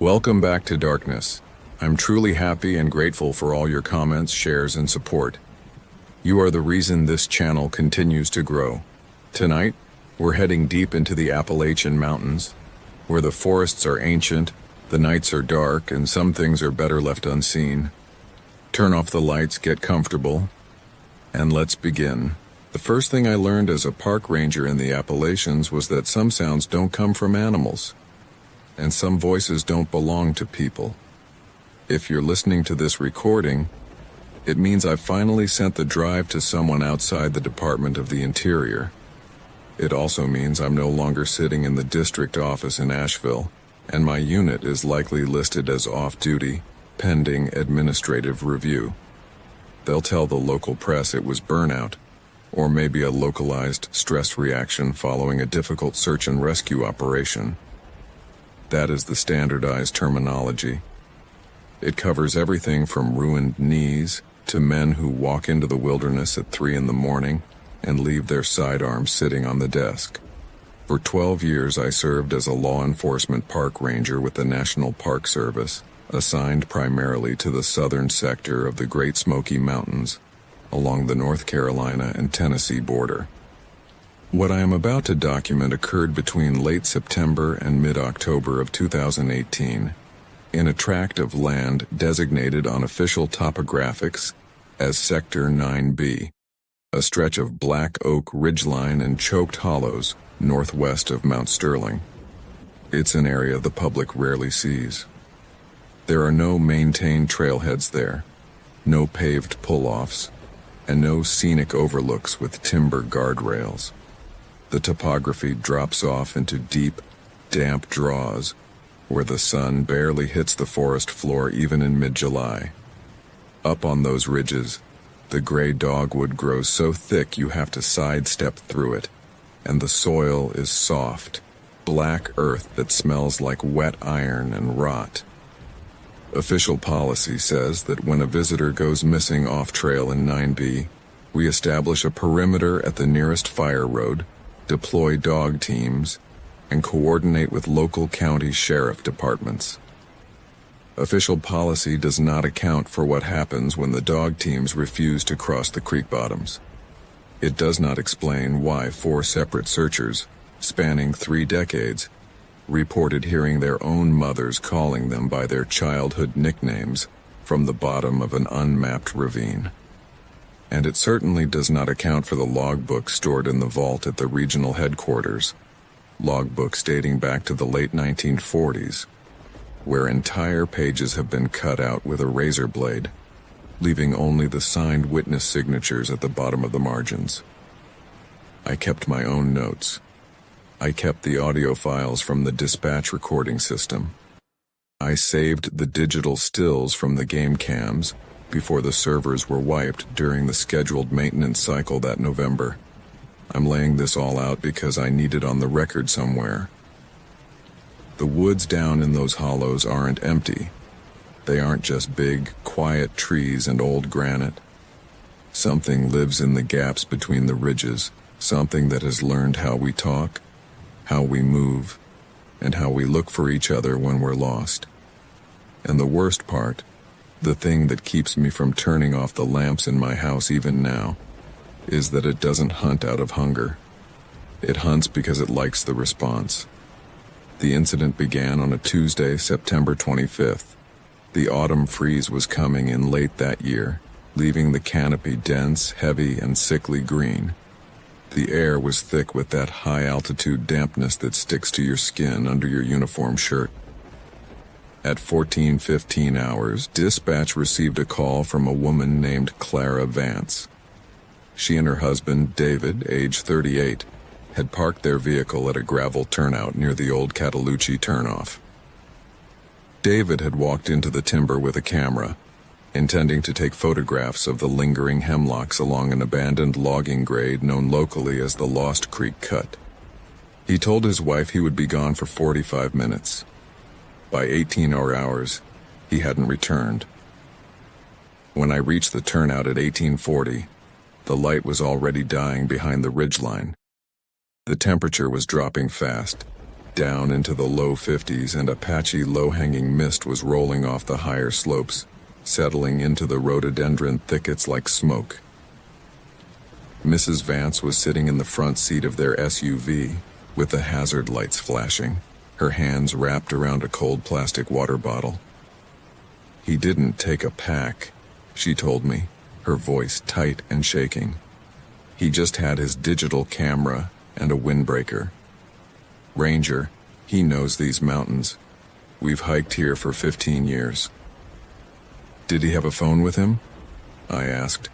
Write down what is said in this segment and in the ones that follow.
Welcome back to Darkness. I'm truly happy and grateful for all your comments, shares, and support. You are the reason this channel continues to grow. Tonight, we're heading deep into the Appalachian Mountains, where the forests are ancient, the nights are dark, and some things are better left unseen. Turn off the lights, get comfortable, and let's begin. The first thing I learned as a park ranger in the Appalachians was that some sounds don't come from animals, and some voices don't belong to people. If you're listening to this recording, it means I've finally sent the drive to someone outside the Department of the Interior. It also means I'm no longer sitting in the district office in Asheville, and my unit is likely listed as off-duty, pending administrative review. They'll tell the local press it was burnout, or maybe a localized stress reaction following a difficult search and rescue operation. That is the standardized terminology. It covers everything from ruined knees to men who walk into the wilderness at 3 a.m. and leave their sidearms sitting on the desk. For 12 years, I served as a law enforcement park ranger with the National Park Service, assigned primarily to the southern sector of the Great Smoky Mountains, along the North Carolina and Tennessee border. What I am about to document occurred between late September and mid-October of 2018 in a tract of land designated on official topographics as Sector 9B, a stretch of black oak ridgeline and choked hollows northwest of Mount Sterling. It's an area the public rarely sees. There are no maintained trailheads there, no paved pull-offs, and no scenic overlooks with timber guardrails. The topography drops off into deep, damp draws where the sun barely hits the forest floor even in mid-July. Up on those ridges, the gray dogwood grows so thick you have to sidestep through it, and the soil is soft, black earth that smells like wet iron and rot. Official policy says that when a visitor goes missing off-trail in 9B, we establish a perimeter at the nearest fire road, deploy dog teams, and coordinate with local county sheriff departments. Official policy does not account for what happens when the dog teams refuse to cross the creek bottoms. It does not explain why 4 separate searchers, spanning 3 decades, reported hearing their own mothers calling them by their childhood nicknames from the bottom of an unmapped ravine. And it certainly does not account for the logbooks stored in the vault at the regional headquarters, logbooks dating back to the late 1940s, where entire pages have been cut out with a razor blade, leaving only the signed witness signatures at the bottom of the margins. I kept my own notes. I kept the audio files from the dispatch recording system. I saved the digital stills from the game cams before the servers were wiped during the scheduled maintenance cycle that November. I'm laying this all out because I need it on the record somewhere. The woods down in those hollows aren't empty. They aren't just big, quiet trees and old granite. Something lives in the gaps between the ridges, something that has learned how we talk, how we move, and how we look for each other when we're lost. And the worst part, the thing that keeps me from turning off the lamps in my house even now, is that it doesn't hunt out of hunger. It hunts because it likes the response. The incident began on a Tuesday, September 25th. The autumn freeze was coming in late that year, leaving the canopy dense, heavy, and sickly green. The air was thick with that high-altitude dampness that sticks to your skin under your uniform shirt. At 14:15 hours, dispatch received a call from a woman named Clara Vance. She and her husband, David, age 38, had parked their vehicle at a gravel turnout near the old Cataloochee turnoff. David had walked into the timber with a camera, intending to take photographs of the lingering hemlocks along an abandoned logging grade known locally as the Lost Creek Cut. He told his wife he would be gone for 45 minutes. By 18 hours, he hadn't returned. When I reached the turnout at 1840, the light was already dying behind the ridgeline. The temperature was dropping fast, down into the low 50s, and a patchy low-hanging mist was rolling off the higher slopes, settling into the rhododendron thickets like smoke. Mrs. Vance was sitting in the front seat of their SUV, with the hazard lights flashing, her hands wrapped around a cold plastic water bottle. "He didn't take a pack," she told me, her voice tight and shaking. "He just had his digital camera and a windbreaker. Ranger, he knows these mountains. We've hiked here for 15 years. "Did he have a phone with him?" I asked,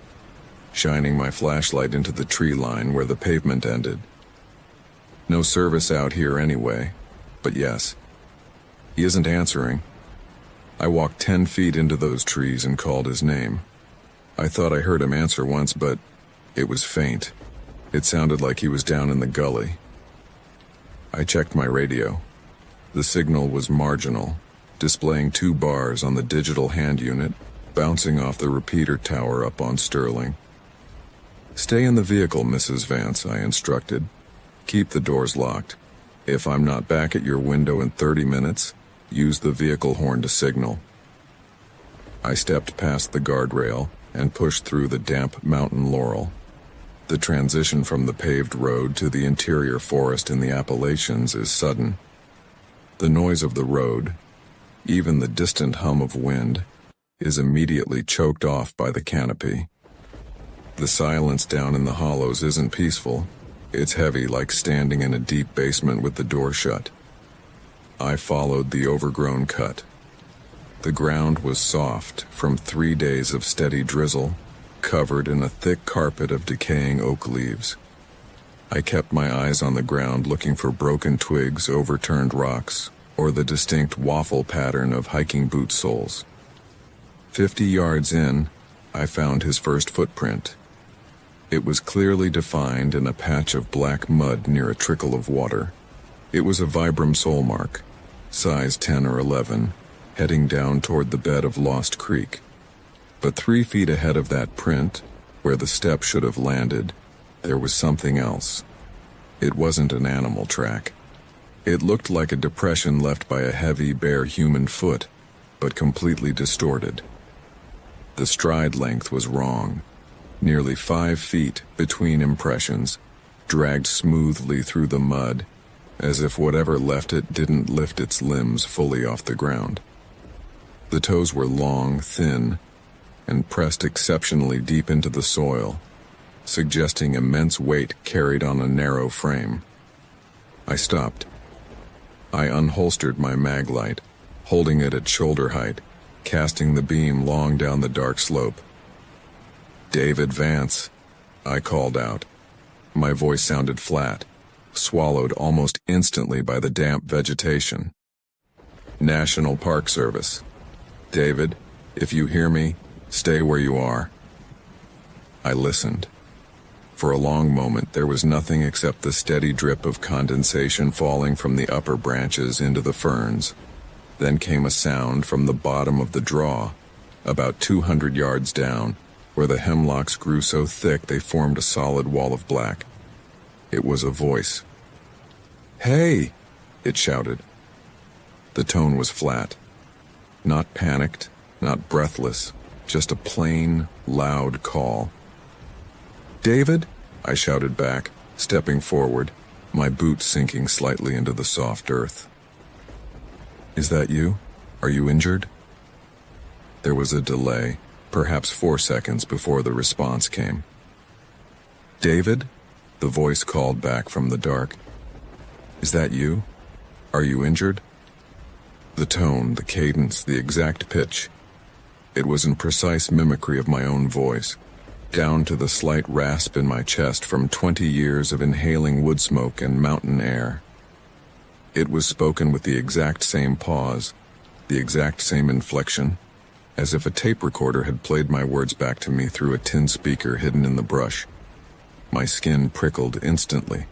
shining my flashlight into the tree line where the pavement ended. "No service out here anyway, but yes. He isn't answering." I walked 10 feet into those trees and called his name. I thought I heard him answer once, but it was faint. It sounded like he was down in the gully. I checked my radio. The signal was marginal, displaying 2 bars on the digital hand unit, bouncing off the repeater tower up on Sterling. "Stay in the vehicle, Mrs. Vance," I instructed. "Keep the doors locked. If I'm not back at your window in 30 minutes, use the vehicle horn to signal." I stepped past the guardrail and pushed through the damp mountain laurel. The transition from the paved road to the interior forest in the Appalachians is sudden. The noise of the road, even the distant hum of wind, is immediately choked off by the canopy. The silence down in the hollows isn't peaceful. It's heavy, like standing in a deep basement with the door shut. I followed the overgrown cut. The ground was soft from 3 days of steady drizzle, covered in a thick carpet of decaying oak leaves. I kept my eyes on the ground, looking for broken twigs, overturned rocks, or the distinct waffle pattern of hiking boot soles. 50 yards in, I found his first footprint. It was clearly defined in a patch of black mud near a trickle of water. It was a Vibram sole mark, size 10 or 11, heading down toward the bed of Lost Creek. But 3 feet ahead of that print, where the step should have landed, there was something else. It wasn't an animal track. It looked like a depression left by a heavy, bare human foot, but completely distorted. The stride length was wrong. Nearly 5 feet between impressions, dragged smoothly through the mud, as if whatever left it didn't lift its limbs fully off the ground. The toes were long, thin, and pressed exceptionally deep into the soil, suggesting immense weight carried on a narrow frame. I stopped. I unholstered my mag light, holding it at shoulder height, casting the beam long down the dark slope. "David Vance," I called out. My voice sounded flat, swallowed almost instantly by the damp vegetation. "National Park Service. David, if you hear me, stay where you are." I listened. For a long moment there was nothing except the steady drip of condensation falling from the upper branches into the ferns. Then came a sound from the bottom of the draw, about 200 yards down, where the hemlocks grew so thick they formed a solid wall of black. It was a voice. "Hey!" it shouted. The tone was flat. Not panicked, not breathless, just a plain, loud call. "David?" I shouted back, stepping forward, my boot sinking slightly into the soft earth. "Is that you? Are you injured?" There was a delay, perhaps 4 seconds before the response came. "David?" the voice called back from the dark. "Is that you? Are you injured?" The tone, the cadence, the exact pitch. It was in precise mimicry of my own voice, down to the slight rasp in my chest from 20 years of inhaling wood smoke and mountain air. It was spoken with the exact same pause, the exact same inflection, as if a tape recorder had played my words back to me through a tin speaker hidden in the brush. My skin prickled instantly.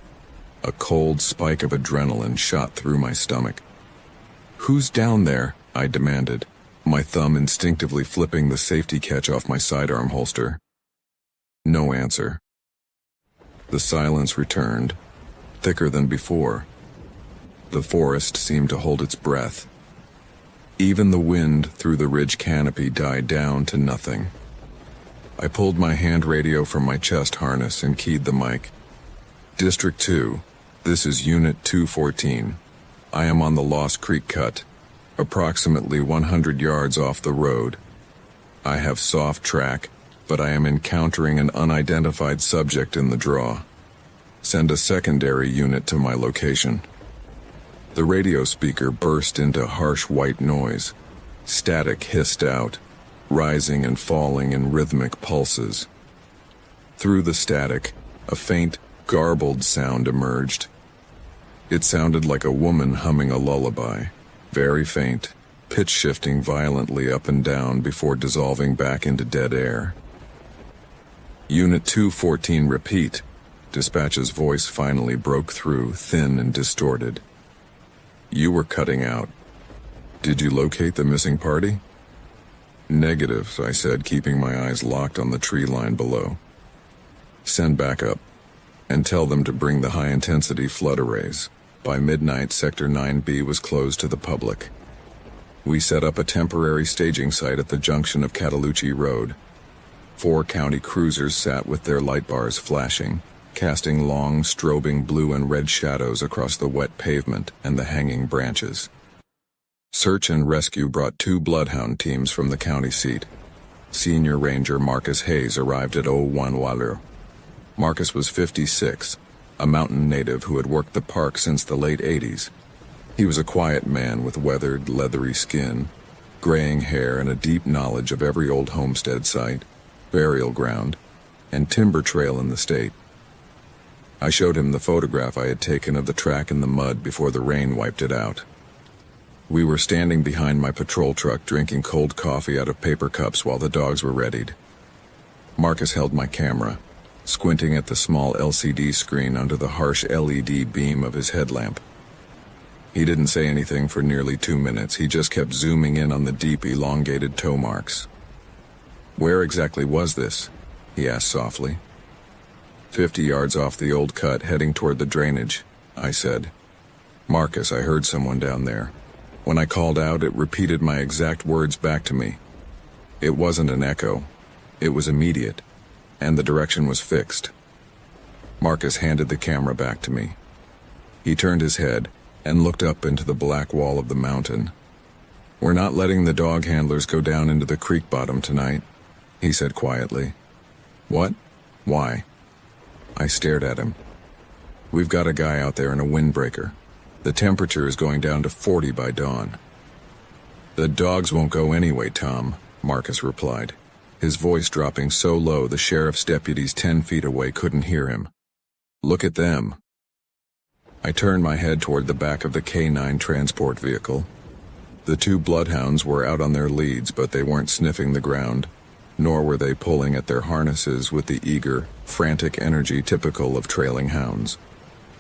A cold spike of adrenaline shot through my stomach. "Who's down there?" I demanded, my thumb instinctively flipping the safety catch off my sidearm holster. No answer. The silence returned, thicker than before. The forest seemed to hold its breath. Even the wind through the ridge canopy died down to nothing. I pulled my hand radio from my chest harness and keyed the mic. District 2, this is Unit 214. I am on the Lost Creek Cut, approximately 100 yards off the road. I have soft track, but I am encountering an unidentified subject in the draw. Send a secondary unit to my location. The radio speaker burst into harsh white noise. Static hissed out, rising and falling in rhythmic pulses. Through the static, a faint, garbled sound emerged. It sounded like a woman humming a lullaby, very faint, pitch shifting violently up and down before dissolving back into dead air. Unit 214 repeat. Dispatch's voice finally broke through, thin and distorted. You were cutting out. Did you locate the missing party? Negative, I said, keeping my eyes locked on the tree line below. Send backup, and tell them to bring the high-intensity flood arrays. By midnight, Sector 9B was closed to the public. We set up a temporary staging site at the junction of Cataloochee Road. 4 county cruisers sat with their light bars flashing, casting long, strobing blue and red shadows across the wet pavement and the hanging branches. Search and rescue brought 2 bloodhound teams from the county seat. Senior Ranger Marcus Hayes arrived at 01 Walur. Marcus was 56, a mountain native who had worked the park since the late 80s. He was a quiet man with weathered, leathery skin, graying hair, and a deep knowledge of every old homestead site, burial ground, and timber trail in the state. I showed him the photograph I had taken of the track in the mud before the rain wiped it out. We were standing behind my patrol truck drinking cold coffee out of paper cups while the dogs were readied. Marcus held my camera, squinting at the small LCD screen under the harsh LED beam of his headlamp. He didn't say anything for nearly 2 minutes. He just kept zooming in on the deep, elongated toe marks. Where exactly was this? He asked softly. 50 yards off the old cut, heading toward the drainage, I said. Marcus, I heard someone down there. When I called out, it repeated my exact words back to me. It wasn't an echo. It was immediate, and the direction was fixed. Marcus handed the camera back to me. He turned his head and looked up into the black wall of the mountain. We're not letting the dog handlers go down into the creek bottom tonight, he said quietly. What? Why? I stared at him. We've got a guy out there in a windbreaker. The temperature is going down to 40 by dawn. The dogs won't go anyway, Tom, Marcus replied, his voice dropping so low the sheriff's deputies 10 feet away couldn't hear him. Look at them. I turned my head toward the back of the K9 transport vehicle. The 2 bloodhounds were out on their leads, but they weren't sniffing the ground, nor were they pulling at their harnesses with the eager, frantic energy typical of trailing hounds.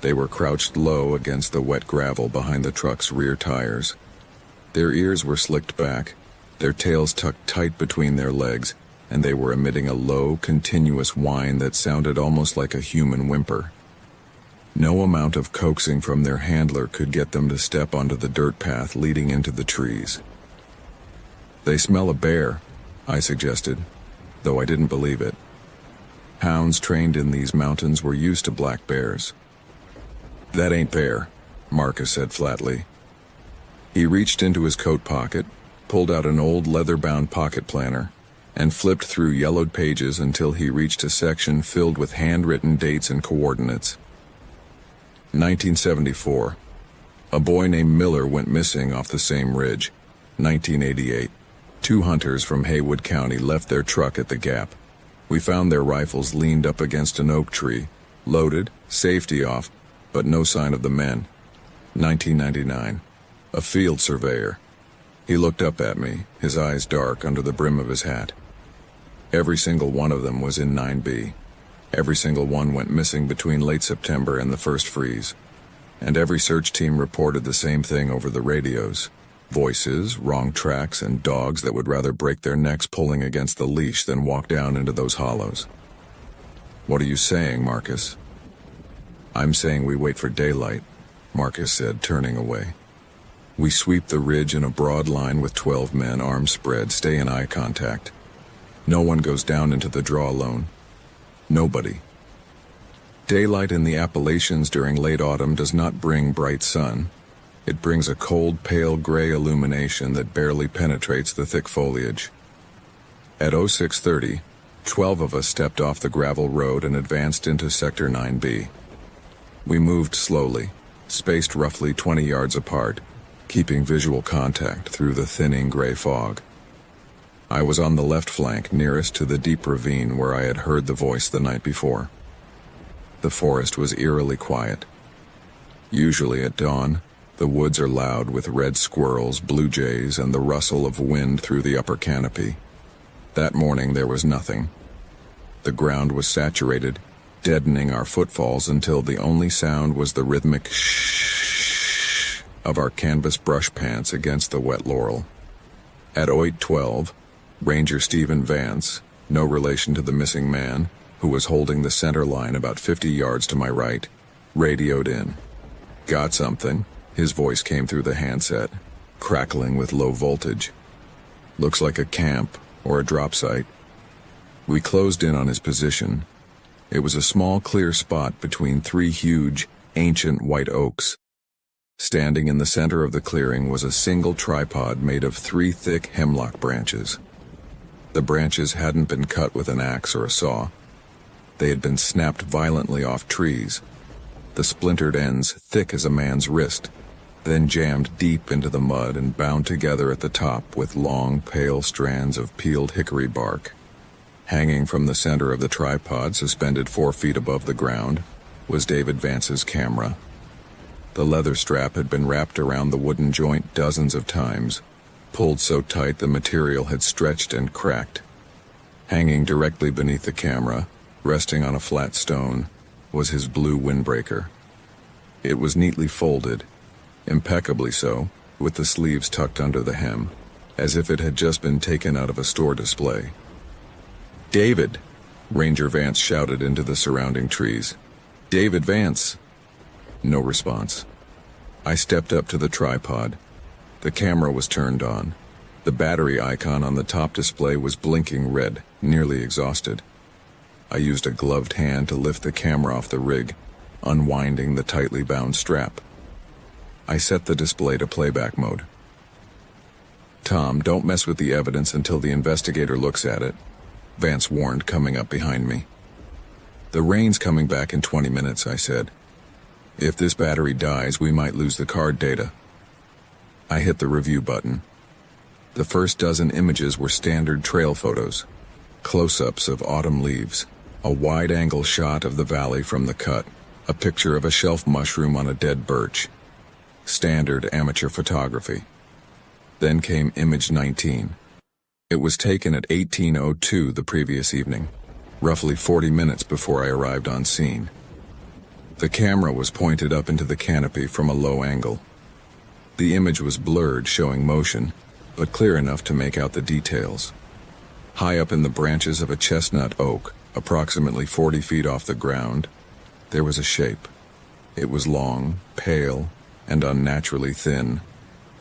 They were crouched low against the wet gravel behind the truck's rear tires. Their ears were slicked back, their tails tucked tight between their legs, and they were emitting a low, continuous whine that sounded almost like a human whimper. No amount of coaxing from their handler could get them to step onto the dirt path leading into the trees. They smell a bear, I suggested, though I didn't believe it. Hounds trained in these mountains were used to black bears. That ain't bear, Marcus said flatly. He reached into his coat pocket, pulled out an old leather-bound pocket planner, and flipped through yellowed pages until he reached a section filled with handwritten dates and coordinates. 1974. A boy named Miller went missing off the same ridge. 1988. 2 hunters from Haywood County left their truck at the gap. We found their rifles leaned up against an oak tree, loaded, safety off, but no sign of the men. 1999. A field surveyor. He looked up at me, his eyes dark under the brim of his hat. Every single one of them was in 9B. Every single one went missing between late September and the first freeze. And every search team reported the same thing over the radios. Voices, wrong tracks, and dogs that would rather break their necks pulling against the leash than walk down into those hollows. What are you saying, Marcus? I'm saying we wait for daylight. Marcus said, turning away. We sweep the ridge in a broad line with 12 men, arms spread, stay in eye contact. No one goes down into the draw alone. Nobody. Daylight in the Appalachians during late autumn does not bring bright sun. It brings a cold, pale gray illumination that barely penetrates the thick foliage. At 0630, 12 of us stepped off the gravel road and advanced into Sector 9B. We moved slowly, spaced roughly 20 yards apart, keeping visual contact through the thinning gray fog. I was on the left flank, nearest to the deep ravine where I had heard the voice the night before. The forest was eerily quiet. Usually at dawn, the woods are loud with red squirrels, blue jays, and the rustle of wind through the upper canopy. That morning there was nothing. The ground was saturated, deadening our footfalls until the only sound was the rhythmic shh of our canvas brush pants against the wet laurel. At 0812, Ranger Stephen Vance, no relation to the missing man, who was holding the center line about 50 yards to my right, radioed in. Got something? His voice came through the handset, crackling with low voltage. Looks like a camp or a drop site. We closed in on his position. It was a small clear spot between three huge, ancient white oaks. Standing in the center of the clearing was a single tripod made of 3 thick hemlock branches. The branches hadn't been cut with an axe or a saw. They had been snapped violently off trees, the splintered ends thick as a man's wrist, then jammed deep into the mud and bound together at the top with long, pale strands of peeled hickory bark. Hanging from the center of the tripod, suspended 4 feet above the ground, was David Vance's camera. The leather strap had been wrapped around the wooden joint dozens of times, pulled so tight the material had stretched and cracked. Hanging directly beneath the camera, resting on a flat stone, was his blue windbreaker. It was neatly folded, impeccably so, with the sleeves tucked under the hem, as if it had just been taken out of a store display. "David!" Ranger Vance shouted into the surrounding trees. "David Vance!" No response. I stepped up to the tripod. The camera was turned on. The battery icon on the top display was blinking red, nearly exhausted. I used a gloved hand to lift the camera off the rig, unwinding the tightly bound strap. I set the display to playback mode. "Tom, don't mess with the evidence until the investigator looks at it," Vance warned, coming up behind me. "The rain's coming back in 20 minutes, I said. If this battery dies, we might lose the card data." I hit the review button. The first dozen images were standard trail photos. Close-ups of autumn leaves, a wide-angle shot of the valley from the cut, a picture of a shelf mushroom on a dead birch. Standard amateur photography. Then came image 19. It was taken at 18:02 the previous evening, roughly 40 minutes before I arrived on scene. The camera was pointed up into the canopy from a low angle. The image was blurred, showing motion, but clear enough to make out the details. High up in the branches of a chestnut oak, approximately 40 feet off the ground, there was a shape. It was long, pale, and unnaturally thin,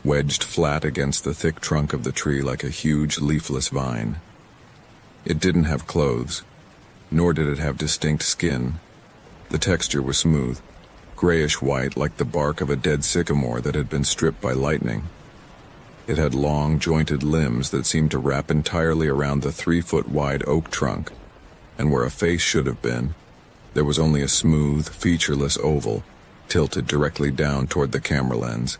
wedged flat against the thick trunk of the tree like a huge leafless vine. It didn't have clothes, nor did it have distinct skin. The texture was smooth, grayish-white like the bark of a dead sycamore that had been stripped by lightning. It had long, jointed limbs that seemed to wrap entirely around the 3-foot-wide oak trunk, and where a face should have been, there was only a smooth, featureless oval, tilted directly down toward the camera lens.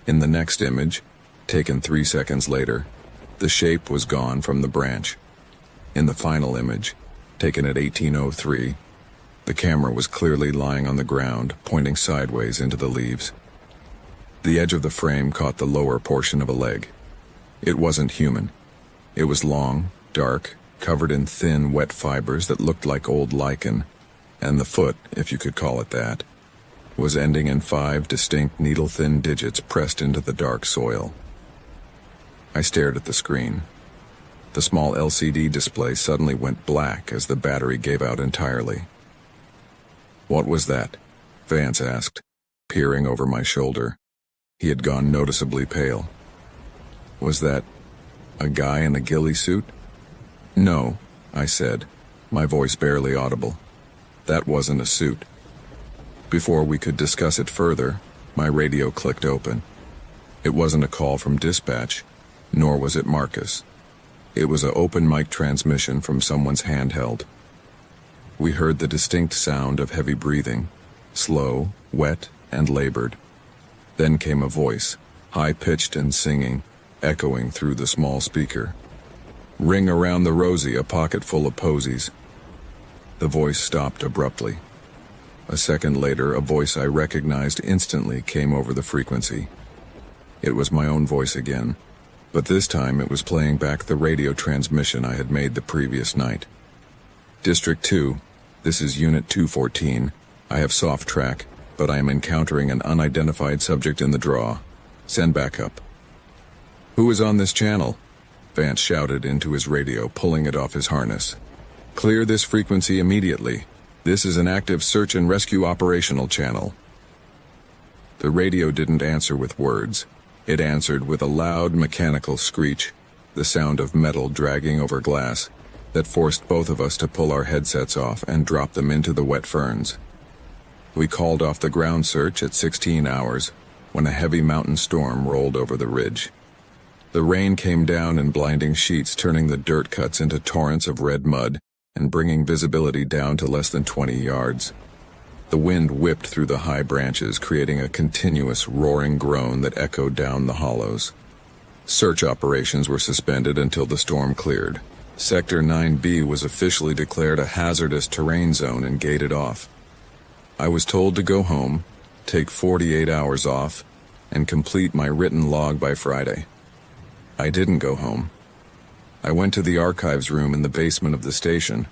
In the next image, taken 3 seconds later, the shape was gone from the branch. In the final image, taken at 18:03, the camera was clearly lying on the ground, pointing sideways into the leaves. The edge of the frame caught the lower portion of a leg. It wasn't human. It was long, dark, covered in thin, wet fibers that looked like old lichen, and the foot, if you could call it that, was ending in 5 distinct needle-thin digits pressed into the dark soil. I stared at the screen. The small LCD display suddenly went black as the battery gave out entirely. "What was that?" Vance asked. peering over my shoulder. He had gone noticeably pale. Was that a guy in a ghillie suit? No, I said, my voice barely audible. That wasn't a suit. Before we could discuss it further, my radio clicked open. It wasn't a call from dispatch, nor was it Marcus. It was an open mic transmission from someone's handheld. We heard the distinct sound of heavy breathing, slow, wet, and labored. Then came a voice, high-pitched and singing, echoing through the small speaker. Ring around the rosy, a pocket full of posies. The voice stopped abruptly. A second later, a voice I recognized instantly came over the frequency. It was my own voice again, but this time it was playing back the radio transmission I had made the previous night. District 2, this is Unit 214. I have soft track, but I am encountering an unidentified subject in the draw. Send backup. Who is on this channel? Vance shouted into his radio, pulling it off his harness. Clear this frequency immediately. This is an active search and rescue operational channel. The radio didn't answer with words. It answered with a loud mechanical screech, the sound of metal dragging over glass, that forced both of us to pull our headsets off and drop them into the wet ferns. We called off the ground search at 16 hours, when a heavy mountain storm rolled over the ridge. The rain came down in blinding sheets, turning the dirt cuts into torrents of red mud and bringing visibility down to less than 20 yards. The wind whipped through the high branches, creating a continuous roaring groan that echoed down the hollows. Search operations were suspended until the storm cleared. Sector 9B was officially declared a hazardous terrain zone and gated off. I was told to go home, take 48 hours off, and complete my written log by Friday. I didn't go home. I went to the archives room in the basement of the station,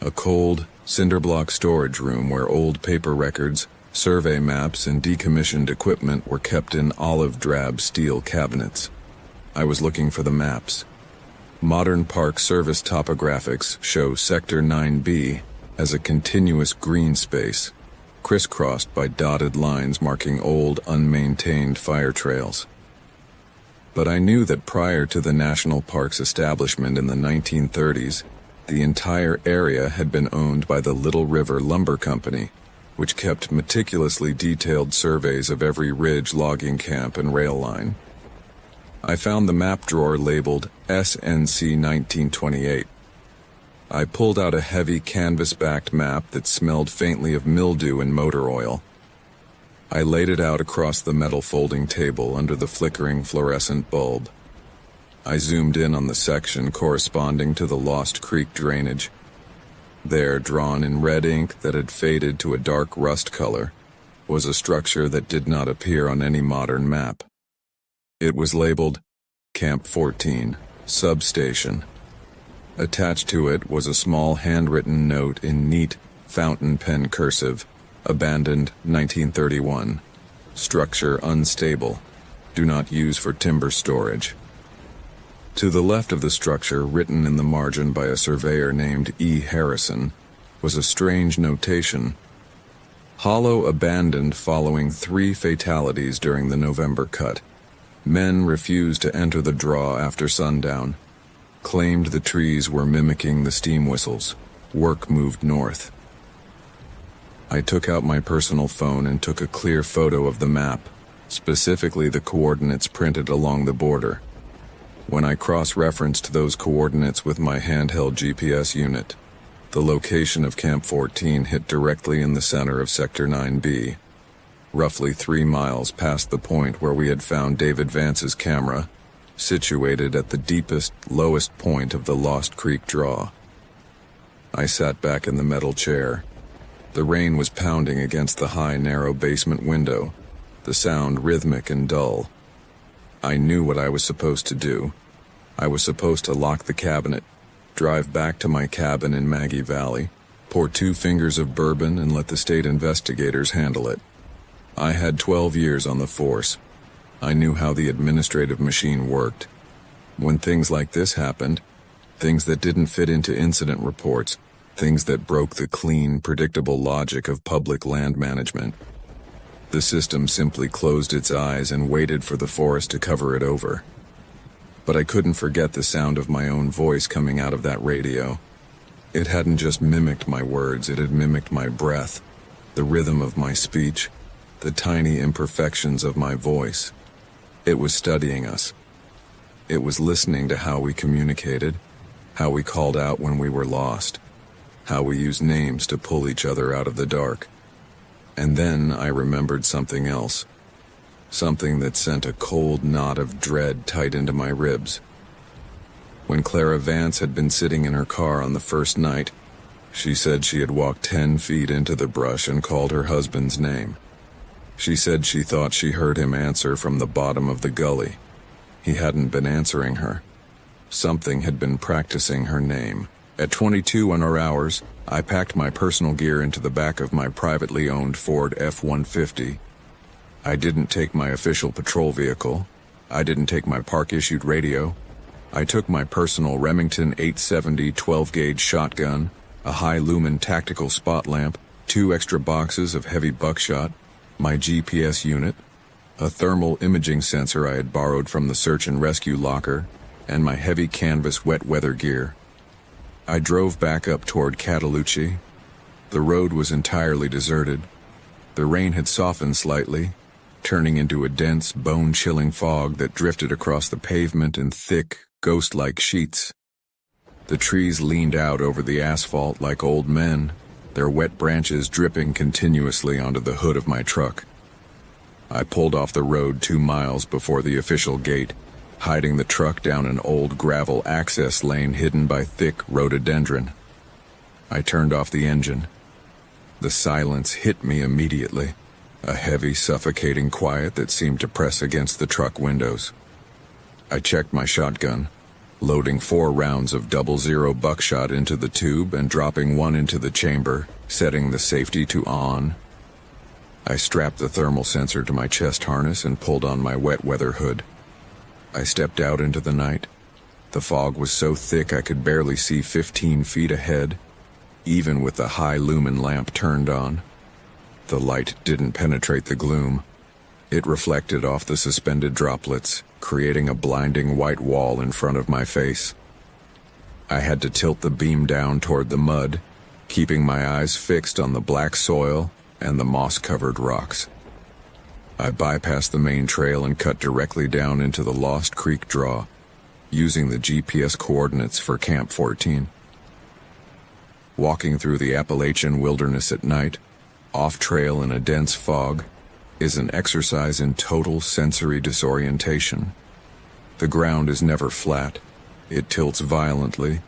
a cold, cinder-block storage room where old paper records, survey maps, and decommissioned equipment were kept in olive-drab steel cabinets. I was looking for the maps. Modern Park Service topographics show Sector 9B as a continuous green space, crisscrossed by dotted lines marking old, unmaintained fire trails. But I knew that prior to the national park's establishment in the 1930s, the entire area had been owned by the Little River Lumber Company, which kept meticulously detailed surveys of every ridge, logging camp, and rail line. I found the map drawer labeled SNC 1928. I pulled out a heavy canvas-backed map that smelled faintly of mildew and motor oil. I laid it out across the metal folding table under the flickering fluorescent bulb. I zoomed in on the section corresponding to the Lost Creek drainage. There, drawn in red ink that had faded to a dark rust color, was a structure that did not appear on any modern map. It was labeled Camp 14, Substation. Attached to it was a small handwritten note in neat fountain pen cursive, abandoned 1931. Structure unstable. Do not use for timber storage. To the left of the structure, written in the margin by a surveyor named E. Harrison, was a strange notation. Hollow abandoned following 3 fatalities during the November cut. Men refused to enter the draw after sundown. Claimed the trees were mimicking the steam whistles. Work moved north. I took out my personal phone and took a clear photo of the map, specifically the coordinates printed along the border. When I cross-referenced those coordinates with my handheld GPS unit, the location of Camp 14 hit directly in the center of Sector 9B, roughly 3 miles past the point where we had found David Vance's camera, situated at the deepest, lowest point of the Lost Creek draw. I sat back in the metal chair. The rain was pounding against the high, narrow basement window, the sound rhythmic and dull. I knew what I was supposed to do. I was supposed to lock the cabinet, drive back to my cabin in Maggie Valley, pour 2 fingers of bourbon and let the state investigators handle it. I had 12 years on the force. I knew how the administrative machine worked. When things like this happened, things that didn't fit into incident reports, things that broke the clean, predictable logic of public land management, The system simply closed its eyes and waited for the forest to cover it over. But I couldn't forget the sound of my own voice coming out of that radio. It hadn't just mimicked my words, it had mimicked my breath, the rhythm of my speech, the tiny imperfections of my voice. It was studying us. It was listening to how we communicated, how we called out when we were lost, how we used names to pull each other out of the dark. And then I remembered something else. Something that sent a cold knot of dread tight into my ribs. When Clara Vance had been sitting in her car on the first night, she said she had walked 10 feet into the brush and called her husband's name. She said she thought she heard him answer from the bottom of the gully. He hadn't been answering her. Something had been practicing her name. At 22 on our hours, I packed my personal gear into the back of my privately owned Ford F-150. I didn't take my official patrol vehicle. I didn't take my park-issued radio. I took my personal Remington 870 12-gauge shotgun, a high-lumen tactical spot lamp, 2 extra boxes of heavy buckshot, my GPS unit, a thermal imaging sensor I had borrowed from the search and rescue locker, and my heavy canvas wet weather gear. I drove back up toward Catalucci. The road was entirely deserted. The rain had softened slightly, turning into a dense, bone-chilling fog that drifted across the pavement in thick, ghost-like sheets. The trees leaned out over the asphalt like old men, their wet branches dripping continuously onto the hood of my truck. I pulled off the road 2 miles before the official gate, hiding the truck down an old gravel access lane hidden by thick rhododendron. I turned off the engine. The silence hit me immediately, a heavy, suffocating quiet that seemed to press against the truck windows. I checked my shotgun, loading 4 rounds of 00 buckshot into the tube and dropping 1 into the chamber, setting the safety to on. I strapped the thermal sensor to my chest harness and pulled on my wet weather hood. I stepped out into the night. The fog was so thick I could barely see 15 feet ahead, even with the high lumen lamp turned on. The light didn't penetrate the gloom. It reflected off the suspended droplets, creating a blinding white wall in front of my face. I had to tilt the beam down toward the mud, keeping my eyes fixed on the black soil and the moss-covered rocks. I bypassed the main trail and cut directly down into the Lost Creek draw, using the GPS coordinates for Camp 14. Walking through the Appalachian wilderness at night, off-trail in a dense fog, is an exercise in total sensory disorientation. The ground is never flat. It tilts violently,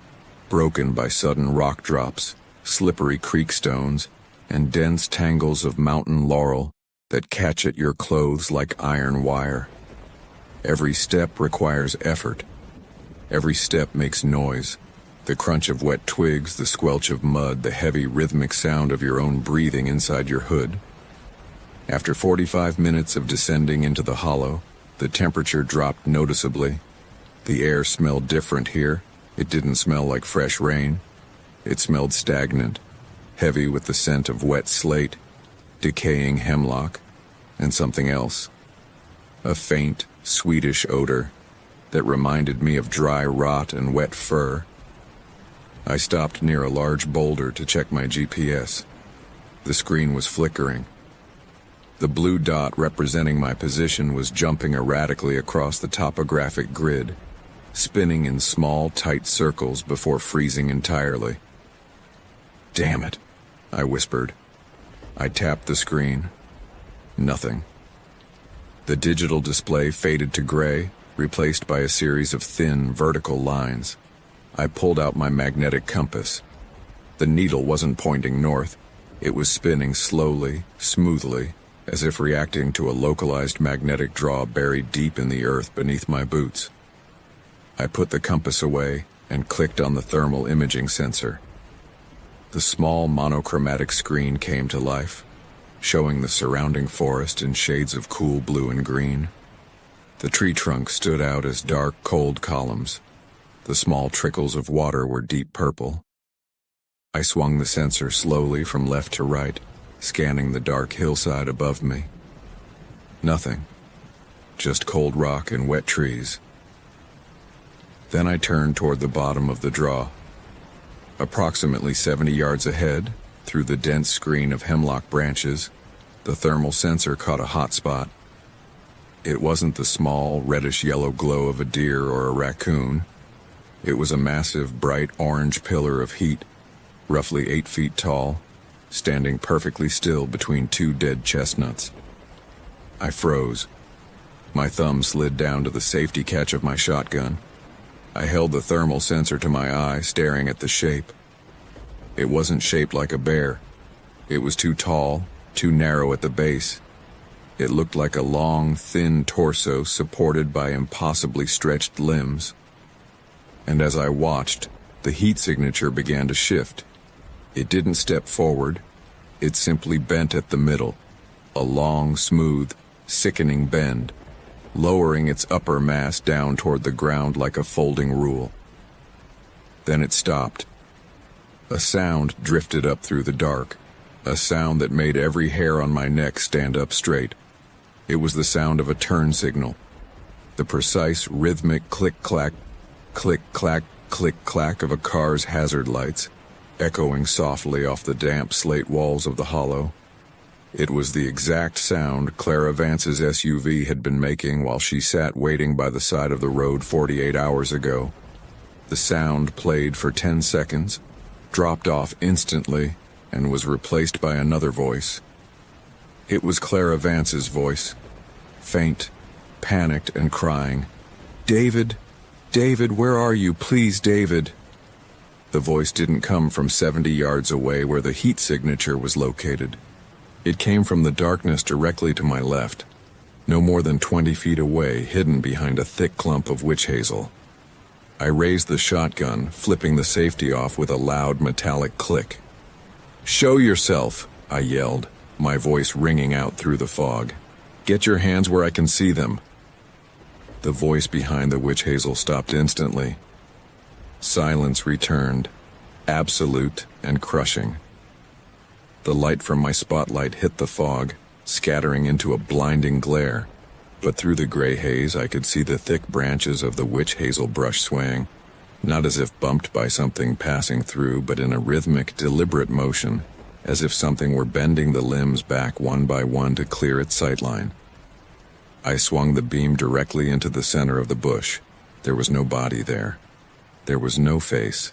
broken by sudden rock drops, slippery creek stones, and dense tangles of mountain laurel that catch at your clothes like iron wire. Every step requires effort. Every step makes noise. The crunch of wet twigs, the squelch of mud, the heavy rhythmic sound of your own breathing inside your hood. After 45 minutes of descending into the hollow, the temperature dropped noticeably. The air smelled different here. It didn't smell like fresh rain. It smelled stagnant, heavy with the scent of wet slate, decaying hemlock, and something else. A faint, sweetish odor that reminded me of dry rot and wet fur. I stopped near a large boulder to check my GPS. The screen was flickering. The blue dot representing my position was jumping erratically across the topographic grid, spinning in small, tight circles before freezing entirely. "Damn it," I whispered. I tapped the screen. Nothing. The digital display faded to gray, replaced by a series of thin, vertical lines. I pulled out my magnetic compass. The needle wasn't pointing north. It was spinning slowly, smoothly, as if reacting to a localized magnetic draw buried deep in the earth beneath my boots. I put the compass away and clicked on the thermal imaging sensor. The small monochromatic screen came to life, showing the surrounding forest in shades of cool blue and green. The tree trunks stood out as dark, cold columns. The small trickles of water were deep purple. I swung the sensor slowly from left to right, scanning the dark hillside above me. Nothing. Just cold rock and wet trees. Then I turned toward the bottom of the draw. Approximately 70 yards ahead, through the dense screen of hemlock branches, the thermal sensor caught a hot spot. It wasn't the small, reddish-yellow glow of a deer or a raccoon. It was a massive, bright orange pillar of heat, roughly 8 feet tall, standing perfectly still between two dead chestnuts. I froze. My thumb slid down to the safety catch of my shotgun. I held the thermal sensor to my eye, staring at the shape. It wasn't shaped like a bear. It was too tall, too narrow at the base. It looked like a long, thin torso supported by impossibly stretched limbs. And as I watched, the heat signature began to shift. It didn't step forward. It simply bent at the middle, a long, smooth, sickening bend, lowering its upper mass down toward the ground like a folding rule. Then it stopped. A sound drifted up through the dark, a sound that made every hair on my neck stand up straight. It was the sound of a turn signal, the precise, rhythmic click-clack, click-clack, click-clack of a car's hazard lights, echoing softly off the damp slate walls of the hollow. It was the exact sound Clara Vance's SUV had been making while she sat waiting by the side of the road 48 hours ago. The sound played for 10 seconds, dropped off instantly, and was replaced by another voice. It was Clara Vance's voice, faint, panicked, and crying, "David, David, where are you? Please, David." The voice didn't come from 70 yards away where the heat signature was located. It came from the darkness directly to my left, no more than 20 feet away, hidden behind a thick clump of witch hazel. I raised the shotgun, flipping the safety off with a loud metallic click. "Show yourself," I yelled, my voice ringing out through the fog. "Get your hands where I can see them." The voice behind the witch hazel stopped instantly. Silence returned, absolute and crushing. The light from my spotlight hit the fog, scattering into a blinding glare, but through the gray haze I could see the thick branches of the witch hazel brush swaying, not as if bumped by something passing through, but in a rhythmic, deliberate motion, as if something were bending the limbs back one by one to clear its sightline. I swung the beam directly into the center of the bush. There was no body there. There was no face.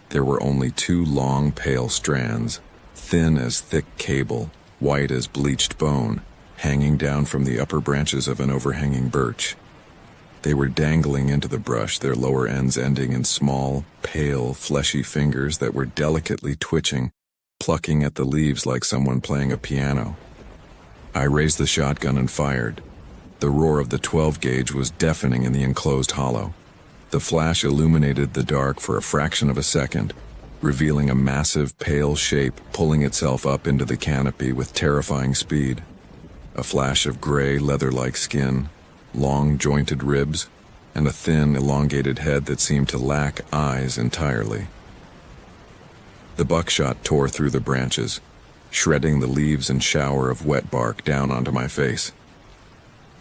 There were only two long, pale strands, thin as thick cable, white as bleached bone, hanging down from the upper branches of an overhanging birch. They were dangling into the brush, their lower ends ending in small, pale, fleshy fingers that were delicately twitching, plucking at the leaves like someone playing a piano. I raised the shotgun and fired. The roar of the 12-gauge was deafening in the enclosed hollow. The flash illuminated the dark for a fraction of a second, revealing a massive, pale shape pulling itself up into the canopy with terrifying speed. A flash of gray, leather-like skin, long, jointed ribs, and a thin, elongated head that seemed to lack eyes entirely. The buckshot tore through the branches, shredding the leaves and shower of wet bark down onto my face.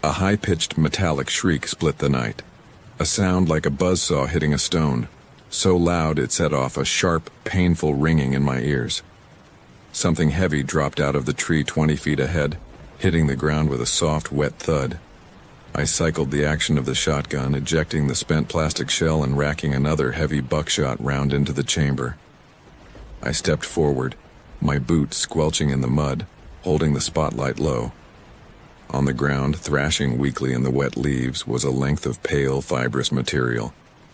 A high-pitched metallic shriek split the night, a sound like a buzzsaw hitting a stone, so loud it set off a sharp, painful ringing in my ears. Something heavy dropped out of the tree 20 feet ahead, hitting the ground with a soft, wet thud. I cycled the action of the shotgun, ejecting the spent plastic shell and racking another heavy buckshot round into the chamber. I stepped forward, my boot squelching in the mud, holding the spotlight low. On the ground, thrashing weakly in the wet leaves, was a length of pale, fibrous material,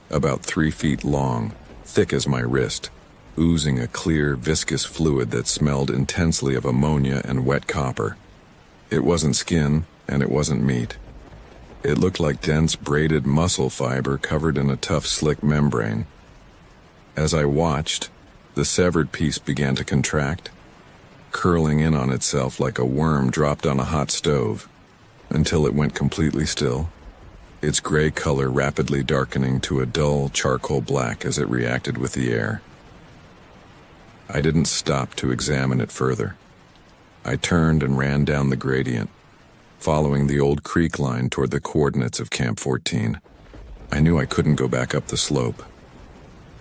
about 3 feet long, thick as my wrist, oozing a clear, viscous fluid that smelled intensely of ammonia and wet copper. It wasn't skin, and it wasn't meat. It looked like dense, braided muscle fiber covered in a tough, slick membrane. As I watched, the severed piece began to contract, curling in on itself like a worm dropped on a hot stove, until it went completely still, its gray color rapidly darkening to a dull charcoal black as it reacted with the air. I didn't stop to examine it further. I turned and ran down the gradient, following the old creek line toward the coordinates of Camp 14. I knew I couldn't go back up the slope.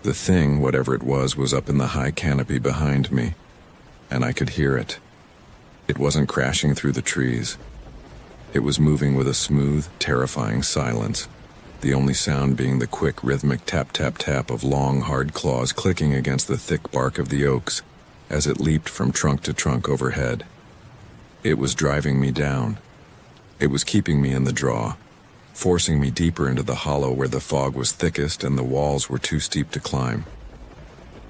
The thing, whatever it was up in the high canopy behind me, and I could hear it. It wasn't crashing through the trees. It was moving with a smooth, terrifying silence, the only sound being the quick, rhythmic tap-tap-tap of long, hard claws clicking against the thick bark of the oaks as it leaped from trunk to trunk overhead. It was driving me down. It was keeping me in the draw, forcing me deeper into the hollow where the fog was thickest and the walls were too steep to climb.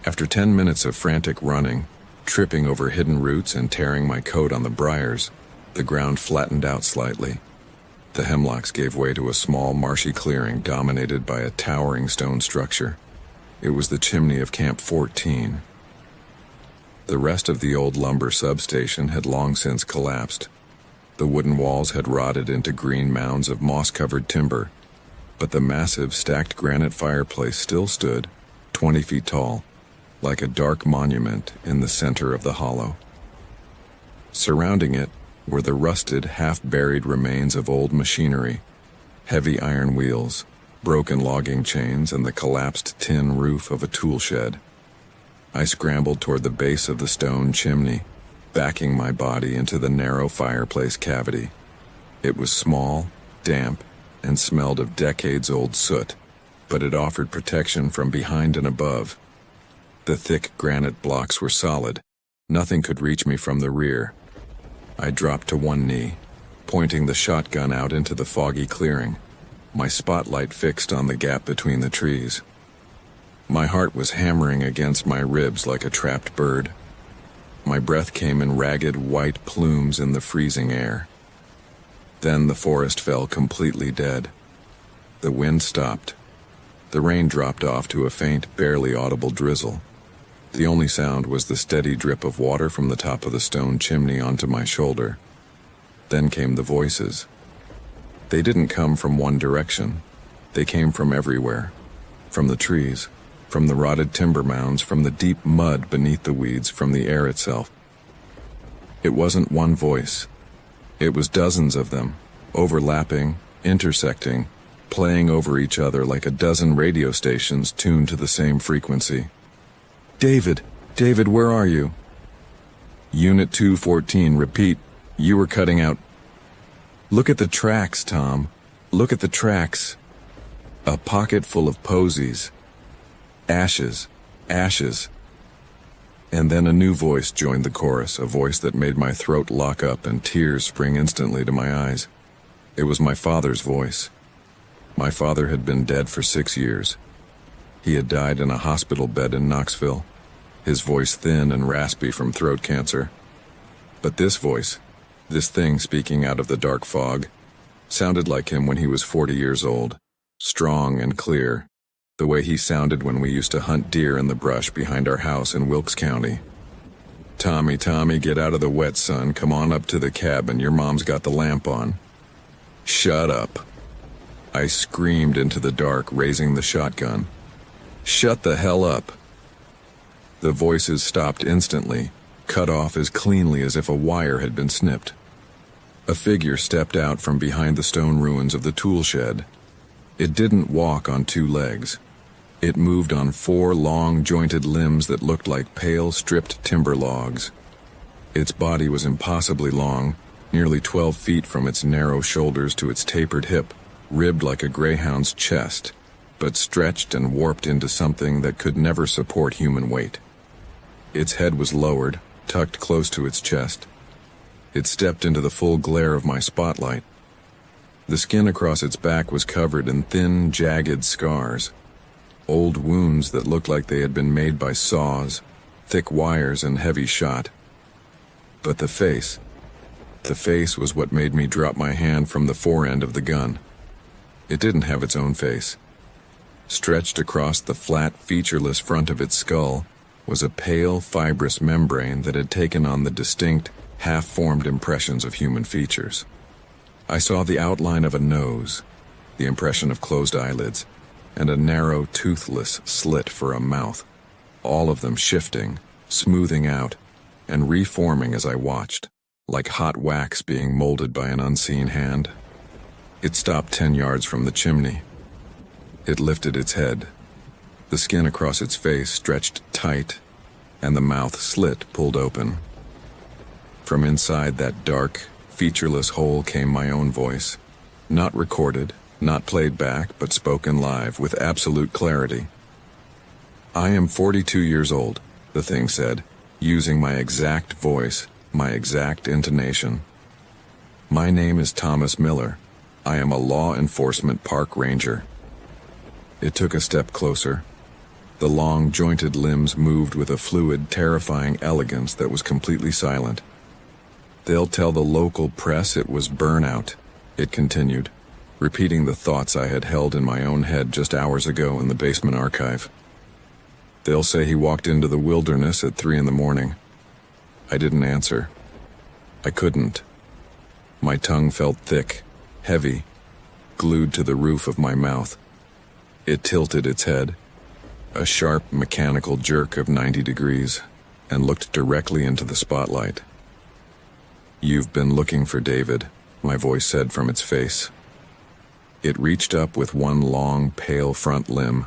After 10 minutes of frantic running, tripping over hidden roots and tearing my coat on the briars, the ground flattened out slightly. The hemlocks gave way to a small, marshy clearing dominated by a towering stone structure. It was the chimney of Camp 14. The rest of the old lumber substation had long since collapsed. The wooden walls had rotted into green mounds of moss-covered timber, but the massive, stacked granite fireplace still stood, 20 feet tall, like a dark monument in the center of the hollow. Surrounding it were the rusted, half-buried remains of old machinery, heavy iron wheels, broken logging chains, and the collapsed tin roof of a tool shed. I scrambled toward the base of the stone chimney, backing my body into the narrow fireplace cavity. It was small, damp, and smelled of decades-old soot, but it offered protection from behind and above. The thick granite blocks were solid. Nothing could reach me from the rear. I dropped to one knee, pointing the shotgun out into the foggy clearing, my spotlight fixed on the gap between the trees. My heart was hammering against my ribs like a trapped bird. My breath came in ragged white plumes in the freezing air. Then the forest fell completely dead. The wind stopped. The rain dropped off to a faint, barely audible drizzle. The only sound was the steady drip of water from the top of the stone chimney onto my shoulder. Then came the voices. They didn't come from one direction. They came from everywhere. From the trees, from the rotted timber mounds, from the deep mud beneath the weeds, from the air itself. It wasn't one voice. It was dozens of them, overlapping, intersecting, playing over each other like a dozen radio stations tuned to the same frequency. David, where are you? Unit 214, repeat, you were cutting out. Look at the tracks, Tom. Look at the tracks. A pocket full of posies. Ashes, ashes. And then a new voice joined the chorus, a voice that made my throat lock up and tears spring instantly to my eyes. It was my father's voice. My father had been dead for 6 years. He had died in a hospital bed in Knoxville, his voice thin and raspy from throat cancer. But this voice, this thing speaking out of the dark fog, sounded like him when he was 40 years old, strong and clear, the way he sounded when we used to hunt deer in the brush behind our house in Wilkes County. Tommy, get out of the wet, son. Come on up to the cabin. Your mom's got the lamp on. Shut up. I screamed into the dark, raising the shotgun. Shut the hell up. The voices stopped instantly, cut off as cleanly as if a wire had been snipped. A figure stepped out from behind the stone ruins of the tool shed. It didn't walk on 2 legs. It moved on 4 long, jointed limbs that looked like pale, stripped timber logs. Its body was impossibly long, nearly 12 feet from its narrow shoulders to its tapered hip, ribbed like a greyhound's chest, but stretched and warped into something that could never support human weight. Its head was lowered, tucked close to its chest. It stepped into the full glare of my spotlight. The skin across its back was covered in thin, jagged scars, old wounds that looked like they had been made by saws, thick wires, and heavy shot. But the face was what made me drop my hand from the forend of the gun. It didn't have its own face. Stretched across the flat, featureless front of its skull was a pale, fibrous membrane that had taken on the distinct, half-formed impressions of human features. I saw the outline of a nose, the impression of closed eyelids, and a narrow, toothless slit for a mouth, all of them shifting, smoothing out, and reforming as I watched, like hot wax being molded by an unseen hand. It stopped 10 yards from the chimney. It lifted its head. The skin across its face stretched tight, and the mouth slit pulled open. From inside that dark, featureless hole came my own voice. Not recorded, not played back, but spoken live with absolute clarity. "I am 42 years old," the thing said, using my exact voice, my exact intonation. "My name is Thomas Miller. I am a law enforcement park ranger." It took a step closer. The long, jointed limbs moved with a fluid, terrifying elegance that was completely silent. "They'll tell the local press it was burnout," it continued, repeating the thoughts I had held in my own head just hours ago in the basement archive. "They'll say he walked into the wilderness at 3 a.m. I didn't answer. I couldn't. My tongue felt thick, heavy, glued to the roof of my mouth. It tilted its head, a sharp mechanical jerk of 90 degrees, and looked directly into the spotlight. "You've been looking for David," my voice said from its face. It reached up with one long, pale front limb,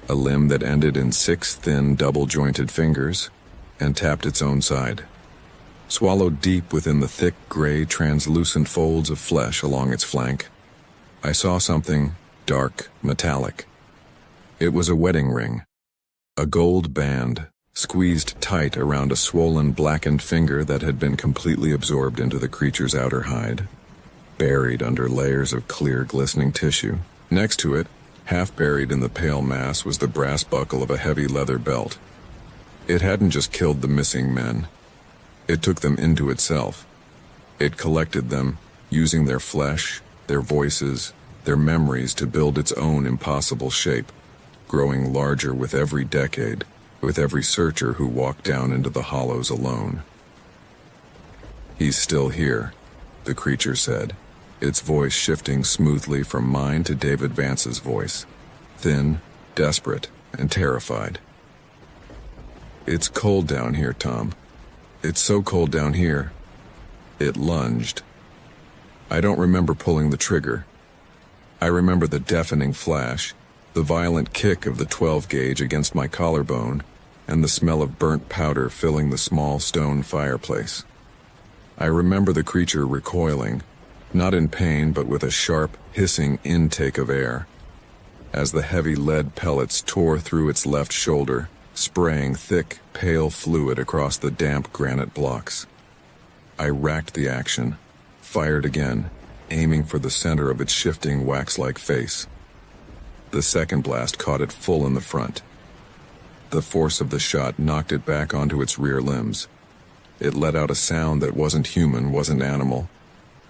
a limb that ended in 6 thin, double-jointed fingers, and tapped its own side. Swallowed deep within the thick, gray, translucent folds of flesh along its flank, I saw something dark, metallic. It was a wedding ring, a gold band, squeezed tight around a swollen, blackened finger that had been completely absorbed into the creature's outer hide, buried under layers of clear, glistening tissue. Next to it, half buried in the pale mass, was the brass buckle of a heavy leather belt. It hadn't just killed the missing men. It took them into itself. It collected them, using their flesh, their voices, their memories to build its own impossible shape, growing larger with every decade, with every searcher who walked down into the hollows alone. "He's still here," the creature said, its voice shifting smoothly from mine to David Vance's voice, thin, desperate, and terrified. "It's cold down here, Tom. It's so cold down here." It lunged. I don't remember pulling the trigger. I remember the deafening flash, the violent kick of the 12-gauge against my collarbone, and the smell of burnt powder filling the small stone fireplace. I remember the creature recoiling, not in pain but with a sharp, hissing intake of air, as the heavy lead pellets tore through its left shoulder, spraying thick, pale fluid across the damp granite blocks. I racked the action, fired again, aiming for the center of its shifting wax-like face. The second blast caught it full in the front. The force of the shot knocked it back onto its rear limbs. It let out a sound that wasn't human, wasn't animal.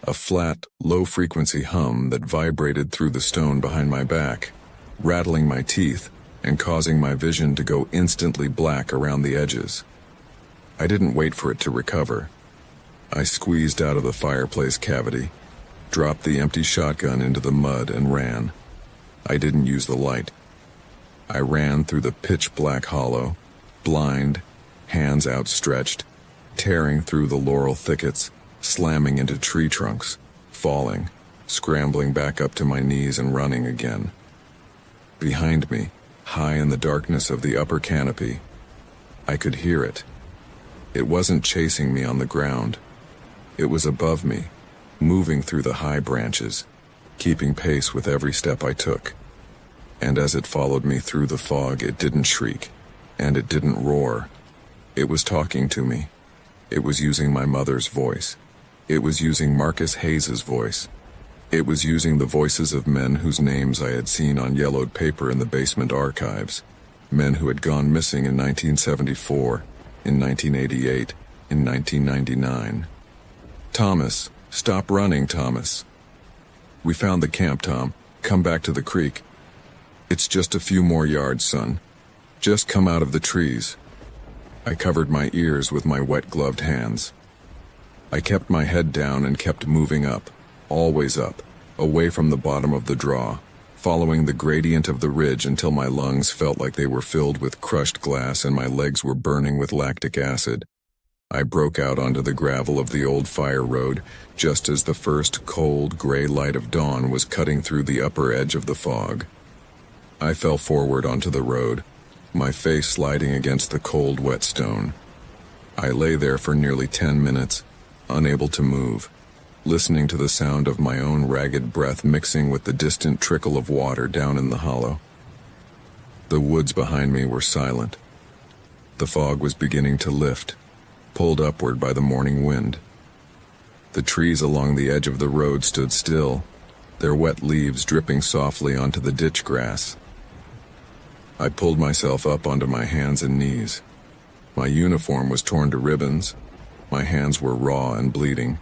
A flat, low-frequency hum that vibrated through the stone behind my back, rattling my teeth and causing my vision to go instantly black around the edges. I didn't wait for it to recover. I squeezed out of the fireplace cavity, dropped the empty shotgun into the mud and ran. I didn't use the light. I ran through the pitch-black hollow, blind, hands outstretched, tearing through the laurel thickets, slamming into tree trunks, falling, scrambling back up to my knees and running again. Behind me, high in the darkness of the upper canopy, I could hear it. It wasn't chasing me on the ground. It was above me, moving through the high branches, keeping pace with every step I took. And as it followed me through the fog, it didn't shriek, and it didn't roar. It was talking to me. It was using my mother's voice. It was using Marcus Hayes's voice. It was using the voices of men whose names I had seen on yellowed paper in the basement archives, men who had gone missing in 1974, in 1988, in 1999. "Thomas, stop running, Thomas." "We found the camp, Tom. Come back to the creek. It's just a few more yards, son. Just come out of the trees." I covered my ears with my wet-gloved hands. I kept my head down and kept moving up, always up, away from the bottom of the draw, following the gradient of the ridge until my lungs felt like they were filled with crushed glass and my legs were burning with lactic acid. I broke out onto the gravel of the old fire road just as the first cold, gray light of dawn was cutting through the upper edge of the fog. I fell forward onto the road, my face sliding against the cold, wet stone. I lay there for nearly 10 minutes, unable to move, listening to the sound of my own ragged breath mixing with the distant trickle of water down in the hollow. The woods behind me were silent. The fog was beginning to lift, pulled upward by the morning wind. The trees along the edge of the road stood still, their wet leaves dripping softly onto the ditch grass. I pulled myself up onto my hands and knees. My uniform was torn to ribbons, my hands were raw and bleeding,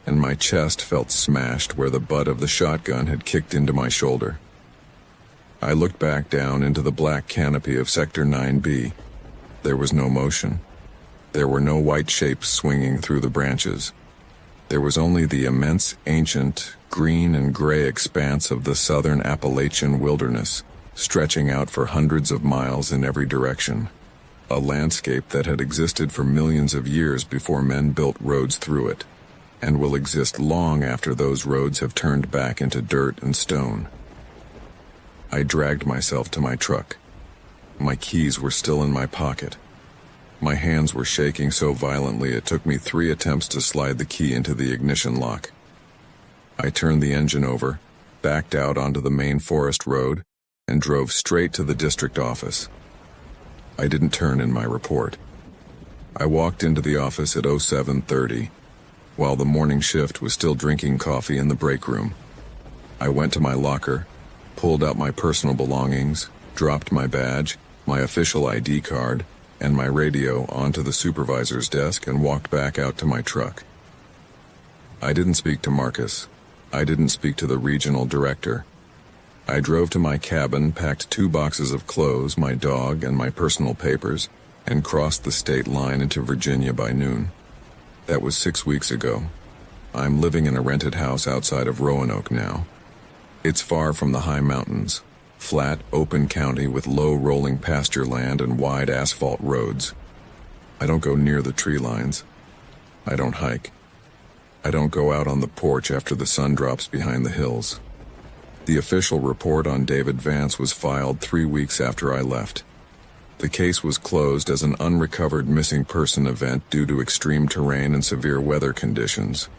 and my chest felt smashed where the butt of the shotgun had kicked into my shoulder. I looked back down into the black canopy of Sector 9B. There was no motion. There were no white shapes swinging through the branches. There was only the immense, ancient, green and gray expanse of the southern Appalachian wilderness, stretching out for hundreds of miles in every direction. A landscape that had existed for millions of years before men built roads through it, and will exist long after those roads have turned back into dirt and stone. I dragged myself to my truck. My keys were still in my pocket. My hands were shaking so violently it took me 3 attempts to slide the key into the ignition lock. I turned the engine over, backed out onto the main forest road, and drove straight to the district office. I didn't turn in my report. I walked into the office at 07:30, while the morning shift was still drinking coffee in the break room. I went to my locker, pulled out my personal belongings, dropped my badge, my official ID card, and my radio onto the supervisor's desk and walked back out to my truck. I didn't speak to Marcus. I didn't speak to the regional director. I drove to my cabin, packed 2 boxes of clothes, my dog, and my personal papers, and crossed the state line into Virginia by noon. That was 6 weeks ago. I'm living in a rented house outside of Roanoke now. It's far from the high mountains, flat, open county with low rolling pasture land and wide asphalt roads. I don't go near the tree lines. I don't hike. I don't go out on the porch after the sun drops behind the hills. The official report on David Vance was filed 3 weeks after I left. The case was closed as an unrecovered missing person event due to extreme terrain and severe weather conditions.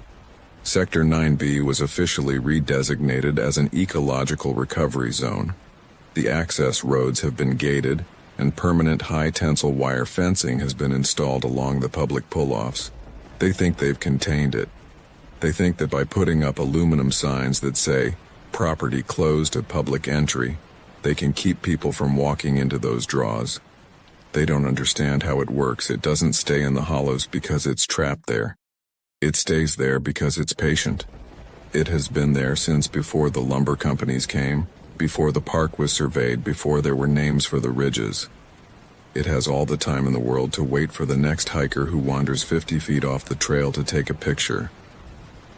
Sector 9B was officially redesignated as an ecological recovery zone. The access roads have been gated, and permanent high-tensile wire fencing has been installed along the public pull-offs. They think they've contained it. They think that by putting up aluminum signs that say, "Property closed to public entry," they can keep people from walking into those draws. They don't understand how it works. It doesn't stay in the hollows because it's trapped there. It stays there because it's patient. It has been there since before the lumber companies came, before the park was surveyed, before there were names for the ridges. It has all the time in the world to wait for the next hiker who wanders 50 feet off the trail to take a picture,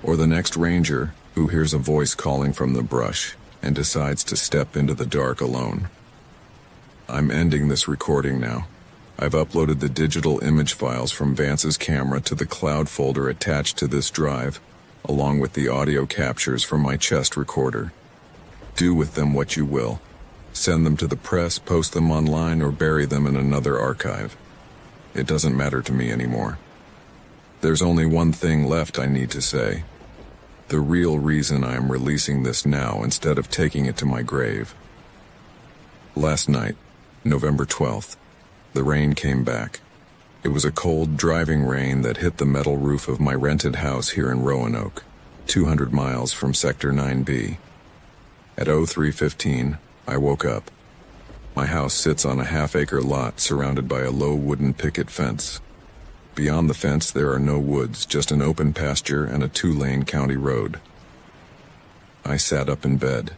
or the next ranger who hears a voice calling from the brush and decides to step into the dark alone. I'm ending this recording now. I've uploaded the digital image files from Vance's camera to the cloud folder attached to this drive, along with the audio captures from my chest recorder. Do with them what you will. Send them to the press, post them online, or bury them in another archive. It doesn't matter to me anymore. There's only one thing left I need to say. The real reason I am releasing this now instead of taking it to my grave. Last night, November 12th, the rain came back. It was a cold, driving rain that hit the metal roof of my rented house here in Roanoke, 200 miles from Sector 9B. At 03:15, I woke up. My house sits on a half-acre lot surrounded by a low wooden picket fence. Beyond the fence there are no woods, just an open pasture and a 2-lane county road. I sat up in bed.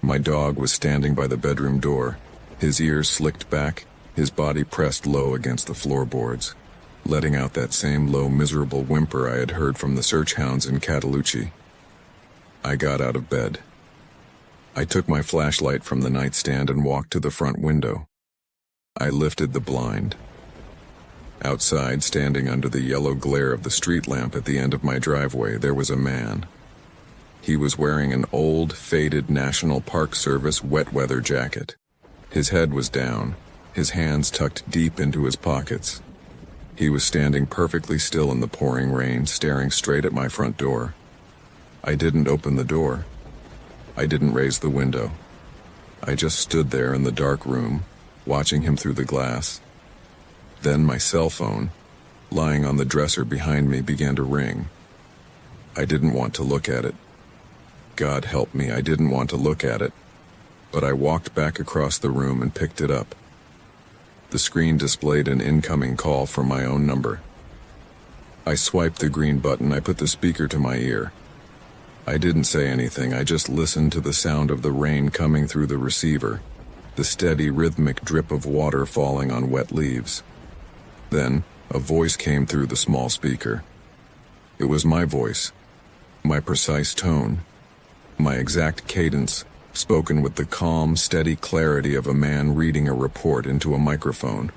My dog was standing by the bedroom door, his ears slicked back, his body pressed low against the floorboards, letting out that same low, miserable whimper I had heard from the search hounds in Cataloochee. I got out of bed. I took my flashlight from the nightstand and walked to the front window. I lifted the blind. Outside, standing under the yellow glare of the street lamp at the end of my driveway, there was a man. He was wearing an old, faded National Park Service wet weather jacket. His head was down, his hands tucked deep into his pockets. He was standing perfectly still in the pouring rain, staring straight at my front door. I didn't open the door. I didn't raise the window. I just stood there in the dark room, watching him through the glass. Then my cell phone, lying on the dresser behind me, began to ring. I didn't want to look at it. God help me, I didn't want to look at it. But I walked back across the room and picked it up. The screen displayed an incoming call from my own number. I swiped the green button. I put the speaker to my ear. I didn't say anything. I just listened to the sound of the rain coming through the receiver, the steady rhythmic drip of water falling on wet leaves. Then, a voice came through the small speaker. It was my voice, my precise tone, my exact cadence, spoken with the calm, steady clarity of a man reading a report into a microphone.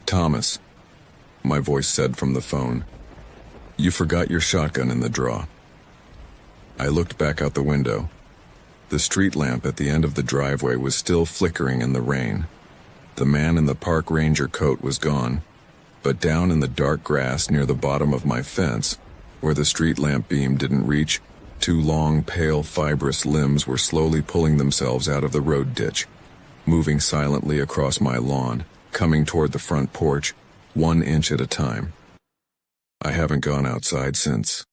"Thomas," my voice said from the phone, "you forgot your shotgun in the drawer." I looked back out the window. The street lamp at the end of the driveway was still flickering in the rain. The man in the park ranger coat was gone, but down in the dark grass near the bottom of my fence, where the street lamp beam didn't reach, two long, pale, fibrous limbs were slowly pulling themselves out of the road ditch, moving silently across my lawn, coming toward the front porch, 1 inch at a time. I haven't gone outside since.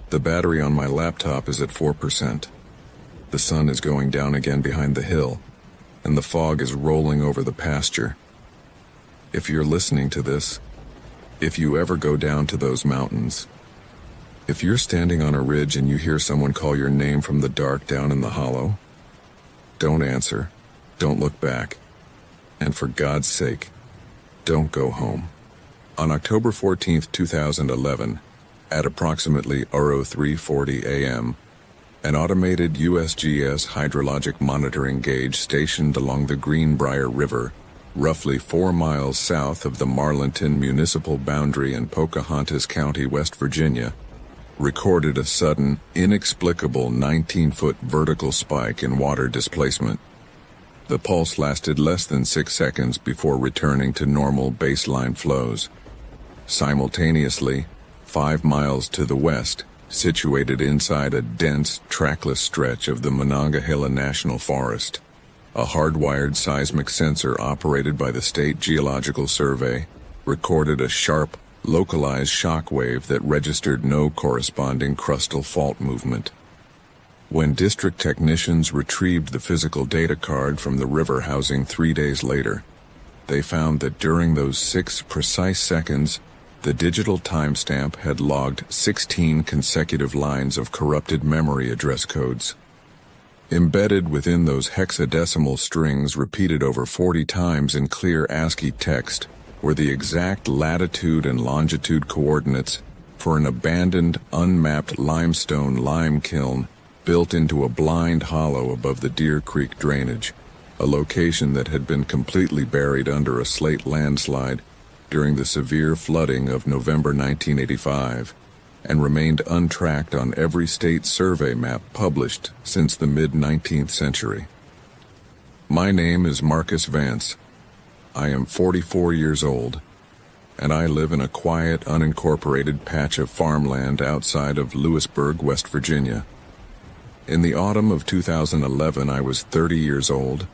The battery on my laptop is at 4%. The sun is going down again behind the hill, and the fog is rolling over the pasture. If you're listening to this, if you ever go down to those mountains, if you're standing on a ridge and you hear someone call your name from the dark down in the hollow, don't answer, don't look back, and for God's sake, don't go home. On October 14, 2011, at approximately 03:40 a.m., an automated USGS hydrologic monitoring gauge stationed along the Greenbrier River, roughly 4 miles south of the Marlinton municipal boundary in Pocahontas County, West Virginia, recorded a sudden, inexplicable 19-foot vertical spike in water displacement. The pulse lasted less than 6 seconds before returning to normal baseline flows. Simultaneously, 5 miles to the west, situated inside a dense, trackless stretch of the Monongahela National Forest, a hardwired seismic sensor operated by the State Geological Survey recorded a sharp, localized shock wave that registered no corresponding crustal fault movement. When district technicians retrieved the physical data card from the river housing 3 days later, they found that during those 6 precise seconds, the digital timestamp had logged 16 consecutive lines of corrupted memory address codes. Embedded within those hexadecimal strings repeated over 40 times in clear ASCII text were the exact latitude and longitude coordinates for an abandoned, unmapped limestone lime kiln built into a blind hollow above the Deer Creek drainage, a location that had been completely buried under a slate landslide during the severe flooding of November 1985, and remained untracked on every state survey map published since the mid-19th century. My name is Marcus Vance. I am 44 years old, and I live in a quiet, unincorporated patch of farmland outside of Lewisburg, West Virginia. In the autumn of 2011, I was 30 years old,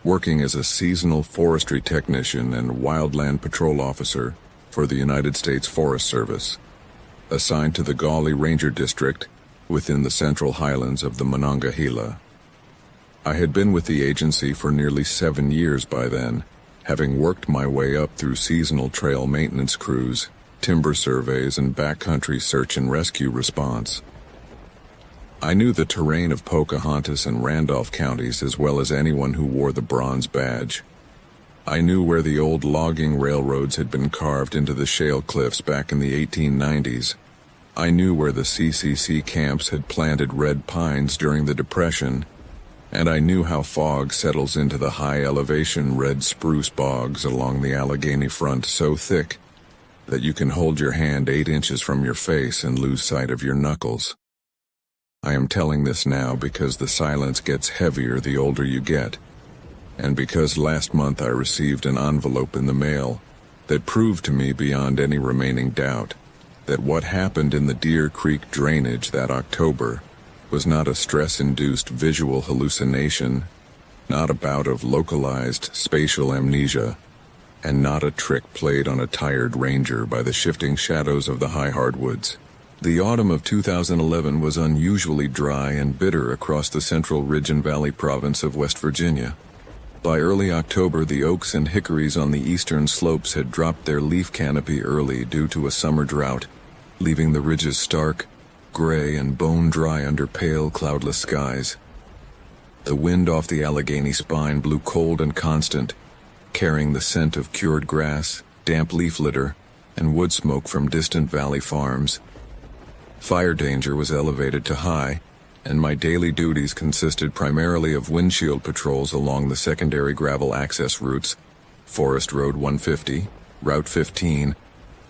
working as a seasonal forestry technician and wildland patrol officer for the United States Forest Service, assigned to the Gauley Ranger District within the Central Highlands of the Monongahela. I had been with the agency for nearly 7 years by then, having worked my way up through seasonal trail maintenance crews, timber surveys, and backcountry search and rescue response. I knew the terrain of Pocahontas and Randolph counties as well as anyone who wore the bronze badge. I knew where the old logging railroads had been carved into the shale cliffs back in the 1890s. I knew where the CCC camps had planted red pines during the Depression, And I knew how fog settles into the high-elevation red spruce bogs along the Allegheny front so thick that you can hold your hand 8 inches from your face and lose sight of your knuckles. I am telling this now because the silence gets heavier the older you get, and because last month I received an envelope in the mail that proved to me beyond any remaining doubt that what happened in the Deer Creek drainage that October was not a stress-induced visual hallucination, not a bout of localized spatial amnesia, and not a trick played on a tired ranger by the shifting shadows of the high hardwoods. The autumn of 2011 was unusually dry and bitter across the central Ridge and Valley province of West Virginia. By early October, the oaks and hickories on the eastern slopes had dropped their leaf canopy early due to a summer drought, leaving the ridges stark, gray and bone-dry under pale, cloudless skies. The wind off the Allegheny spine blew cold and constant, carrying the scent of cured grass, damp leaf litter, and wood smoke from distant valley farms. Fire danger was elevated to high, and my daily duties consisted primarily of windshield patrols along the secondary gravel access routes, Forest Road 150, Route 15,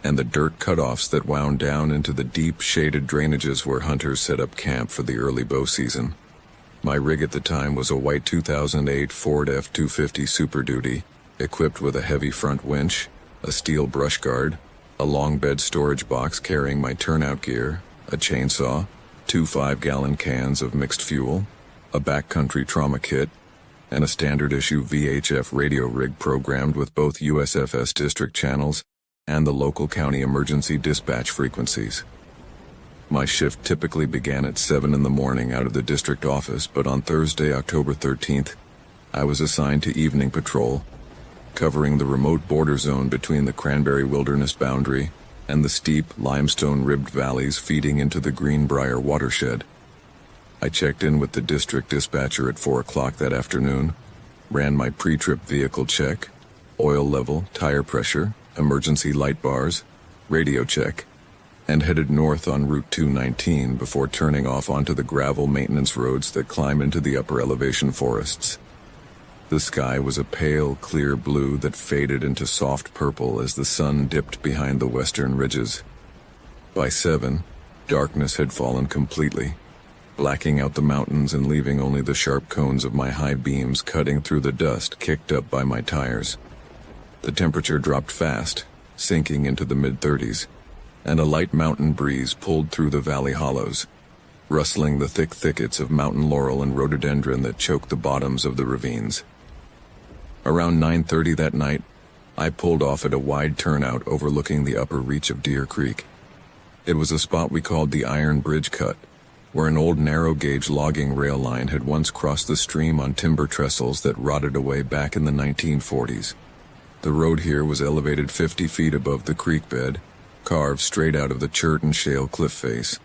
and the dirt cutoffs that wound down into the deep, shaded drainages where hunters set up camp for the early bow season. My rig at the time was a white 2008 Ford F-250 Super Duty, equipped with a heavy front winch, a steel brush guard, a long bed storage box carrying my turnout gear, a chainsaw, 2 5-gallon cans of mixed fuel, a backcountry trauma kit, and a standard-issue VHF radio rig programmed with both USFS district channels and the local county emergency dispatch frequencies. My shift typically began at 7 in the morning out of the district office, but on Thursday, October 13th, I was assigned to evening patrol, covering the remote border zone between the Cranberry Wilderness boundary and the steep, limestone-ribbed valleys feeding into the Greenbrier watershed. I checked in with the district dispatcher at 4 o'clock that afternoon, ran my pre-trip vehicle check, oil level, tire pressure, emergency light bars, radio check, and headed north on Route 219 before turning off onto the gravel maintenance roads that climb into the upper elevation forests. The sky was a pale, clear blue that faded into soft purple as the sun dipped behind the western ridges. By 7, darkness had fallen completely, blacking out the mountains and leaving only the sharp cones of my high beams cutting through the dust kicked up by my tires. The temperature dropped fast, sinking into the mid-30s, and a light mountain breeze pulled through the valley hollows, rustling the thick thickets of mountain laurel and rhododendron that choked the bottoms of the ravines. Around 9:30 that night, I pulled off at a wide turnout overlooking the upper reach of Deer Creek. It was a spot we called the Iron Bridge Cut, where an old narrow-gauge logging rail line had once crossed the stream on timber trestles that rotted away back in the 1940s. The road here was elevated 50 feet above the creek bed, carved straight out of the chert and shale cliff face.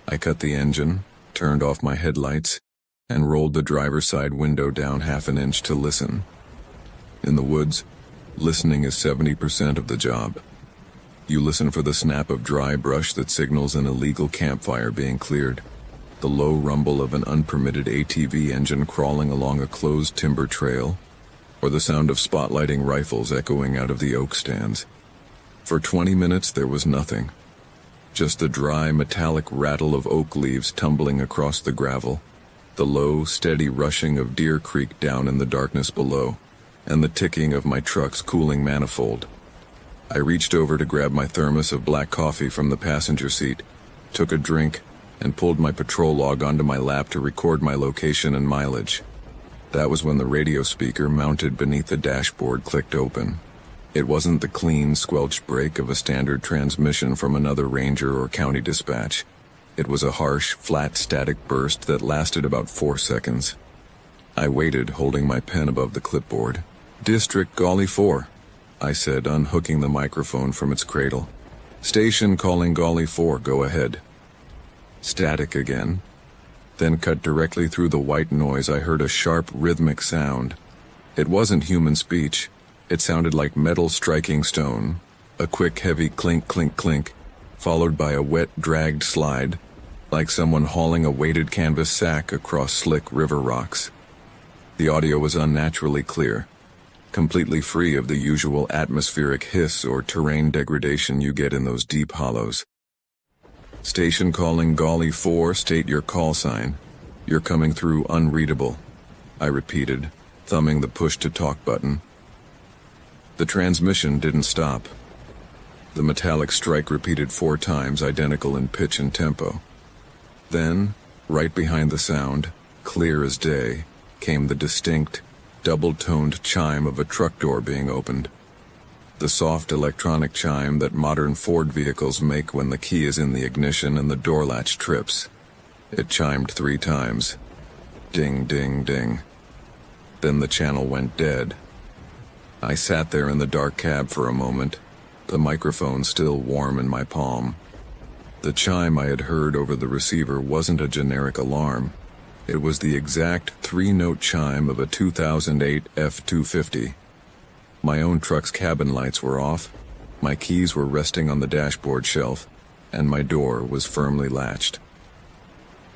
I cut the engine, turned off my headlights, and rolled the driver's side window down half an inch to listen. In the woods, listening is 70% of the job. You listen for the snap of dry brush that signals an illegal campfire being cleared, the low rumble of an unpermitted ATV engine crawling along a closed timber trail, or the sound of spotlighting rifles echoing out of the oak stands. For 20 minutes there was nothing. Just the dry, metallic rattle of oak leaves tumbling across the gravel, the low, steady rushing of Deer Creek down in the darkness below, and the ticking of my truck's cooling manifold. I reached over to grab my thermos of black coffee from the passenger seat, took a drink, and pulled my patrol log onto my lap to record my location and mileage. That was when the radio speaker mounted beneath the dashboard clicked open. It wasn't the clean, squelched break of a standard transmission from another ranger or county dispatch. It was a harsh, flat, static burst that lasted about 4 seconds. I waited, holding my pen above the clipboard. "District Gawley 4, I said, unhooking the microphone from its cradle. "Station calling Gawley 4, go ahead." Static again. Then cut directly through the white noise I heard a sharp, rhythmic sound. It wasn't human speech. It sounded like metal striking stone. A quick, heavy clink, clink, clink, followed by a wet, dragged slide, like someone hauling a weighted canvas sack across slick river rocks. The audio was unnaturally clear, completely free of the usual atmospheric hiss or terrain degradation you get in those deep hollows. Station calling Golly 4, state your call sign. You're coming through unreadable, I repeated, thumbing the push-to-talk button. The transmission didn't stop. The metallic strike repeated 4 times, identical in pitch and tempo. Then, right behind the sound, clear as day, came the distinct, double-toned chime of a truck door being opened. The soft electronic chime that modern Ford vehicles make when the key is in the ignition and the door latch trips. It chimed 3 times. Ding, ding, ding. Then the channel went dead. I sat there in the dark cab for a moment, the microphone still warm in my palm. The chime I had heard over the receiver wasn't a generic alarm. It was the exact 3-note chime of a 2008 F-250. My own truck's cabin lights were off, my keys were resting on the dashboard shelf, and my door was firmly latched.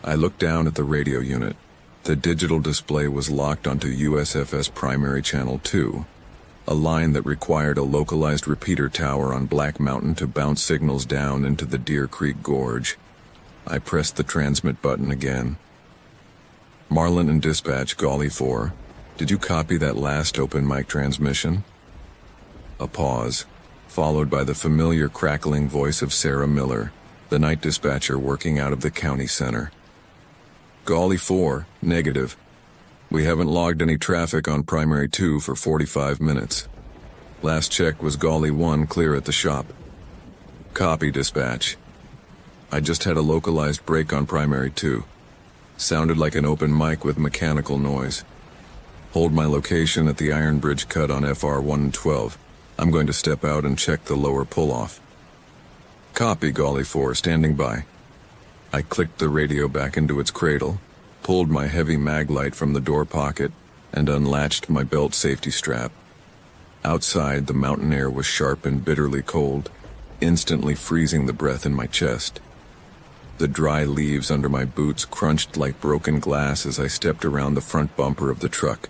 I looked down at the radio unit. The digital display was locked onto USFS Primary Channel 2, a line that required a localized repeater tower on Black Mountain to bounce signals down into the Deer Creek Gorge. I pressed the transmit button again. Marlin and dispatch, Golly 4, did you copy that last open mic transmission? A pause, followed by the familiar crackling voice of Sarah Miller, the night dispatcher working out of the county center. Golly 4, negative. We haven't logged any traffic on Primary 2 for 45 minutes. Last check was Golly 1 clear at the shop. Copy, dispatch. I just had a localized break on Primary 2. Sounded like an open mic with mechanical noise. Hold my location at the Iron Bridge cut on FR 112. I'm going to step out and check the lower pull-off. Copy, Golly 4, standing by. I clicked the radio back into its cradle, pulled my heavy mag light from the door pocket, and unlatched my belt safety strap. Outside, the mountain air was sharp and bitterly cold, instantly freezing the breath in my chest. The dry leaves under my boots crunched like broken glass as I stepped around the front bumper of the truck.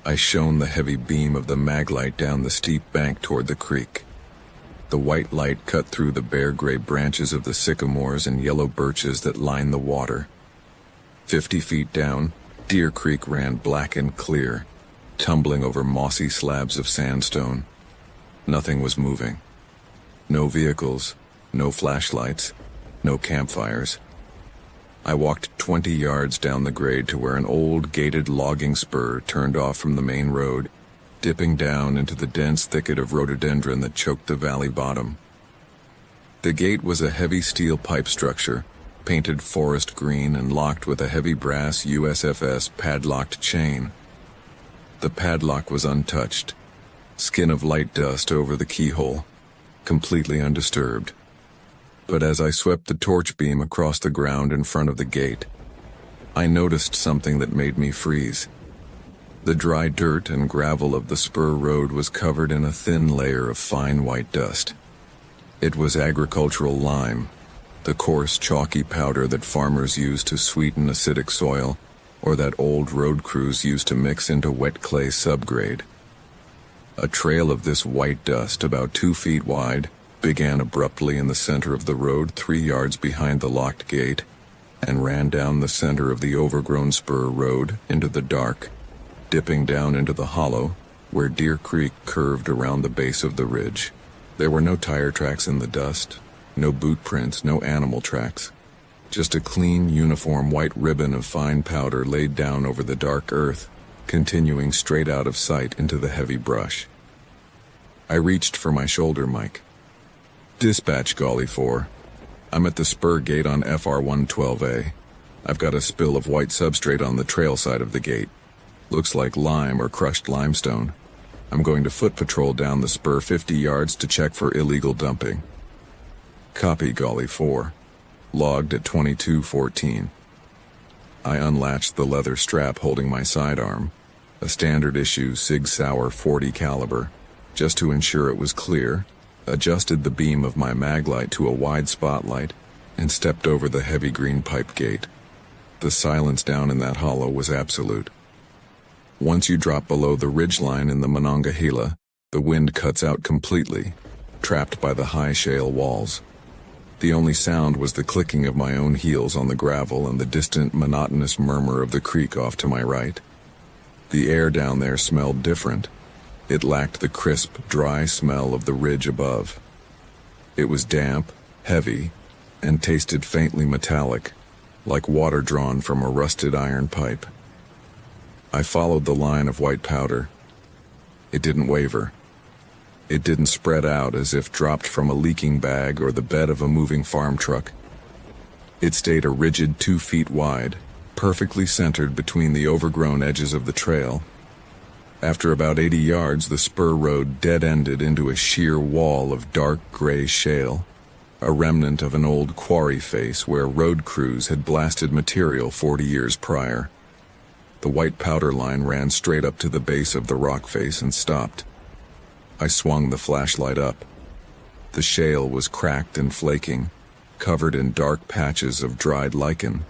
I shone the heavy beam of the mag light down the steep bank toward the creek. The white light cut through the bare gray branches of the sycamores and yellow birches that lined the water. 50 feet down, Deer Creek ran black and clear, tumbling over mossy slabs of sandstone. Nothing was moving. No vehicles, no flashlights, no campfires. I walked 20 yards down the grade to where an old gated logging spur turned off from the main road, dipping down into the dense thicket of rhododendron that choked the valley bottom. The gate was a heavy steel pipe structure, painted forest green and locked with a heavy brass USFS padlocked chain. The padlock was untouched, skin of light dust over the keyhole, completely undisturbed. But as I swept the torch beam across the ground in front of the gate, I noticed something that made me freeze. The dry dirt and gravel of the spur road was covered in a thin layer of fine white dust. It was agricultural lime, the coarse chalky powder that farmers use to sweeten acidic soil, or that old road crews used to mix into wet clay subgrade. A trail of this white dust, about 2 feet wide, began abruptly in the center of the road 3 yards behind the locked gate, and ran down the center of the overgrown spur road into the dark, dipping down into the hollow where Deer Creek curved around the base of the ridge. There were no tire tracks in the dust, no boot prints, no animal tracks. Just a clean, uniform white ribbon of fine powder laid down over the dark earth, continuing straight out of sight into the heavy brush. I reached for my shoulder mic. Dispatch, Golly 4. I'm at the spur gate on FR 112A. I've got a spill of white substrate on the trail side of the gate. Looks like lime or crushed limestone. I'm going to foot patrol down the spur 50 yards to check for illegal dumping. Copy, Golly 4. Logged at 22:14. I unlatched the leather strap holding my sidearm, a standard issue Sig Sauer .40 caliber, just to ensure it was clear, adjusted the beam of my maglite to a wide spotlight, and stepped over the heavy green pipe gate. The silence down in that hollow was absolute. Once you drop below the ridgeline in the Monongahela, the wind cuts out completely, trapped by the high shale walls. The only sound was the clicking of my own heels on the gravel and the distant, monotonous murmur of the creek off to my right. The air down there smelled different. It lacked the crisp, dry smell of the ridge above. It was damp, heavy, and tasted faintly metallic, like water drawn from a rusted iron pipe. I followed the line of white powder. It didn't waver. It didn't spread out as if dropped from a leaking bag or the bed of a moving farm truck. It stayed a rigid 2 feet wide, perfectly centered between the overgrown edges of the trail. After about 80 yards, the spur road dead-ended into a sheer wall of dark gray shale, a remnant of an old quarry face where road crews had blasted material 40 years prior. The white powder line ran straight up to the base of the rock face and stopped. I swung the flashlight up. The shale was cracked and flaking, covered in dark patches of dried lichen.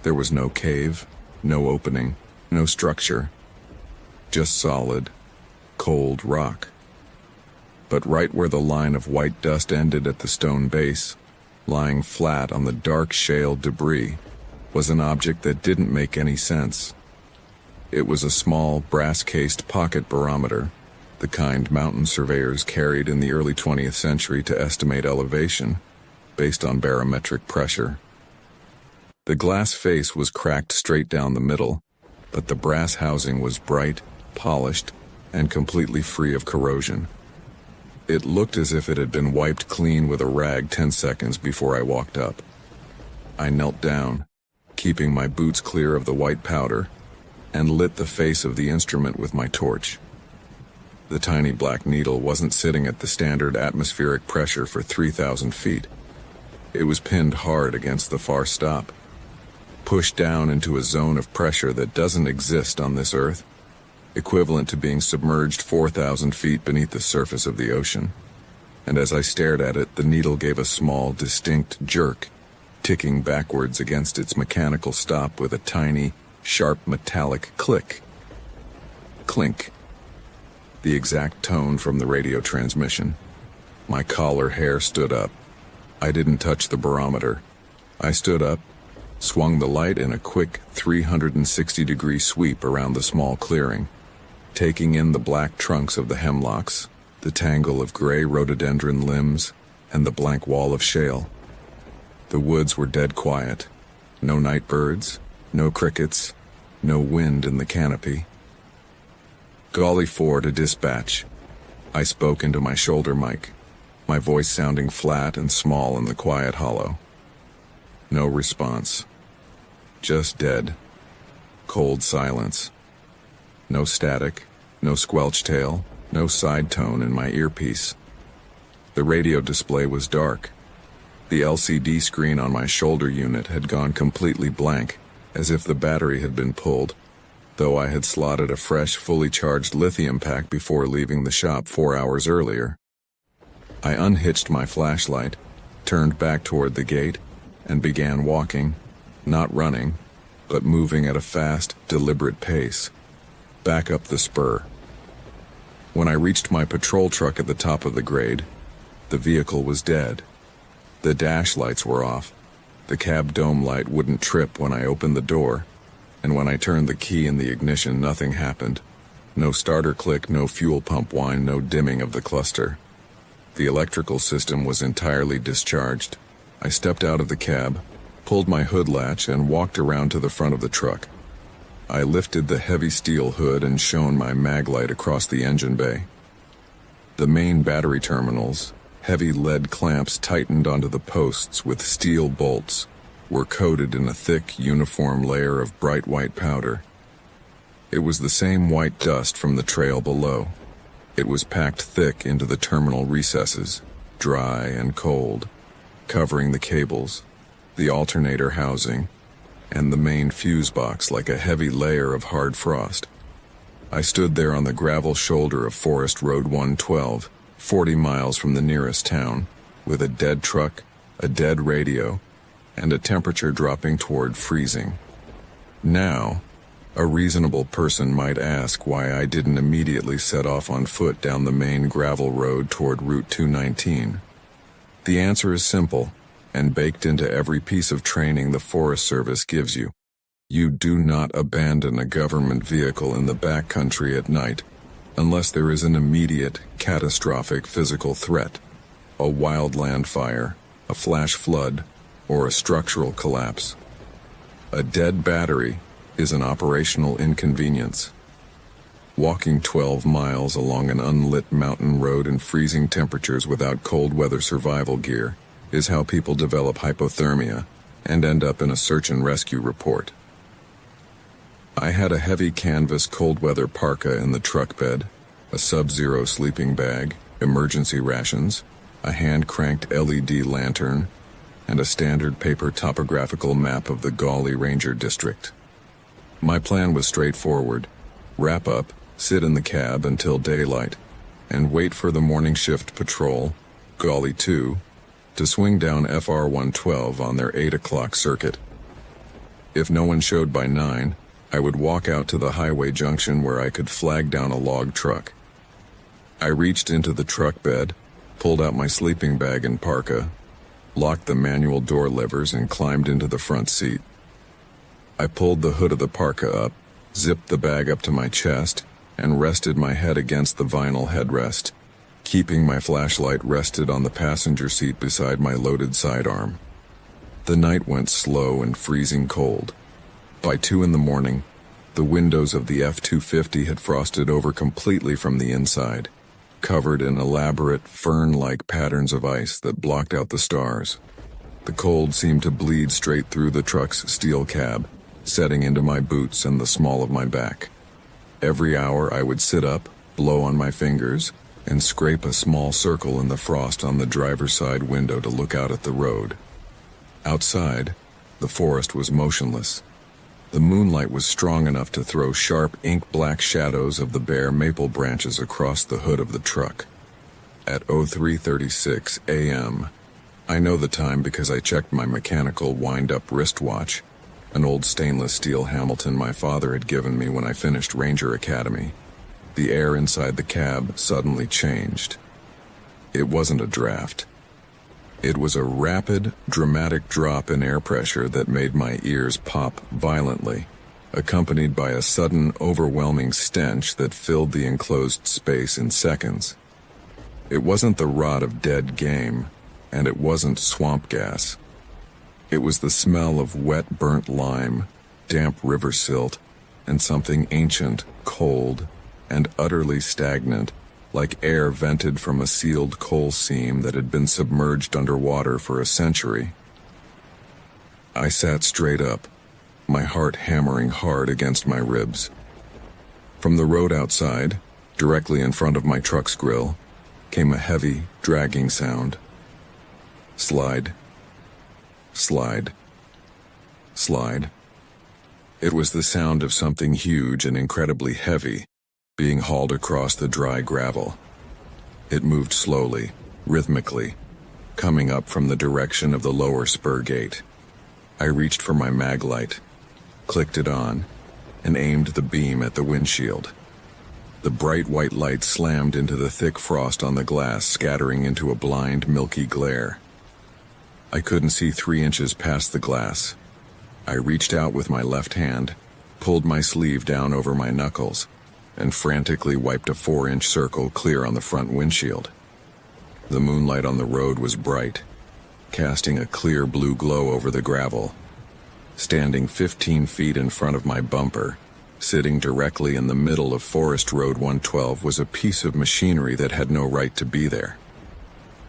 There was no cave, no opening, no structure. Just solid, cold rock. But right where the line of white dust ended at the stone base, lying flat on the dark shale debris, was an object that didn't make any sense. It was a small, brass-cased pocket barometer, the kind mountain surveyors carried in the early 20th century to estimate elevation, based on barometric pressure. The glass face was cracked straight down the middle, but the brass housing was bright, polished, and completely free of corrosion. It looked as if it had been wiped clean with a rag 10 seconds before I walked up. I knelt down, keeping my boots clear of the white powder, and lit the face of the instrument with my torch. The tiny black needle wasn't sitting at the standard atmospheric pressure for 3,000 feet. It was pinned hard against the far stop, pushed down into a zone of pressure that doesn't exist on this earth, equivalent to being submerged 4,000 feet beneath the surface of the ocean. And as I stared at it, the needle gave a small, distinct jerk, ticking backwards against its mechanical stop with a tiny, sharp metallic click. Clink. The exact tone from the radio transmission. My collar hair stood up. I didn't touch the barometer. I stood up, swung the light in a quick 360-degree sweep around the small clearing, taking in the black trunks of the hemlocks, the tangle of gray rhododendron limbs, and the blank wall of shale. The woods were dead quiet. No night birds, no crickets, no wind in the canopy. Golly 4 to dispatch. I spoke into my shoulder mic, my voice sounding flat and small in the quiet hollow. No response. Just dead. Cold silence. No static, no squelch tail, no side tone in my earpiece. The radio display was dark. The LCD screen on my shoulder unit had gone completely blank, as if the battery had been pulled, though I had slotted a fresh, fully charged lithium pack before leaving the shop 4 hours earlier. I unhitched my flashlight, turned back toward the gate, and began walking, not running, but moving at a fast, deliberate pace, back up the spur. When I reached my patrol truck at the top of the grade, the vehicle was dead. The dash lights were off. The cab dome light wouldn't trip when I opened the door, and when I turned the key in the ignition, nothing happened. No starter click, no fuel pump whine, no dimming of the cluster. The electrical system was entirely discharged. I stepped out of the cab, pulled my hood latch, and walked around to the front of the truck. I lifted the heavy steel hood and shone my mag light across the engine bay. The main battery terminals, heavy lead clamps tightened onto the posts with steel bolts, were coated in a thick, uniform layer of bright white powder. It was the same white dust from the trail below. It was packed thick into the terminal recesses, dry and cold, covering the cables, the alternator housing, and the main fuse box like a heavy layer of hard frost. I stood there on the gravel shoulder of Forest Road 112, 40 miles from the nearest town, with a dead truck, a dead radio, and a temperature dropping toward freezing. Now, A reasonable person might ask why I didn't immediately set off on foot down the main gravel road toward Route 219. The answer is simple, and baked into every piece of training the Forest Service gives you. You do not abandon a government vehicle in the backcountry at night unless there is an immediate, catastrophic physical threat, a wildland fire, a flash flood, or a structural collapse. A dead battery is an operational inconvenience. Walking 12 miles along an unlit mountain road in freezing temperatures without cold weather survival gear is how people develop hypothermia and end up in a search and rescue report. I had a heavy canvas cold weather parka in the truck bed, a sub-zero sleeping bag, emergency rations, a hand-cranked LED lantern, and a standard paper topographical map of the Gauley Ranger District. My plan was straightforward: wrap up, sit in the cab until daylight, and wait for the morning shift patrol, Gauley 2, to swing down FR 112 on their 8 o'clock circuit. If no one showed by 9, I would walk out to the highway junction where I could flag down a log truck. I reached into the truck bed, pulled out my sleeping bag and parka, locked the manual door levers and climbed into the front seat. I pulled the hood of the parka up, zipped the bag up to my chest, and rested my head against the vinyl headrest, keeping my flashlight rested on the passenger seat beside my loaded sidearm. The night went slow and freezing cold. By 2 in the morning, the windows of the F-250 had frosted over completely from the inside, covered in elaborate, fern-like patterns of ice that blocked out the stars. The cold seemed to bleed straight through the truck's steel cab, setting into my boots and the small of my back. Every hour I would sit up, blow on my fingers, and scrape a small circle in the frost on the driver's side window to look out at the road. Outside, the forest was motionless. The moonlight was strong enough to throw sharp ink-black shadows of the bare maple branches across the hood of the truck. At 03:36 a.m., I know the time because I checked my mechanical wind-up wristwatch, an old stainless steel Hamilton my father had given me when I finished Ranger Academy. The air inside the cab suddenly changed. It wasn't a draft. It was a rapid, dramatic drop in air pressure that made my ears pop violently, accompanied by a sudden, overwhelming stench that filled the enclosed space in seconds. It wasn't the rot of dead game, and it wasn't swamp gas. It was the smell of wet, burnt lime, damp river silt, and something ancient, cold, and utterly stagnant, like air vented from a sealed coal seam that had been submerged underwater for a century. I sat straight up, my heart hammering hard against my ribs. From the road outside, directly in front of my truck's grill, came a heavy, dragging sound. Slide. Slide. Slide. It was the sound of something huge and incredibly heavy being hauled across the dry gravel. It moved slowly, rhythmically, coming up from the direction of the lower spur gate. I reached for my mag light, clicked it on, and aimed the beam at the windshield. The bright white light slammed into the thick frost on the glass, scattering into a blind, milky glare. I couldn't see 3 inches past the glass. I reached out with my left hand, pulled my sleeve down over my knuckles, and frantically wiped a 4-inch circle clear on the front windshield. The moonlight on the road was bright, casting a clear blue glow over the gravel. Standing 15 feet in front of my bumper, sitting directly in the middle of Forest Road 112, was a piece of machinery that had no right to be there.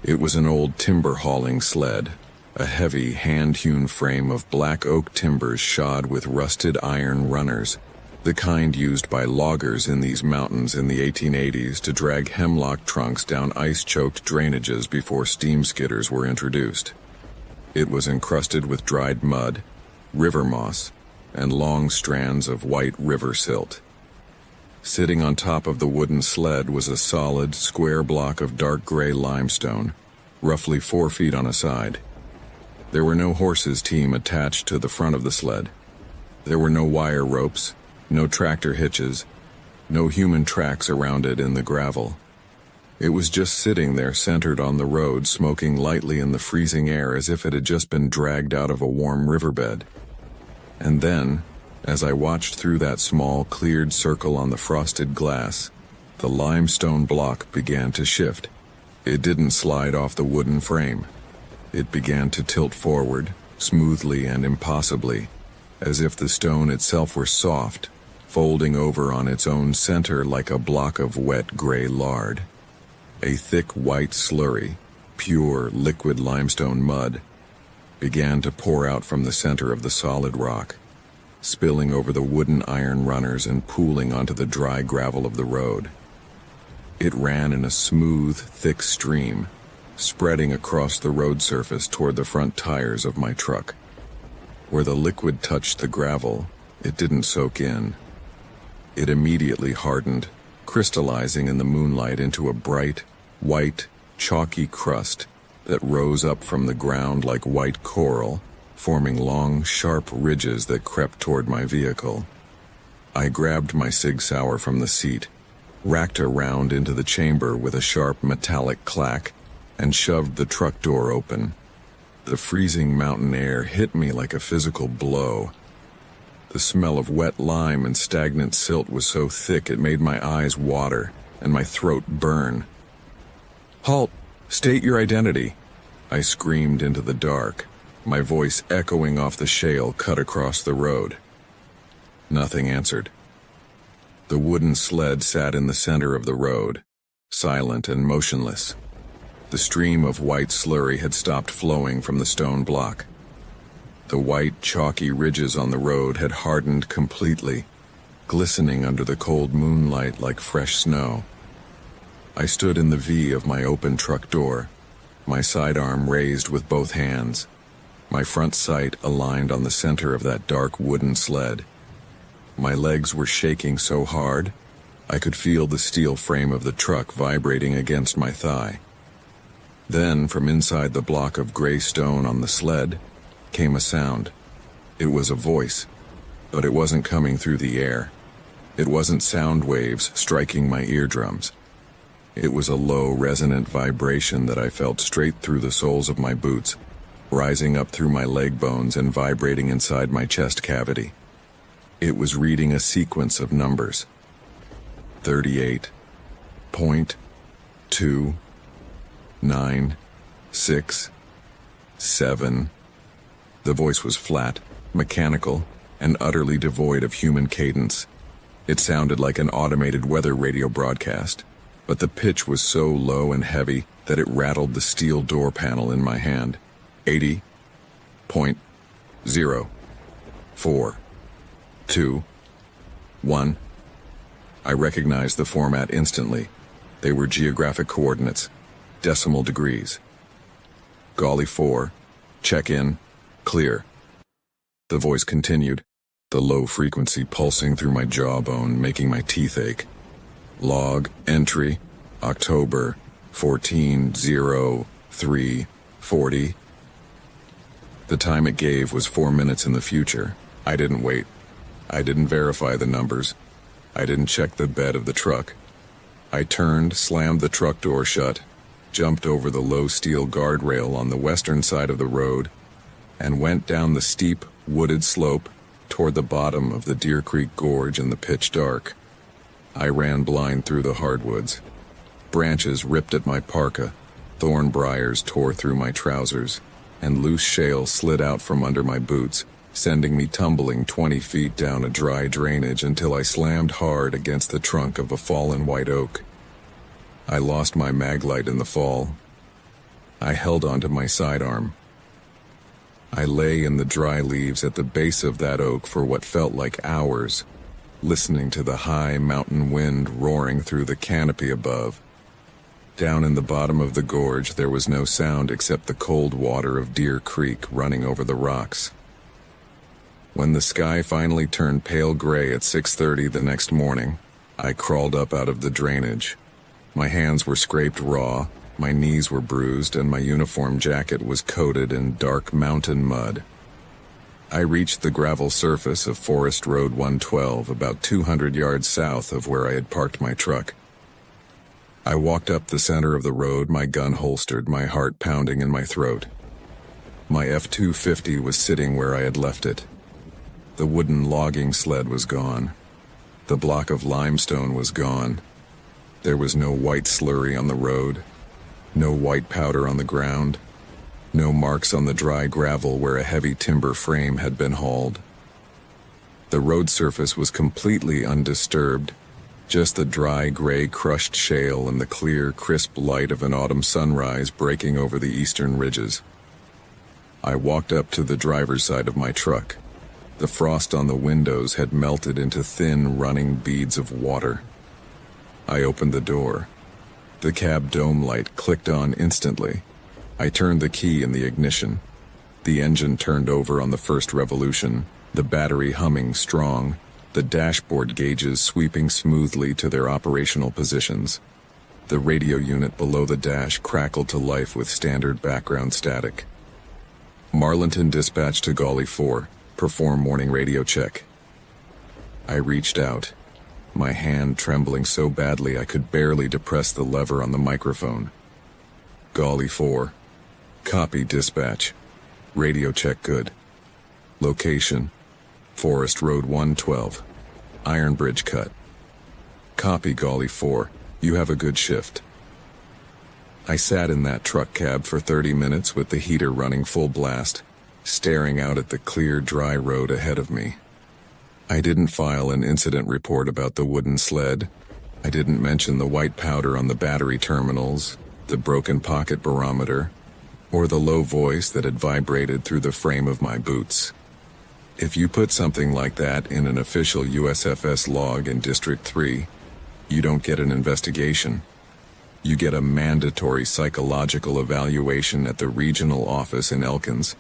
It was an old timber hauling sled, a heavy hand-hewn frame of black oak timbers shod with rusted iron runners, the kind used by loggers in these mountains in the 1880s to drag hemlock trunks down ice-choked drainages before steam skidders were introduced. It was encrusted with dried mud, river moss, and long strands of white river silt. Sitting on top of the wooden sled was a solid, square block of dark gray limestone, roughly 4 feet on a side. There were no horses' team attached to the front of the sled. There were no wire ropes, No tractor hitches, no human tracks around it in the gravel. It was just sitting there centered on the road, smoking lightly in the freezing air as if it had just been dragged out of a warm riverbed. And then, as I watched through that small, cleared circle on the frosted glass, the limestone block began to shift. It didn't slide off the wooden frame. It began to tilt forward, smoothly and impossibly, as if the stone itself were soft, folding over on its own center like a block of wet gray lard. A thick white slurry, pure liquid limestone mud, began to pour out from the center of the solid rock, spilling over the wooden iron runners and pooling onto the dry gravel of the road. It ran in a smooth, thick stream, spreading across the road surface toward the front tires of my truck. Where the liquid touched the gravel, it didn't soak in. It immediately hardened, crystallizing in the moonlight into a bright, white, chalky crust that rose up from the ground like white coral, forming long, sharp ridges that crept toward my vehicle. I grabbed my Sig Sauer from the seat, racked around into the chamber with a sharp metallic clack, and shoved the truck door open. The freezing mountain air hit me like a physical blow. The smell of wet lime and stagnant silt was so thick it made my eyes water and my throat burn. "Halt! State your identity!" I screamed into the dark, my voice echoing off the shale cut across the road. Nothing answered. The wooden sled sat in the center of the road, silent and motionless. The stream of white slurry had stopped flowing from the stone block. The white, chalky ridges on the road had hardened completely, glistening under the cold moonlight like fresh snow. I stood in the V of my open truck door, my sidearm raised with both hands, my front sight aligned on the center of that dark wooden sled. My legs were shaking so hard, I could feel the steel frame of the truck vibrating against my thigh. Then, from inside the block of gray stone on the sled, came a sound. It was a voice, but it wasn't coming through the air. It wasn't sound waves striking my eardrums. It was a low, resonant vibration that I felt straight through the soles of my boots, rising up through my leg bones and vibrating inside my chest cavity. It was reading a sequence of numbers. 38.296.7. The voice was flat, mechanical, and utterly devoid of human cadence. It sounded like an automated weather radio broadcast, but the pitch was so low and heavy that it rattled the steel door panel in my hand. 80.0421. I recognized the format instantly. They were geographic coordinates, decimal degrees. Golly 4, check in, clear. The voice continued, the low frequency pulsing through my jawbone, making my teeth ache. Log entry, October 14/03/40. The time it gave was 4 minutes in the future. I didn't wait. I didn't verify the numbers. I didn't check the bed of the truck. I turned, slammed the truck door shut, jumped over the low steel guardrail on the western side of the road, and went down the steep, wooded slope toward the bottom of the Deer Creek Gorge in the pitch dark. I ran blind through the hardwoods. Branches ripped at my parka, thorn briars tore through my trousers, and loose shale slid out from under my boots, sending me tumbling 20 feet down a dry drainage until I slammed hard against the trunk of a fallen white oak. I lost my maglite in the fall. I held onto my sidearm. I lay in the dry leaves at the base of that oak for what felt like hours, listening to the high mountain wind roaring through the canopy above. Down in the bottom of the gorge there was no sound except the cold water of Deer Creek running over the rocks. When the sky finally turned pale gray at 6:30 the next morning, I crawled up out of the drainage. My hands were scraped raw, my knees were bruised, and my uniform jacket was coated in dark mountain mud. I reached the gravel surface of Forest Road 112 about 200 yards south of where I had parked my truck. I walked up the center of the road, my gun holstered, my heart pounding in my throat. My F-250 was sitting where I had left it. The wooden logging sled was gone. The block of limestone was gone. There was no white slurry on the road, no white powder on the ground, no marks on the dry gravel where a heavy timber frame had been hauled. The road surface was completely undisturbed, just the dry, gray, crushed shale and the clear, crisp light of an autumn sunrise breaking over the eastern ridges. I walked up to the driver's side of my truck. The frost on the windows had melted into thin, running beads of water. I opened the door. The cab dome light clicked on instantly. I turned the key in the ignition. The engine turned over on the first revolution, the battery humming strong, the dashboard gauges sweeping smoothly to their operational positions. The radio unit below the dash crackled to life with standard background static. Marlinton dispatch to Gully 4, perform morning radio check. I reached out, my hand trembling so badly I could barely depress the lever on the microphone. Gully 4. Copy dispatch. Radio check good. Location: Forest Road 112. Iron Bridge cut. Copy Gully 4. You have a good shift. I sat in that truck cab for 30 minutes with the heater running full blast, staring out at the clear, dry road ahead of me. I didn't file an incident report about the wooden sled. I didn't mention the white powder on the battery terminals, the broken pocket barometer, or the low voice that had vibrated through the frame of my boots. If you put something like that in an official USFS log in District 3, you don't get an investigation. You get a mandatory psychological evaluation at the regional office in Elkins,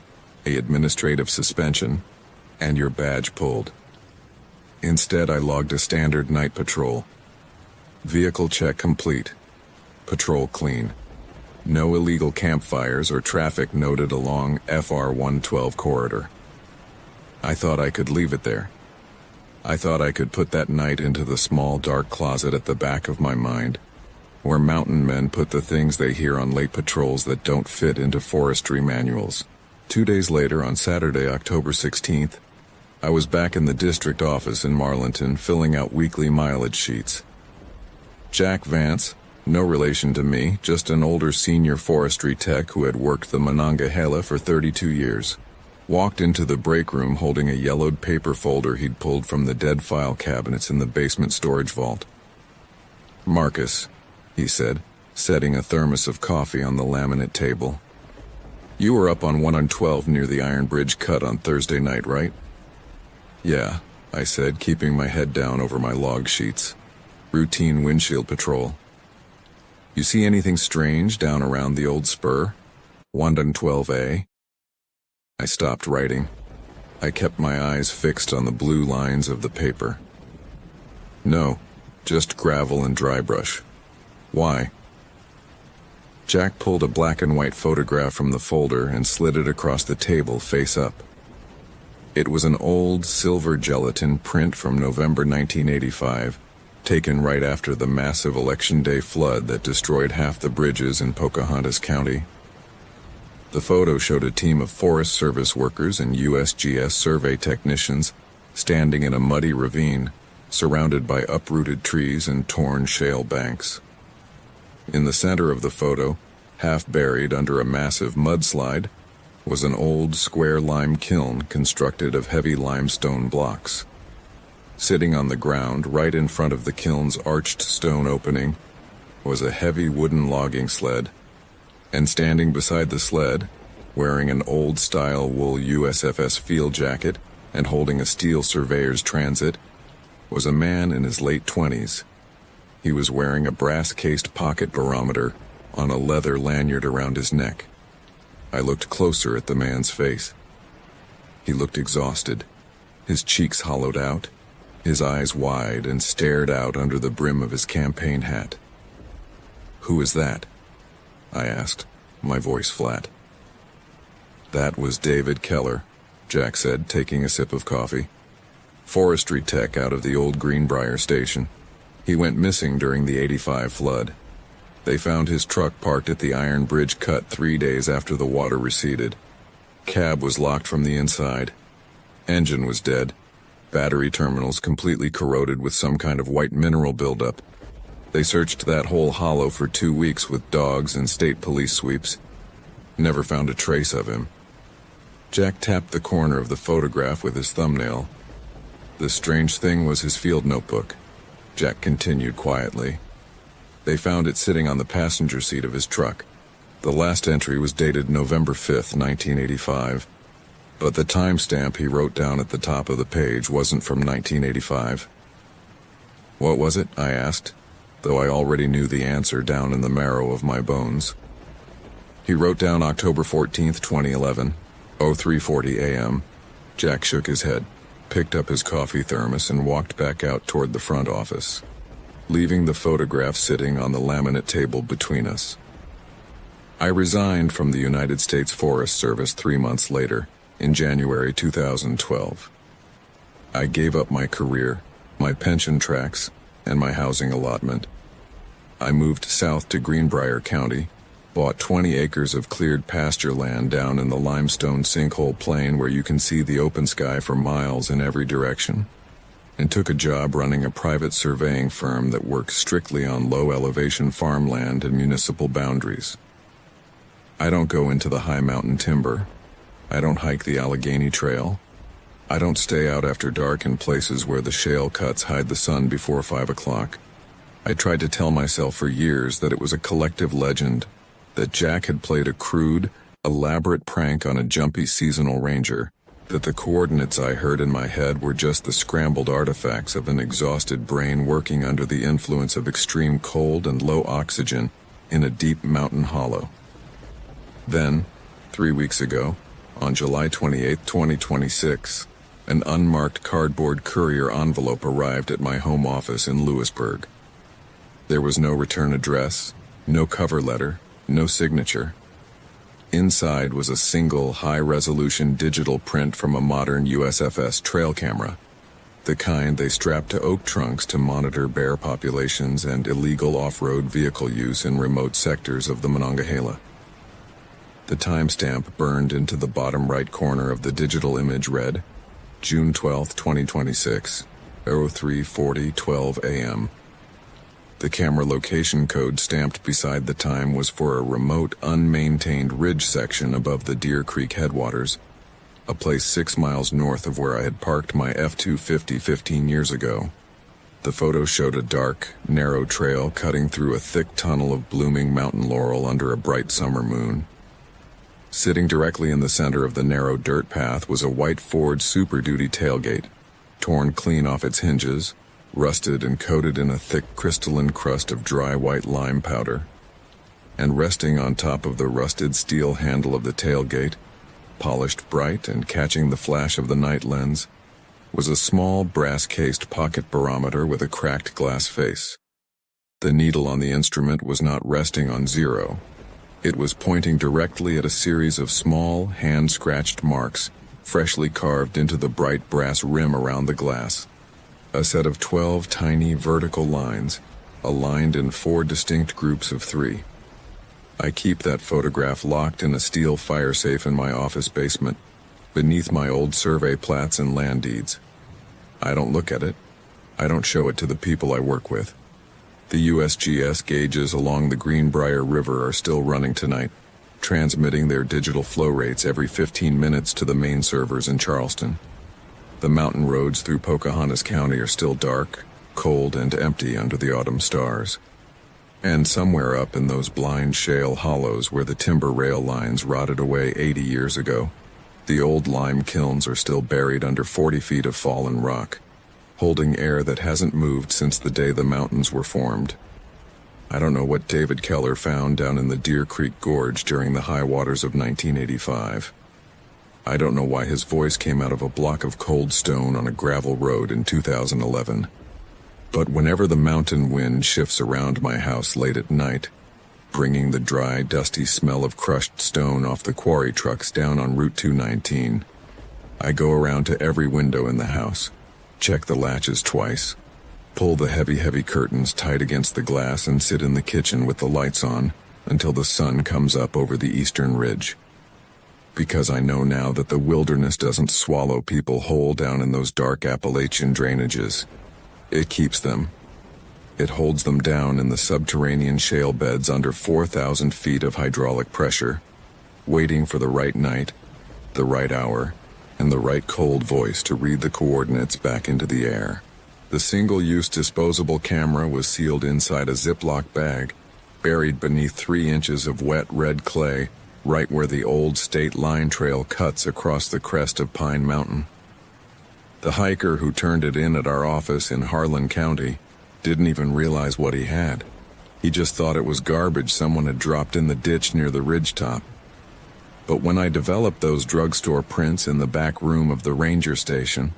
an administrative suspension, and your badge pulled. Instead, I logged a standard night patrol. Vehicle check complete. Patrol clean. No illegal campfires or traffic noted along FR 112 corridor. I thought I could leave it there. I thought I could put that night into the small dark closet at the back of my mind, where mountain men put the things they hear on late patrols that don't fit into forestry manuals. 2 days later, on Saturday, October 16th, I was back in the district office in Marlinton filling out weekly mileage sheets. Jack Vance, no relation to me, just an older senior forestry tech who had worked the Monongahela for 32 years, walked into the break room holding a yellowed paper folder he'd pulled from the dead file cabinets in the basement storage vault. "Marcus," he said, setting a thermos of coffee on the laminate table. "You were up on 112 near the Iron Bridge cut on Thursday night, right?" "Yeah," I said, keeping my head down over my log sheets. "Routine windshield patrol." "You see anything strange down around the old spur? 112A? I stopped writing. I kept my eyes fixed on the blue lines of the paper. "No, just gravel and dry brush." "Why?" Jack pulled a black and white photograph from the folder and slid it across the table face up. It was an old silver gelatin print from November 1985, taken right after the massive Election Day flood that destroyed half the bridges in Pocahontas County. The photo showed a team of Forest Service workers and USGS survey technicians standing in a muddy ravine, surrounded by uprooted trees and torn shale banks. In the center of the photo, half buried under a massive mudslide, was an old square lime kiln constructed of heavy limestone blocks. Sitting on the ground right in front of the kiln's arched stone opening was a heavy wooden logging sled, and standing beside the sled, wearing an old-style wool USFS field jacket and holding a steel surveyor's transit, was a man in his late 20s. He was wearing a brass-cased pocket barometer on a leather lanyard around his neck. I looked closer at the man's face. He looked exhausted, his cheeks hollowed out, his eyes wide and stared out under the brim of his campaign hat. "Who is that?" I asked, my voice flat. That was David Keller, Jack said, taking a sip of coffee. Forestry tech out of the old Greenbrier station. He went missing during the '85 flood. They found his truck parked at the Iron Bridge Cut 3 days after the water receded. Cab was locked from the inside. Engine was dead. Battery terminals completely corroded with some kind of white mineral buildup. They searched that whole hollow for 2 weeks with dogs and state police sweeps. Never found a trace of him. Jack tapped the corner of the photograph with his thumbnail. The strange thing was his field notebook. Jack continued quietly. They found it sitting on the passenger seat of his truck. The last entry was dated November 5th, 1985. But the timestamp he wrote down at the top of the page wasn't from 1985. What was it? I asked, though I already knew the answer down in the marrow of my bones. He wrote down October 14th, 2011, 03:40 a.m. Jack shook his head, picked up his coffee thermos, and walked back out toward the front office, leaving the photograph sitting on the laminate table between us. I resigned from the United States Forest Service 3 months later, in January 2012. I gave up my career, my pension tracks, and my housing allotment. I moved south to Greenbrier County, bought 20 acres of cleared pasture land down in the limestone sinkhole plain where you can see the open sky for miles in every direction, and took a job running a private surveying firm that works strictly on low-elevation farmland and municipal boundaries. I don't go into the high mountain timber. I don't hike the Allegheny Trail. I don't stay out after dark in places where the shale cuts hide the sun before 5 o'clock. I tried to tell myself for years that it was a collective legend, that Jack had played a crude, elaborate prank on a jumpy seasonal ranger, that the coordinates I heard in my head were just the scrambled artifacts of an exhausted brain working under the influence of extreme cold and low oxygen in a deep mountain hollow. Then, 3 weeks ago, on July 28, 2026, an unmarked cardboard courier envelope arrived at my home office in Lewisburg. There was no return address, no cover letter, no signature. Inside was a single high-resolution digital print from a modern USFS trail camera, the kind they strap to oak trunks to monitor bear populations and illegal off-road vehicle use in remote sectors of the Monongahela. The timestamp burned into the bottom right corner of the digital image read, June 12, 2026, 03:40:12 a.m. The camera location code stamped beside the time was for a remote, unmaintained ridge section above the Deer Creek headwaters, a place 6 miles north of where I had parked my F-250 15 years ago. The photo showed a dark, narrow trail cutting through a thick tunnel of blooming mountain laurel under a bright summer moon. Sitting directly in the center of the narrow dirt path was a white Ford Super Duty tailgate, torn clean off its hinges, rusted and coated in a thick crystalline crust of dry white lime powder. And resting on top of the rusted steel handle of the tailgate, polished bright and catching the flash of the night lens, was a small brass-cased pocket barometer with a cracked glass face. The needle on the instrument was not resting on zero. It was pointing directly at a series of small, hand-scratched marks, freshly carved into the bright brass rim around the glass. A set of 12 tiny vertical lines, aligned in 4 distinct groups of 3. I keep that photograph locked in a steel fire safe in my office basement, beneath my old survey plats and land deeds. I don't look at it. I don't show it to the people I work with. The USGS gauges along the Greenbrier River are still running tonight, transmitting their digital flow rates every 15 minutes to the main servers in Charleston. The mountain roads through Pocahontas County are still dark, cold, and empty under the autumn stars. And somewhere up in those blind shale hollows where the timber rail lines rotted away 80 years ago, the old lime kilns are still buried under 40 feet of fallen rock, holding air that hasn't moved since the day the mountains were formed. I don't know what David Keller found down in the Deer Creek Gorge during the high waters of 1985. I don't know why his voice came out of a block of cold stone on a gravel road in 2011. But whenever the mountain wind shifts around my house late at night, bringing the dry, dusty smell of crushed stone off the quarry trucks down on Route 219, I go around to every window in the house, check the latches twice, pull the heavy curtains tight against the glass and sit in the kitchen with the lights on until the sun comes up over the eastern ridge. Because I know now that the wilderness doesn't swallow people whole down in those dark Appalachian drainages. It keeps them. It holds them down in the subterranean shale beds under 4,000 feet of hydraulic pressure, waiting for the right night, the right hour, and the right cold voice to read the coordinates back into the air. The single-use disposable camera was sealed inside a Ziploc bag, buried beneath 3 inches of wet red clay, right where the old state line trail cuts across the crest of Pine Mountain. The hiker who turned it in at our office in Harlan County didn't even realize what he had. He just thought it was garbage someone had dropped in the ditch near the ridgetop. But when I developed those drugstore prints in the back room of the ranger station,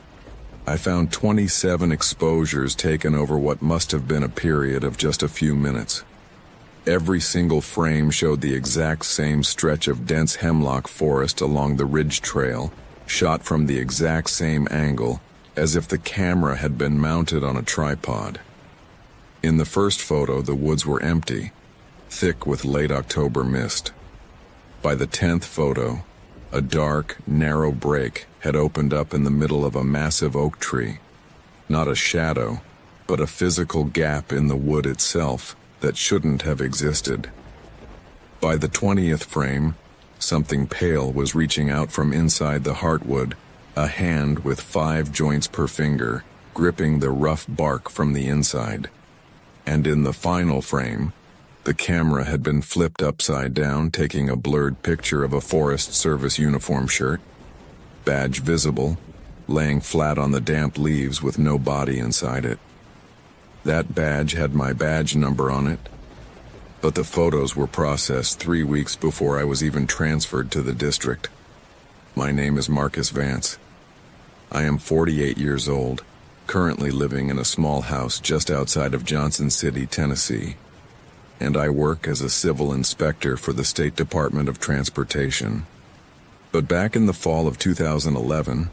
I found 27 exposures taken over what must have been a period of just a few minutes. Every single frame showed the exact same stretch of dense hemlock forest along the ridge trail, shot from the exact same angle, as if the camera had been mounted on a tripod. In the first photo, the woods were empty, thick with late October mist. By the 10th photo, a dark, narrow break had opened up in the middle of a massive oak tree. Not a shadow, but a physical gap in the wood itself that shouldn't have existed. By the 20th frame, something pale was reaching out from inside the heartwood, a hand with 5 joints per finger, gripping the rough bark from the inside. And in the final frame, the camera had been flipped upside down, taking a blurred picture of a Forest Service uniform shirt, badge visible, laying flat on the damp leaves with no body inside it. That badge had my badge number on it, but the photos were processed 3 weeks before I was even transferred to the district. My name is Marcus Vance. I am 48 years old, currently living in a small house just outside of Johnson City, Tennessee, and I work as a civil inspector for the State Department of Transportation. But back in the fall of 2011,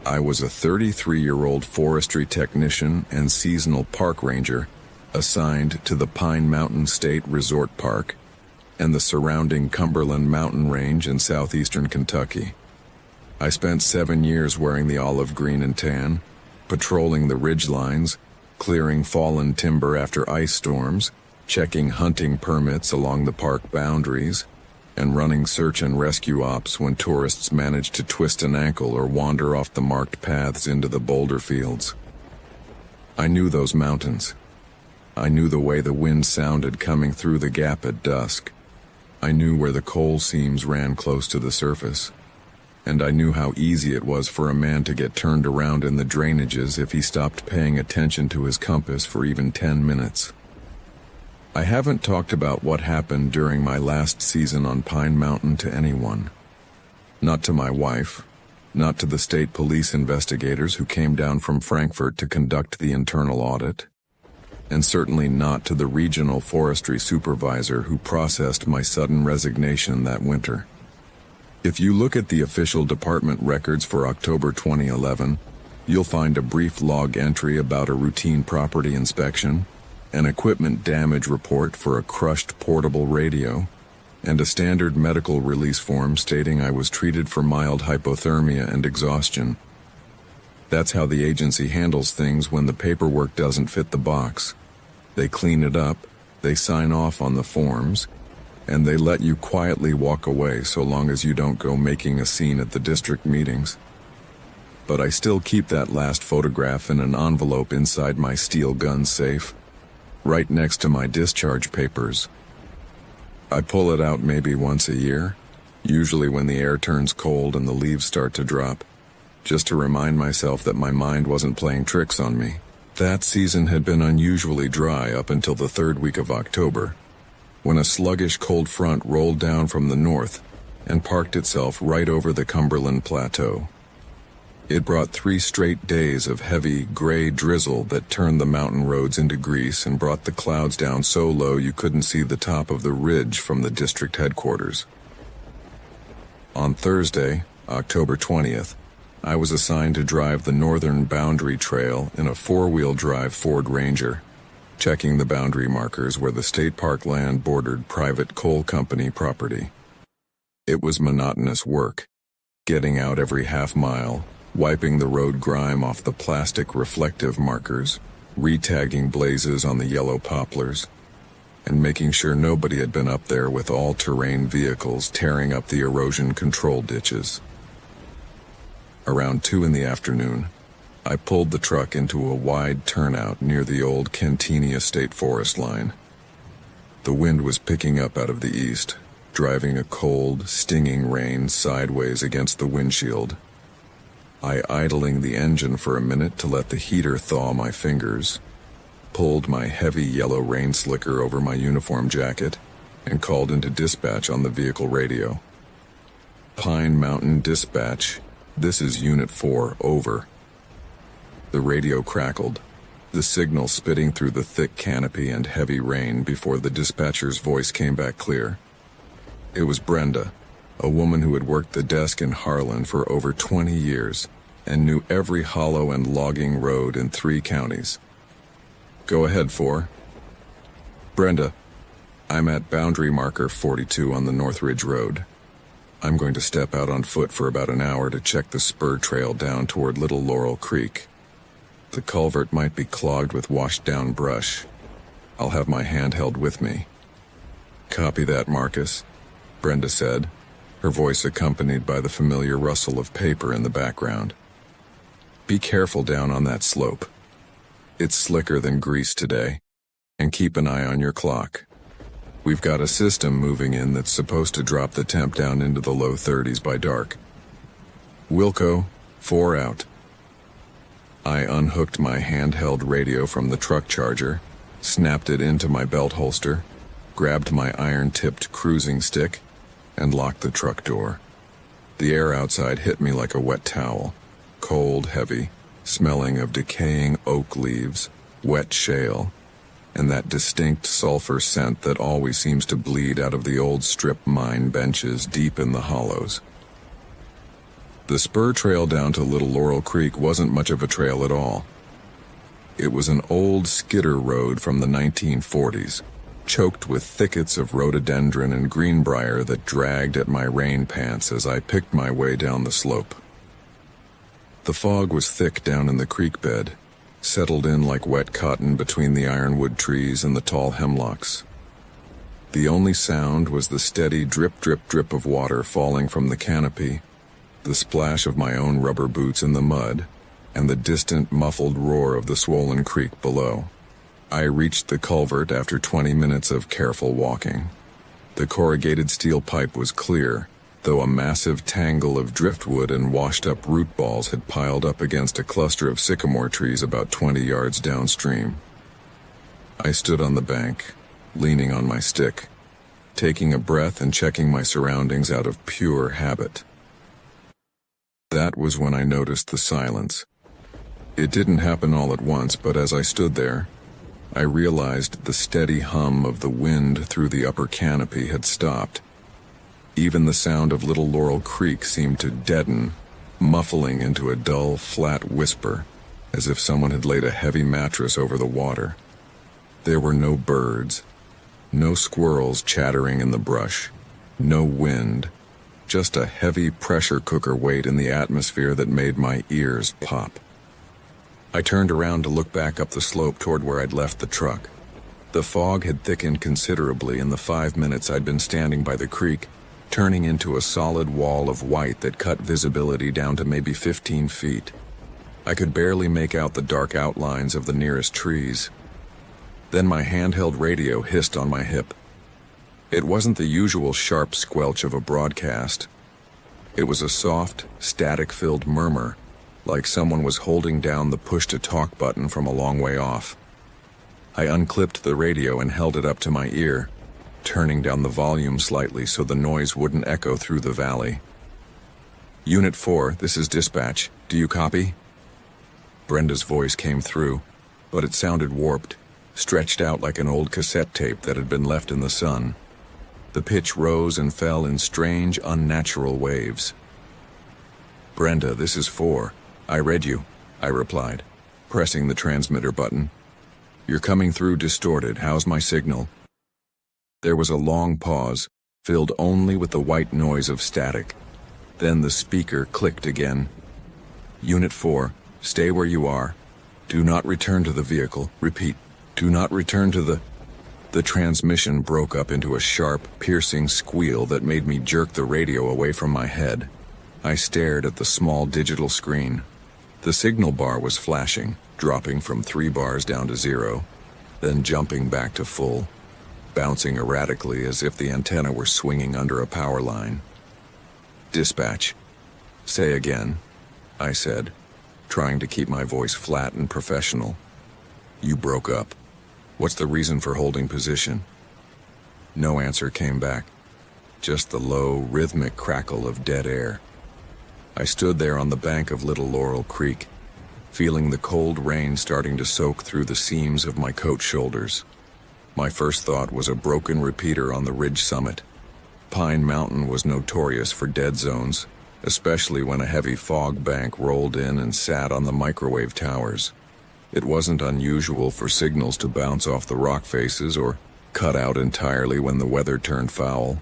I was a 33-year-old forestry technician and seasonal park ranger assigned to the Pine Mountain State Resort Park and the surrounding Cumberland Mountain Range in southeastern Kentucky. I spent 7 years wearing the olive green and tan, patrolling the ridge lines, clearing fallen timber after ice storms, checking hunting permits along the park boundaries, and running search and rescue ops when tourists managed to twist an ankle or wander off the marked paths into the boulder fields. I knew those mountains. I knew the way the wind sounded coming through the gap at dusk. I knew where the coal seams ran close to the surface. And I knew how easy it was for a man to get turned around in the drainages if he stopped paying attention to his compass for even 10 minutes. I haven't talked about what happened during my last season on Pine Mountain to anyone. Not to my wife, not to the state police investigators who came down from Frankfurt to conduct the internal audit, and certainly not to the regional forestry supervisor who processed my sudden resignation that winter. If you look at the official department records for October 2011, you'll find a brief log entry about a routine property inspection, an equipment damage report for a crushed portable radio, and a standard medical release form stating I was treated for mild hypothermia and exhaustion. That's how the agency handles things when the paperwork doesn't fit the box. They clean it up, they sign off on the forms, and they let you quietly walk away so long as you don't go making a scene at the district meetings. But I still keep that last photograph in an envelope inside my steel gun safe, right next to my discharge papers. I pull it out maybe once a year, usually when the air turns cold and the leaves start to drop, just to remind myself that my mind wasn't playing tricks on me. That season had been unusually dry up until the 3rd week of October, when a sluggish cold front rolled down from the north and parked itself right over the Cumberland Plateau. It brought 3 straight days of heavy, gray drizzle that turned the mountain roads into grease and brought the clouds down so low you couldn't see the top of the ridge from the district headquarters. On Thursday, October 20th, I was assigned to drive the northern boundary trail in a four-wheel drive Ford Ranger, checking the boundary markers where the state park land bordered private coal company property. It was monotonous work, getting out every half mile, wiping the road grime off the plastic reflective markers, re-tagging blazes on the yellow poplars, and making sure nobody had been up there with all-terrain vehicles tearing up the erosion control ditches. Around 2 in the afternoon, I pulled the truck into a wide turnout near the old Cantinia State Forest line. The wind was picking up out of the east, driving a cold, stinging rain sideways against the windshield. I idling the engine for a minute to let the heater thaw my fingers, pulled my heavy yellow rain slicker over my uniform jacket, and called into dispatch on the vehicle radio. Pine Mountain Dispatch, this is Unit 4, over. The radio crackled, the signal spitting through the thick canopy and heavy rain before the dispatcher's voice came back clear. It was Brenda, a woman who had worked the desk in Harlan for over 20 years and knew every hollow and logging road in 3 counties. Go ahead, 4. Brenda, I'm at boundary marker 42 on the North Ridge Road. I'm going to step out on foot for about an hour to check the spur trail down toward Little Laurel Creek. The culvert might be clogged with washed-down brush. I'll have my handheld with me. Copy that, Marcus, Brenda said, her voice accompanied by the familiar rustle of paper in the background. Be careful down on that slope. It's slicker than grease today, and keep an eye on your clock. We've got a system moving in that's supposed to drop the temp down into the low 30s by dark. Wilco, 4 out. I unhooked my handheld radio from the truck charger, snapped it into my belt holster, grabbed my iron-tipped cruising stick, and locked the truck door. The air outside hit me like a wet towel, cold, heavy, smelling of decaying oak leaves, wet shale, and that distinct sulfur scent that always seems to bleed out of the old strip mine benches deep in the hollows. The spur trail down to Little Laurel Creek wasn't much of a trail at all. It was an old skidder road from the 1940s, choked with thickets of rhododendron and greenbrier that dragged at my rain pants as I picked my way down the slope. The fog was thick down in the creek bed, settled in like wet cotton between the ironwood trees and the tall hemlocks. The only sound was the steady drip, drip, drip of water falling from the canopy, the splash of my own rubber boots in the mud, and the distant muffled roar of the swollen creek below. I reached the culvert after 20 minutes of careful walking. The corrugated steel pipe was clear, though a massive tangle of driftwood and washed-up root balls had piled up against a cluster of sycamore trees about 20 yards downstream. I stood on the bank, leaning on my stick, taking a breath and checking my surroundings out of pure habit. That was when I noticed the silence. It didn't happen all at once, but as I stood there, I realized the steady hum of the wind through the upper canopy had stopped. Even the sound of Little Laurel Creek seemed to deaden, muffling into a dull, flat whisper, as if someone had laid a heavy mattress over the water. There were no birds, no squirrels chattering in the brush, no wind, just a heavy pressure cooker weight in the atmosphere that made my ears pop. I turned around to look back up the slope toward where I'd left the truck. The fog had thickened considerably in the 5 minutes I'd been standing by the creek, turning into a solid wall of white that cut visibility down to maybe 15 feet. I could barely make out the dark outlines of the nearest trees. Then my handheld radio hissed on my hip. It wasn't the usual sharp squelch of a broadcast. It was a soft, static-filled murmur, like someone was holding down the push-to-talk button from a long way off. I unclipped the radio and held it up to my ear, turning down the volume slightly so the noise wouldn't echo through the valley. Unit 4, this is dispatch. Do you copy? Brenda's voice came through, but it sounded warped, stretched out like an old cassette tape that had been left in the sun. The pitch rose and fell in strange, unnatural waves. "Brenda, this is 4. I read you," I replied, pressing the transmitter button. "You're coming through distorted. How's my signal?" There was a long pause, filled only with the white noise of static. Then the speaker clicked again. "Unit 4, stay where you are. Do not return to the vehicle. Repeat, do not return to the..." The transmission broke up into a sharp, piercing squeal that made me jerk the radio away from my head. I stared at the small digital screen. The signal bar was flashing, dropping from 3 bars down to 0, then jumping back to full, bouncing erratically as if the antenna were swinging under a power line. "Dispatch. Say again," I said, trying to keep my voice flat and professional. "You broke up. What's the reason for holding position?" No answer came back, just the low, rhythmic crackle of dead air. I stood there on the bank of Little Laurel Creek, feeling the cold rain starting to soak through the seams of my coat shoulders. My first thought was a broken repeater on the ridge summit. Pine Mountain was notorious for dead zones, especially when a heavy fog bank rolled in and sat on the microwave towers. It wasn't unusual for signals to bounce off the rock faces or cut out entirely when the weather turned foul.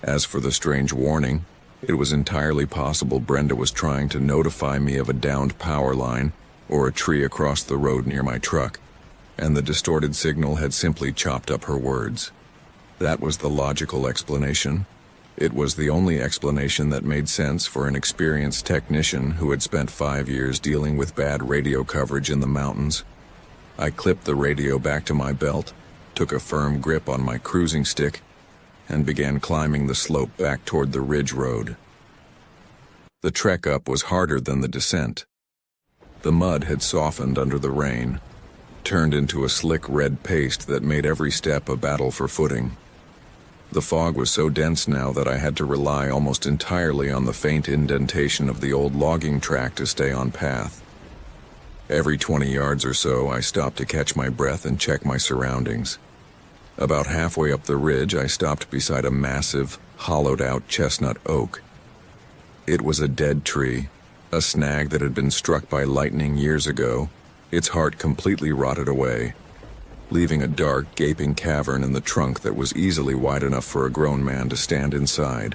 As for the strange warning, it was entirely possible Brenda was trying to notify me of a downed power line or a tree across the road near my truck, and the distorted signal had simply chopped up her words. That was the logical explanation. It was the only explanation that made sense for an experienced technician who had spent 5 years dealing with bad radio coverage in the mountains. I clipped the radio back to my belt, took a firm grip on my cruising stick, and began climbing the slope back toward the ridge road. The trek up was harder than the descent. The mud had softened under the rain, turned into a slick red paste that made every step a battle for footing. The fog was so dense now that I had to rely almost entirely on the faint indentation of the old logging track to stay on path. Every 20 yards or so, I stopped to catch my breath and check my surroundings. About halfway up the ridge, I stopped beside a massive, hollowed-out chestnut oak. It was a dead tree, a snag that had been struck by lightning years ago, its heart completely rotted away, leaving a dark, gaping cavern in the trunk that was easily wide enough for a grown man to stand inside.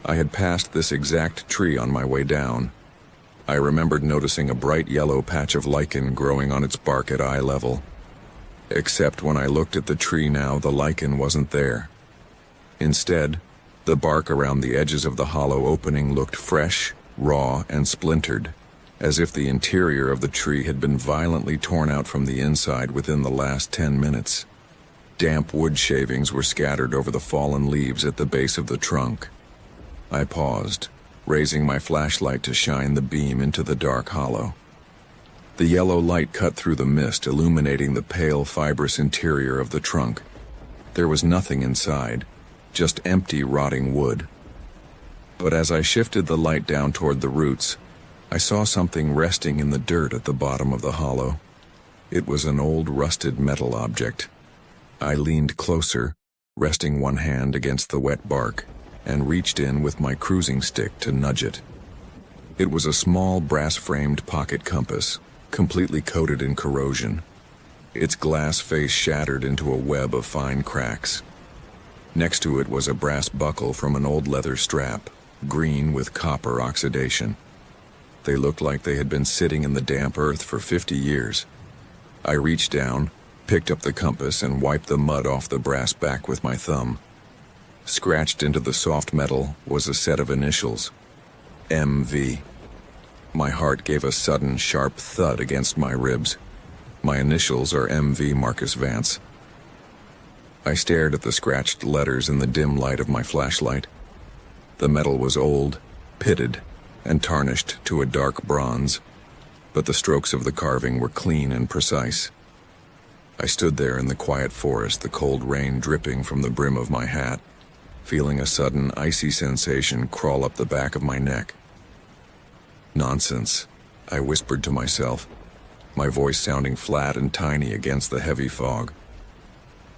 I had passed this exact tree on my way down. I remembered noticing a bright yellow patch of lichen growing on its bark at eye level. Except when I looked at the tree now, the lichen wasn't there. Instead, the bark around the edges of the hollow opening looked fresh, raw, and splintered, as if the interior of the tree had been violently torn out from the inside within the last 10 minutes. Damp wood shavings were scattered over the fallen leaves at the base of the trunk. I paused, raising my flashlight to shine the beam into the dark hollow. The yellow light cut through the mist, illuminating the pale, fibrous interior of the trunk. There was nothing inside, just empty, rotting wood. But as I shifted the light down toward the roots, I saw something resting in the dirt at the bottom of the hollow. It was an old rusted metal object. I leaned closer, resting one hand against the wet bark, and reached in with my cruising stick to nudge it. It was a small brass-framed pocket compass, completely coated in corrosion. Its glass face shattered into a web of fine cracks. Next to it was a brass buckle from an old leather strap, green with copper oxidation. They looked like they had been sitting in the damp earth for 50 years. I reached down, picked up the compass, and wiped the mud off the brass back with my thumb. Scratched into the soft metal was a set of initials, MV. My heart gave a sudden, sharp thud against my ribs. My initials are MV Marcus Vance. I stared at the scratched letters in the dim light of my flashlight. The metal was old, pitted, and tarnished to a dark bronze, but the strokes of the carving were clean and precise. I stood there in the quiet forest, the cold rain dripping from the brim of my hat, feeling a sudden icy sensation crawl up the back of my neck. "Nonsense," I whispered to myself, my voice sounding flat and tiny against the heavy fog.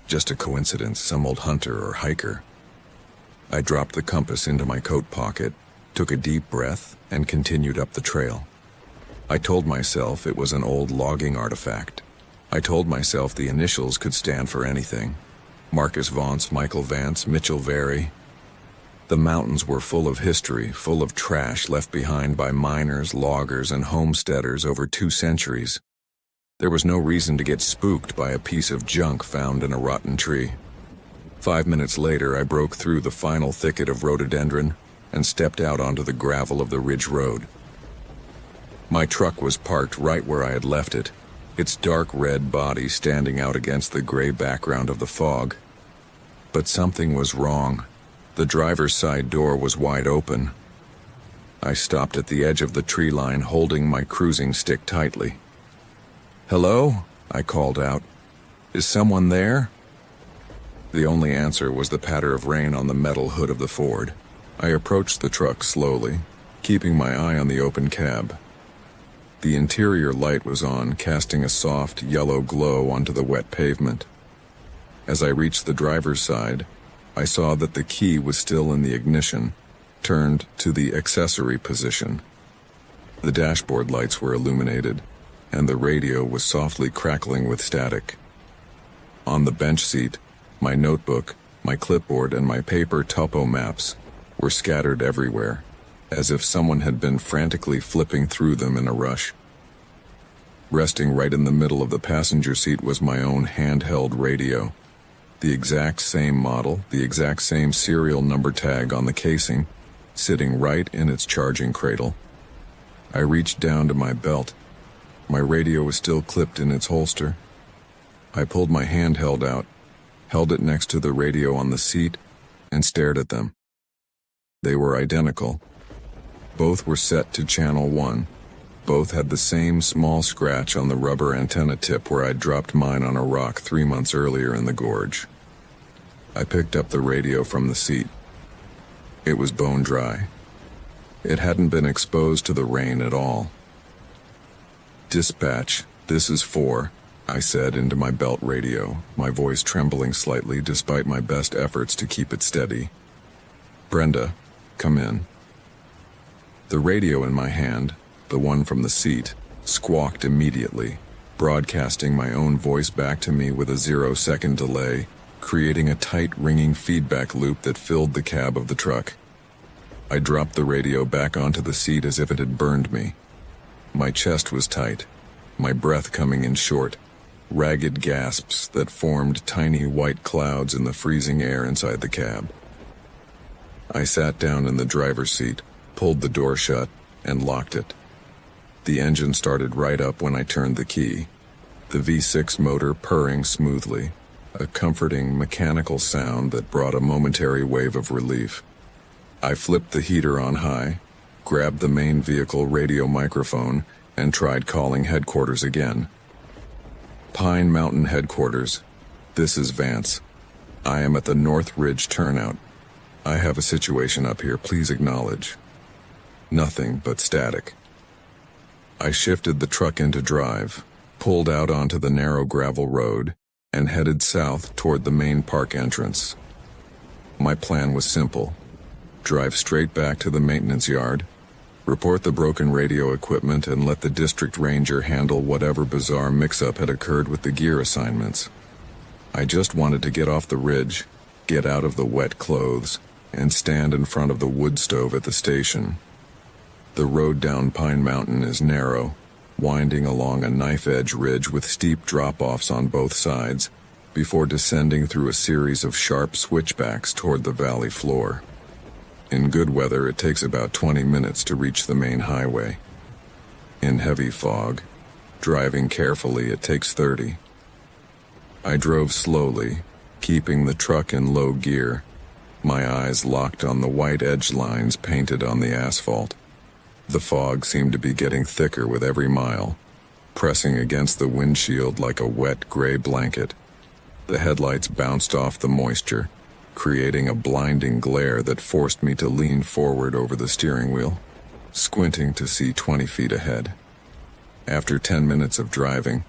"Just a coincidence, some old hunter or hiker." I dropped the compass into my coat pocket, took a deep breath, and continued up the trail. I told myself it was an old logging artifact. I told myself the initials could stand for anything. Marcus Vance, Michael Vance, Mitchell Very. The mountains were full of history, full of trash left behind by miners, loggers, and homesteaders over 2 centuries. There was no reason to get spooked by a piece of junk found in a rotten tree. 5 minutes later, I broke through the final thicket of rhododendron and stepped out onto the gravel of the ridge road. My truck was parked right where I had left it, its dark red body standing out against the gray background of the fog. But something was wrong. The driver's side door was wide open. I stopped at the edge of the tree line, holding my cruising stick tightly. "Hello?" I called out. "Is someone there?" The only answer was the patter of rain on the metal hood of the Ford. I approached the truck slowly, keeping my eye on the open cab. The interior light was on, casting a soft, yellow glow onto the wet pavement. As I reached the driver's side, I saw that the key was still in the ignition, turned to the accessory position. The dashboard lights were illuminated, and the radio was softly crackling with static. On the bench seat, my notebook, my clipboard, and my paper topo maps were scattered everywhere, as if someone had been frantically flipping through them in a rush. Resting right in the middle of the passenger seat was my own handheld radio. The exact same model, the exact same serial number tag on the casing, sitting right in its charging cradle. I reached down to my belt. My radio was still clipped in its holster. I pulled my handheld out, held it next to the radio on the seat, and stared at them. They were identical. Both were set to channel 1. Both had the same small scratch on the rubber antenna tip where I'd dropped mine on a rock 3 months earlier in the gorge. I picked up the radio from the seat. It was bone dry. It hadn't been exposed to the rain at all. "Dispatch, this is 4, I said into my belt radio, my voice trembling slightly despite my best efforts to keep it steady. "Brenda, come in." The radio in my hand, the one from the seat, squawked immediately, broadcasting my own voice back to me with a 0-second delay, creating a tight ringing feedback loop that filled the cab of the truck. I dropped the radio back onto the seat as if it had burned me. My chest was tight, my breath coming in short, ragged gasps that formed tiny white clouds in the freezing air inside the cab. I sat down in the driver's seat, pulled the door shut, and locked it. The engine started right up when I turned the key, the V6 motor purring smoothly, a comforting mechanical sound that brought a momentary wave of relief. I flipped the heater on high, grabbed the main vehicle radio microphone, and tried calling headquarters again. "Pine Mountain Headquarters. This is Vance. I am at the North Ridge turnout. I have a situation up here, please acknowledge." Nothing but static. I shifted the truck into drive, pulled out onto the narrow gravel road, and headed south toward the main park entrance. My plan was simple. Drive straight back to the maintenance yard, report the broken radio equipment, and let the district ranger handle whatever bizarre mix-up had occurred with the gear assignments. I just wanted to get off the ridge, get out of the wet clothes, and stand in front of the wood stove at the station. The road down Pine Mountain is narrow, winding along a knife-edge ridge with steep drop-offs on both sides, before descending through a series of sharp switchbacks toward the valley floor. In good weather, it takes about 20 minutes to reach the main highway. In heavy fog, driving carefully, it takes 30. I drove slowly, keeping the truck in low gear, my eyes locked on the white edge lines painted on the asphalt. The fog seemed to be getting thicker with every mile, pressing against the windshield like a wet gray blanket. The headlights bounced off the moisture, creating a blinding glare that forced me to lean forward over the steering wheel, squinting to see 20 feet ahead. After 10 minutes of driving,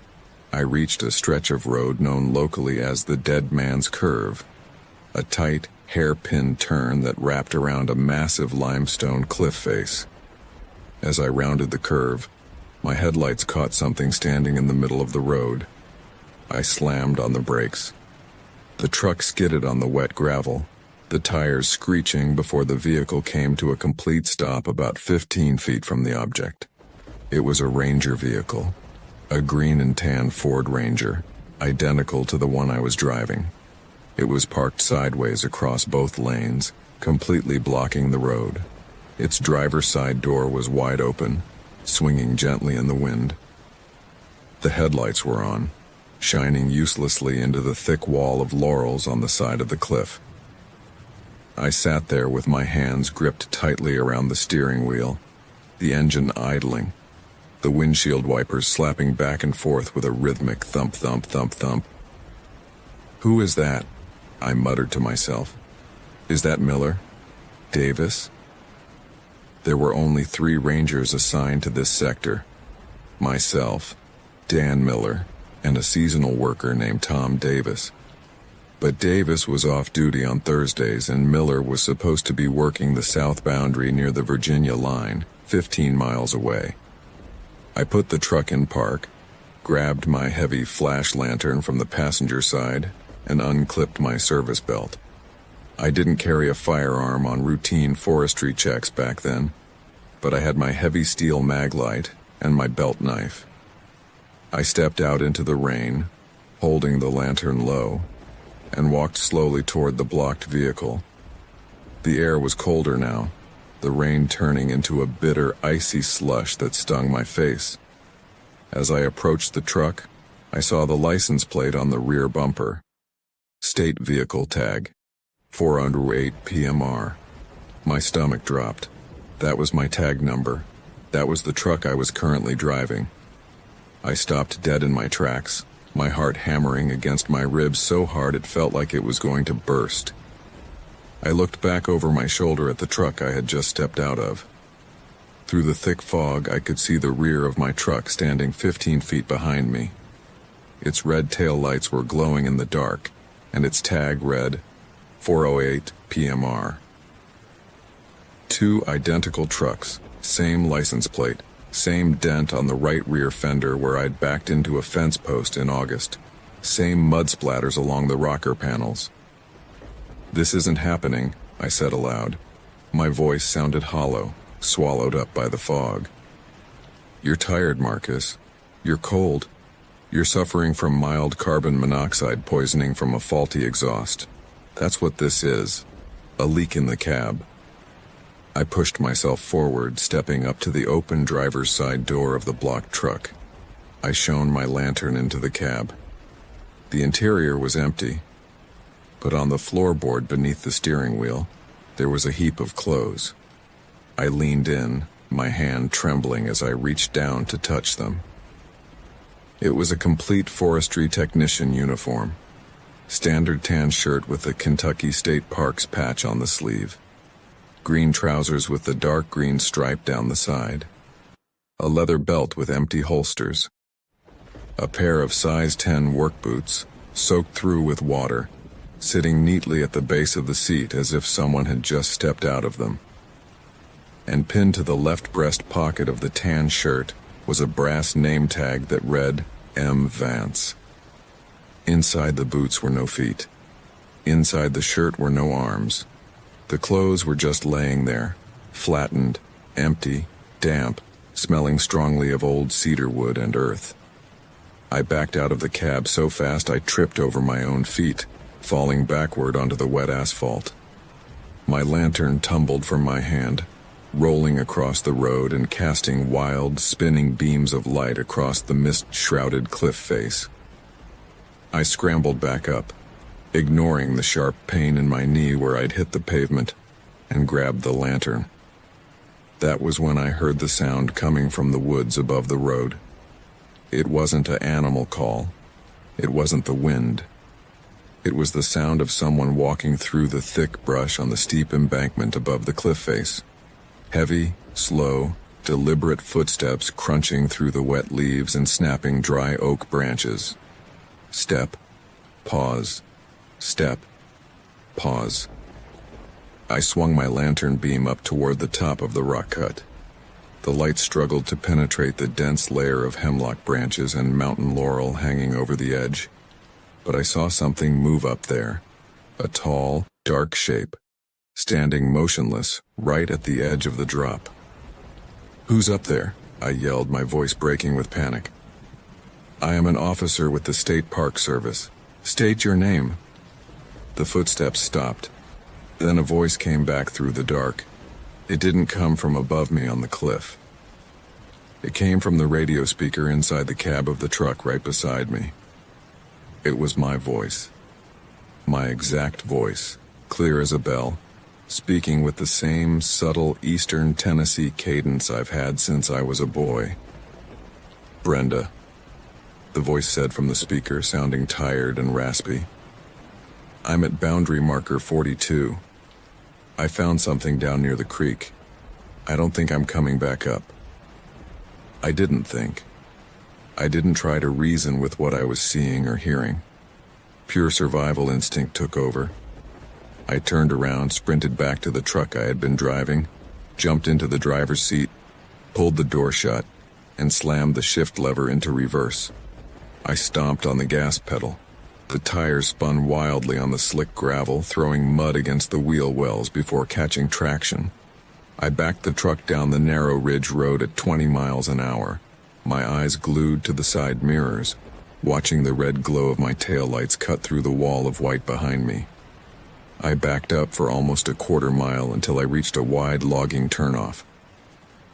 I reached a stretch of road known locally as the Dead Man's Curve, a tight, hairpin turn that wrapped around a massive limestone cliff face. As I rounded the curve, my headlights caught something standing in the middle of the road. I slammed on the brakes. The truck skidded on the wet gravel, the tires screeching before the vehicle came to a complete stop about 15 feet from the object. It was a Ranger vehicle, a green and tan Ford Ranger, identical to the one I was driving. It was parked sideways across both lanes, completely blocking the road. Its driver's side door was wide open, swinging gently in the wind. The headlights were on, shining uselessly into the thick wall of laurels on the side of the cliff. I sat there with my hands gripped tightly around the steering wheel, the engine idling, the windshield wipers slapping back and forth with a rhythmic thump, thump, thump, thump. "Who is that?" I muttered to myself. "Is that Miller? Davis?" There were only 3 Rangers assigned to this sector. Myself, Dan Miller, and a seasonal worker named Tom Davis. But Davis was off duty on Thursdays and Miller was supposed to be working the south boundary near the Virginia line, 15 miles away. I put the truck in park, grabbed my heavy flash lantern from the passenger side, and unclipped my service belt. I didn't carry a firearm on routine forestry checks back then, but I had my heavy steel mag light and my belt knife. I stepped out into the rain, holding the lantern low, and walked slowly toward the blocked vehicle. The air was colder now, the rain turning into a bitter, icy slush that stung my face. As I approached the truck, I saw the license plate on the rear bumper. State vehicle tag, 408 PMR. My stomach dropped. That was my tag number. That was the truck I was currently driving. I stopped dead in my tracks, my heart hammering against my ribs so hard it felt like it was going to burst. I looked back over my shoulder at the truck I had just stepped out of. Through the thick fog, I could see the rear of my truck standing 15 feet behind me. Its red tail lights were glowing in the dark, and its tag read 408 PMR. 2 identical trucks, same license plate, same dent on the right rear fender where I'd backed into a fence post in August, same mud splatters along the rocker panels. "This isn't happening," I said aloud. My voice sounded hollow, swallowed up by the fog. "You're tired, Marcus. You're cold. You're suffering from mild carbon monoxide poisoning from a faulty exhaust. That's what this is. A leak in the cab." I pushed myself forward, stepping up to the open driver's side door of the blocked truck. I shone my lantern into the cab. The interior was empty, but on the floorboard beneath the steering wheel, there was a heap of clothes. I leaned in, my hand trembling as I reached down to touch them. It was a complete forestry technician uniform. Standard tan shirt with the Kentucky State Parks patch on the sleeve. Green trousers with the dark green stripe down the side. A leather belt with empty holsters. A pair of size 10 work boots, soaked through with water, sitting neatly at the base of the seat as if someone had just stepped out of them. And pinned to the left breast pocket of the tan shirt was a brass name tag that read M. Vance. Inside the boots were no feet. Inside the shirt were no arms. The clothes were just laying there, flattened, empty, damp, smelling strongly of old cedar wood and earth. I backed out of the cab so fast I tripped over my own feet, falling backward onto the wet asphalt. My lantern tumbled from my hand, rolling across the road and casting wild, spinning beams of light across the mist-shrouded cliff face. I scrambled back up, ignoring the sharp pain in my knee where I'd hit the pavement, and grabbed the lantern. That was when I heard the sound coming from the woods above the road. It wasn't an animal call. It wasn't the wind. It was the sound of someone walking through the thick brush on the steep embankment above the cliff face. Heavy, slow, deliberate footsteps crunching through the wet leaves and snapping dry oak branches. Step, pause, step, pause. I swung my lantern beam up toward the top of the rock cut. The light struggled to penetrate the dense layer of hemlock branches and mountain laurel hanging over the edge. But I saw something move up there, a tall, dark shape, standing motionless right at the edge of the drop. "Who's up there?" I yelled, my voice breaking with panic. "I am an officer with the State Park Service. State your name." The footsteps stopped. Then a voice came back through the dark. It didn't come from above me on the cliff. It came from the radio speaker inside the cab of the truck right beside me. It was my voice. My exact voice, clear as a bell, speaking with the same subtle Eastern Tennessee cadence I've had since I was a boy. "Brenda," the voice said from the speaker, sounding tired and raspy. "I'm at boundary marker 42. I found something down near the creek. I don't think I'm coming back up." I didn't think. I didn't try to reason with what I was seeing or hearing. Pure survival instinct took over. I turned around, sprinted back to the truck I had been driving, jumped into the driver's seat, pulled the door shut, and slammed the shift lever into reverse. I stomped on the gas pedal. The tires spun wildly on the slick gravel, throwing mud against the wheel wells before catching traction. I backed the truck down the narrow ridge road at 20 miles an hour, my eyes glued to the side mirrors, watching the red glow of my taillights cut through the wall of white behind me. I backed up for almost a quarter mile until I reached a wide logging turnoff.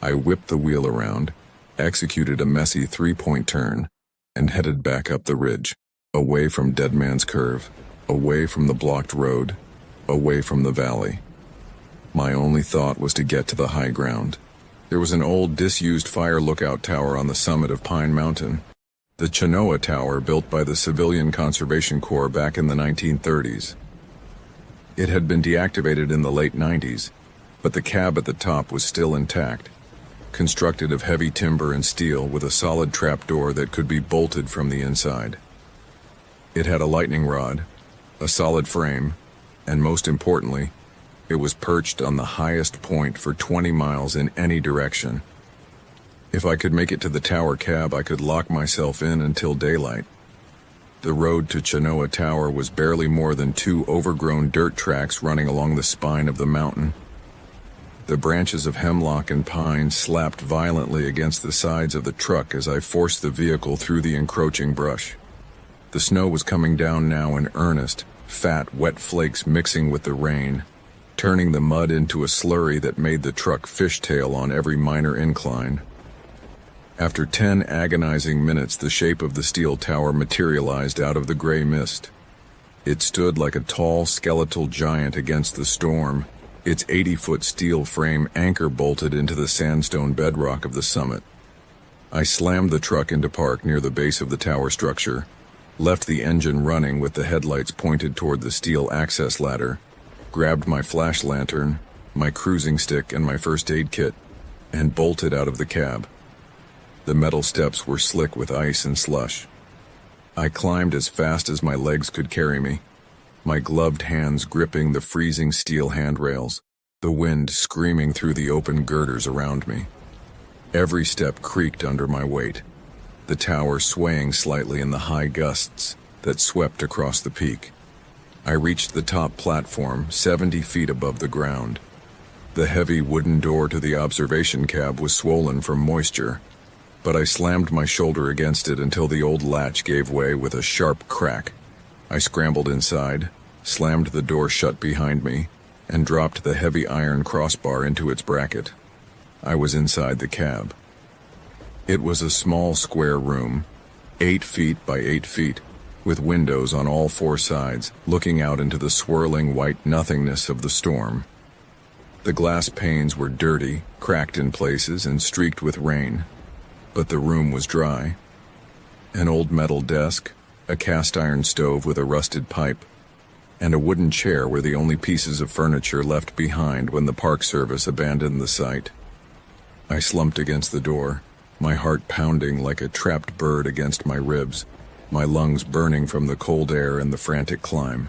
I whipped the wheel around, executed a messy three-point turn, and headed back up the ridge, away from Dead Man's Curve, away from the blocked road, away from the valley. My only thought was to get to the high ground. There was an old, disused fire lookout tower on the summit of Pine Mountain. The Chenoa Tower, built by the Civilian Conservation Corps back in the 1930s. It had been deactivated in the late 90s, but the cab at the top was still intact, constructed of heavy timber and steel with a solid trapdoor that could be bolted from the inside. It had a lightning rod, a solid frame, and most importantly, it was perched on the highest point for 20 miles in any direction. If I could make it to the tower cab, I could lock myself in until daylight. The road to Chenoa Tower was barely more than 2 overgrown dirt tracks running along the spine of the mountain. The branches of hemlock and pine slapped violently against the sides of the truck as I forced the vehicle through the encroaching brush. The snow was coming down now in earnest, fat, wet flakes mixing with the rain, turning the mud into a slurry that made the truck fishtail on every minor incline. After 10 agonizing minutes, the shape of the steel tower materialized out of the gray mist. It stood like a tall, skeletal giant against the storm, its 80-foot steel frame anchor bolted into the sandstone bedrock of the summit. I slammed the truck into park near the base of the tower structure, left the engine running with the headlights pointed toward the steel access ladder, grabbed my flash lantern, my cruising stick, and my first aid kit, and bolted out of the cab. The metal steps were slick with ice and slush. I climbed as fast as my legs could carry me, my gloved hands gripping the freezing steel handrails, the wind screaming through the open girders around me. Every step creaked under my weight, the tower swaying slightly in the high gusts that swept across the peak. I reached the top platform, 70 feet above the ground. The heavy wooden door to the observation cab was swollen from moisture, but I slammed my shoulder against it until the old latch gave way with a sharp crack. I scrambled inside, slammed the door shut behind me, and dropped the heavy iron crossbar into its bracket. I was inside the cab. It was a small square room, 8 feet by 8 feet, with windows on all 4 sides, looking out into the swirling white nothingness of the storm. The glass panes were dirty, cracked in places, and streaked with rain. But the room was dry. An old metal desk, a cast-iron stove with a rusted pipe, and a wooden chair were the only pieces of furniture left behind when the Park Service abandoned the site. I slumped against the door, my heart pounding like a trapped bird against my ribs, my lungs burning from the cold air and the frantic climb.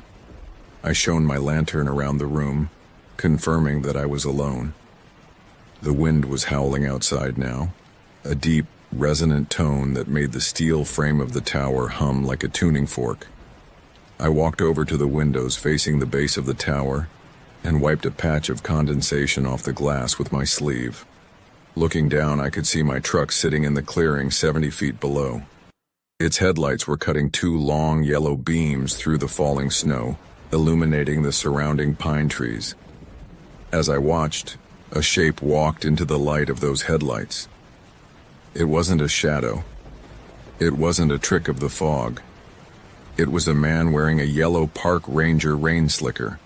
I shone my lantern around the room, confirming that I was alone. The wind was howling outside now, a deep, resonant tone that made the steel frame of the tower hum like a tuning fork. I walked over to the windows facing the base of the tower and wiped a patch of condensation off the glass with my sleeve. Looking down, I could see my truck sitting in the clearing 70 feet below. Its headlights were cutting two long yellow beams through the falling snow, illuminating the surrounding pine trees. As I watched, a shape walked into the light of those headlights. It wasn't a shadow. It wasn't a trick of the fog. It was a man wearing a yellow Park Ranger rain slicker.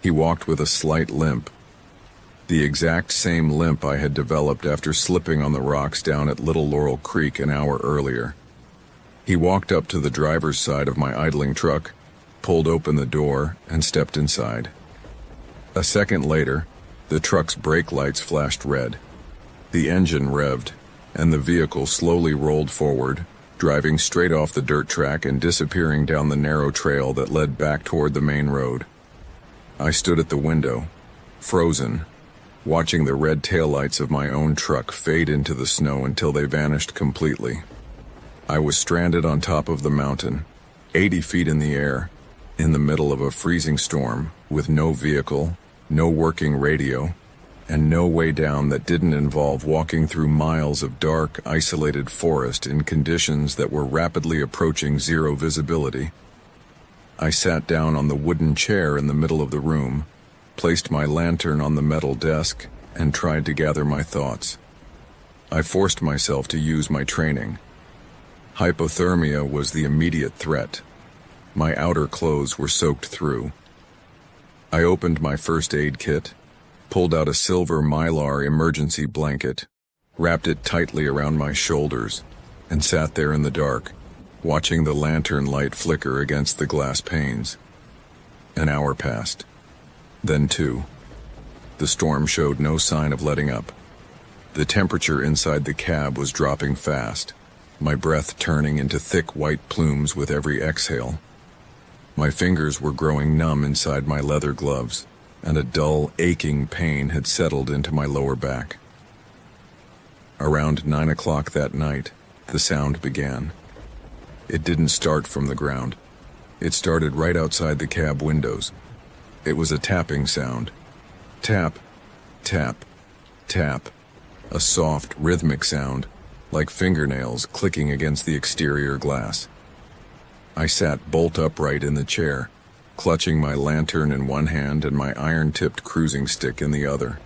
He walked with a slight limp, the exact same limp I had developed after slipping on the rocks down at Little Laurel Creek an hour earlier. He walked up to the driver's side of my idling truck, pulled open the door, and stepped inside. A second later, the truck's brake lights flashed red. The engine revved, and the vehicle slowly rolled forward, driving straight off the dirt track and disappearing down the narrow trail that led back toward the main road. I stood at the window, frozen, watching the red taillights of my own truck fade into the snow until they vanished completely. I was stranded on top of the mountain, 80 feet in the air, in the middle of a freezing storm, with no vehicle, no working radio, and no way down that didn't involve walking through miles of dark, isolated forest in conditions that were rapidly approaching zero visibility. I sat down on the wooden chair in the middle of the room, placed my lantern on the metal desk, and tried to gather my thoughts. I forced myself to use my training. Hypothermia was the immediate threat. My outer clothes were soaked through. I opened my first aid kit, pulled out a silver Mylar emergency blanket, wrapped it tightly around my shoulders, and sat there in the dark, watching the lantern light flicker against the glass panes. An hour passed. Then two. The storm showed no sign of letting up. The temperature inside the cab was dropping fast, my breath turning into thick white plumes with every exhale. My fingers were growing numb inside my leather gloves, and a dull, aching pain had settled into my lower back. Around 9 o'clock that night, the sound began. It didn't start from the ground. It started right outside the cab windows. It was a tapping sound. Tap, tap, tap. A soft, rhythmic sound, like fingernails clicking against the exterior glass. I sat bolt upright in the chair, clutching my lantern in one hand and my iron-tipped cruising stick in the other.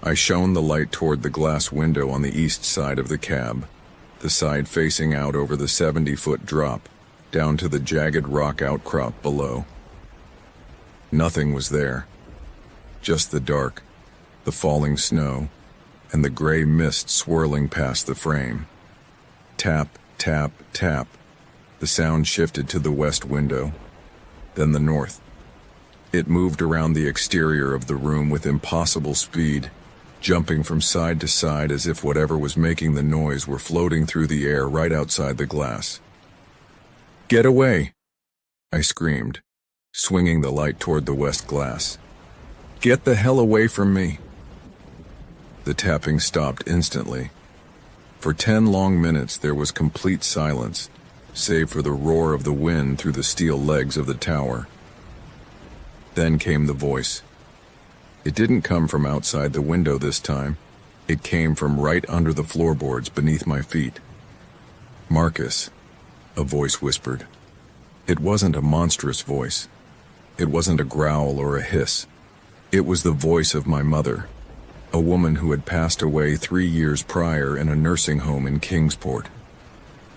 I shone the light toward the glass window on the east side of the cab, the side facing out over the 70-foot drop, down to the jagged rock outcrop below. Nothing was there. Just the dark, the falling snow, and the gray mist swirling past the frame. Tap, tap, tap. The sound shifted to the west window, then the north. It moved around the exterior of the room with impossible speed, jumping from side to side as if whatever was making the noise were floating through the air right outside the glass. "Get away!" I screamed, swinging the light toward the west glass. "Get the hell away from me!" The tapping stopped instantly. For 10 long minutes there was complete silence, save for the roar of the wind through the steel legs of the tower. Then came the voice. It didn't come from outside the window this time. It came from right under the floorboards beneath my feet. "Marcus," a voice whispered. It wasn't a monstrous voice. It wasn't a growl or a hiss. It was the voice of my mother, a woman who had passed away 3 years prior in a nursing home in Kingsport.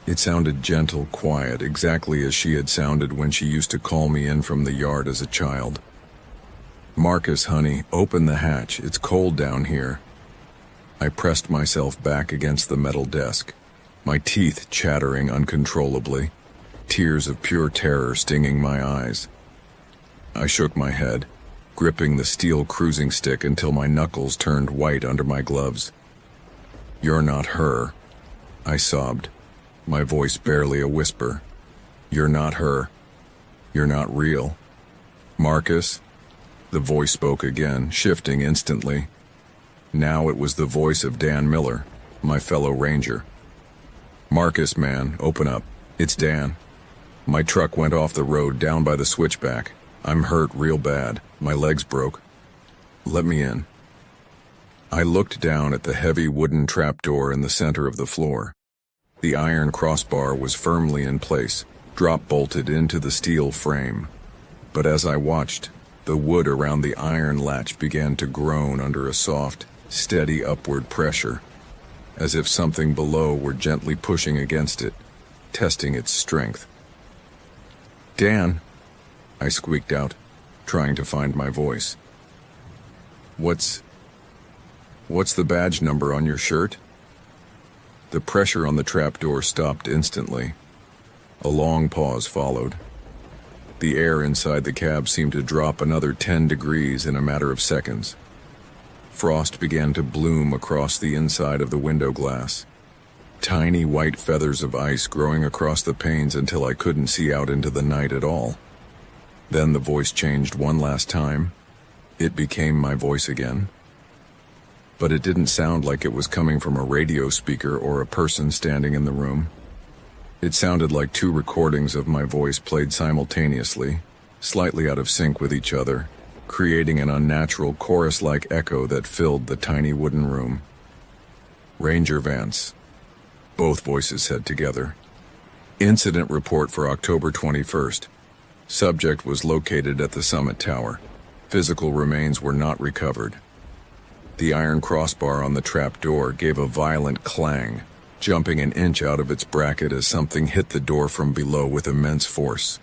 It sounded gentle, quiet, exactly as she had sounded when she used to call me in from the yard as a child. "Marcus, honey, open the hatch. It's cold down here." I pressed myself back against the metal desk, my teeth chattering uncontrollably, tears of pure terror stinging my eyes. I shook my head, gripping the steel cruising stick until my knuckles turned white under my gloves. "You're not her," I sobbed, my voice barely a whisper. "You're not her. You're not real. Marcus." The voice spoke again, shifting instantly. Now it was the voice of Dan Miller, my fellow ranger. "Marcus, man, open up. It's Dan. My truck went off the road down by the switchback. I'm hurt real bad. My leg's broke. Let me in." I looked down at the heavy wooden trapdoor in the center of the floor. The iron crossbar was firmly in place, drop-bolted into the steel frame. But as I watched, the wood around the iron latch began to groan under a soft, steady upward pressure, as if something below were gently pushing against it, testing its strength. "Dan," I squeaked out, trying to find my voice. What's the badge number on your shirt?" The pressure on the trapdoor stopped instantly. A long pause followed. The air inside the cab seemed to drop another 10 degrees in a matter of seconds. Frost began to bloom across the inside of the window glass. Tiny white feathers of ice growing across the panes until I couldn't see out into the night at all. Then the voice changed one last time. It became my voice again. But it didn't sound like it was coming from a radio speaker or a person standing in the room. It sounded like two recordings of my voice played simultaneously, slightly out of sync with each other, creating an unnatural chorus-like echo that filled the tiny wooden room. "Ranger Vance," both voices said together. "Incident report for October 21st. Subject was located at the summit tower. Physical remains were not recovered." The iron crossbar on the trap door gave a violent clang, jumping an inch out of its bracket as something hit the door from below with immense force.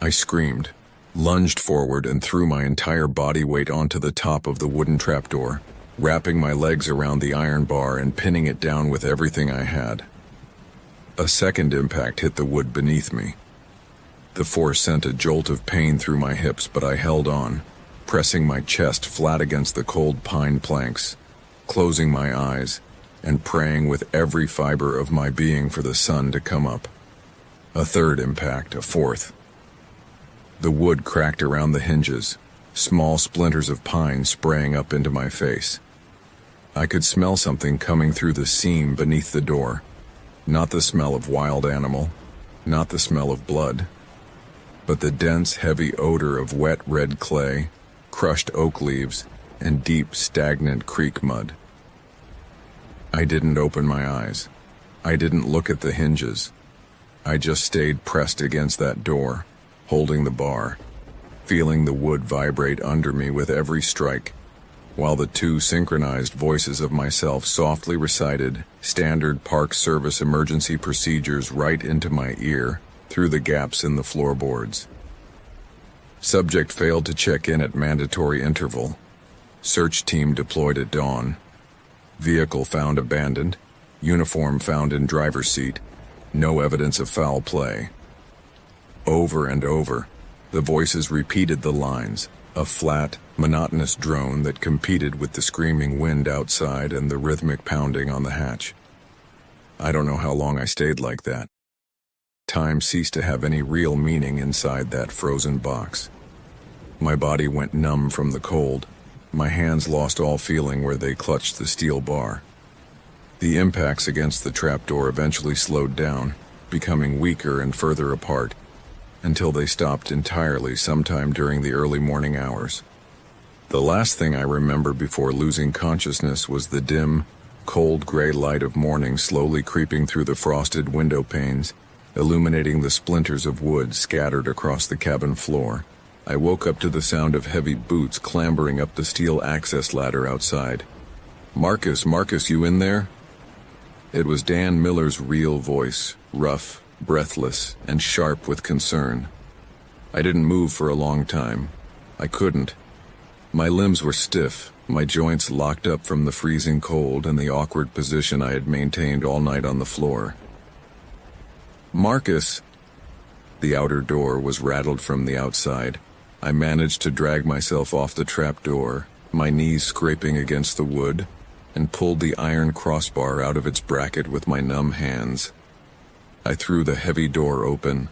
I screamed, lunged forward, and threw my entire body weight onto the top of the wooden trapdoor, wrapping my legs around the iron bar and pinning it down with everything I had. A second impact hit the wood beneath me. The force sent a jolt of pain through my hips, but I held on, pressing my chest flat against the cold pine planks, closing my eyes, and praying with every fiber of my being for the sun to come up. A third impact, a fourth. The wood cracked around the hinges, small splinters of pine spraying up into my face. I could smell something coming through the seam beneath the door. Not the smell of wild animal, not the smell of blood, but the dense, heavy odor of wet red clay, crushed oak leaves, and deep, stagnant creek mud. I didn't open my eyes. I didn't look at the hinges. I just stayed pressed against that door, holding the bar, feeling the wood vibrate under me with every strike, while the two synchronized voices of myself softly recited standard Park Service emergency procedures right into my ear through the gaps in the floorboards. Subject failed to check in at mandatory interval. Search team deployed at dawn. Vehicle found abandoned. Uniform found in driver's seat. No evidence of foul play. Over and over, the voices repeated the lines, a flat, monotonous drone that competed with the screaming wind outside and the rhythmic pounding on the hatch. I don't know how long I stayed like that. Time ceased to have any real meaning inside that frozen box. My body went numb from the cold. My hands lost all feeling where they clutched the steel bar. The impacts against the trapdoor eventually slowed down, becoming weaker and further apart, until they stopped entirely sometime during the early morning hours. The last thing I remember before losing consciousness was the dim, cold gray light of morning slowly creeping through the frosted window panes, illuminating the splinters of wood scattered across the cabin floor. I woke up to the sound of heavy boots clambering up the steel access ladder outside. Marcus, you in there?" It was Dan Miller's real voice, rough, breathless, and sharp with concern. I didn't move for a long time. I couldn't. My limbs were stiff, my joints locked up from the freezing cold and the awkward position I had maintained all night on the floor. "Marcus." The outer door was rattled from the outside. I managed to drag myself off the trapdoor, my knees scraping against the wood, and pulled the iron crossbar out of its bracket with my numb hands. I threw the heavy door open.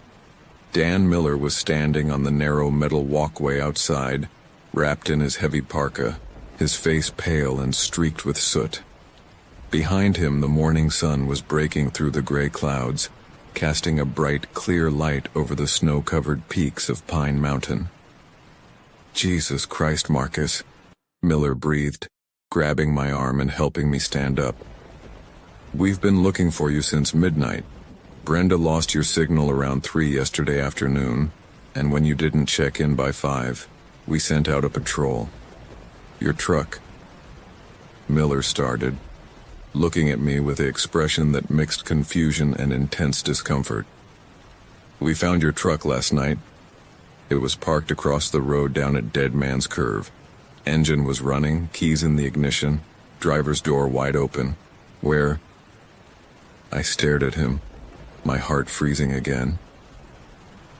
Dan Miller was standing on the narrow metal walkway outside, wrapped in his heavy parka, his face pale and streaked with soot. Behind him, the morning sun was breaking through the gray clouds, casting a bright, clear light over the snow-covered peaks of Pine Mountain. "Jesus Christ, Marcus," Miller breathed, grabbing my arm and helping me stand up. "We've been looking for you since midnight. Brenda lost your signal around 3 yesterday afternoon, and when you didn't check in by 5, we sent out a patrol. Your truck." Miller started, looking at me with an expression that mixed confusion and intense discomfort. "We found your truck last night. It was parked across the road down at Dead Man's Curve. Engine was running, keys in the ignition, driver's door wide open. Where?" I stared at him, my heart freezing again.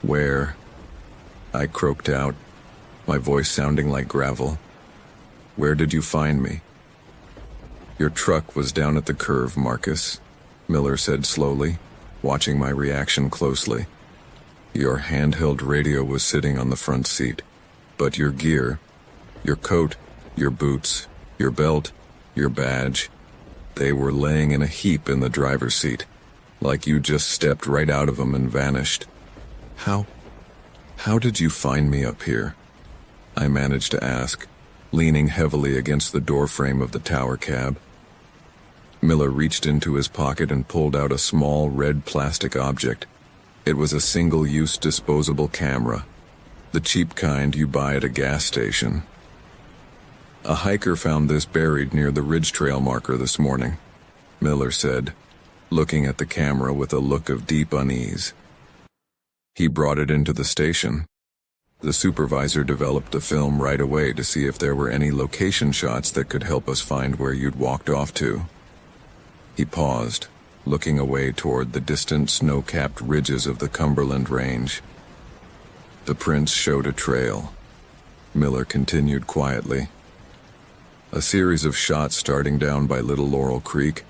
"Where?" I croaked out, my voice sounding like gravel. "Where did you find me?" "Your truck was down at the curve, Marcus," Miller said slowly, watching my reaction closely. "Your handheld radio was sitting on the front seat, but your gear, your coat, your boots, your belt, your badge, they were laying in a heap in the driver's seat, like you just stepped right out of them and vanished. How did you find me up here?" I managed to ask, leaning heavily against the doorframe of the tower cab. Miller reached into his pocket and pulled out a small red plastic object. It was a single-use disposable camera, the cheap kind you buy at a gas station. "A hiker found this buried near the ridge trail marker this morning," Miller said, looking at the camera with a look of deep unease. "He brought it into the station. The supervisor developed the film right away to see if there were any location shots that could help us find where you'd walked off to." He paused, looking away toward the distant snow-capped ridges of the Cumberland Range. "The prints showed a trail," Miller continued quietly. "A series of shots starting down by Little Laurel Creek,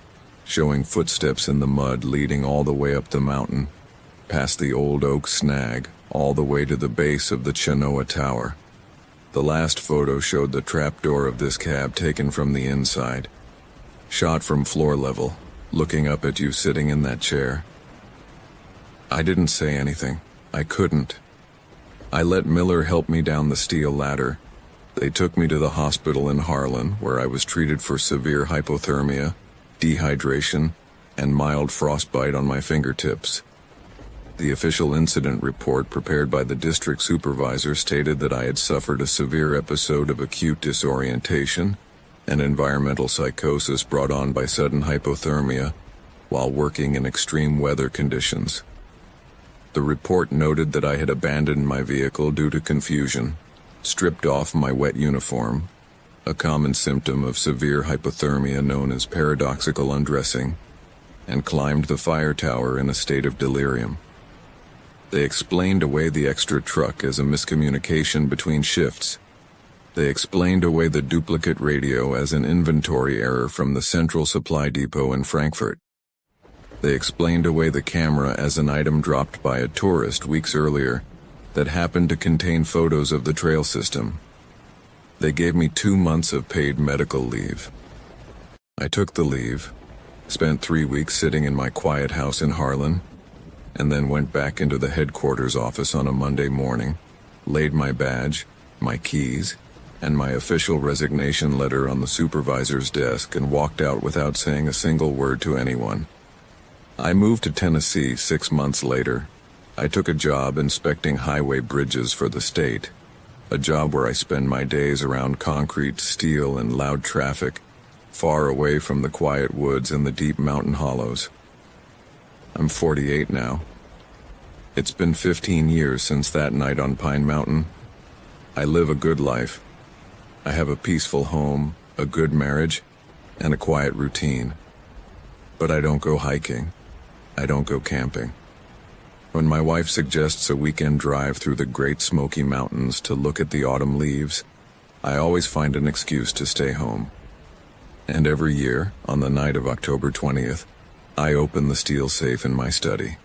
showing footsteps in the mud leading all the way up the mountain, past the old oak snag, all the way to the base of the Chenoa Tower. The last photo showed the trapdoor of this cab taken from the inside. Shot from floor level, looking up at you sitting in that chair." I didn't say anything. I couldn't. I let Miller help me down the steel ladder. They took me to the hospital in Harlan, where I was treated for severe hypothermia, dehydration, and mild frostbite on my fingertips. The official incident report prepared by the district supervisor stated that I had suffered a severe episode of acute disorientation and environmental psychosis brought on by sudden hypothermia while working in extreme weather conditions. The report noted that I had abandoned my vehicle due to confusion, stripped off my wet uniform, a common symptom of severe hypothermia known as paradoxical undressing, and climbed the fire tower in a state of delirium. They explained away the extra truck as a miscommunication between shifts. They explained away the duplicate radio as an inventory error from the central supply depot in Frankfurt. They explained away the camera as an item dropped by a tourist weeks earlier that happened to contain photos of the trail system. They gave me 2 months of paid medical leave. I took the leave, spent 3 weeks sitting in my quiet house in Harlan, and then went back into the headquarters office on a Monday morning, laid my badge, my keys, and my official resignation letter on the supervisor's desk and walked out without saying a single word to anyone. I moved to Tennessee 6 months later. I took a job inspecting highway bridges for the state, a job where I spend my days around concrete, steel, and loud traffic, far away from the quiet woods and the deep mountain hollows. I'm 48 now. It's been 15 years since that night on Pine Mountain. I live a good life. I have a peaceful home, a good marriage, and a quiet routine. But I don't go hiking. I don't go camping. When my wife suggests a weekend drive through the Great Smoky Mountains to look at the autumn leaves, I always find an excuse to stay home. And every year, on the night of October 20th, I open the steel safe in my study.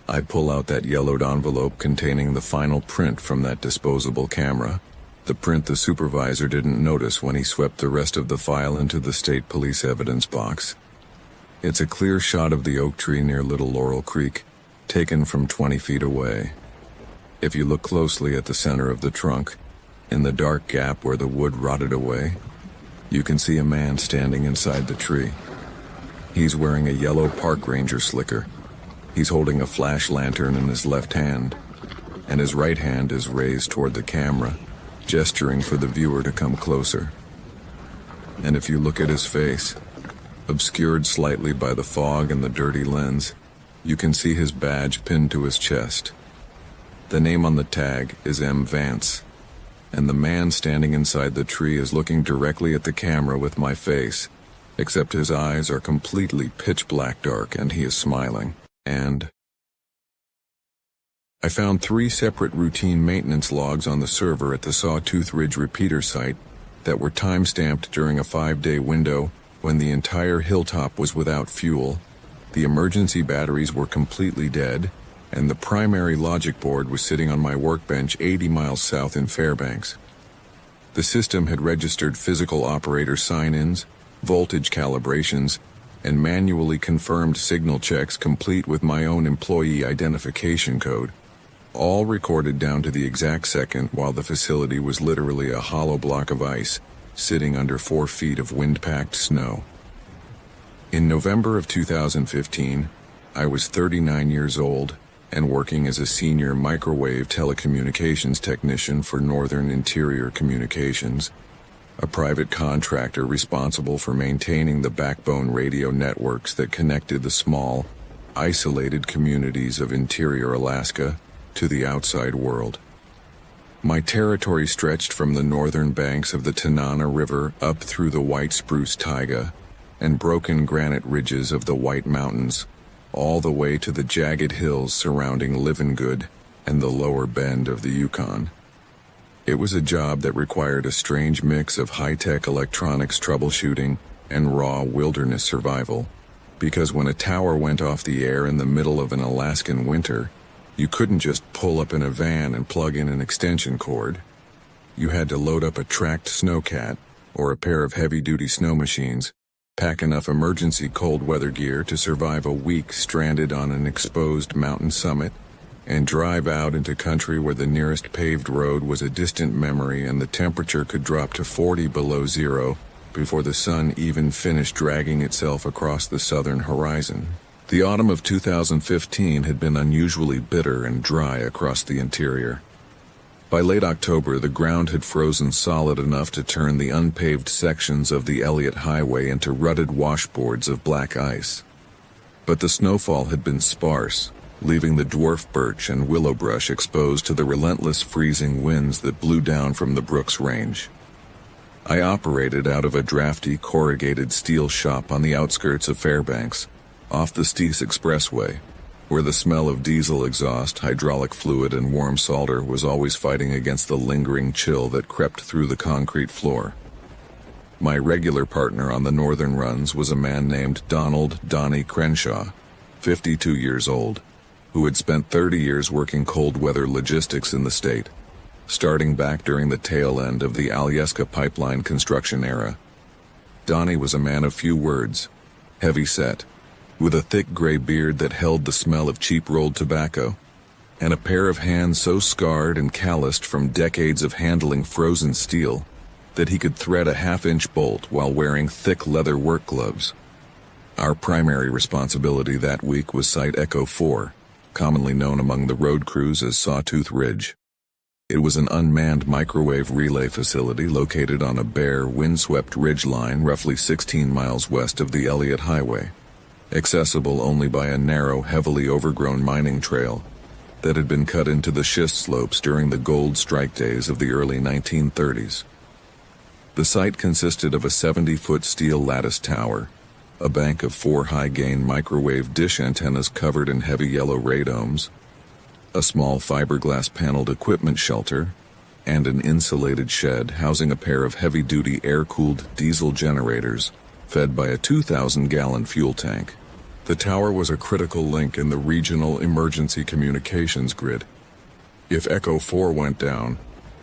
I pull out that yellowed envelope containing the final print from that disposable camera, the print the supervisor didn't notice when he swept the rest of the file into the state police evidence box. It's a clear shot of the oak tree near Little Laurel Creek, taken from 20 feet away. If you look closely at the center of the trunk, in the dark gap where the wood rotted away, you can see a man standing inside the tree. He's wearing a yellow park ranger slicker. He's holding a flash lantern in his left hand, and his right hand is raised toward the camera, gesturing for the viewer to come closer. And if you look at his face, obscured slightly by the fog and the dirty lens, you can see his badge pinned to his chest. The name on the tag is M. Vance, and the man standing inside the tree is looking directly at the camera with my face, except his eyes are completely pitch black dark and he is smiling. And I found 3 separate routine maintenance logs on the server at the Sawtooth Ridge repeater site that were time-stamped during a 5-day window when the entire hilltop was without fuel, the emergency batteries were completely dead, and the primary logic board was sitting on my workbench 80 miles south in Fairbanks. The system had registered physical operator sign-ins, voltage calibrations, and manually confirmed signal checks complete with my own employee identification code, all recorded down to the exact second while the facility was literally a hollow block of ice sitting under 4 feet of wind-packed snow. In November of 2015, I was 39 years old and working as a senior microwave telecommunications technician for Northern Interior Communications, a private contractor responsible for maintaining the backbone radio networks that connected the small, isolated communities of interior Alaska to the outside world. My territory stretched from the northern banks of the Tanana River up through the white spruce taiga and broken granite ridges of the White Mountains, all the way to the jagged hills surrounding Livingood and the lower bend of the Yukon. It was a job that required a strange mix of high-tech electronics troubleshooting and raw wilderness survival, because when a tower went off the air in the middle of an Alaskan winter, you couldn't just pull up in a van and plug in an extension cord. You had to load up a tracked snowcat or a pair of heavy-duty snow machines, pack enough emergency cold weather gear to survive a week stranded on an exposed mountain summit, and drive out into country where the nearest paved road was a distant memory and the temperature could drop to 40 below zero before the sun even finished dragging itself across the southern horizon. The autumn of 2015 had been unusually bitter and dry across the interior. By late October, the ground had frozen solid enough to turn the unpaved sections of the Elliott Highway into rutted washboards of black ice. But the snowfall had been sparse, leaving the dwarf birch and willow brush exposed to the relentless freezing winds that blew down from the Brooks Range. I operated out of a drafty corrugated steel shop on the outskirts of Fairbanks, off the Steese Expressway, where the smell of diesel exhaust, hydraulic fluid, and warm solder was always fighting against the lingering chill that crept through the concrete floor. My regular partner on the northern runs was a man named Donald "Donnie" Crenshaw, 52 years old, who had spent 30 years working cold weather logistics in the state, starting back during the tail end of the Alyeska pipeline construction era. Donnie was a man of few words, heavy-set, with a thick gray beard that held the smell of cheap rolled tobacco, and a pair of hands so scarred and calloused from decades of handling frozen steel that he could thread a half-inch bolt while wearing thick leather work gloves. Our primary responsibility that week was Site Echo 4, commonly known among the road crews as Sawtooth Ridge. It was an unmanned microwave relay facility located on a bare, windswept ridgeline roughly 16 miles west of the Elliott Highway, accessible only by a narrow, heavily overgrown mining trail that had been cut into the schist slopes during the gold strike days of the early 1930s. The site consisted of a 70-foot steel lattice tower, a bank of 4 high-gain microwave dish antennas covered in heavy yellow radomes, a small fiberglass paneled equipment shelter, and an insulated shed housing a pair of heavy-duty air-cooled diesel generators fed by a 2,000-gallon fuel tank. The tower was a critical link in the regional emergency communications grid. If Echo 4 went down,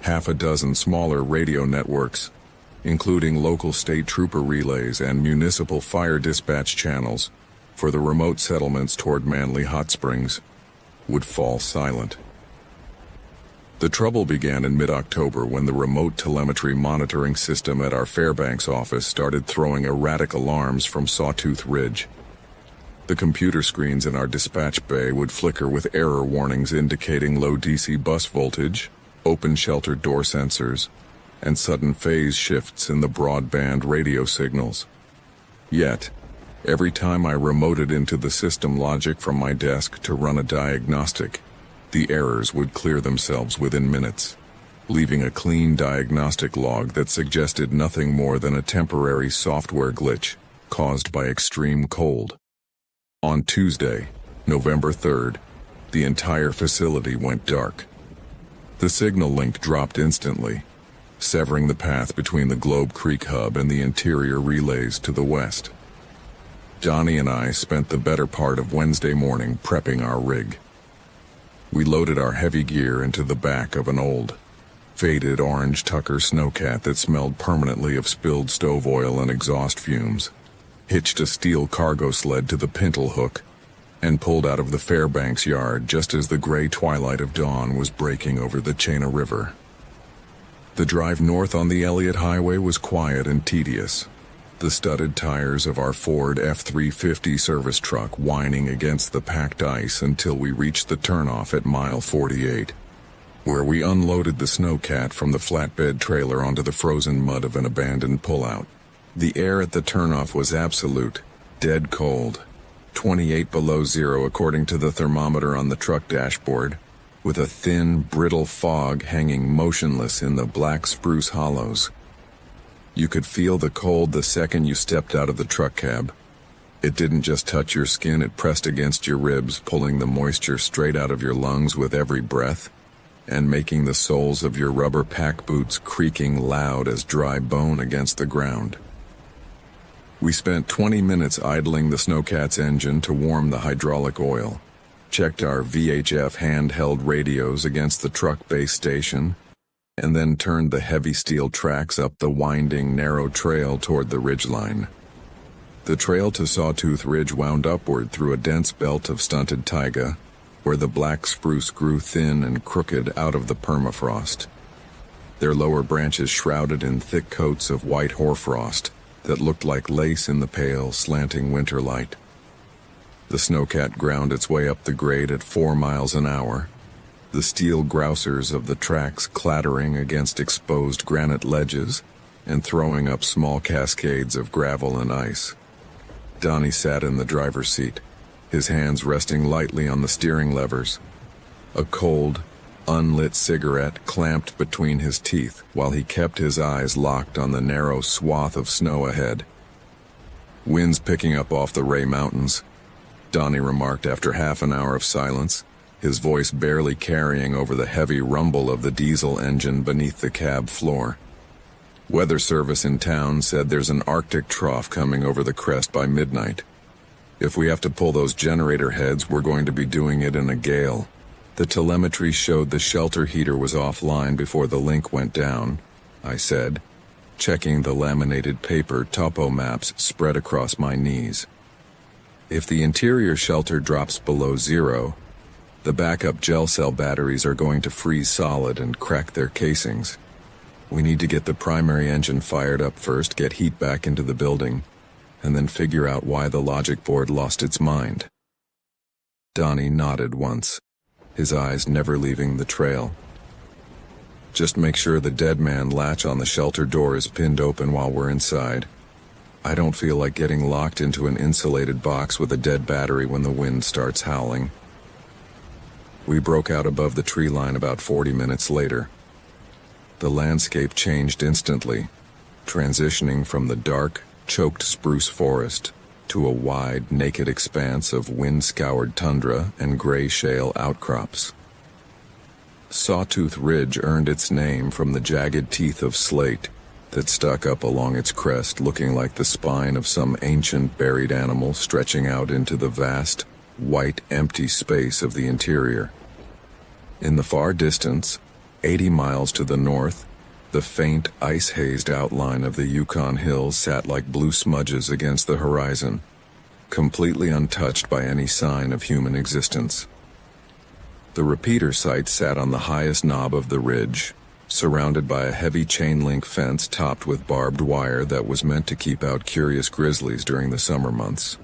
half a dozen smaller radio networks, including local state trooper relays and municipal fire dispatch channels for the remote settlements toward Manly Hot Springs, would fall silent. The trouble began in mid-October when the remote telemetry monitoring system at our Fairbanks office started throwing erratic alarms from Sawtooth Ridge. The computer screens in our dispatch bay would flicker with error warnings indicating low DC bus voltage, open shelter door sensors, and sudden phase shifts in the broadband radio signals. Yet, every time I remoted into the system logic from my desk to run a diagnostic, the errors would clear themselves within minutes, leaving a clean diagnostic log that suggested nothing more than a temporary software glitch caused by extreme cold. On Tuesday, November 3rd, the entire facility went dark. The signal link dropped instantly, severing the path between the Globe Creek hub and the interior relays to the west. Johnny and I spent the better part of Wednesday morning prepping our rig. We loaded our heavy gear into the back of an old, faded orange Tucker snowcat that smelled permanently of spilled stove oil and exhaust fumes, hitched a steel cargo sled to the pintle hook, and pulled out of the Fairbanks yard just as the gray twilight of dawn was breaking over the Chena River. The drive north on the Elliott Highway was quiet and tedious, the studded tires of our Ford F-350 service truck whining against the packed ice until we reached the turnoff at mile 48, where we unloaded the snowcat from the flatbed trailer onto the frozen mud of an abandoned pullout. The air at the turnoff was absolute, dead cold, 28 below zero according to the thermometer on the truck dashboard, with a thin, brittle fog hanging motionless in the black spruce hollows. You could feel the cold the second you stepped out of the truck cab. It didn't just touch your skin, it pressed against your ribs, pulling the moisture straight out of your lungs with every breath, and making the soles of your rubber pack boots creaking loud as dry bone against the ground. We spent 20 minutes idling the snowcat's engine to warm the hydraulic oil, checked our VHF handheld radios against the truck base station, and then turned the heavy steel tracks up the winding, narrow trail toward the ridgeline. The trail to Sawtooth Ridge wound upward through a dense belt of stunted taiga, where the black spruce grew thin and crooked out of the permafrost, their lower branches shrouded in thick coats of white hoarfrost that looked like lace in the pale, slanting winter light. The snowcat ground its way up the grade at 4 miles an hour, the steel grousers of the tracks clattering against exposed granite ledges and throwing up small cascades of gravel and ice. Donnie sat in the driver's seat, his hands resting lightly on the steering levers. A cold, unlit cigarette clamped between his teeth while he kept his eyes locked on the narrow swath of snow ahead. "Wind's picking up off the Ray Mountains," Donnie remarked after half an hour of silence, his voice barely carrying over the heavy rumble of the diesel engine beneath the cab floor. "Weather service in town said there's an Arctic trough coming over the crest by midnight. If we have to pull those generator heads, we're going to be doing it in a gale." The telemetry showed the shelter heater was offline before the link went down, I said, checking the laminated paper topo maps spread across my knees. "If the interior shelter drops below zero, the backup gel cell batteries are going to freeze solid and crack their casings. We need to get the primary engine fired up first, get heat back into the building, and then figure out why the logic board lost its mind." Donnie nodded once, his eyes never leaving the trail. "Just make sure the dead man latch on the shelter door is pinned open while we're inside. I don't feel like getting locked into an insulated box with a dead battery when the wind starts howling." We broke out above the tree line about 40 minutes later. The landscape changed instantly, transitioning from the dark, choked spruce forest to a wide, naked expanse of wind-scoured tundra and gray shale outcrops. Sawtooth Ridge earned its name from the jagged teeth of slate that stuck up along its crest, looking like the spine of some ancient buried animal stretching out into the vast, white, empty space of the interior. In the far distance, 80 miles to the north, the faint, ice-hazed outline of the Yukon hills sat like blue smudges against the horizon, completely untouched by any sign of human existence. The repeater site sat on the highest knob of the ridge, surrounded by a heavy chain-link fence topped with barbed wire that was meant to keep out curious grizzlies during the summer months.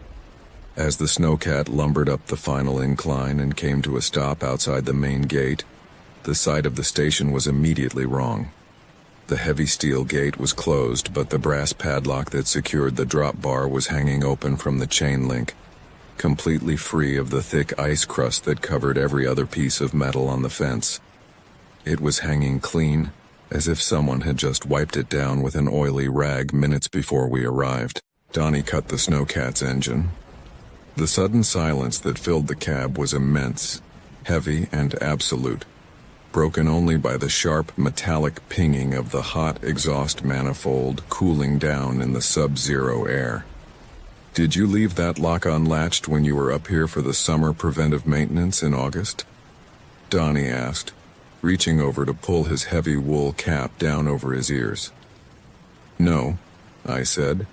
As the snowcat lumbered up the final incline and came to a stop outside the main gate, the site of the station was immediately wrong. The heavy steel gate was closed, but the brass padlock that secured the drop bar was hanging open from the chain link, completely free of the thick ice crust that covered every other piece of metal on the fence. It was hanging clean, as if someone had just wiped it down with an oily rag minutes before we arrived. Donnie cut the snowcat's engine. The sudden silence that filled the cab was immense, heavy and absolute, broken only by the sharp metallic pinging of the hot exhaust manifold cooling down in the sub-zero air. "Did you leave that lock unlatched when you were up here for the summer preventive maintenance in August?" Donnie asked, reaching over to pull his heavy wool cap down over his ears. "No," I said,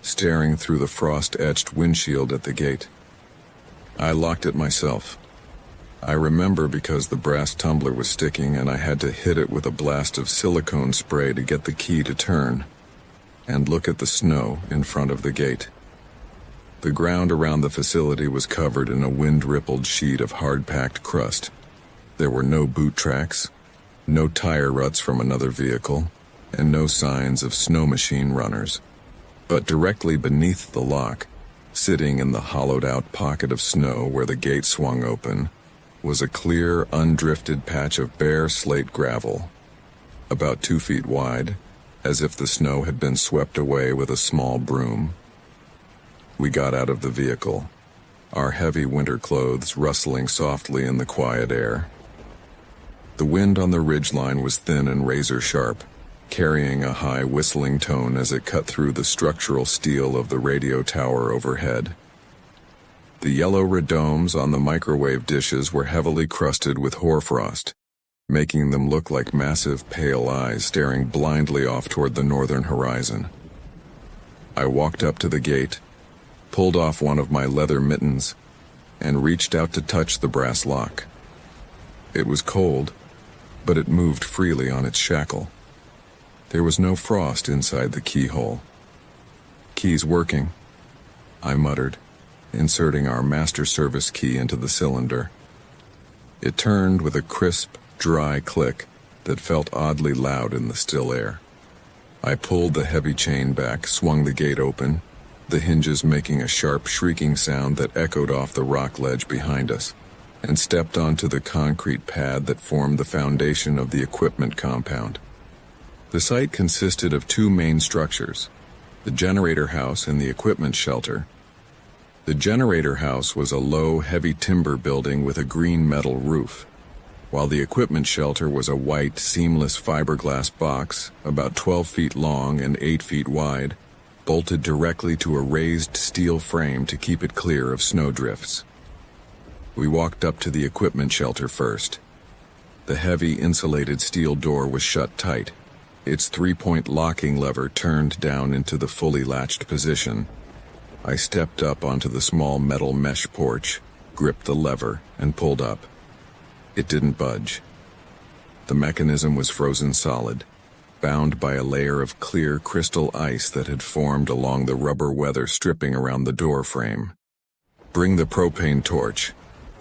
staring through the frost-etched windshield at the gate. "I locked it myself. I remember because the brass tumbler was sticking and I had to hit it with a blast of silicone spray to get the key to turn. And look at the snow in front of the gate." The ground around the facility was covered in a wind-rippled sheet of hard-packed crust. There were no boot tracks, no tire ruts from another vehicle, and no signs of snow machine runners. But directly beneath the lock, sitting in the hollowed-out pocket of snow where the gate swung open, was a clear, undrifted patch of bare slate gravel, about 2 feet wide, as if the snow had been swept away with a small broom. We got out of the vehicle, our heavy winter clothes rustling softly in the quiet air. The wind on the ridgeline was thin and razor-sharp, carrying a high whistling tone as it cut through the structural steel of the radio tower overhead. The yellow redomes on the microwave dishes were heavily crusted with hoarfrost, making them look like massive pale eyes staring blindly off toward the northern horizon. I walked up to the gate, pulled off one of my leather mittens, and reached out to touch the brass lock. It was cold, but it moved freely on its shackle. There was no frost inside the keyhole. "Key's working," I muttered, inserting our master service key into the cylinder. It turned with a crisp, dry click that felt oddly loud in the still air. I pulled the heavy chain back, swung the gate open, the hinges making a sharp, shrieking sound that echoed off the rock ledge behind us, and stepped onto the concrete pad that formed the foundation of the equipment compound. The site consisted of 2 main structures, the generator house and the equipment shelter. The generator house was a low, heavy timber building with a green metal roof, while the equipment shelter was a white, seamless fiberglass box about 12 feet long and 8 feet wide, bolted directly to a raised steel frame to keep it clear of snowdrifts. We walked up to the equipment shelter first. The heavy insulated steel door was shut tight, its 3-point locking lever turned down into the fully latched position. I stepped up onto the small metal mesh porch, gripped the lever, and pulled up. It didn't budge. The mechanism was frozen solid, bound by a layer of clear crystal ice that had formed along the rubber weather stripping around the door frame. "Bring the propane torch,"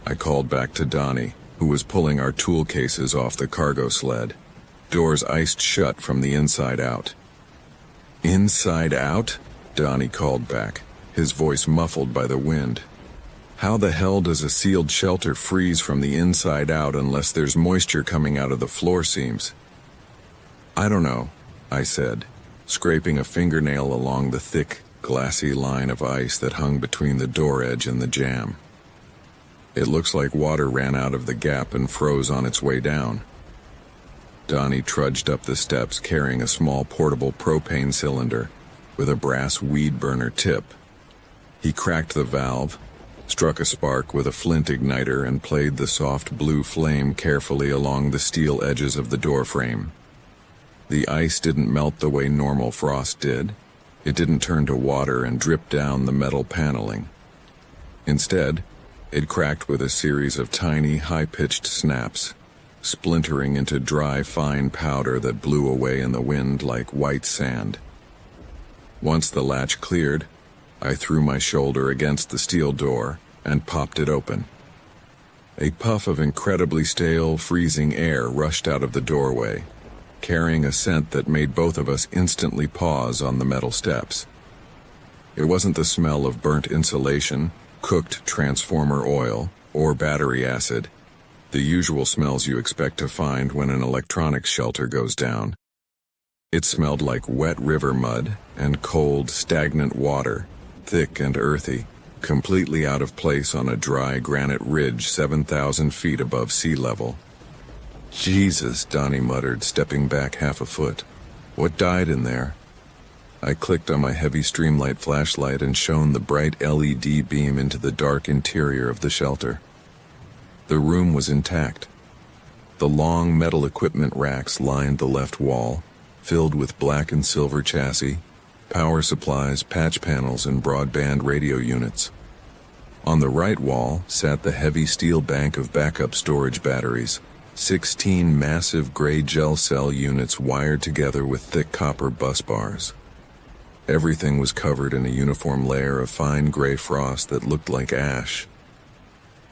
I called back to Donnie, who was pulling our tool cases off the cargo sled. Doors iced shut from the inside out. "Inside out?" Donnie called back, his voice muffled by the wind. "How the hell does a sealed shelter freeze from the inside out unless there's moisture coming out of the floor seams?" "I don't know," I said, scraping a fingernail along the thick, glassy line of ice that hung between the door edge and the jamb. "It looks like water ran out of the gap and froze on its way down." Donnie trudged up the steps carrying a small portable propane cylinder with a brass weed burner tip. He cracked the valve, struck a spark with a flint igniter and played the soft blue flame carefully along the steel edges of the doorframe. The ice didn't melt the way normal frost did. It didn't turn to water and drip down the metal paneling. Instead, it cracked with a series of tiny, high-pitched snaps, splintering into dry, fine powder that blew away in the wind like white sand. Once the latch cleared, I threw my shoulder against the steel door and popped it open. A puff of incredibly stale, freezing air rushed out of the doorway, carrying a scent that made both of us instantly pause on the metal steps. It wasn't the smell of burnt insulation, cooked transformer oil, or battery acid, the usual smells you expect to find when an electronics shelter goes down. It smelled like wet river mud and cold, stagnant water, thick and earthy, completely out of place on a dry granite ridge 7,000 feet above sea level. "Jesus," Donnie muttered, stepping back half a foot. "What died in there?" I clicked on my heavy streamlight flashlight and shone the bright LED beam into the dark interior of the shelter. The room was intact. The long metal equipment racks lined the left wall, filled with black and silver chassis, power supplies, patch panels, and broadband radio units. On the right wall sat the heavy steel bank of backup storage batteries, 16 massive gray gel cell units wired together with thick copper bus bars. Everything was covered in a uniform layer of fine gray frost that looked like ash.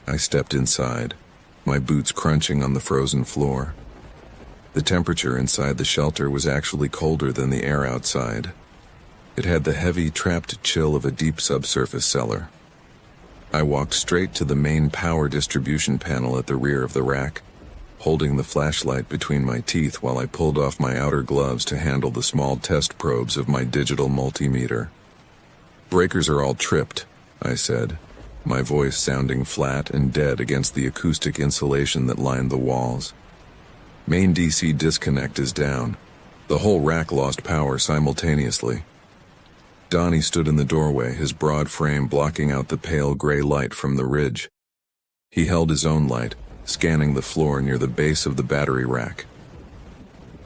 I stepped inside, my boots crunching on the frozen floor. The temperature inside the shelter was actually colder than the air outside. It had the heavy, trapped chill of a deep subsurface cellar. I walked straight to the main power distribution panel at the rear of the rack, holding the flashlight between my teeth while I pulled off my outer gloves to handle the small test probes of my digital multimeter. "Breakers are all tripped," I said, my voice sounding flat and dead against the acoustic insulation that lined the walls. "Main DC disconnect is down. The whole rack lost power simultaneously." Donnie stood in the doorway, his broad frame blocking out the pale gray light from the ridge. He held his own light, scanning the floor near the base of the battery rack.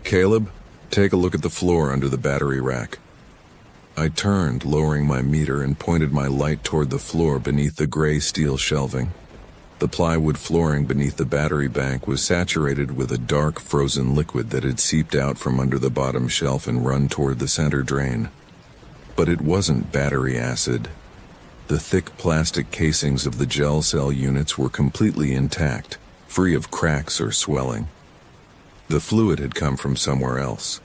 "Caleb, take a look at the floor under the battery rack." I turned, lowering my meter, and pointed my light toward the floor beneath the gray steel shelving. The plywood flooring beneath the battery bank was saturated with a dark, frozen liquid that had seeped out from under the bottom shelf and run toward the center drain. But it wasn't battery acid. The thick plastic casings of the gel cell units were completely intact, free of cracks or swelling. The fluid had come from somewhere else.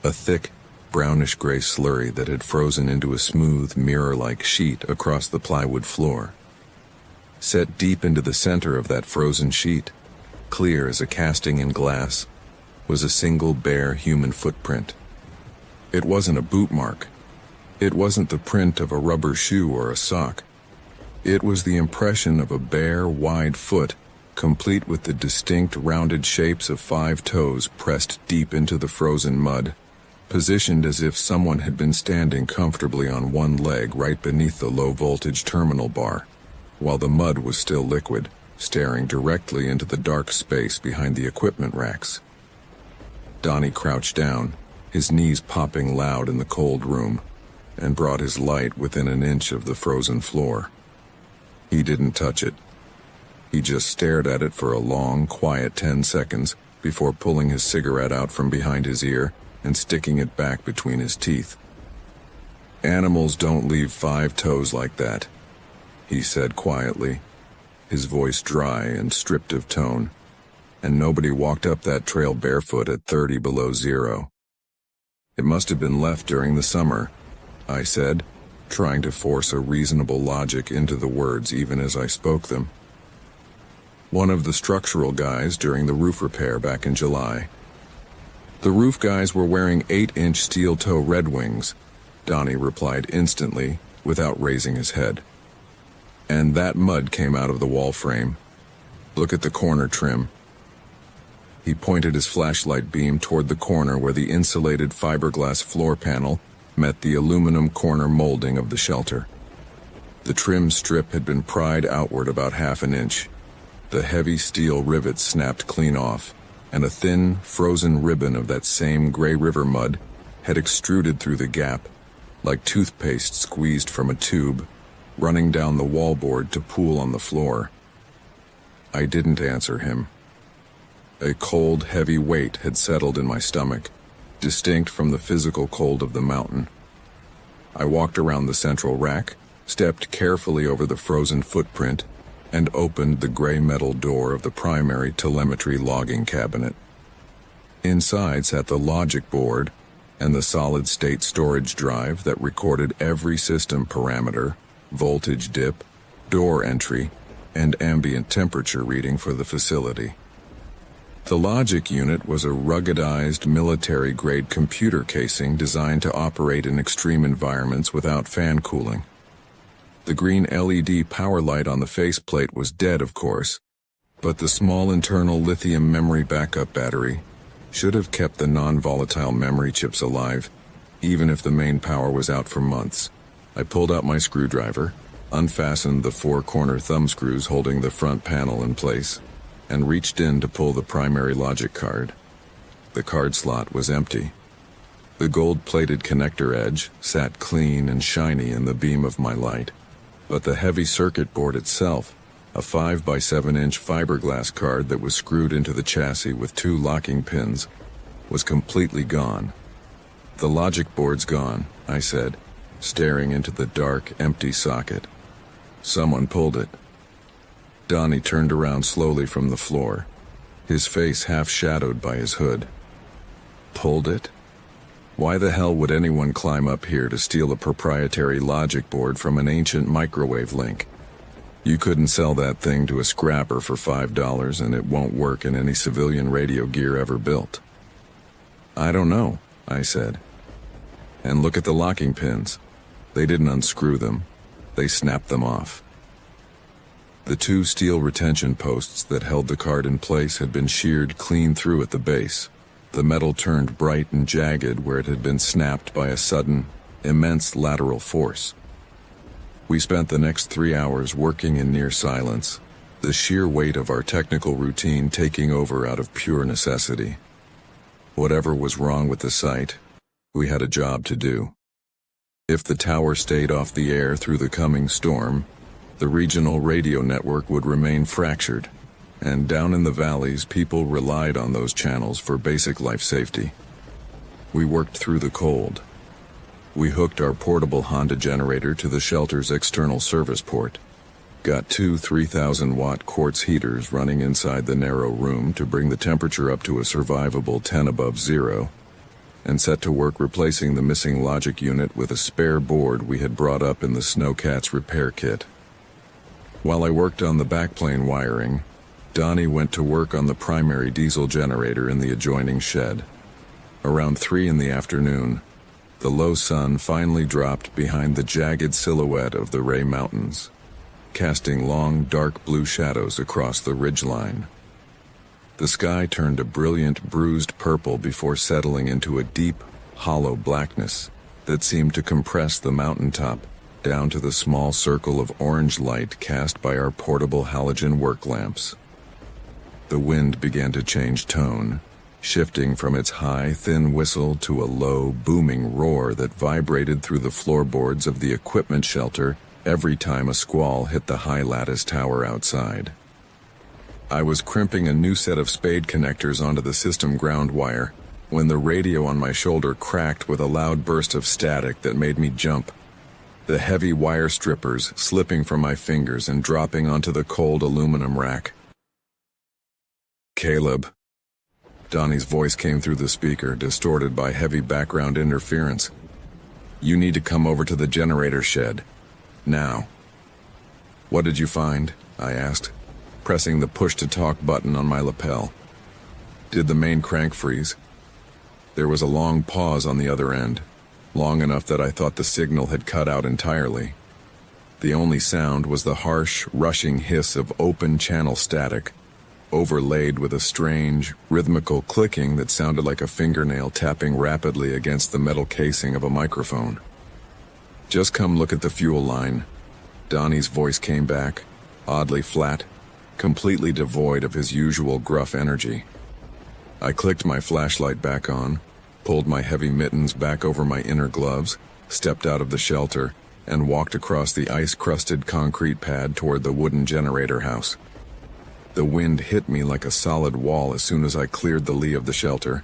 A thick, brownish-gray slurry that had frozen into a smooth, mirror-like sheet across the plywood floor. Set deep into the center of that frozen sheet, clear as a casting in glass, was a single bare human footprint. It wasn't a boot mark. It wasn't the print of a rubber shoe or a sock. It was the impression of a bare, wide foot, complete with the distinct rounded shapes of 5 toes pressed deep into the frozen mud, positioned as if someone had been standing comfortably on one leg right beneath the low-voltage terminal bar, while the mud was still liquid, staring directly into the dark space behind the equipment racks. Donnie crouched down, his knees popping loud in the cold room, and brought his light within an inch of the frozen floor. He didn't touch it. He just stared at it for a long, quiet 10 seconds before pulling his cigarette out from behind his ear and sticking it back between his teeth. "Animals don't leave 5 toes like that," he said quietly, his voice dry and stripped of tone, "and nobody walked up that trail barefoot at 30 below zero. It must have been left during the summer," I said, trying to force a reasonable logic into the words even as I spoke them. "One of the structural guys during the roof repair back in July." "The roof guys were wearing 8-inch steel-toe Red Wings," Donnie replied instantly, without raising his head. "And that mud came out of the wall frame. Look at the corner trim." He pointed his flashlight beam toward the corner where the insulated fiberglass floor panel met the aluminum corner molding of the shelter. The trim strip had been pried outward about half an inch. The heavy steel rivets snapped clean off, and a thin, frozen ribbon of that same gray river mud had extruded through the gap, like toothpaste squeezed from a tube, running down the wallboard to pool on the floor. I didn't answer him. A cold, heavy weight had settled in my stomach, distinct from the physical cold of the mountain. I walked around the central rack, stepped carefully over the frozen footprint, and opened the gray metal door of the primary telemetry logging cabinet. Inside sat the logic board and the solid-state storage drive that recorded every system parameter, voltage dip, door entry, and ambient temperature reading for the facility. The logic unit was a ruggedized military-grade computer casing designed to operate in extreme environments without fan cooling. The green LED power light on the faceplate was dead, of course, but the small internal lithium memory backup battery should have kept the non-volatile memory chips alive, even if the main power was out for months. I pulled out my screwdriver, unfastened the four-corner thumb screws holding the front panel in place, and reached in to pull the primary logic card. The card slot was empty. The gold-plated connector edge sat clean and shiny in the beam of my light, but the heavy circuit board itself, a 5 by 7 inch fiberglass card that was screwed into the chassis with 2 locking pins, was completely gone. "The logic board's gone," I said, staring into the dark, empty socket. "Someone pulled it." Donnie turned around slowly from the floor, his face half shadowed by his hood. "Pulled it? Why the hell would anyone climb up here to steal a proprietary logic board from an ancient microwave link? You couldn't sell that thing to a scrapper for $5, and it won't work in any civilian radio gear ever built." "I don't know," I said. "And look at the locking pins. They didn't unscrew them. They snapped them off." The 2 steel retention posts that held the card in place had been sheared clean through at the base. The metal turned bright and jagged where it had been snapped by a sudden, immense lateral force. We spent the next 3 hours working in near silence, the sheer weight of our technical routine taking over out of pure necessity. Whatever was wrong with the site, we had a job to do. If the tower stayed off the air through the coming storm, the regional radio network would remain fractured, and down in the valleys people relied on those channels for basic life safety. We worked through the cold. We hooked our portable Honda generator to the shelter's external service port, got 2 3,000-watt quartz heaters running inside the narrow room to bring the temperature up to a survivable 10 above zero, and set to work replacing the missing logic unit with a spare board we had brought up in the Snowcat's repair kit. While I worked on the backplane wiring, Donnie went to work on the primary diesel generator in the adjoining shed. Around 3 in the afternoon, the low sun finally dropped behind the jagged silhouette of the Ray Mountains, casting long, dark blue shadows across the ridgeline. The sky turned a brilliant, bruised purple before settling into a deep, hollow blackness that seemed to compress the mountaintop down to the small circle of orange light cast by our portable halogen work lamps. The wind began to change tone, shifting from its high, thin whistle to a low, booming roar that vibrated through the floorboards of the equipment shelter every time a squall hit the high lattice tower outside. I was crimping a new set of spade connectors onto the system ground wire when the radio on my shoulder cracked with a loud burst of static that made me jump, the heavy wire strippers slipping from my fingers and dropping onto the cold aluminum rack. "Caleb." Donnie's voice came through the speaker, distorted by heavy background interference. "You need to come over to the generator shed. Now." "What did you find?" I asked, pressing the push-to-talk button on my lapel. "Did the main crank freeze?" There was a long pause on the other end, long enough that I thought the signal had cut out entirely. The only sound was the harsh, rushing hiss of open channel static, overlaid with a strange, rhythmical clicking that sounded like a fingernail tapping rapidly against the metal casing of a microphone. "Just come look at the fuel line." Donnie's voice came back, oddly flat, completely devoid of his usual gruff energy. I clicked my flashlight back on, pulled my heavy mittens back over my inner gloves, stepped out of the shelter, and walked across the ice-crusted concrete pad toward the wooden generator house. The wind hit me like a solid wall as soon as I cleared the lee of the shelter,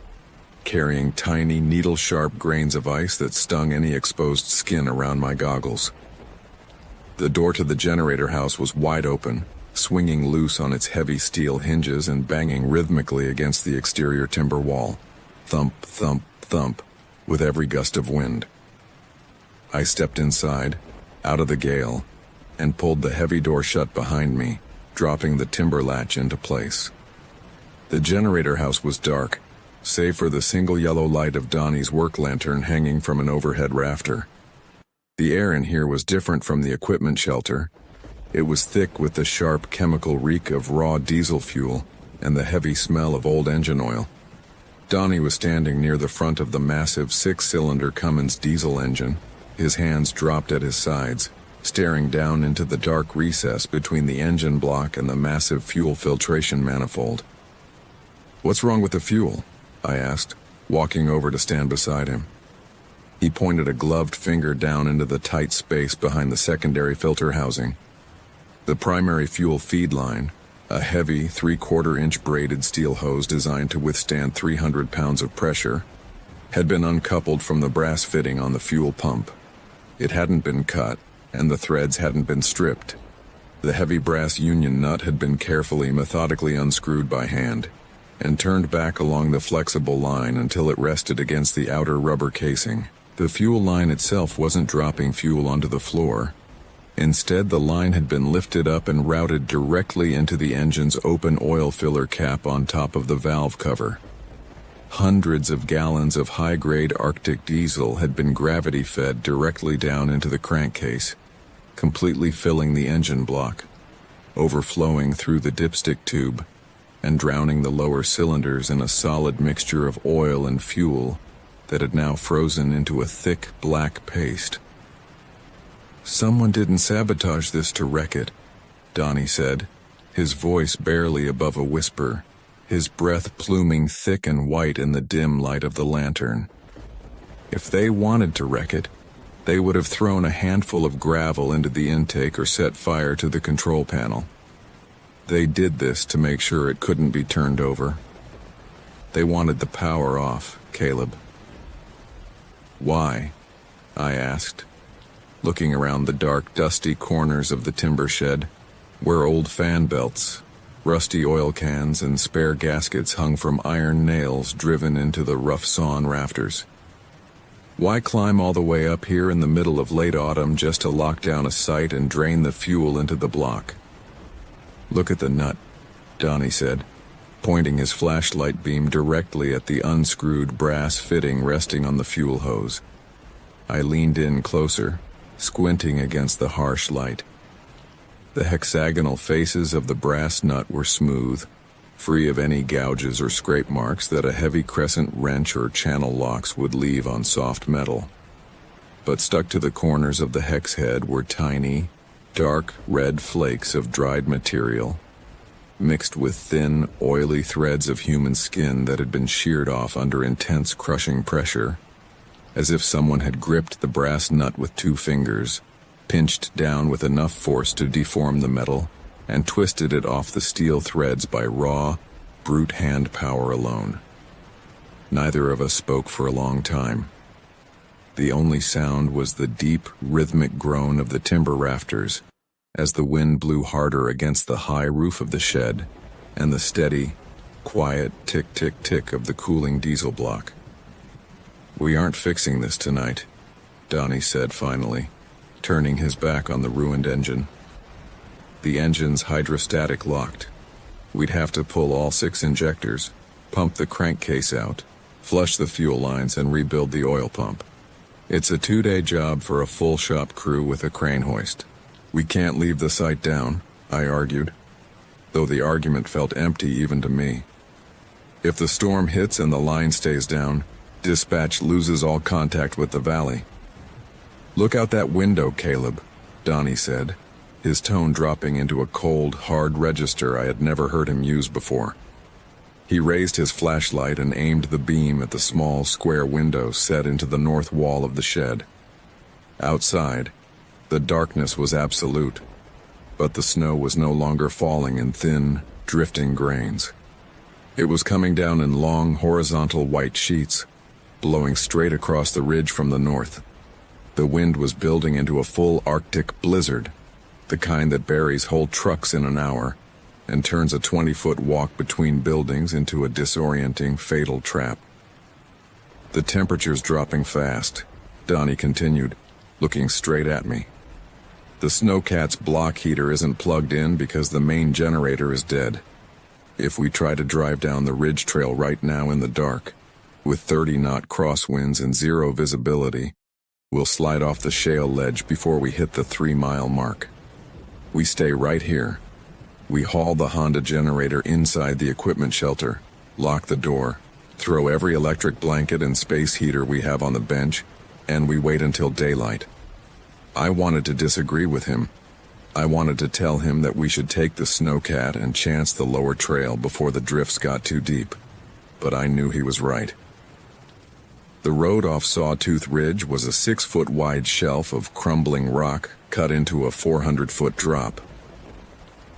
carrying tiny, needle-sharp grains of ice that stung any exposed skin around my goggles. The door to the generator house was wide open, swinging loose on its heavy steel hinges and banging rhythmically against the exterior timber wall. Thump, thump, thump, with every gust of wind. I stepped inside, out of the gale, and pulled the heavy door shut behind me, dropping the timber latch into place. The generator house was dark, save for the single yellow light of Donnie's work lantern hanging from an overhead rafter. The air in here was different from the equipment shelter. It was thick with the sharp chemical reek of raw diesel fuel and the heavy smell of old engine oil. Donnie was standing near the front of the massive 6-cylinder Cummins diesel engine, his hands dropped at his sides, staring down into the dark recess between the engine block and the massive fuel filtration manifold. "What's wrong with the fuel?" I asked, walking over to stand beside him. He pointed a gloved finger down into the tight space behind the secondary filter housing. The primary fuel feed line, a heavy 3/4-inch braided steel hose designed to withstand 300 pounds of pressure, had been uncoupled from the brass fitting on the fuel pump. It hadn't been cut, and the threads hadn't been stripped. The heavy brass union nut had been carefully, methodically unscrewed by hand, and turned back along the flexible line until it rested against the outer rubber casing. The fuel line itself wasn't dropping fuel onto the floor. Instead, the line had been lifted up and routed directly into the engine's open oil filler cap on top of the valve cover. Hundreds of gallons of high-grade Arctic diesel had been gravity-fed directly down into the crankcase, completely filling the engine block, overflowing through the dipstick tube, and drowning the lower cylinders in a solid mixture of oil and fuel that had now frozen into a thick black paste. "Someone didn't sabotage this to wreck it," Donnie said, his voice barely above a whisper, his breath pluming thick and white in the dim light of the lantern. "If they wanted to wreck it, they would have thrown a handful of gravel into the intake or set fire to the control panel. They did this to make sure it couldn't be turned over. They wanted the power off, Caleb." "Why?" I asked, looking around the dark, dusty corners of the timber shed, where old fan belts, rusty oil cans, and spare gaskets hung from iron nails driven into the rough-sawn rafters. "Why climb all the way up here in the middle of late autumn just to lock down a site and drain the fuel into the block?" "Look at the nut," Donnie said, pointing his flashlight beam directly at the unscrewed brass fitting resting on the fuel hose. I leaned in closer, squinting against the harsh light. The hexagonal faces of the brass nut were smooth, free of any gouges or scrape marks that a heavy crescent wrench or channel locks would leave on soft metal. But stuck to the corners of the hex head were tiny, dark red flakes of dried material, mixed with thin, oily threads of human skin that had been sheared off under intense crushing pressure, as if someone had gripped the brass nut with 2 fingers, pinched down with enough force to deform the metal, and twisted it off the steel threads by raw, brute hand power alone. Neither of us spoke for a long time. The only sound was the deep, rhythmic groan of the timber rafters as the wind blew harder against the high roof of the shed, and the steady, quiet tick-tick-tick of the cooling diesel block. "We aren't fixing this tonight," Donnie said finally, turning his back on the ruined engine. "The engine's hydrostatic locked. We'd have to pull all 6 injectors, pump the crankcase out, flush the fuel lines, and rebuild the oil pump. It's a 2-day job for a full shop crew with a crane hoist. We can't leave the site down," I argued, though the argument felt empty even to me. "If the storm hits and the line stays down, dispatch loses all contact with the valley." "Look out that window, Caleb," Donnie said, his tone dropping into a cold, hard register I had never heard him use before. He raised his flashlight and aimed the beam at the small, square window set into the north wall of the shed. Outside, the darkness was absolute, but the snow was no longer falling in thin, drifting grains. It was coming down in long, horizontal white sheets, blowing straight across the ridge from the north. The wind was building into a full Arctic blizzard, the kind that buries whole trucks in an hour and turns a 20-foot walk between buildings into a disorienting, fatal trap. The temperature's dropping fast, Donnie continued, looking straight at me. The Snowcat's block heater isn't plugged in because the main generator is dead. If we try to drive down the ridge trail right now in the dark, with 30-knot crosswinds and zero visibility, we'll slide off the shale ledge before we hit the 3-mile mark. We stay right here. We haul the Honda generator inside the equipment shelter, lock the door, throw every electric blanket and space heater we have on the bench, and we wait until daylight. I wanted to disagree with him. I wanted to tell him that we should take the Snowcat and chance the lower trail before the drifts got too deep, but I knew he was right. The road off Sawtooth Ridge was a 6-foot wide shelf of crumbling rock cut into a 400-foot drop.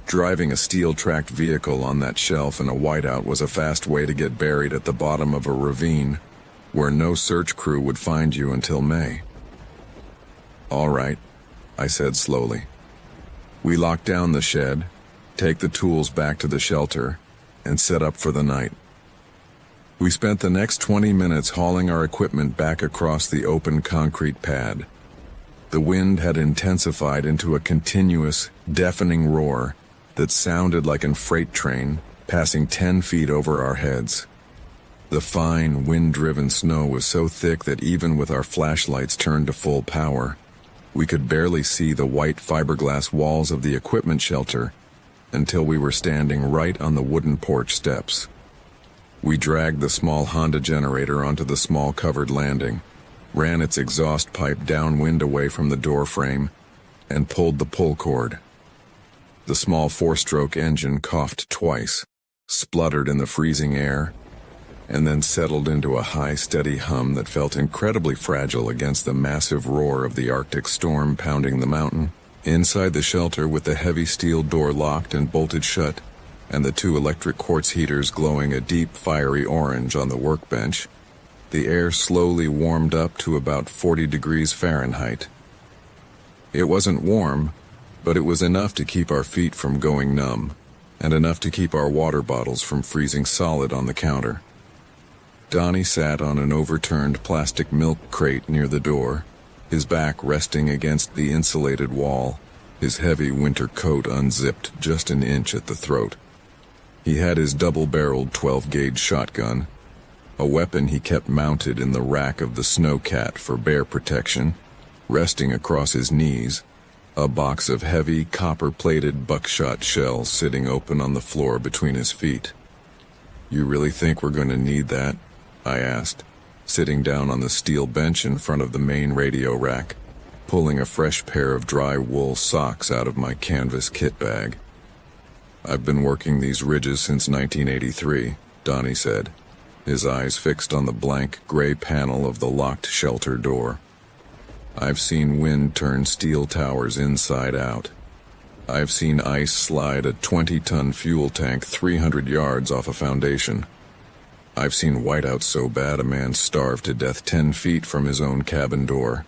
Driving a steel-tracked vehicle on that shelf in a whiteout was a fast way to get buried at the bottom of a ravine where no search crew would find you until May. "All right," I said slowly. We lock down the shed, take the tools back to the shelter, and set up for the night. We spent the next 20 minutes hauling our equipment back across the open concrete pad. The wind had intensified into a continuous, deafening roar that sounded like a freight train passing 10 feet over our heads. The fine, wind-driven snow was so thick that even with our flashlights turned to full power, we could barely see the white fiberglass walls of the equipment shelter until we were standing right on the wooden porch steps. We dragged the small Honda generator onto the small covered landing, ran its exhaust pipe downwind away from the door frame, and pulled the pull cord. The small 4-stroke engine coughed twice, spluttered in the freezing air, and then settled into a high, steady hum that felt incredibly fragile against the massive roar of the Arctic storm pounding the mountain. Inside the shelter, with the heavy steel door locked and bolted shut, and the 2 electric quartz heaters glowing a deep, fiery orange on the workbench, the air slowly warmed up to about 40 degrees Fahrenheit. It wasn't warm, but it was enough to keep our feet from going numb, and enough to keep our water bottles from freezing solid on the counter. Donnie sat on an overturned plastic milk crate near the door, his back resting against the insulated wall, his heavy winter coat unzipped just an inch at the throat. He had his double-barreled 12-gauge shotgun, a weapon he kept mounted in the rack of the Snowcat for bear protection, resting across his knees, a box of heavy, copper-plated buckshot shells sitting open on the floor between his feet. "You really think we're going to need that?" I asked, sitting down on the steel bench in front of the main radio rack, pulling a fresh pair of dry wool socks out of my canvas kit bag. "I've been working these ridges since 1983, Donnie said, his eyes fixed on the blank gray panel of the locked shelter door. "I've seen wind turn steel towers inside out. I've seen ice slide a 20-ton fuel tank 300 yards off a foundation. I've seen whiteouts so bad a man starved to death 10 feet from his own cabin door.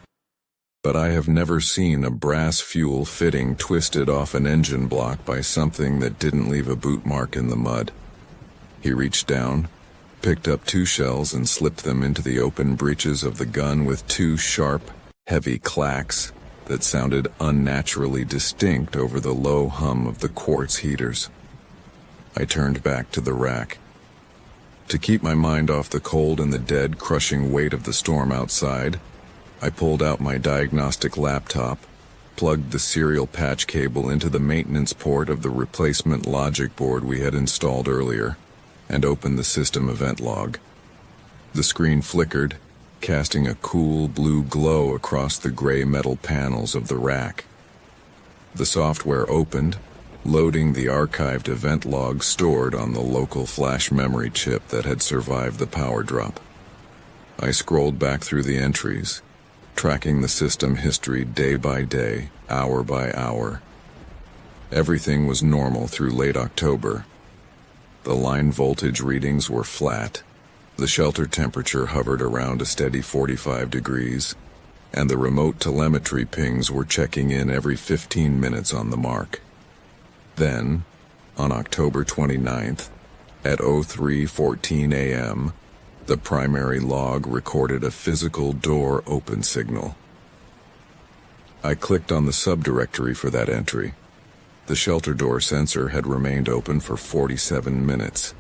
But I have never seen a brass fuel fitting twisted off an engine block by something that didn't leave a boot mark in the mud." He reached down, picked up 2 shells and slipped them into the open breeches of the gun with 2 sharp, heavy clacks that sounded unnaturally distinct over the low hum of the quartz heaters. I turned back to the rack. To keep my mind off the cold and the dead, crushing weight of the storm outside, I pulled out my diagnostic laptop, plugged the serial patch cable into the maintenance port of the replacement logic board we had installed earlier, and opened the system event log. The screen flickered, casting a cool blue glow across the gray metal panels of the rack. The software opened, loading the archived event logs stored on the local flash memory chip that had survived the power drop. I scrolled back through the entries, tracking the system history day by day, hour by hour. Everything was normal through late October. The line voltage readings were flat, the shelter temperature hovered around a steady 45 degrees, and the remote telemetry pings were checking in every 15 minutes on the mark. Then, on October 29th, at 03:14 a.m., the primary log recorded a physical door open signal. I clicked on the subdirectory for that entry. The shelter door sensor had remained open for 47 minutes.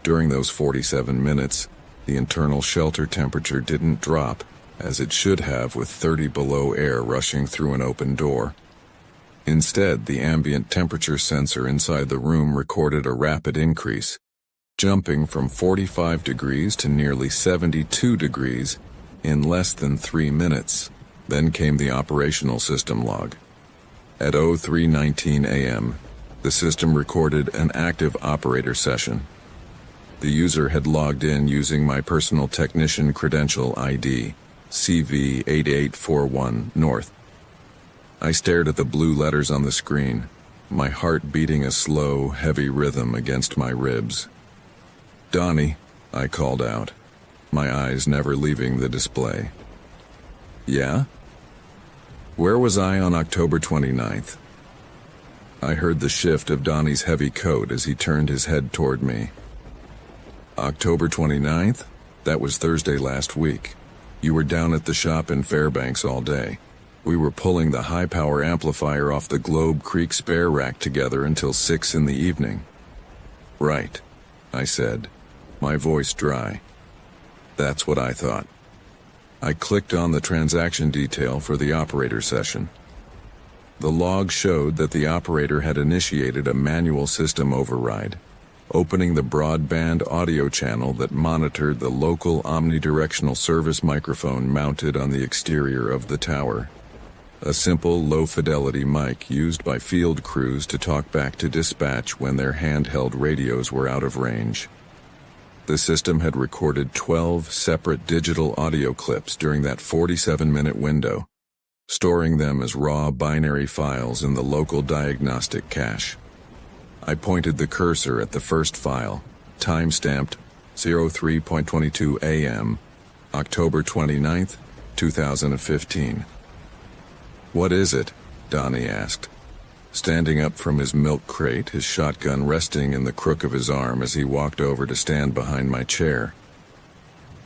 During those 47 minutes, the internal shelter temperature didn't drop, as it should have with 30 below air rushing through an open door. Instead, the ambient temperature sensor inside the room recorded a rapid increase, jumping from 45 degrees to nearly 72 degrees in less than 3 minutes. Then came the operational system log. At 03:19 a.m., the system recorded an active operator session. The user had logged in using my personal technician credential ID, CV8841 North. I stared at the blue letters on the screen, my heart beating a slow, heavy rhythm against my ribs. "Donnie," I called out, my eyes never leaving the display. "Yeah?" Where was I on October 29th? I heard the shift of Donnie's heavy coat as he turned his head toward me. "October 29th? That was Thursday last week. You were down at the shop in Fairbanks all day. We were pulling the high-power amplifier off the Globe Creek spare rack together until 6 in the evening." "Right," I said, my voice dry. "That's what I thought." I clicked on the transaction detail for the operator session. The log showed that the operator had initiated a manual system override, opening the broadband audio channel that monitored the local omnidirectional service microphone mounted on the exterior of the tower. A simple, low-fidelity mic used by field crews to talk back to dispatch when their handheld radios were out of range. The system had recorded 12 separate digital audio clips during that 47-minute window, storing them as raw binary files in the local diagnostic cache. I pointed the cursor at the first file, time-stamped 03:22 a.m., October 29th, 2015. "What is it?" Donnie asked, standing up from his milk crate, his shotgun resting in the crook of his arm as he walked over to stand behind my chair.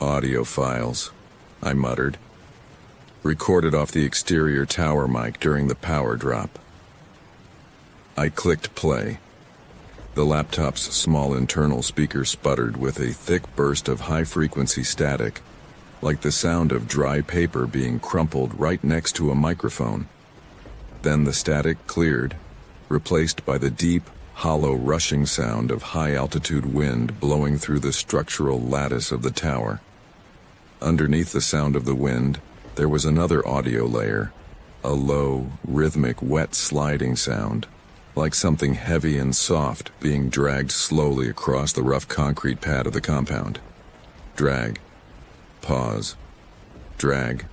"Audio files," I muttered. "Recorded off the exterior tower mic during the power drop." I clicked play. The laptop's small internal speaker sputtered with a thick burst of high-frequency static, like the sound of dry paper being crumpled right next to a microphone. Then the static cleared, replaced by the deep, hollow rushing sound of high-altitude wind blowing through the structural lattice of the tower. Underneath the sound of the wind, there was another audio layer, a low, rhythmic, wet sliding sound, like something heavy and soft being dragged slowly across the rough concrete pad of the compound. Drag. Pause. Drag.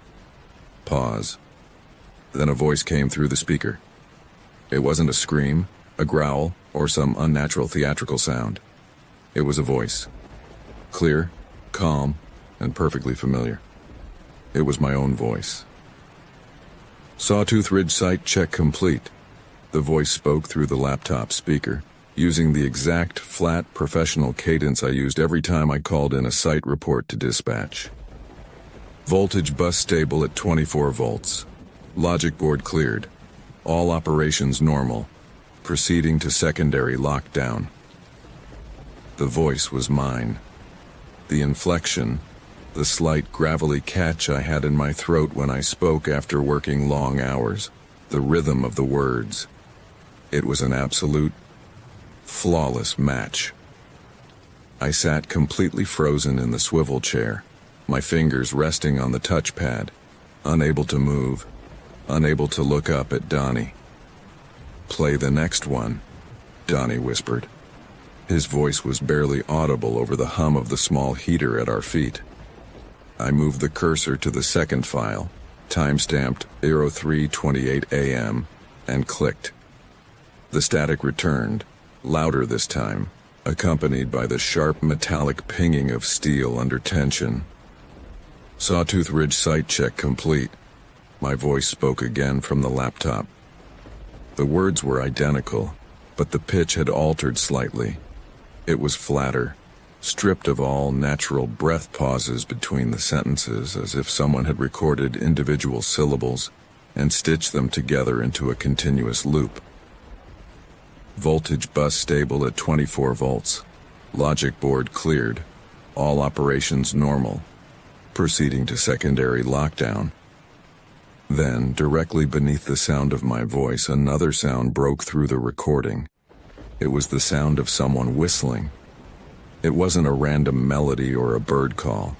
Pause. Then a voice came through the speaker. It wasn't a scream, a growl, or some unnatural theatrical sound. It was a voice. Clear, calm, and perfectly familiar. It was my own voice. "Sawtooth Ridge site check complete." The voice spoke through the laptop speaker, using the exact, flat, professional cadence I used every time I called in a site report to dispatch. "Voltage bus stable at 24 volts. Logic board cleared. All operations normal. Proceeding to secondary lockdown." The voice was mine. The inflection, the slight gravelly catch I had in my throat when I spoke after working long hours, the rhythm of the words. It was an absolute, flawless match. I sat completely frozen in the swivel chair, my fingers resting on the touchpad, unable to move, unable to look up at Donnie. "Play the next one," Donnie whispered. His voice was barely audible over the hum of the small heater at our feet. I moved the cursor to the second file, time-stamped 03:28 a.m., and clicked. The static returned, louder this time, accompanied by the sharp metallic pinging of steel under tension. "Sawtooth Ridge site check complete." My voice spoke again from the laptop. The words were identical, but the pitch had altered slightly. It was flatter, stripped of all natural breath pauses between the sentences, as if someone had recorded individual syllables and stitched them together into a continuous loop. "Voltage bus stable at 24 volts. Logic board cleared. All operations normal. Proceeding to secondary lockdown." Then, directly beneath the sound of my voice, another sound broke through the recording. It was the sound of someone whistling. It wasn't a random melody or a bird call.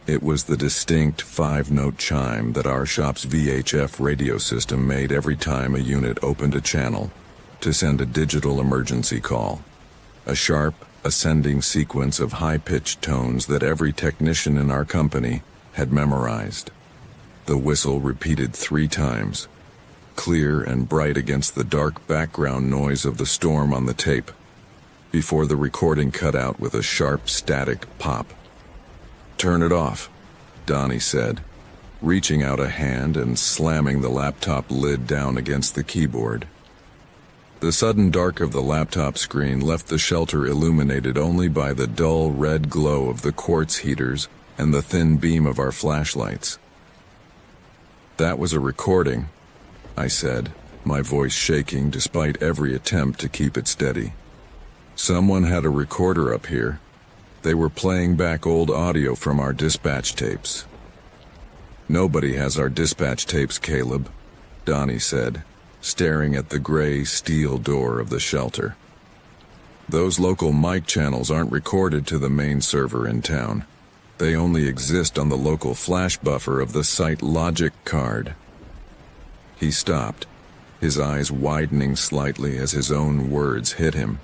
It was the distinct 5-note chime that our shop's VHF radio system made every time a unit opened a channel to send a digital emergency call. A sharp, ascending sequence of high-pitched tones that every technician in our company had memorized. The whistle repeated 3 times, clear and bright against the dark background noise of the storm on the tape, before the recording cut out with a sharp static pop. "Turn it off," Donnie said, reaching out a hand and slamming the laptop lid down against the keyboard. The sudden dark of the laptop screen left the shelter illuminated only by the dull red glow of the quartz heaters and the thin beam of our flashlights. "That was a recording," I said, my voice shaking despite every attempt to keep it steady. "Someone had a recorder up here. They were playing back old audio from our dispatch tapes." "Nobody has our dispatch tapes, Caleb," Donnie said, staring at the gray steel door of the shelter. "Those local mic channels aren't recorded to the main server in town. They only exist on the local flash buffer of the site logic card." He stopped, his eyes widening slightly as his own words hit him.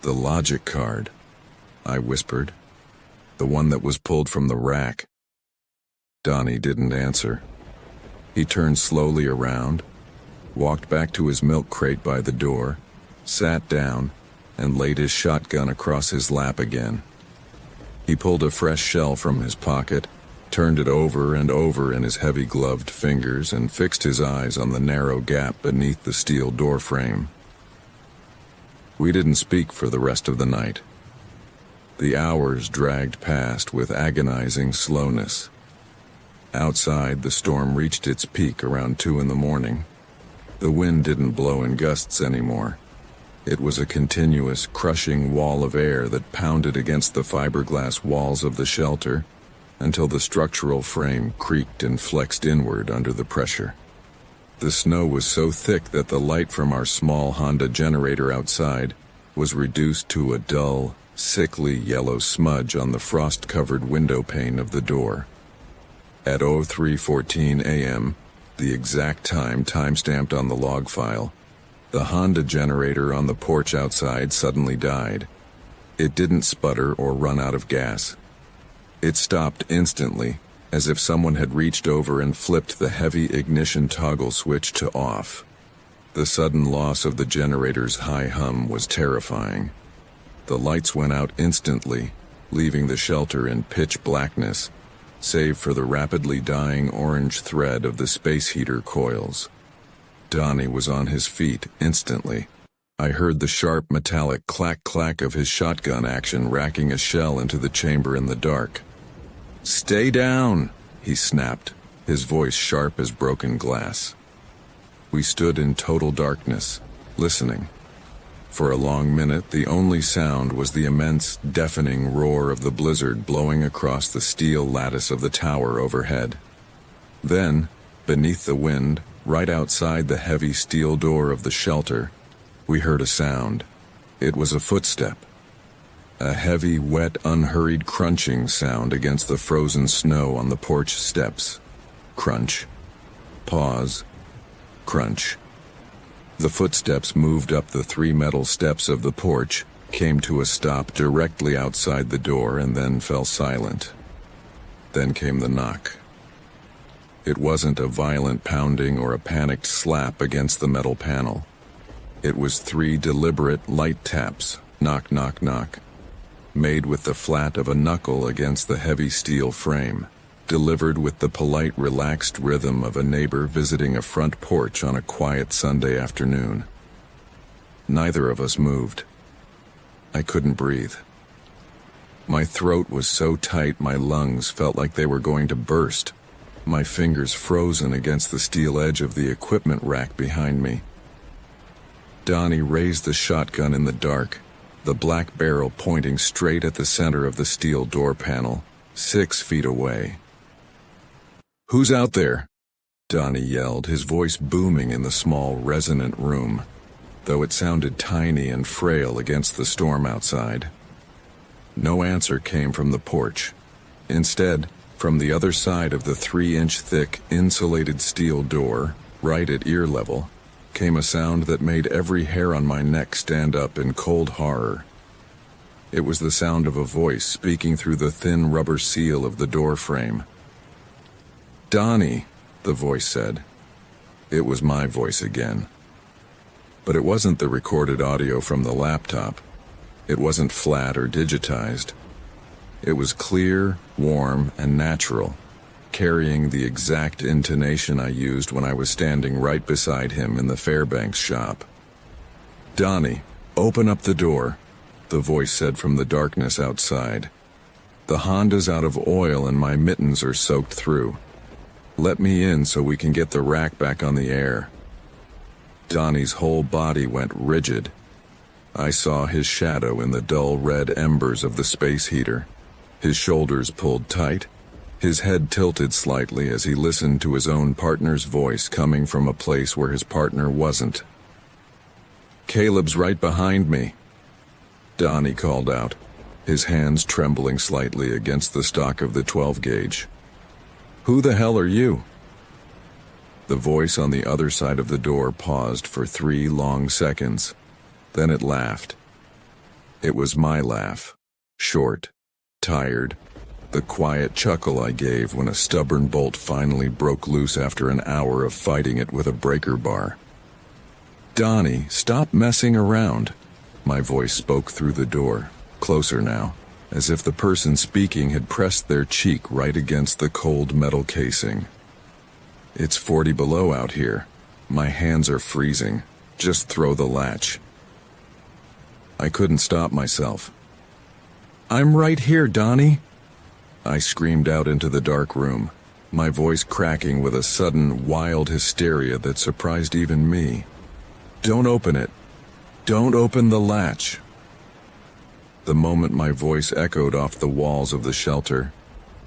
"The logic card," I whispered. "The one that was pulled from the rack." Donnie didn't answer. He turned slowly around, walked back to his milk crate by the door, sat down, and laid his shotgun across his lap again. He pulled a fresh shell from his pocket, turned it over and over in his heavy gloved fingers, and fixed his eyes on the narrow gap beneath the steel door frame. We didn't speak for the rest of the night. The hours dragged past with agonizing slowness. Outside, the storm reached its peak around 2 in the morning. The wind didn't blow in gusts anymore. It was a continuous, crushing wall of air that pounded against the fiberglass walls of the shelter until the structural frame creaked and flexed inward under the pressure. The snow was so thick that the light from our small Honda generator outside was reduced to a dull, sickly yellow smudge on the frost-covered window pane of the door. At 03:14 a.m., the exact time-stamped on the log file, the Honda generator on the porch outside suddenly died. It didn't sputter or run out of gas. It stopped instantly, as if someone had reached over and flipped the heavy ignition toggle switch to off. The sudden loss of the generator's high hum was terrifying. The lights went out instantly, leaving the shelter in pitch blackness, save for the rapidly dying orange thread of the space heater coils. Donnie was on his feet instantly. I heard the sharp metallic clack-clack of his shotgun action racking a shell into the chamber in the dark. "Stay down," he snapped, his voice sharp as broken glass. We stood in total darkness, listening. For a long minute, the only sound was the immense, deafening roar of the blizzard blowing across the steel lattice of the tower overhead. Then, beneath the wind, right outside the heavy steel door of the shelter, we heard a sound. It was a footstep. A heavy, wet, unhurried crunching sound against the frozen snow on the porch steps. Crunch. Pause. Crunch. The footsteps moved up the 3 metal steps of the porch, came to a stop directly outside the door, and then fell silent. Then came the knock. It wasn't a violent pounding or a panicked slap against the metal panel. It was 3 deliberate, light taps, knock, knock, knock, made with the flat of a knuckle against the heavy steel frame, delivered with the polite, relaxed rhythm of a neighbor visiting a front porch on a quiet Sunday afternoon. Neither of us moved. I couldn't breathe. My throat was so tight my lungs felt like they were going to burst, my fingers frozen against the steel edge of the equipment rack behind me. Donnie raised the shotgun in the dark, the black barrel pointing straight at the center of the steel door panel, 6 feet away. "Who's out there?" Donnie yelled, his voice booming in the small, resonant room, though it sounded tiny and frail against the storm outside. No answer came from the porch. Instead, from the other side of the 3-inch thick, insulated steel door, right at ear level, came a sound that made every hair on my neck stand up in cold horror. It was the sound of a voice speaking through the thin rubber seal of the door frame. "Donnie," the voice said. It was my voice again. But it wasn't the recorded audio from the laptop. It wasn't flat or digitized. It was clear, warm, and natural, carrying the exact intonation I used when I was standing right beside him in the Fairbanks shop. "Donnie, open up the door," the voice said from the darkness outside. "The Honda's out of oil and my mittens are soaked through. Let me in so we can get the rack back on the air." Donnie's whole body went rigid. I saw his shadow in the dull red embers of the space heater, his shoulders pulled tight, his head tilted slightly as he listened to his own partner's voice coming from a place where his partner wasn't. "Caleb's right behind me," Donnie called out, his hands trembling slightly against the stock of the 12-gauge. "Who the hell are you?" The voice on the other side of the door paused for 3 long seconds. Then it laughed. It was my laugh, short, tired, the quiet chuckle I gave when a stubborn bolt finally broke loose after an hour of fighting it with a breaker bar. "Donnie, stop messing around." My voice spoke through the door, closer now, as if the person speaking had pressed their cheek right against the cold metal casing. "It's 40 below out here. My hands are freezing. Just throw the latch." I couldn't stop myself. "I'm right here, Donnie," I screamed out into the dark room, my voice cracking with a sudden, wild hysteria that surprised even me. "Don't open it. Don't open the latch." The moment my voice echoed off the walls of the shelter,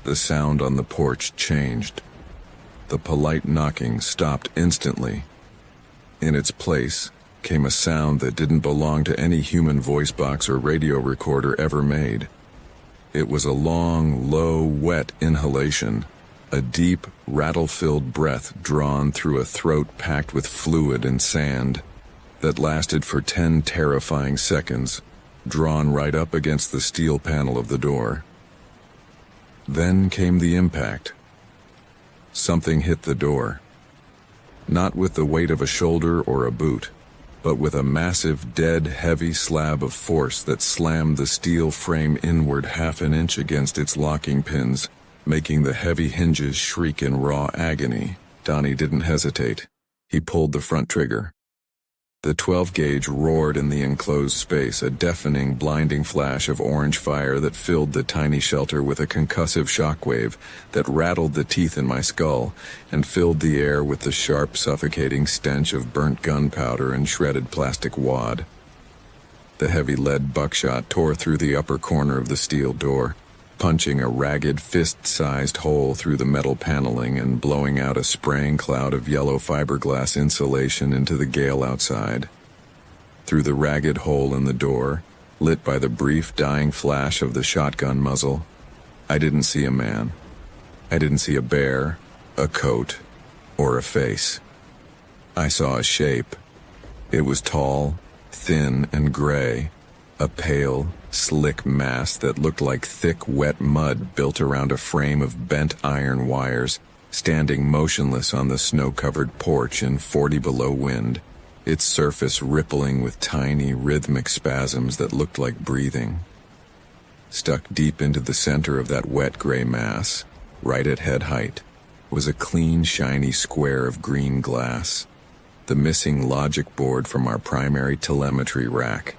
the sound on the porch changed. The polite knocking stopped instantly. In its place came a sound that didn't belong to any human voice box or radio recorder ever made. It was a long, low, wet inhalation, a deep, rattle-filled breath drawn through a throat packed with fluid and sand that lasted for 10 terrifying seconds, drawn right up against the steel panel of the door. Then came the impact. Something hit the door. Not with the weight of a shoulder or a boot, but with a massive, dead, heavy slab of force that slammed the steel frame inward 1/2 inch against its locking pins, making the heavy hinges shriek in raw agony. Donnie didn't hesitate. He pulled the front trigger. The 12-gauge roared in the enclosed space, a deafening, blinding flash of orange fire that filled the tiny shelter with a concussive shockwave that rattled the teeth in my skull and filled the air with the sharp, suffocating stench of burnt gunpowder and shredded plastic wad. The heavy lead buckshot tore through the upper corner of the steel door, punching a ragged, fist-sized hole through the metal paneling and blowing out a spraying cloud of yellow fiberglass insulation into the gale outside. Through the ragged hole in the door, lit by the brief, dying flash of the shotgun muzzle, I didn't see a man. I didn't see a bear, a coat, or a face. I saw a shape, It was tall, thin, and gray, a pale, slick mass that looked like thick, wet mud built around a frame of bent iron wires, standing motionless on the snow-covered porch in 40 below wind, its surface rippling with tiny, rhythmic spasms that looked like breathing. Stuck deep into the center of that wet gray mass, right at head height, was a clean, shiny square of green glass, the missing logic board from our primary telemetry rack,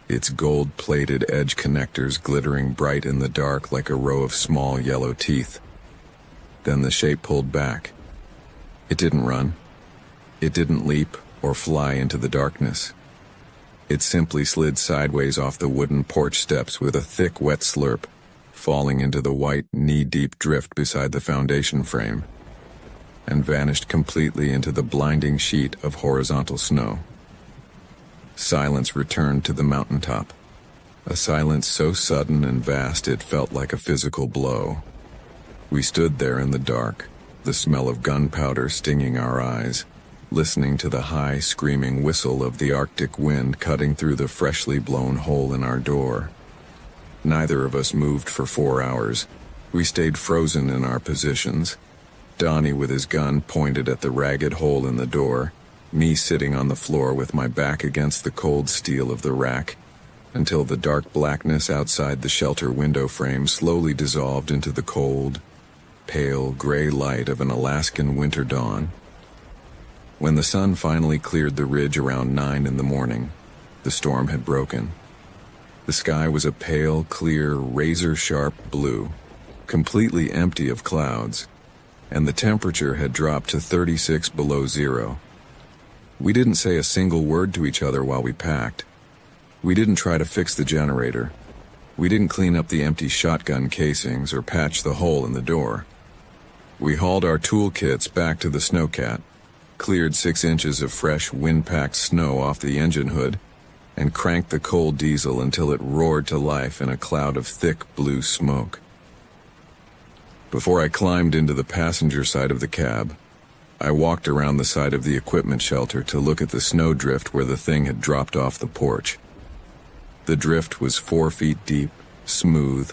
its gold-plated edge connectors glittering bright in the dark like a row of small yellow teeth. Then the shape pulled back. It didn't run. It didn't leap or fly into the darkness. It simply slid sideways off the wooden porch steps with a thick, wet slurp, falling into the white, knee-deep drift beside the foundation frame, and vanished completely into the blinding sheet of horizontal snow. Silence returned to the mountaintop, a silence so sudden and vast it felt like a physical blow. We stood there in the dark, the smell of gunpowder stinging our eyes, listening to the high, screaming whistle of the Arctic wind cutting through the freshly blown hole in our door. Neither of us moved for 4 hours. We stayed frozen in our positions, Donnie with his gun pointed at the ragged hole in the door, me sitting on the floor with my back against the cold steel of the rack, until the dark blackness outside the shelter window frame slowly dissolved into the cold, pale gray light of an Alaskan winter dawn. When the sun finally cleared the ridge around 9 in the morning, the storm had broken. The sky was a pale, clear, razor-sharp blue, completely empty of clouds, and the temperature had dropped to 36 below zero. We didn't say a single word to each other while we packed. We didn't try to fix the generator. We didn't clean up the empty shotgun casings or patch the hole in the door. We hauled our toolkits back to the snowcat, cleared 6 inches of fresh, wind-packed snow off the engine hood, and cranked the cold diesel until it roared to life in a cloud of thick blue smoke. Before I climbed into the passenger side of the cab, I walked around the side of the equipment shelter to look at the snowdrift where the thing had dropped off the porch. The drift was 4 feet deep, smooth,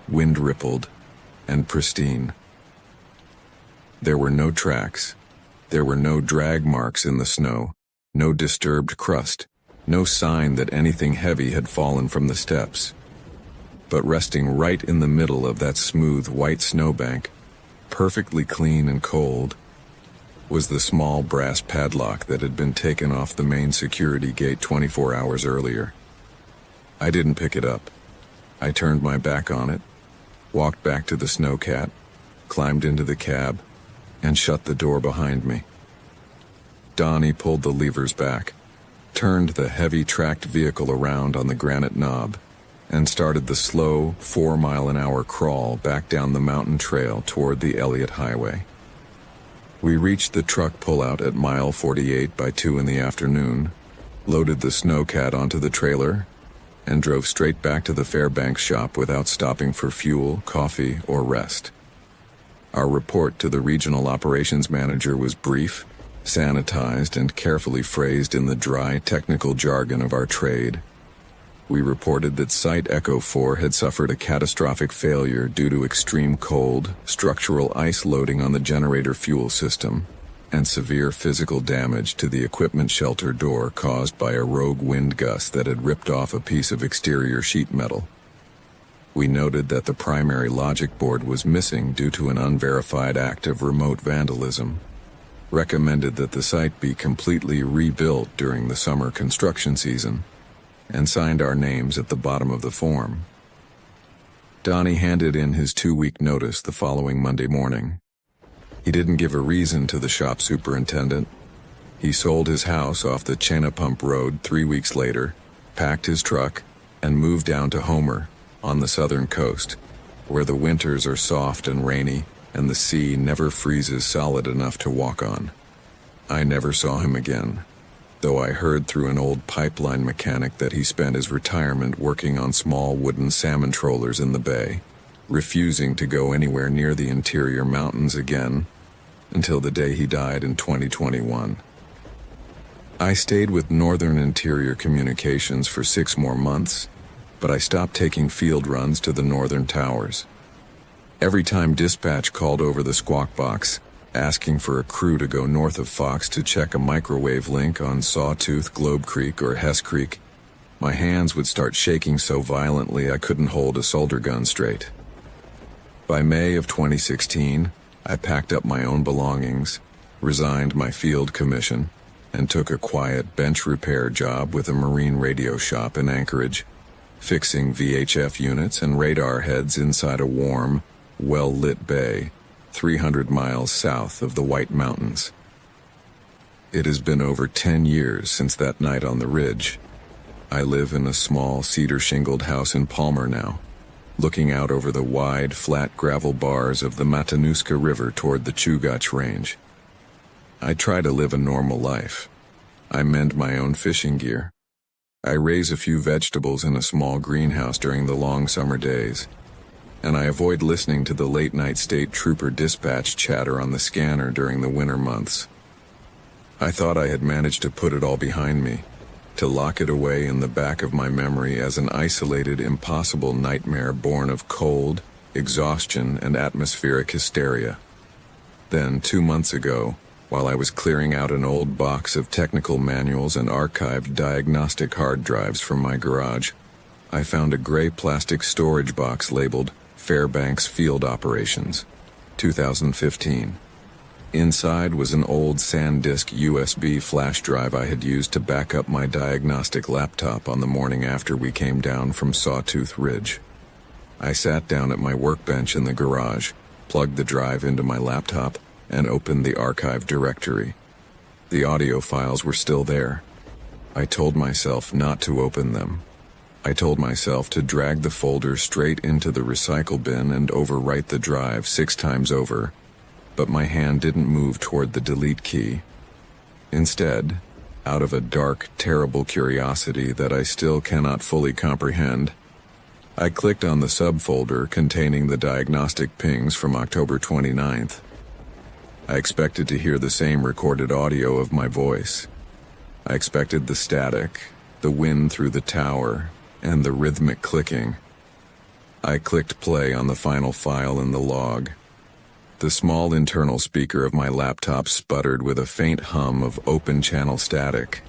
wind-rippled, and pristine. There were no tracks. There were no drag marks in the snow, no disturbed crust, no sign that anything heavy had fallen from the steps. But resting right in the middle of that smooth white snowbank, perfectly clean and cold, was the small brass padlock that had been taken off the main security gate 24 hours earlier. I didn't pick it up. I turned my back on it, walked back to the snowcat, climbed into the cab, and shut the door behind me. Donnie pulled the levers back, turned the heavy tracked vehicle around on the granite knob, and started the slow 4-mile-an-hour crawl back down the mountain trail toward the Elliott Highway. We reached the truck pullout at mile 48 by 2 in the afternoon, loaded the snowcat onto the trailer, and drove straight back to the Fairbanks shop without stopping for fuel, coffee, or rest. Our report to the regional operations manager was brief, sanitized, and carefully phrased in the dry, technical jargon of our trade. We reported that Site Echo 4 had suffered a catastrophic failure due to extreme cold, structural ice loading on the generator fuel system, and severe physical damage to the equipment shelter door caused by a rogue wind gust that had ripped off a piece of exterior sheet metal. We noted that the primary logic board was missing due to an unverified act of remote vandalism, recommended that the site be completely rebuilt during the summer construction season, and signed our names at the bottom of the form. Donnie handed in his 2-week notice the following Monday morning. He didn't give a reason to the shop superintendent. He sold his house off the Chenapump Road 3 weeks later, packed his truck, and moved down to Homer, on the southern coast, where the winters are soft and rainy, and the sea never freezes solid enough to walk on. I never saw him again, though I heard through an old pipeline mechanic that he spent his retirement working on small wooden salmon trollers in the bay, refusing to go anywhere near the interior mountains again until the day he died in 2021. I stayed with Northern Interior Communications for 6 more months, but I stopped taking field runs to the northern towers. Every time dispatch called over the squawk box, asking for a crew to go north of Fox to check a microwave link on Sawtooth, Globe Creek, or Hess Creek, my hands would start shaking so violently I couldn't hold a soldier gun straight. By May of 2016, I packed up my own belongings, resigned my field commission, and took a quiet bench repair job with a marine radio shop in Anchorage, fixing VHF units and radar heads inside a warm, well-lit bay 300 miles south of the White Mountains. It has been over 10 years since that night on the ridge. I live in a small cedar-shingled house in Palmer now, looking out over the wide, flat gravel bars of the Matanuska River toward the Chugach Range. I try to live a normal life. I mend my own fishing gear. I raise a few vegetables in a small greenhouse during the long summer days, and I avoid listening to the late-night state trooper dispatch chatter on the scanner during the winter months. I thought I had managed to put it all behind me, to lock it away in the back of my memory as an isolated, impossible nightmare born of cold, exhaustion, and atmospheric hysteria. Then, 2 months ago, while I was clearing out an old box of technical manuals and archived diagnostic hard drives from my garage, I found a gray plastic storage box labeled Fairbanks Field Operations, 2015. Inside was an old SanDisk USB flash drive I had used to back up my diagnostic laptop on the morning after we came down from Sawtooth Ridge. I sat down at my workbench in the garage, plugged the drive into my laptop, and opened the archive directory. The audio files were still there. I told myself not to open them. I told myself to drag the folder straight into the recycle bin and overwrite the drive 6 times over, but my hand didn't move toward the delete key. Instead, out of a dark, terrible curiosity that I still cannot fully comprehend, I clicked on the subfolder containing the diagnostic pings from October 29th. I expected to hear the same recorded audio of my voice. I expected the static, the wind through the tower, and the rhythmic clicking. I clicked play on the final file in the log. The small internal speaker of my laptop sputtered with a faint hum of open-channel static.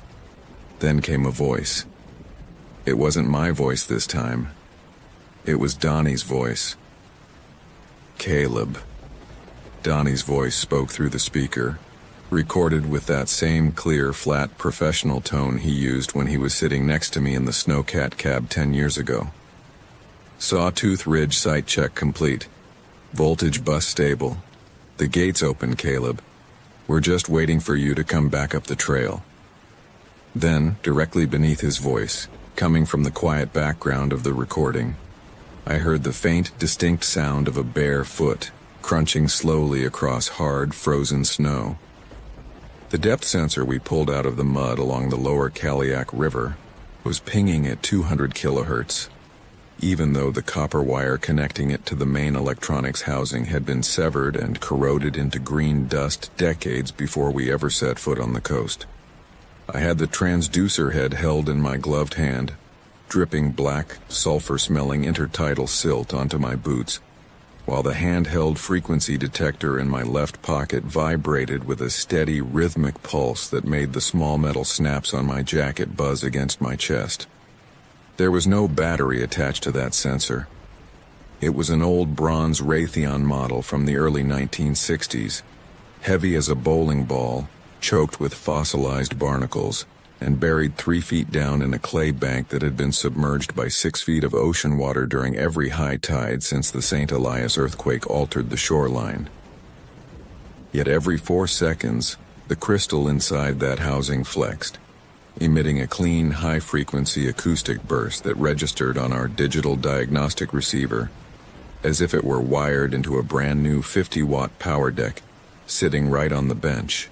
Then came a voice. It wasn't my voice this time. It was Donnie's voice. Caleb. Donnie's voice spoke through the speaker, recorded with that same clear, flat, professional tone he used when he was sitting next to me in the Snowcat cab 10 years ago. Sawtooth Ridge site check complete. Voltage bus stable. The gates open, Caleb. We're just waiting for you to come back up the trail. Then, directly beneath his voice, coming from the quiet background of the recording, I heard the faint, distinct sound of a bare foot crunching slowly across hard, frozen snow. The depth sensor we pulled out of the mud along the lower Kaliak River was pinging at 200 kilohertz, even though the copper wire connecting it to the main electronics housing had been severed and corroded into green dust decades before we ever set foot on the coast. I had the transducer head held in my gloved hand, dripping black, sulfur-smelling intertidal silt onto my boots, while the handheld frequency detector in my left pocket vibrated with a steady, rhythmic pulse that made the small metal snaps on my jacket buzz against my chest. There was no battery attached to that sensor. It was an old bronze Raytheon model from the early 1960s, heavy as a bowling ball, choked with fossilized barnacles, and buried 3 feet down in a clay bank that had been submerged by 6 feet of ocean water during every high tide since the St. Elias earthquake altered the shoreline. Yet every 4 seconds, the crystal inside that housing flexed, emitting a clean, high-frequency acoustic burst that registered on our digital diagnostic receiver, as if it were wired into a brand-new 50-watt power deck, sitting right on the bench.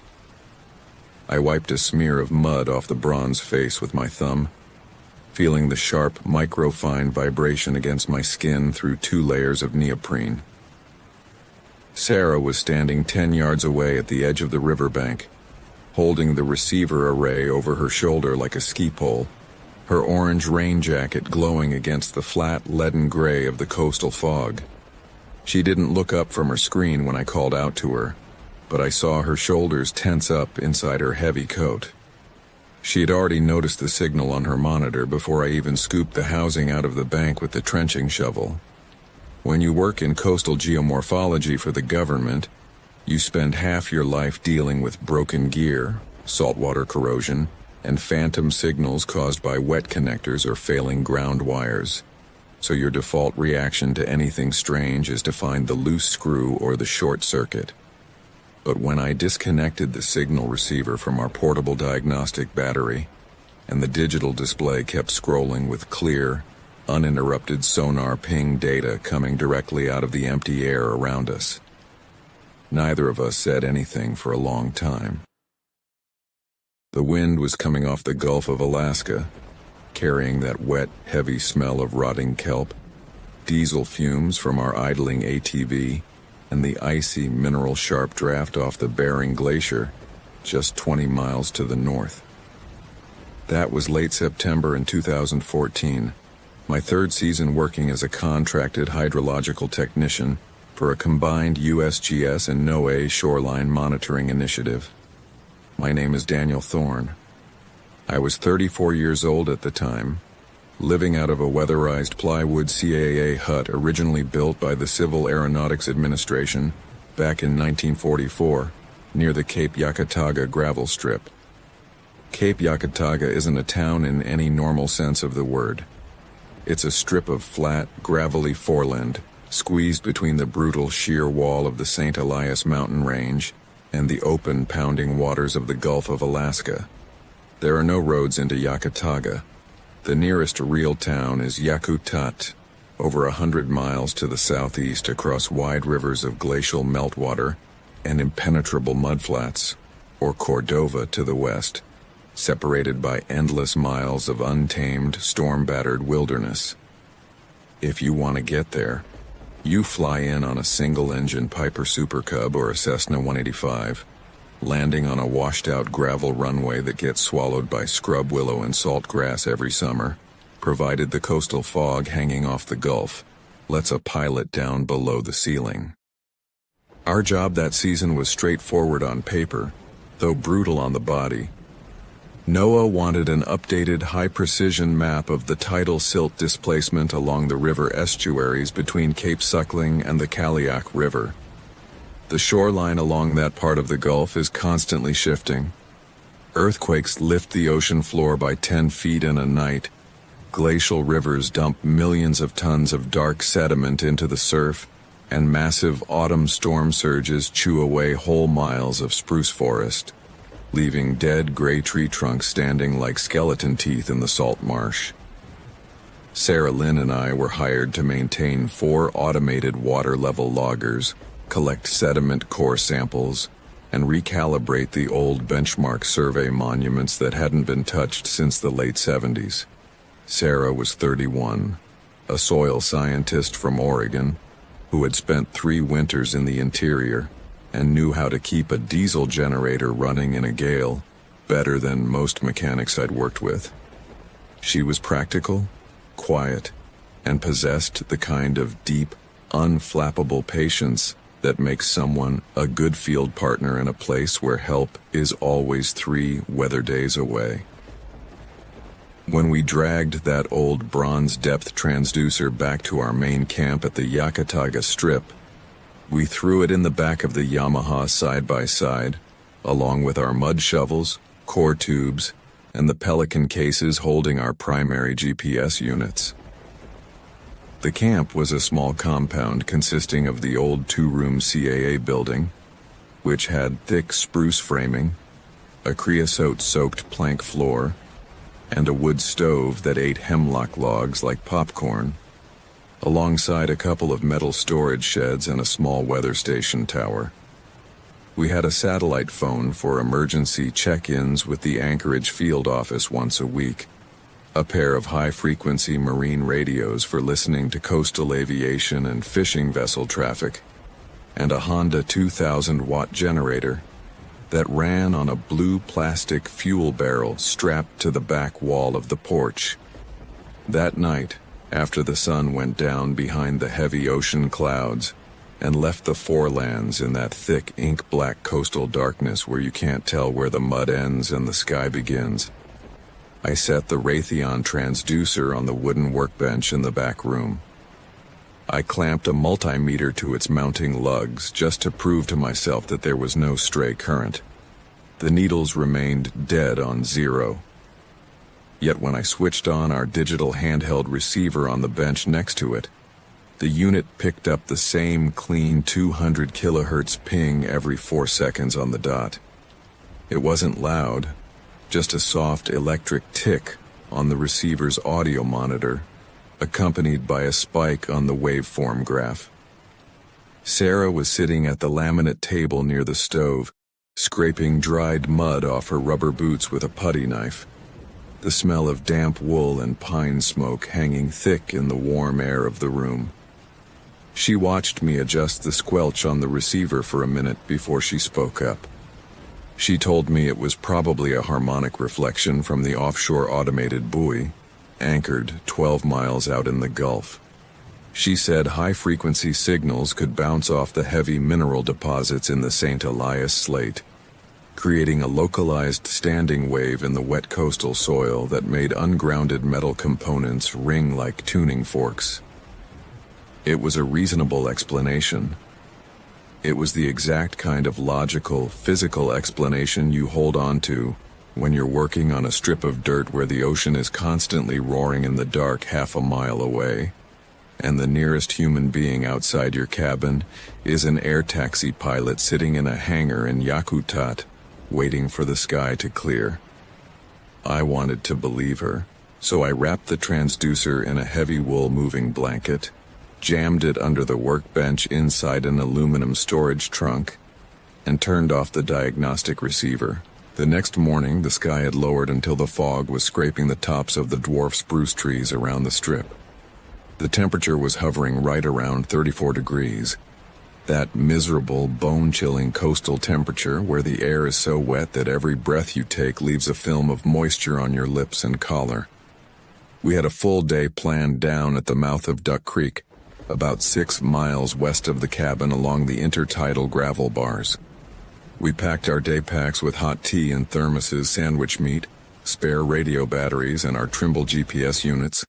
I wiped a smear of mud off the bronze face with my thumb, feeling the sharp, micro-fine vibration against my skin through 2 layers of neoprene. Sarah was standing 10 yards away at the edge of the riverbank, holding the receiver array over her shoulder like a ski pole, her orange rain jacket glowing against the flat, leaden gray of the coastal fog. She didn't look up from her screen when I called out to her, but I saw her shoulders tense up inside her heavy coat. She had already noticed the signal on her monitor before I even scooped the housing out of the bank with the trenching shovel. When you work in coastal geomorphology for the government, you spend half your life dealing with broken gear, saltwater corrosion, and phantom signals caused by wet connectors or failing ground wires. So your default reaction to anything strange is to find the loose screw or the short circuit. But when I disconnected the signal receiver from our portable diagnostic battery, and the digital display kept scrolling with clear, uninterrupted sonar ping data coming directly out of the empty air around us, neither of us said anything for a long time. The wind was coming off the Gulf of Alaska, carrying that wet, heavy smell of rotting kelp, diesel fumes from our idling ATV, and the icy, mineral-sharp draft off the Bering Glacier, just 20 miles to the north. That was late September in 2014, my third season working as a contracted hydrological technician for a combined USGS and NOAA shoreline monitoring initiative. My name is Daniel Thorne. I was 34 years old at the time, living out of a weatherized plywood CAA hut originally built by the Civil Aeronautics Administration back in 1944 near the Cape Yakataga gravel strip. Cape Yakataga isn't a town in any normal sense of the word. It's a strip of flat, gravelly foreland squeezed between the brutal sheer wall of the St. Elias mountain range and the open, pounding waters of the Gulf of Alaska. There are no roads into Yakataga. The nearest real town is Yakutat, over 100 miles to the southeast across wide rivers of glacial meltwater and impenetrable mudflats, or Cordova to the west, separated by endless miles of untamed, storm-battered wilderness. If you want to get there, you fly in on a single-engine Piper Super Cub or a Cessna 185, landing on a washed-out gravel runway that gets swallowed by scrub willow and salt grass every summer, provided the coastal fog hanging off the Gulf lets a pilot down below the ceiling. Our job that season was straightforward on paper, though brutal on the body. NOAA wanted an updated high-precision map of the tidal silt displacement along the river estuaries between Cape Suckling and the Kaliak River. The shoreline along that part of the Gulf is constantly shifting. Earthquakes lift the ocean floor by 10 feet in a night. Glacial rivers dump millions of tons of dark sediment into the surf, and massive autumn storm surges chew away whole miles of spruce forest, leaving dead gray tree trunks standing like skeleton teeth in the salt marsh. Sarah Lynn and I were hired to maintain 4 automated water-level loggers, collect sediment core samples, and recalibrate the old benchmark survey monuments that hadn't been touched since the late 70s. Sarah was 31, a soil scientist from Oregon, who had spent 3 winters in the interior and knew how to keep a diesel generator running in a gale better than most mechanics I'd worked with. She was practical, quiet, and possessed the kind of deep, unflappable patience that makes someone a good field partner in a place where help is always 3 weather days away. When we dragged that old bronze depth transducer back to our main camp at the Yakataga Strip, we threw it in the back of the Yamaha side-by-side, along with our mud shovels, core tubes, and the Pelican cases holding our primary GPS units. The camp was a small compound consisting of the old 2-room CAA building, which had thick spruce framing, a creosote-soaked plank floor, and a wood stove that ate hemlock logs like popcorn, alongside a couple of metal storage sheds and a small weather station tower. We had a satellite phone for emergency check-ins with the Anchorage field office once a week, a pair of high-frequency marine radios for listening to coastal aviation and fishing vessel traffic, and a Honda 2,000-watt generator. that ran on a blue plastic fuel barrel strapped to the back wall of the porch. That night, after the sun went down behind the heavy ocean clouds and left the forelands in that thick ink-black coastal darkness where you can't tell where the mud ends and the sky begins, I set the Raytheon transducer on the wooden workbench in the back room. I clamped a multimeter to its mounting lugs just to prove to myself that there was no stray current. The needles remained dead on 0. Yet when I switched on our digital handheld receiver on the bench next to it, the unit picked up the same clean 200 kilohertz ping every 4 seconds on the dot. It wasn't loud, just a soft electric tick on the receiver's audio monitor, accompanied by a spike on the waveform graph. Sarah was sitting at the laminate table near the stove, scraping dried mud off her rubber boots with a putty knife, the smell of damp wool and pine smoke hanging thick in the warm air of the room. She watched me adjust the squelch on the receiver for a minute before she spoke up. She told me it was probably a harmonic reflection from the offshore automated buoy, anchored 12 miles out in the Gulf. She said high-frequency signals could bounce off the heavy mineral deposits in the St. Elias slate, creating a localized standing wave in the wet coastal soil that made ungrounded metal components ring like tuning forks. It was a reasonable explanation. It was the exact kind of logical, physical explanation you hold on to when you're working on a strip of dirt where the ocean is constantly roaring in the dark half a mile away, and the nearest human being outside your cabin is an air taxi pilot sitting in a hangar in Yakutat, waiting for the sky to clear. I wanted to believe her, so I wrapped the transducer in a heavy wool moving blanket, jammed it under the workbench inside an aluminum storage trunk, and turned off the diagnostic receiver. The next morning, the sky had lowered until the fog was scraping the tops of the dwarf spruce trees around the strip. The temperature was hovering right around 34 degrees. That miserable, bone-chilling coastal temperature where the air is so wet that every breath you take leaves a film of moisture on your lips and collar. We had a full day planned down at the mouth of Duck Creek, about 6 miles west of the cabin along the intertidal gravel bars. We packed our day packs with hot tea and thermoses, sandwich meat, spare radio batteries, and our Trimble GPS units,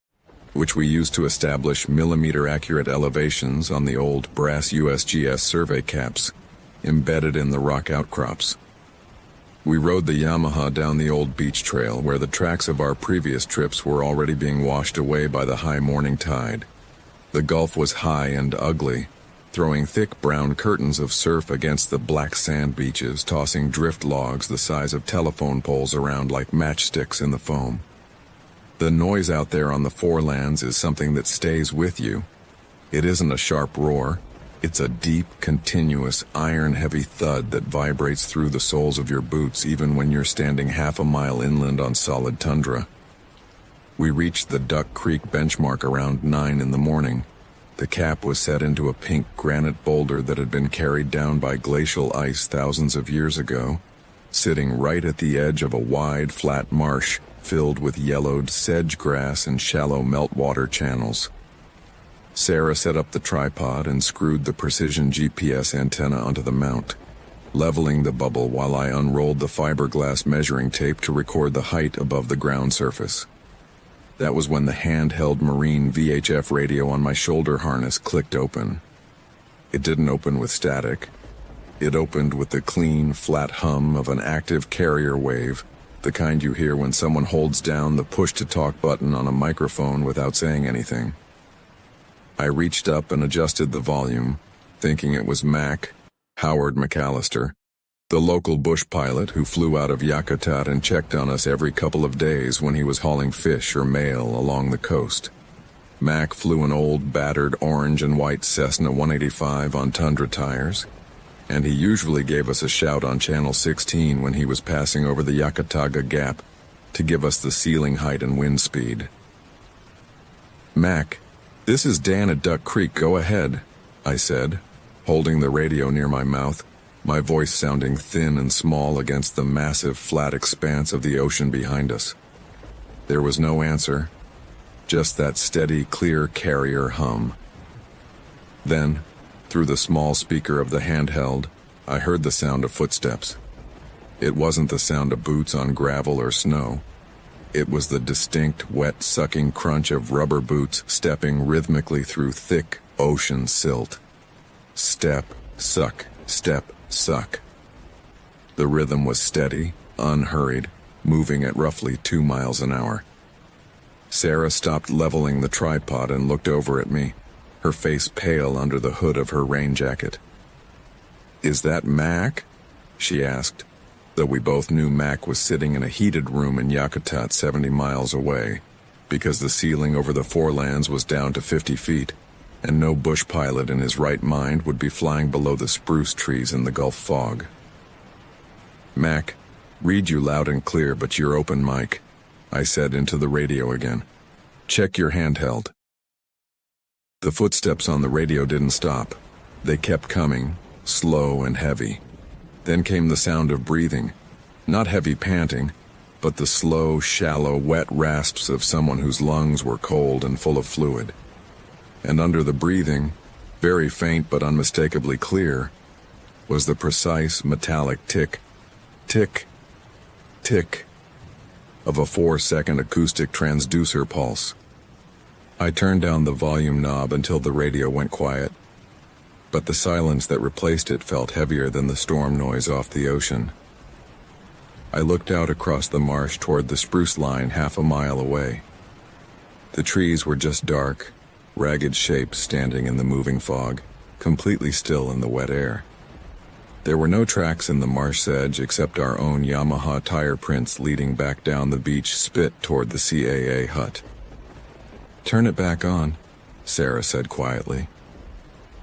which we used to establish millimeter-accurate elevations on the old brass USGS survey caps, embedded in the rock outcrops. We rode the Yamaha down the old beach trail where the tracks of our previous trips were already being washed away by the high morning tide. The Gulf was high and ugly, throwing thick brown curtains of surf against the black sand beaches, tossing drift logs the size of telephone poles around like matchsticks in the foam. The noise out there on the forelands is something that stays with you. It isn't a sharp roar. It's a deep, continuous, iron-heavy thud that vibrates through the soles of your boots even when you're standing half a mile inland on solid tundra. We reached the Duck Creek benchmark around 9 in the morning. The cap was set into a pink granite boulder that had been carried down by glacial ice thousands of years ago, sitting right at the edge of a wide, flat marsh filled with yellowed sedge grass and shallow meltwater channels. Sarah set up the tripod and screwed the precision GPS antenna onto the mount, leveling the bubble while I unrolled the fiberglass measuring tape to record the height above the ground surface. That was when the handheld marine VHF radio on my shoulder harness clicked open. It didn't open with static. It opened with the clean, flat hum of an active carrier wave, the kind you hear when someone holds down the push-to-talk button on a microphone without saying anything. I reached up and adjusted the volume, thinking it was Mac, Howard McAllister, the local bush pilot who flew out of Yakutat and checked on us every couple of days when he was hauling fish or mail along the coast. Mac flew an old, battered orange and white Cessna 185 on tundra tires, and he usually gave us a shout on Channel 16 when he was passing over the Yakataga Gap to give us the ceiling height and wind speed. "Mac, this is Dan at Duck Creek, go ahead," I said, holding the radio near my mouth, my voice sounding thin and small against the massive flat expanse of the ocean behind us. There was no answer, just that steady, clear carrier hum. Then, through the small speaker of the handheld, I heard the sound of footsteps. It wasn't the sound of boots on gravel or snow. It was the distinct, wet, sucking crunch of rubber boots stepping rhythmically through thick ocean silt. Step, suck, step, suck. The rhythm was steady, unhurried, moving at roughly 2 miles an hour. Sarah stopped leveling the tripod and looked over at me, her face pale under the hood of her rain jacket. "Is that Mac?" she asked, though we both knew Mac was sitting in a heated room in Yakutat 70 miles away, because the ceiling over the forelands was down to 50 feet, and no bush pilot in his right mind would be flying below the spruce trees in the Gulf fog. "Mac, read you loud and clear, but you're open mic," I said into the radio again. "Check your handheld." The footsteps on the radio didn't stop. They kept coming, slow and heavy. Then came the sound of breathing, not heavy panting, but the slow, shallow, wet rasps of someone whose lungs were cold and full of fluid. And under the breathing, very faint but unmistakably clear, was the precise metallic tick, tick, tick of a 4-second acoustic transducer pulse. I turned down the volume knob until the radio went quiet, but the silence that replaced it felt heavier than the storm noise off the ocean. I looked out across the marsh toward the spruce line 1/2 mile away. The trees were just dark, ragged shapes standing in the moving fog, completely still in the wet air. There were no tracks in the marsh sedge except our own Yamaha tire prints leading back down the beach spit toward the CAA hut. "Turn it back on," Sarah said quietly.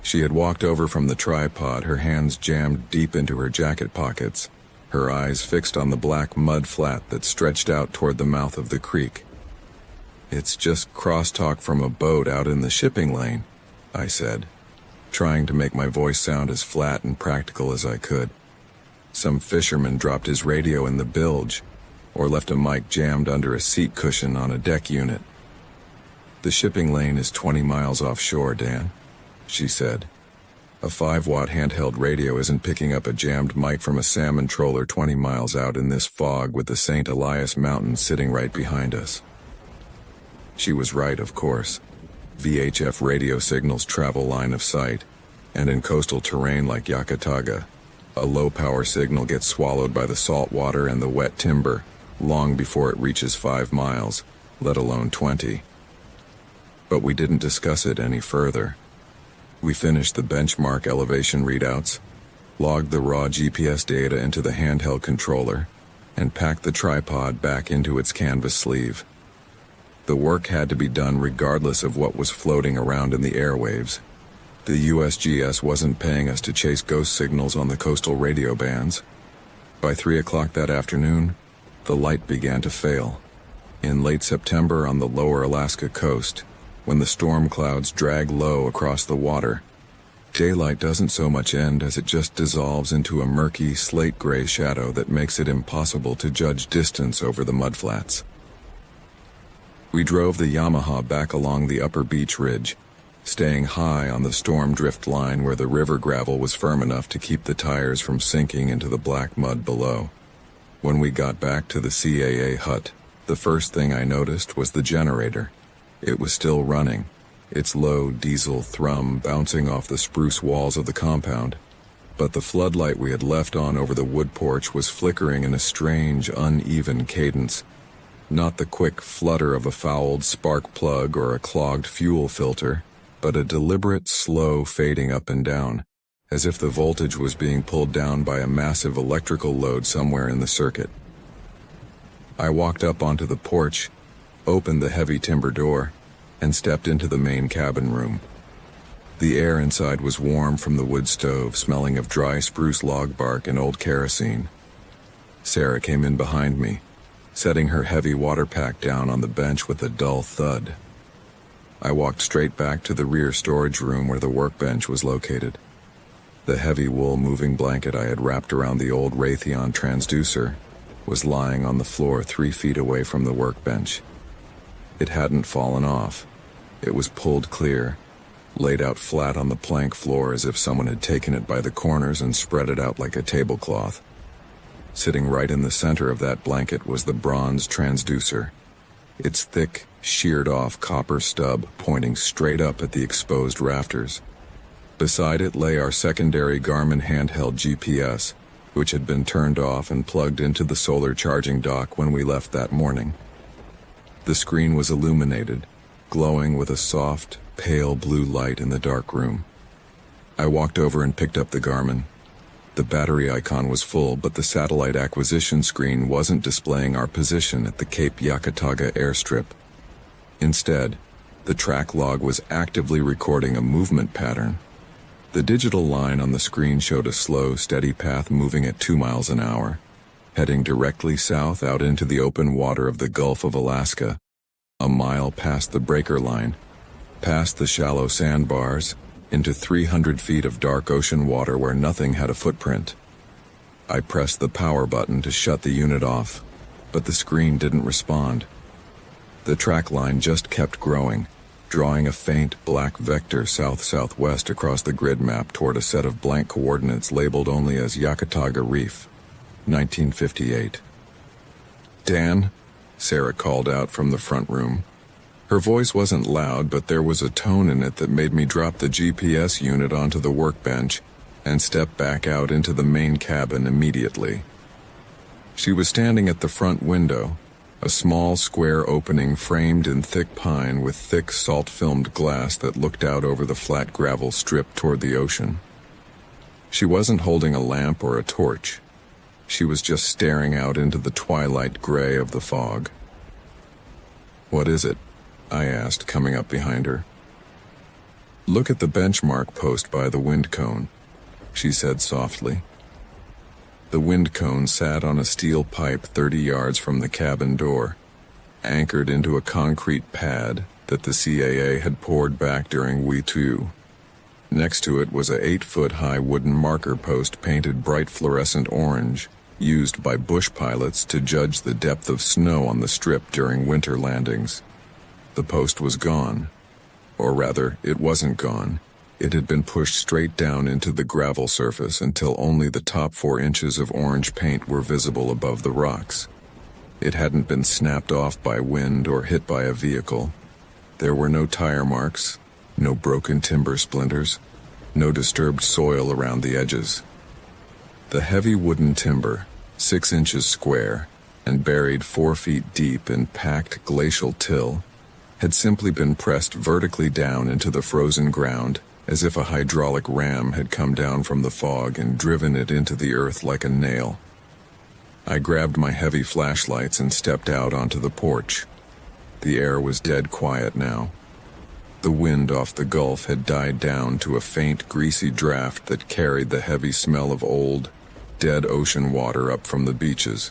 She had walked over from the tripod, her hands jammed deep into her jacket pockets, her eyes fixed on the black mud flat that stretched out toward the mouth of the creek. "It's just crosstalk from a boat out in the shipping lane," I said, trying to make my voice sound as flat and practical as I could. "Some fisherman dropped his radio in the bilge, or left a mic jammed under a seat cushion on a deck unit. The shipping lane is 20 miles offshore, Dan," she said. "A 5-watt handheld radio isn't picking up a jammed mic from a salmon trawler 20 miles out in this fog with the St. Elias Mountains sitting right behind us." She was right, of course. VHF radio signals travel line of sight, and in coastal terrain like Yakataga, a low-power signal gets swallowed by the salt water and the wet timber long before it reaches 5 miles, let alone 20. But we didn't discuss it any further. We finished the benchmark elevation readouts, logged the raw GPS data into the handheld controller, and packed the tripod back into its canvas sleeve. The work had to be done regardless of what was floating around in the airwaves. The USGS wasn't paying us to chase ghost signals on the coastal radio bands. By 3 o'clock that afternoon, the light began to fail. In late September on the lower Alaska coast, when the storm clouds drag low across the water, daylight doesn't so much end as it just dissolves into a murky, slate-gray shadow that makes it impossible to judge distance over the mudflats. We drove the Yamaha back along the upper beach ridge, staying high on the storm drift line where the river gravel was firm enough to keep the tires from sinking into the black mud below. When we got back to the CAA hut, the first thing I noticed was the generator. It was still running, its low diesel thrum bouncing off the spruce walls of the compound, but the floodlight we had left on over the wood porch was flickering in a strange, uneven cadence. Not the quick flutter of a fouled spark plug or a clogged fuel filter, but a deliberate, slow fading up and down, as if the voltage was being pulled down by a massive electrical load somewhere in the circuit. I walked up onto the porch, opened the heavy timber door, and stepped into the main cabin room. The air inside was warm from the wood stove, smelling of dry spruce log bark and old kerosene. Sarah came in behind me, setting her heavy water pack down on the bench with a dull thud. I walked straight back to the rear storage room where the workbench was located. The heavy wool moving blanket I had wrapped around the old Raytheon transducer was lying on the floor 3 feet away from the workbench. It hadn't fallen off. It was pulled clear, laid out flat on the plank floor as if someone had taken it by the corners and spread it out like a tablecloth. Sitting right in the center of that blanket was the bronze transducer, its thick, sheared-off copper stub pointing straight up at the exposed rafters. Beside it lay our secondary Garmin handheld GPS, which had been turned off and plugged into the solar charging dock when we left that morning. The screen was illuminated, glowing with a soft, pale blue light in the dark room. I walked over and picked up the Garmin. The battery icon was full, but the satellite acquisition screen wasn't displaying our position at the Cape Yakataga airstrip. Instead, the track log was actively recording a movement pattern. The digital line on the screen showed a slow, steady path moving at 2 miles an hour, heading directly south out into the open water of the Gulf of Alaska, a mile past the breaker line, past the shallow sandbars, into 300 feet of dark ocean water where nothing had a footprint. I pressed the power button to shut the unit off, but the screen didn't respond. The track line just kept growing, drawing a faint black vector south-southwest across the grid map toward a set of blank coordinates labeled only as Yakataga Reef, 1958. "Dan?" Sarah called out from the front room. Her voice wasn't loud, but there was a tone in it that made me drop the GPS unit onto the workbench and step back out into the main cabin immediately. She was standing at the front window, a small square opening framed in thick pine with thick salt-filmed glass that looked out over the flat gravel strip toward the ocean. She wasn't holding a lamp or a torch. She was just staring out into the twilight gray of the fog. "What is it?" I asked, coming up behind her. "Look at the benchmark post by the wind cone," she said softly. The wind cone sat on a steel pipe 30 yards from the cabin door, anchored into a concrete pad that the CAA had poured back during WE2. Next to it was a 8-foot-high wooden marker post painted bright fluorescent orange, used by bush pilots to judge the depth of snow on the strip during winter landings. The post was gone. Or rather, it wasn't gone. It had been pushed straight down into the gravel surface until only the top 4 inches of orange paint were visible above the rocks. It hadn't been snapped off by wind or hit by a vehicle. There were no tire marks, no broken timber splinters, no disturbed soil around the edges. The heavy wooden timber, 6 inches square, and buried 4 feet deep in packed glacial till, had simply been pressed vertically down into the frozen ground, as if a hydraulic ram had come down from the fog and driven it into the earth like a nail. I grabbed my heavy flashlights and stepped out onto the porch. The air was dead quiet now. The wind off the Gulf had died down to a faint, greasy draft that carried the heavy smell of old, dead ocean water up from the beaches.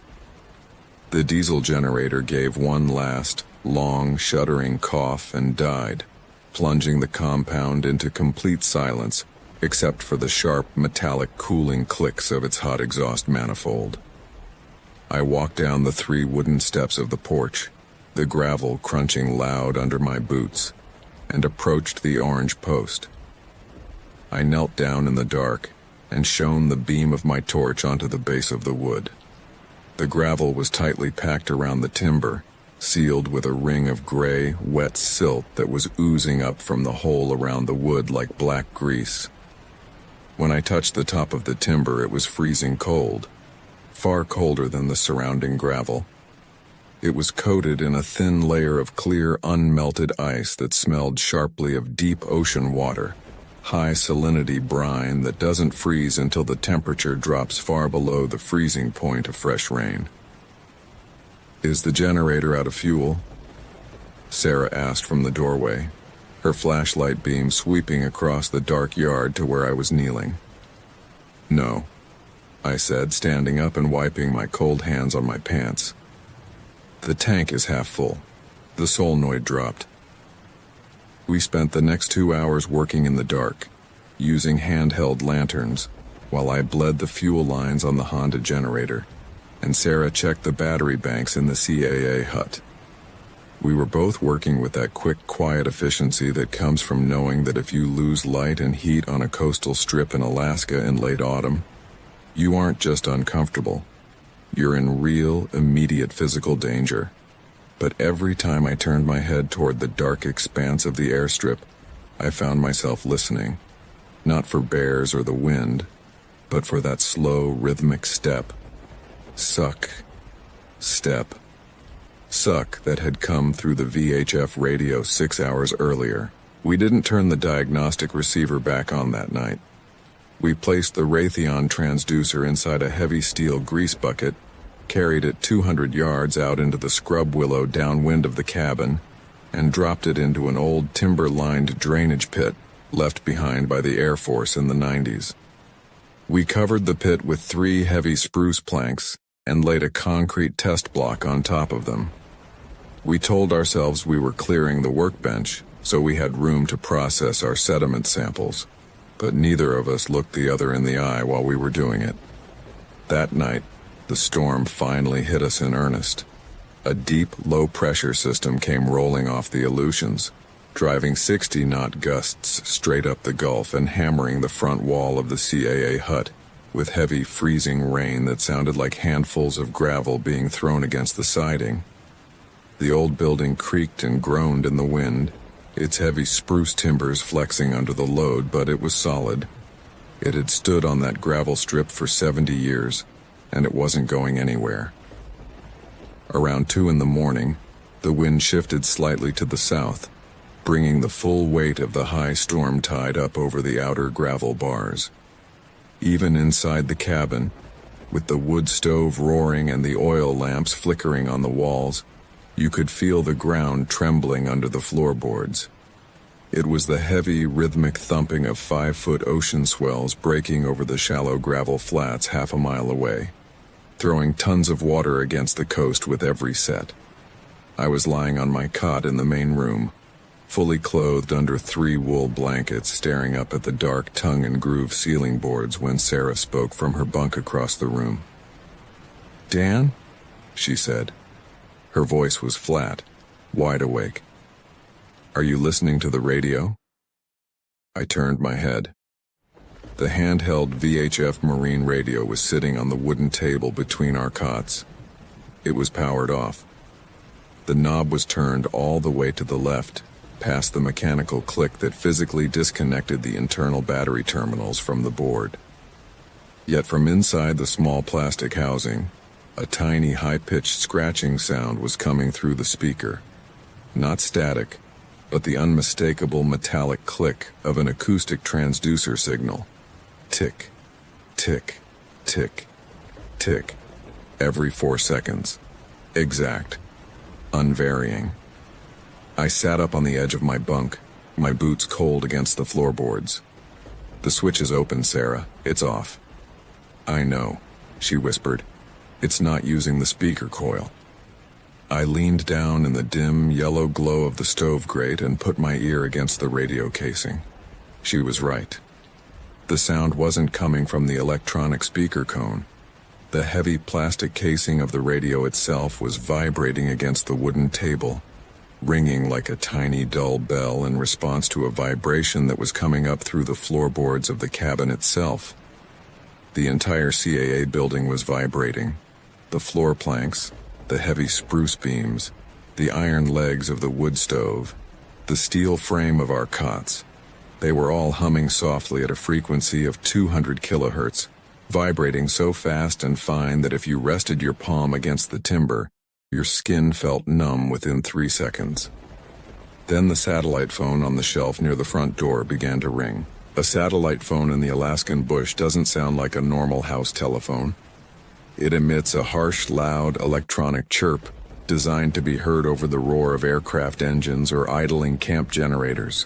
The diesel generator gave one last, long, shuddering cough and died, plunging the compound into complete silence, except for the sharp, metallic cooling clicks of its hot exhaust manifold. I walked down the 3 wooden steps of the porch, the gravel crunching loud under my boots, and approached the orange post. I knelt down in the dark and shone the beam of my torch onto the base of the wood. The gravel was tightly packed around the timber, sealed with a ring of gray, wet silt that was oozing up from the hole around the wood like black grease. When I touched the top of the timber, it was freezing cold, far colder than the surrounding gravel. It was coated in a thin layer of clear, unmelted ice that smelled sharply of deep ocean water, high salinity brine that doesn't freeze until the temperature drops far below the freezing point of fresh rain. "Is the generator out of fuel?" Sarah asked from the doorway, her flashlight beam sweeping across the dark yard to where I was kneeling. "No," I said, standing up and wiping my cold hands on my pants. "The tank is half full." The solenoid dropped. We spent the next 2 hours working in the dark, using handheld lanterns, while I bled the fuel lines on the Honda generator, and Sarah checked the battery banks in the CAA hut. We were both working with that quick, quiet efficiency that comes from knowing that if you lose light and heat on a coastal strip in Alaska in late autumn, you aren't just uncomfortable. You're in real, immediate physical danger. But every time I turned my head toward the dark expanse of the airstrip, I found myself listening, not for bears or the wind, but for that slow, rhythmic step. Suck. Step. Suck that had come through the VHF radio 6 hours earlier. We didn't turn the diagnostic receiver back on that night. We placed the Raytheon transducer inside a heavy steel grease bucket, carried it 200 yards out into the scrub willow downwind of the cabin, and dropped it into an old timber-lined drainage pit left behind by the Air Force in the 90s. We covered the pit with 3 heavy spruce planks and laid a concrete test block on top of them. We told ourselves we were clearing the workbench, so we had room to process our sediment samples, but neither of us looked the other in the eye while we were doing it. That night, the storm finally hit us in earnest. A deep, low-pressure system came rolling off the Aleutians, driving 60-knot gusts straight up the Gulf and hammering the front wall of the CAA hut with heavy, freezing rain that sounded like handfuls of gravel being thrown against the siding. The old building creaked and groaned in the wind, its heavy spruce timbers flexing under the load, but it was solid. It had stood on that gravel strip for 70 years, and it wasn't going anywhere. Around 2 in the morning, the wind shifted slightly to the south, bringing the full weight of the high storm tide up over the outer gravel bars. Even inside the cabin, with the wood stove roaring and the oil lamps flickering on the walls, you could feel the ground trembling under the floorboards. It was the heavy, rhythmic thumping of 5-foot ocean swells breaking over the shallow gravel flats half a mile away, throwing tons of water against the coast with every set. I was lying on my cot in the main room, fully clothed under 3 wool blankets, staring up at the dark tongue-and-groove ceiling boards when Sarah spoke from her bunk across the room. "Dan?" she said. Her voice was flat, wide awake. "Are you listening to the radio?" I turned my head. The handheld VHF marine radio was sitting on the wooden table between our cots. It was powered off. The knob was turned all the way to the left, past the mechanical click that physically disconnected the internal battery terminals from the board. Yet from inside the small plastic housing, a tiny high-pitched scratching sound was coming through the speaker. Not static, but the unmistakable metallic click of an acoustic transducer signal. Tick, tick, tick, tick, every 4 seconds. Exact. Unvarying. I sat up on the edge of my bunk, my boots cold against the floorboards. "The switch is open, Sarah. It's off." "I know," she whispered. "It's not using the speaker coil." I leaned down in the dim, yellow glow of the stove grate and put my ear against the radio casing. She was right. The sound wasn't coming from the electronic speaker cone. The heavy plastic casing of the radio itself was vibrating against the wooden table, ringing like a tiny, dull bell in response to a vibration that was coming up through the floorboards of the cabin itself. The entire CAA building was vibrating. The floor planks, the heavy spruce beams, the iron legs of the wood stove, the steel frame of our cots. They were all humming softly at a frequency of 200 kilohertz, vibrating so fast and fine that if you rested your palm against the timber, your skin felt numb within 3 seconds. Then the satellite phone on the shelf near the front door began to ring. A satellite phone in the Alaskan bush doesn't sound like a normal house telephone. It emits a harsh, loud electronic chirp designed to be heard over the roar of aircraft engines or idling camp generators.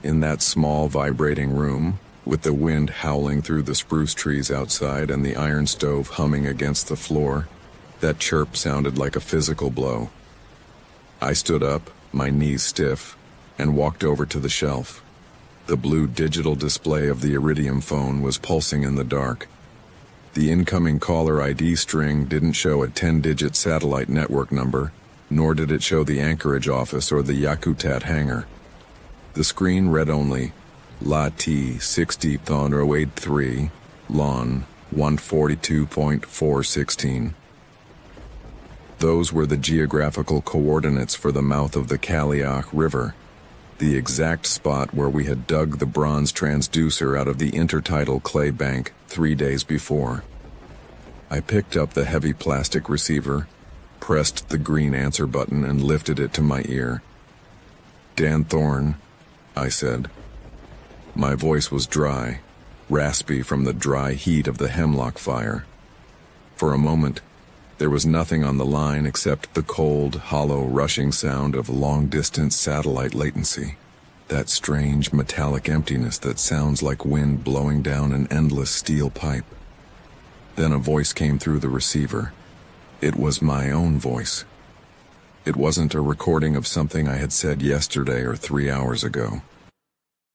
In that small, vibrating room, with the wind howling through the spruce trees outside and the iron stove humming against the floor, that chirp sounded like a physical blow. I stood up, my knees stiff, and walked over to the shelf. The blue digital display of the Iridium phone was pulsing in the dark. The incoming caller ID string didn't show a 10-digit satellite network number, nor did it show the Anchorage office or the Yakutat hangar. The screen read only La T 60.083, Lon 142.416. Those were the geographical coordinates for the mouth of the Kaliach River, the exact spot where we had dug the bronze transducer out of the intertidal clay bank 3 days before. I picked up the heavy plastic receiver, pressed the green answer button, and lifted it to my ear. "Dan Thorne," I said. My voice was dry, raspy from the dry heat of the hemlock fire. For a moment, there was nothing on the line except the cold, hollow, rushing sound of long-distance satellite latency. That strange metallic emptiness that sounds like wind blowing down an endless steel pipe. Then a voice came through the receiver. It was my own voice. It wasn't a recording of something I had said yesterday or 3 hours ago.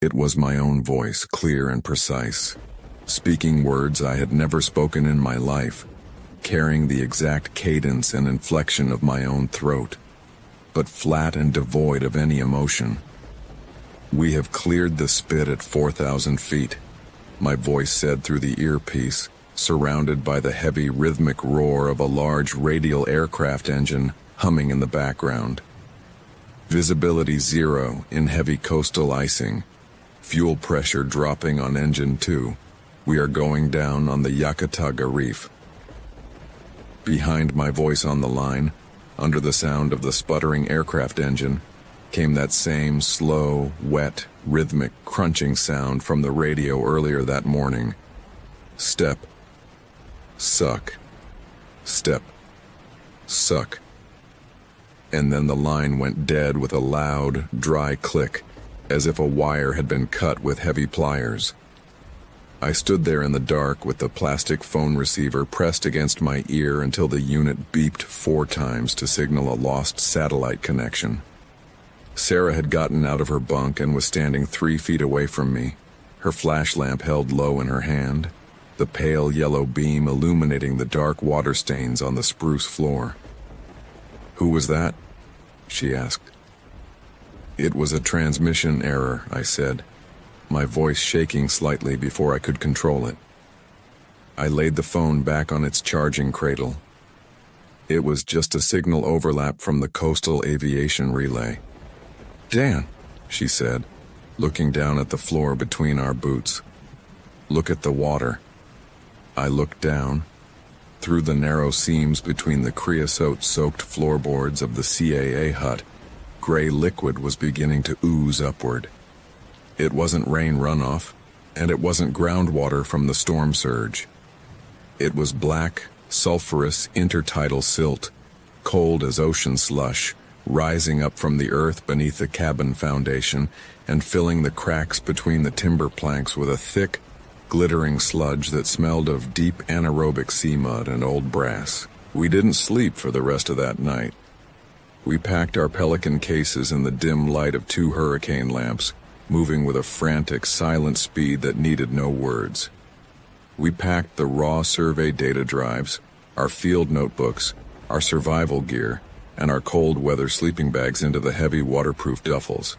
It was my own voice, clear and precise, speaking words I had never spoken in my life, carrying the exact cadence and inflection of my own throat, but flat and devoid of any emotion. "We have cleared the spit at 4,000 feet, my voice said through the earpiece, surrounded by the heavy rhythmic roar of a large radial aircraft engine humming in the background. "Visibility 0 in heavy coastal icing, fuel pressure dropping on engine 2. We are going down on the Yakataga Reef." Behind my voice on the line, under the sound of the sputtering aircraft engine, came that same slow, wet, rhythmic, crunching sound from the radio earlier that morning. Step. Suck. Step. Suck. And then the line went dead with a loud, dry click, as if a wire had been cut with heavy pliers. I stood there in the dark with the plastic phone receiver pressed against my ear until the unit beeped 4 times to signal a lost satellite connection. Sarah had gotten out of her bunk and was standing 3 feet away from me, her flash lamp held low in her hand, the pale yellow beam illuminating the dark water stains on the spruce floor. "Who was that?" she asked. "It was a transmission error," I said, my voice shaking slightly before I could control it. I laid the phone back on its charging cradle. It was just a signal overlap from the coastal aviation relay. "Dan," she said, looking down at the floor between our boots. "Look at the water." I looked down. Through the narrow seams between the creosote-soaked floorboards of the CAA hut, gray liquid was beginning to ooze upward. It wasn't rain runoff, and it wasn't groundwater from the storm surge. It was black, sulfurous intertidal silt, cold as ocean slush, rising up from the earth beneath the cabin foundation and filling the cracks between the timber planks with a thick, glittering sludge that smelled of deep anaerobic sea mud and old brass. We didn't sleep for the rest of that night. We packed our Pelican cases in the dim light of 2 hurricane lamps, moving with a frantic, silent speed that needed no words. We packed the raw survey data drives, our field notebooks, our survival gear, and our cold weather sleeping bags into the heavy waterproof duffels.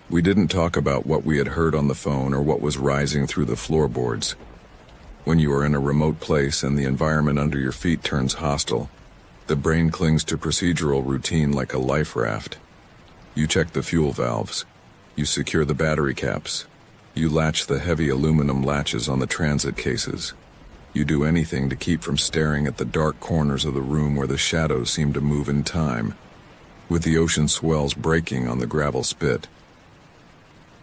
We didn't talk about what we had heard on the phone or what was rising through the floorboards. When you are in a remote place and the environment under your feet turns hostile, the brain clings to procedural routine like a life raft. You check the fuel valves. You secure the battery caps. You latch the heavy aluminum latches on the transit cases. You do anything to keep from staring at the dark corners of the room where the shadows seem to move in time, with the ocean swells breaking on the gravel spit.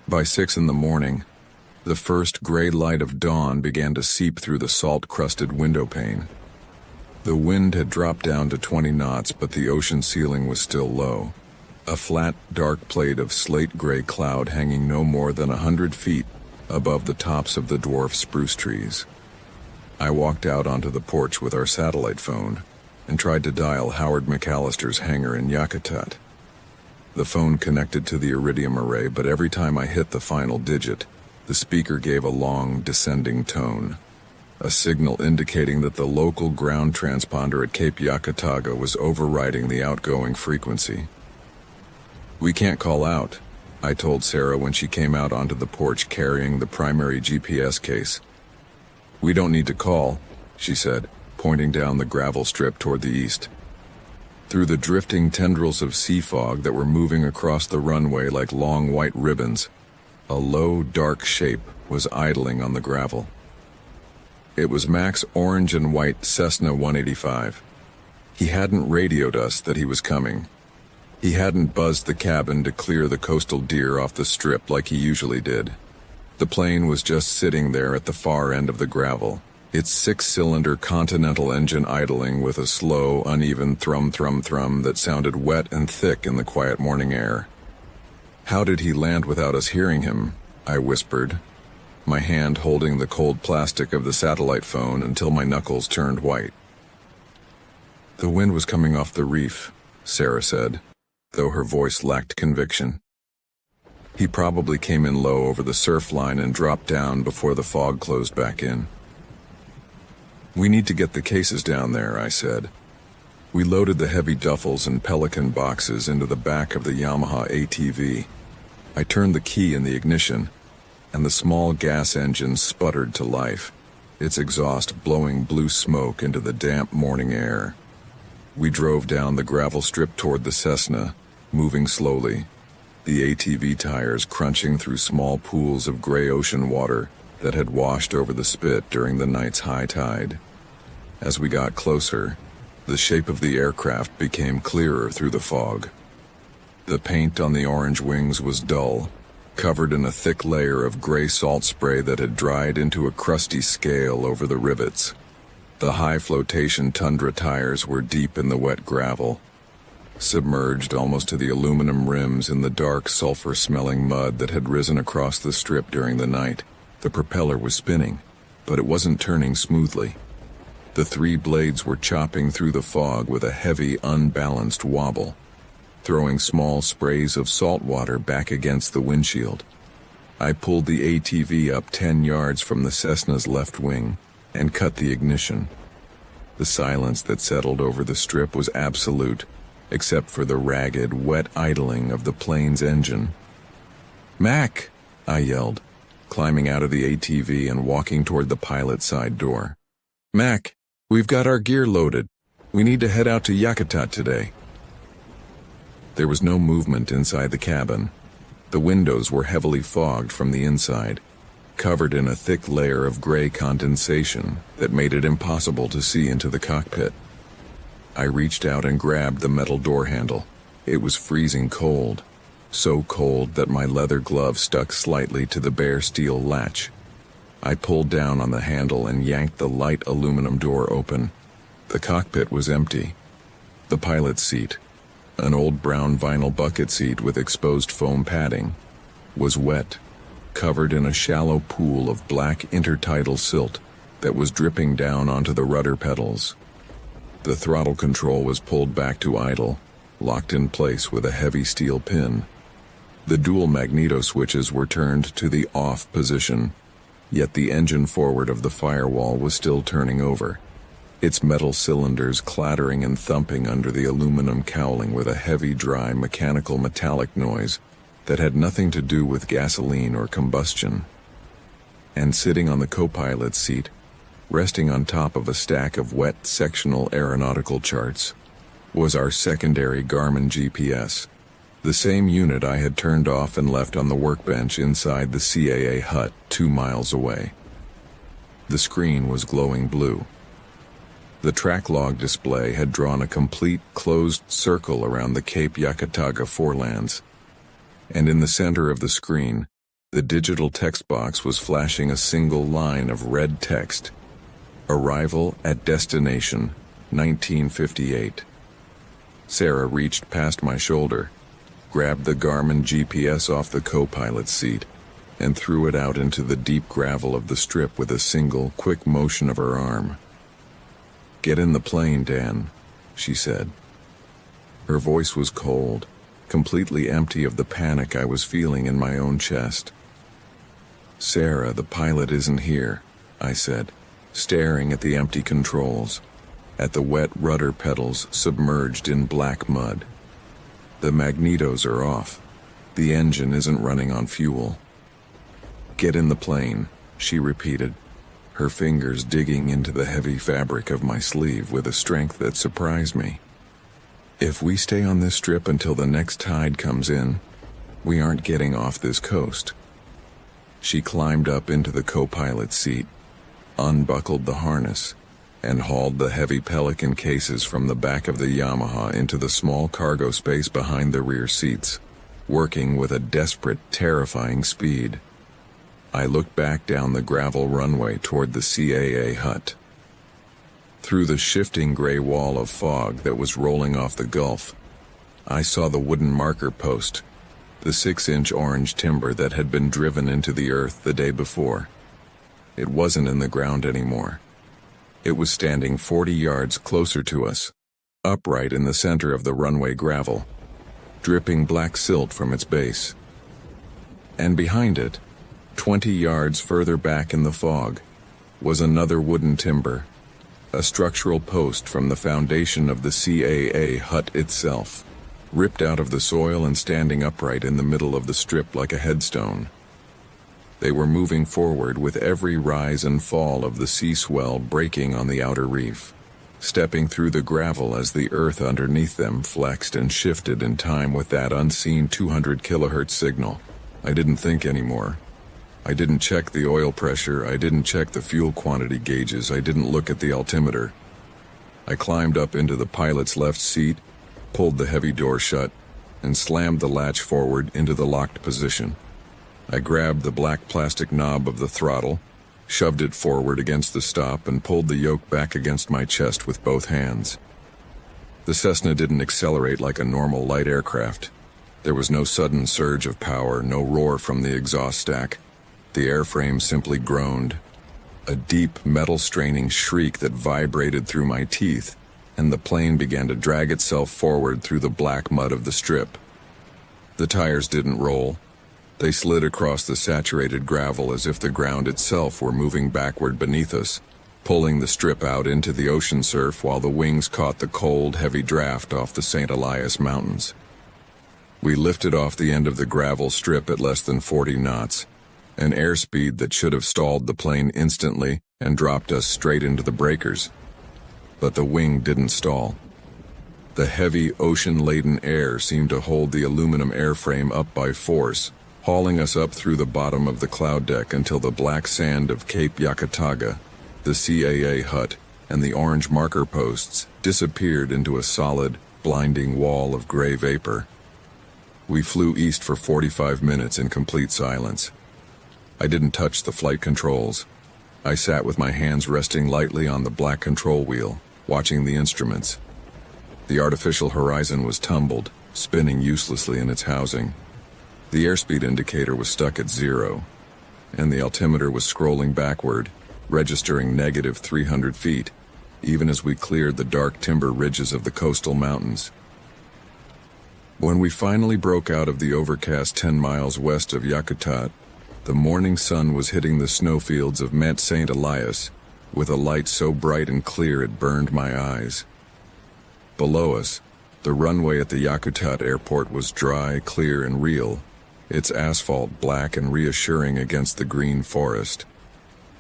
By 6 in the morning, the first gray light of dawn began to seep through the salt-crusted window pane. The wind had dropped down to 20 knots, but the ocean ceiling was still low. A flat, dark plate of slate-gray cloud hanging no more than 100 feet above the tops of the dwarf spruce trees. I walked out onto the porch with our satellite phone and tried to dial Howard McAllister's hangar in Yakutat. The phone connected to the iridium array, but every time I hit the final digit, the speaker gave a long, descending tone, a signal indicating that the local ground transponder at Cape Yakataga was overriding the outgoing frequency. "We can't call out," I told Sarah when she came out onto the porch carrying the primary GPS case. "We don't need to call," she said, pointing down the gravel strip toward the east. Through the drifting tendrils of sea fog that were moving across the runway like long white ribbons, a low, dark shape was idling on the gravel. It was Mac's orange and white Cessna 185. He hadn't radioed us that he was coming. He hadn't buzzed the cabin to clear the coastal deer off the strip like he usually did. The plane was just sitting there at the far end of the gravel, its six-cylinder Continental engine idling with a slow, uneven thrum-thrum-thrum that sounded wet and thick in the quiet morning air. "How did he land without us hearing him?" I whispered, my hand holding the cold plastic of the satellite phone until my knuckles turned white. "The wind was coming off the reef," Sarah said, though her voice lacked conviction. "He probably came in low over the surf line and dropped down before the fog closed back in." "We need to get the cases down there," I said. We loaded the heavy duffels and Pelican boxes into the back of the Yamaha ATV. I turned the key in the ignition, and the small gas engine sputtered to life, its exhaust blowing blue smoke into the damp morning air. We drove down the gravel strip toward the Cessna, moving slowly, the ATV tires crunching through small pools of gray ocean water that had washed over the spit during the night's high tide. As we got closer, the shape of the aircraft became clearer through the fog. The paint on the orange wings was dull, covered in a thick layer of gray salt spray that had dried into a crusty scale over the rivets. The high-flotation Tundra tires were deep in the wet gravel, submerged almost to the aluminum rims in the dark, sulfur-smelling mud that had risen across the strip during the night. The propeller was spinning, but it wasn't turning smoothly. The three blades were chopping through the fog with a heavy, unbalanced wobble, throwing small sprays of salt water back against the windshield. I pulled the ATV up 10 yards from the Cessna's left wing and cut the ignition. The silence that settled over the strip was absolute, except for the ragged, wet idling of the plane's engine. "Mac!" I yelled, climbing out of the ATV and walking toward the pilot's side door. "Mac, we've got our gear loaded. We need to head out to Yakutat today." There was no movement inside the cabin. The windows were heavily fogged from the inside, covered in a thick layer of gray condensation that made it impossible to see into the cockpit. I reached out and grabbed the metal door handle. It was freezing cold, so cold that my leather glove stuck slightly to the bare steel latch. I pulled down on the handle and yanked the light aluminum door open. The cockpit was empty. The pilot's seat, an old brown vinyl bucket seat with exposed foam padding, was wet, covered in a shallow pool of black intertidal silt that was dripping down onto the rudder pedals. The throttle control was pulled back to idle, locked in place with a heavy steel pin. The dual magneto switches were turned to the off position, yet the engine forward of the firewall was still turning over, its metal cylinders clattering and thumping under the aluminum cowling with a heavy, dry, mechanical metallic noise that had nothing to do with gasoline or combustion. And sitting on the co-pilot's seat, resting on top of a stack of wet sectional aeronautical charts, was our secondary Garmin GPS, the same unit I had turned off and left on the workbench inside the CAA hut 2 miles away. The screen was glowing blue. The track log display had drawn a complete closed circle around the Cape Yakataga forelands, and in the center of the screen, the digital text box was flashing a single line of red text: "Arrival at destination, 1958. Sarah reached past my shoulder, grabbed the Garmin GPS off the co-pilot's seat, and threw it out into the deep gravel of the strip with a single, quick motion of her arm. "Get in the plane, Dan," she said. Her voice was cold, completely empty of the panic I was feeling in my own chest. "Sarah, the pilot isn't here," I said, staring at the empty controls, at the wet rudder pedals submerged in black mud. "The magnetos are off. The engine isn't running on fuel." "Get in the plane," she repeated, her fingers digging into the heavy fabric of my sleeve with a strength that surprised me. "If we stay on this strip until the next tide comes in, we aren't getting off this coast." She climbed up into the co-pilot seat, unbuckled the harness, and hauled the heavy Pelican cases from the back of the Yamaha into the small cargo space behind the rear seats, working with a desperate, terrifying speed. I looked back down the gravel runway toward the CAA hut. Through the shifting gray wall of fog that was rolling off the Gulf, I saw the wooden marker post, the 6-inch orange timber that had been driven into the earth the day before. It wasn't in the ground anymore. It was standing 40 yards closer to us, upright in the center of the runway gravel, dripping black silt from its base. And behind it, 20 yards further back in the fog, was another wooden timber, a structural post from the foundation of the CAA hut itself, ripped out of the soil and standing upright in the middle of the strip like a headstone. They were moving forward with every rise and fall of the sea swell breaking on the outer reef, stepping through the gravel as the earth underneath them flexed and shifted in time with that unseen 200 kilohertz signal. I didn't think anymore. I didn't check the oil pressure, I didn't check the fuel quantity gauges, I didn't look at the altimeter. I climbed up into the pilot's left seat, pulled the heavy door shut, and slammed the latch forward into the locked position. I grabbed the black plastic knob of the throttle, shoved it forward against the stop, and pulled the yoke back against my chest with both hands. The Cessna didn't accelerate like a normal light aircraft. There was no sudden surge of power, no roar from the exhaust stack. The airframe simply groaned, a deep metal-straining shriek that vibrated through my teeth, and the plane began to drag itself forward through the black mud of the strip. The tires didn't roll. They slid across the saturated gravel as if the ground itself were moving backward beneath us, pulling the strip out into the ocean surf while the wings caught the cold, heavy draft off the St. Elias Mountains. We lifted off the end of the gravel strip at less than 40 knots, an airspeed that should have stalled the plane instantly and dropped us straight into the breakers. But the wing didn't stall. The heavy, ocean-laden air seemed to hold the aluminum airframe up by force, hauling us up through the bottom of the cloud deck until the black sand of Cape Yakataga, the CAA hut, and the orange marker posts disappeared into a solid, blinding wall of gray vapor. We flew east for 45 minutes in complete silence. I didn't touch the flight controls. I sat with my hands resting lightly on the black control wheel, watching the instruments. The artificial horizon was tumbled, spinning uselessly in its housing. The airspeed indicator was stuck at 0, and the altimeter was scrolling backward, registering negative 300 feet, even as we cleared the dark timber ridges of the coastal mountains. When we finally broke out of the overcast 10 miles west of Yakutat, the morning sun was hitting the snowfields of Mount St. Elias with a light so bright and clear it burned my eyes. Below us, the runway at the Yakutat airport was dry, clear, and real, its asphalt black and reassuring against the green forest.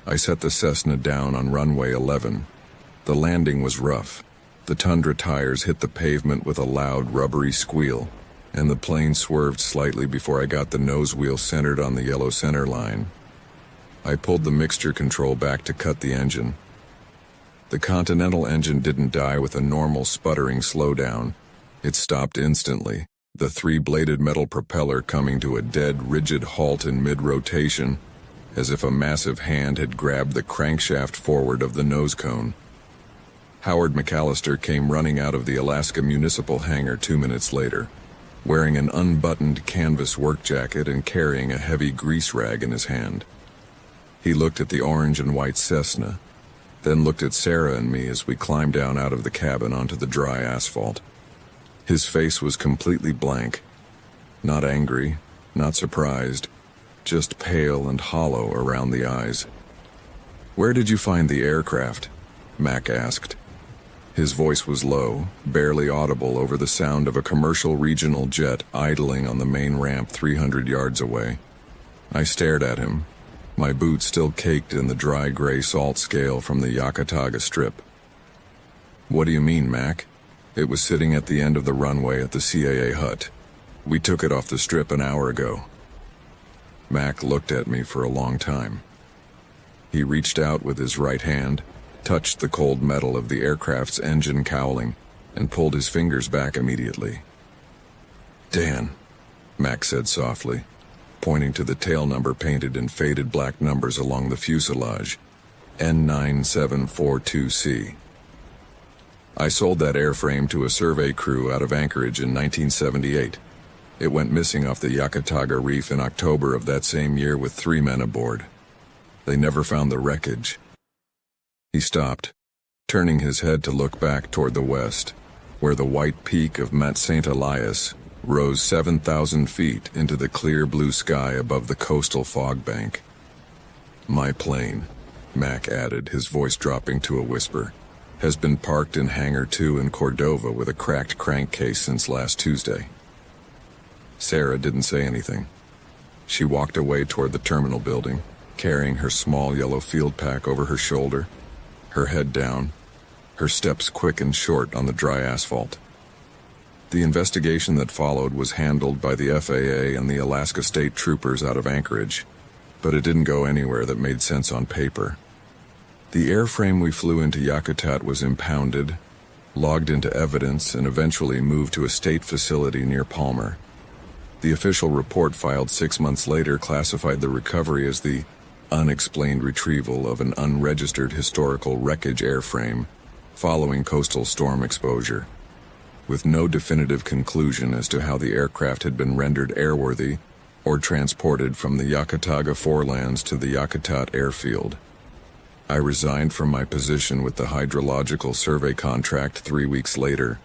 I set the Cessna down on runway 11. The landing was rough. The Tundra tires hit the pavement with a loud, rubbery squeal, and the plane swerved slightly before I got the nose wheel centered on the yellow center line. I pulled the mixture control back to cut the engine. The Continental engine didn't die with a normal sputtering slowdown. It stopped instantly, the 3-bladed metal propeller coming to a dead, rigid halt in mid-rotation, as if a massive hand had grabbed the crankshaft forward of the nose cone. Howard McAllister came running out of the Alaska Municipal hangar 2 minutes later, wearing an unbuttoned canvas work jacket and carrying a heavy grease rag in his hand. He looked at the orange and white Cessna, then looked at Sarah and me as we climbed down out of the cabin onto the dry asphalt. His face was completely blank, Not angry, not surprised, just pale and hollow around the eyes. "Where did you find the aircraft?" Mac asked. His voice was low, barely audible over the sound of a commercial regional jet idling on the main ramp 300 yards away. I stared at him, my boots still caked in the dry gray salt scale from the Yakataga Strip. "What do you mean, Mac? It was sitting at the end of the runway at the CAA hut. We took it off the strip an hour ago." Mac looked at me for a long time. He reached out with his right hand, touched the cold metal of the aircraft's engine cowling, and pulled his fingers back immediately. "Dan," Mac said softly, pointing to the tail number painted in faded black numbers along the fuselage, N9742C. "I sold that airframe to a survey crew out of Anchorage in 1978. It went missing off the Yakataga Reef in October of that same year with 3 men aboard. They never found the wreckage." He stopped, turning his head to look back toward the west, where the white peak of Mount St. Elias rose 7,000 feet into the clear blue sky above the coastal fog bank. "My plane," Mac added, his voice dropping to a whisper, "has been parked in Hangar 2 in Cordova with a cracked crankcase since last Tuesday." Sarah didn't say anything. She walked away toward the terminal building, carrying her small yellow field pack over her shoulder, her head down, her steps quick and short on the dry asphalt. The investigation that followed was handled by the FAA and the Alaska State Troopers out of Anchorage, but it didn't go anywhere that made sense on paper. The airframe we flew into Yakutat was impounded, logged into evidence, and eventually moved to a state facility near Palmer. The official report filed 6 months later classified the recovery as the unexplained retrieval of an unregistered historical wreckage airframe following coastal storm exposure, with no definitive conclusion as to how the aircraft had been rendered airworthy or transported from the Yakataga forelands to the Yakutat airfield. I resigned from my position with the hydrological survey contract 3 weeks later.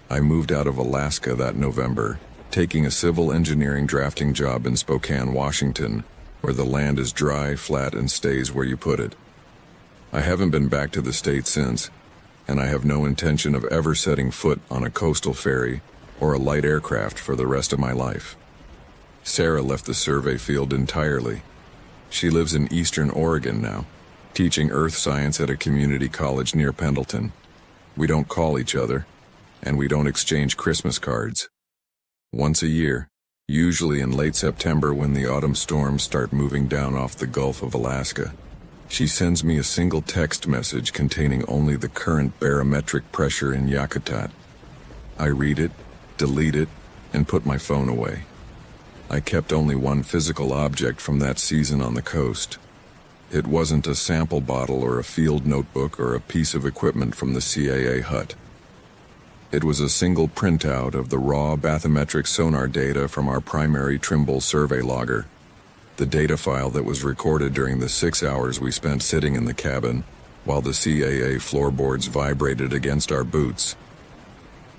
I moved out of Alaska that November, taking a civil engineering drafting job in Spokane, Washington, where the land is dry, flat, and stays where you put it. I haven't been back to the state since, and I have no intention of ever setting foot on a coastal ferry or a light aircraft for the rest of my life. Sarah left the survey field entirely. She lives in eastern Oregon now, teaching earth science at a community college near Pendleton. We don't call each other, and we don't exchange Christmas cards. Once a year, usually in late September when the autumn storms start moving down off the Gulf of Alaska, she sends me a single text message containing only the current barometric pressure in Yakutat. I read it, delete it, and put my phone away. I kept only one physical object from that season on the coast. It wasn't a sample bottle or a field notebook or a piece of equipment from the CAA hut. It was a single printout of the raw bathymetric sonar data from our primary Trimble survey logger, the data file that was recorded during the 6 hours we spent sitting in the cabin while the CAA floorboards vibrated against our boots.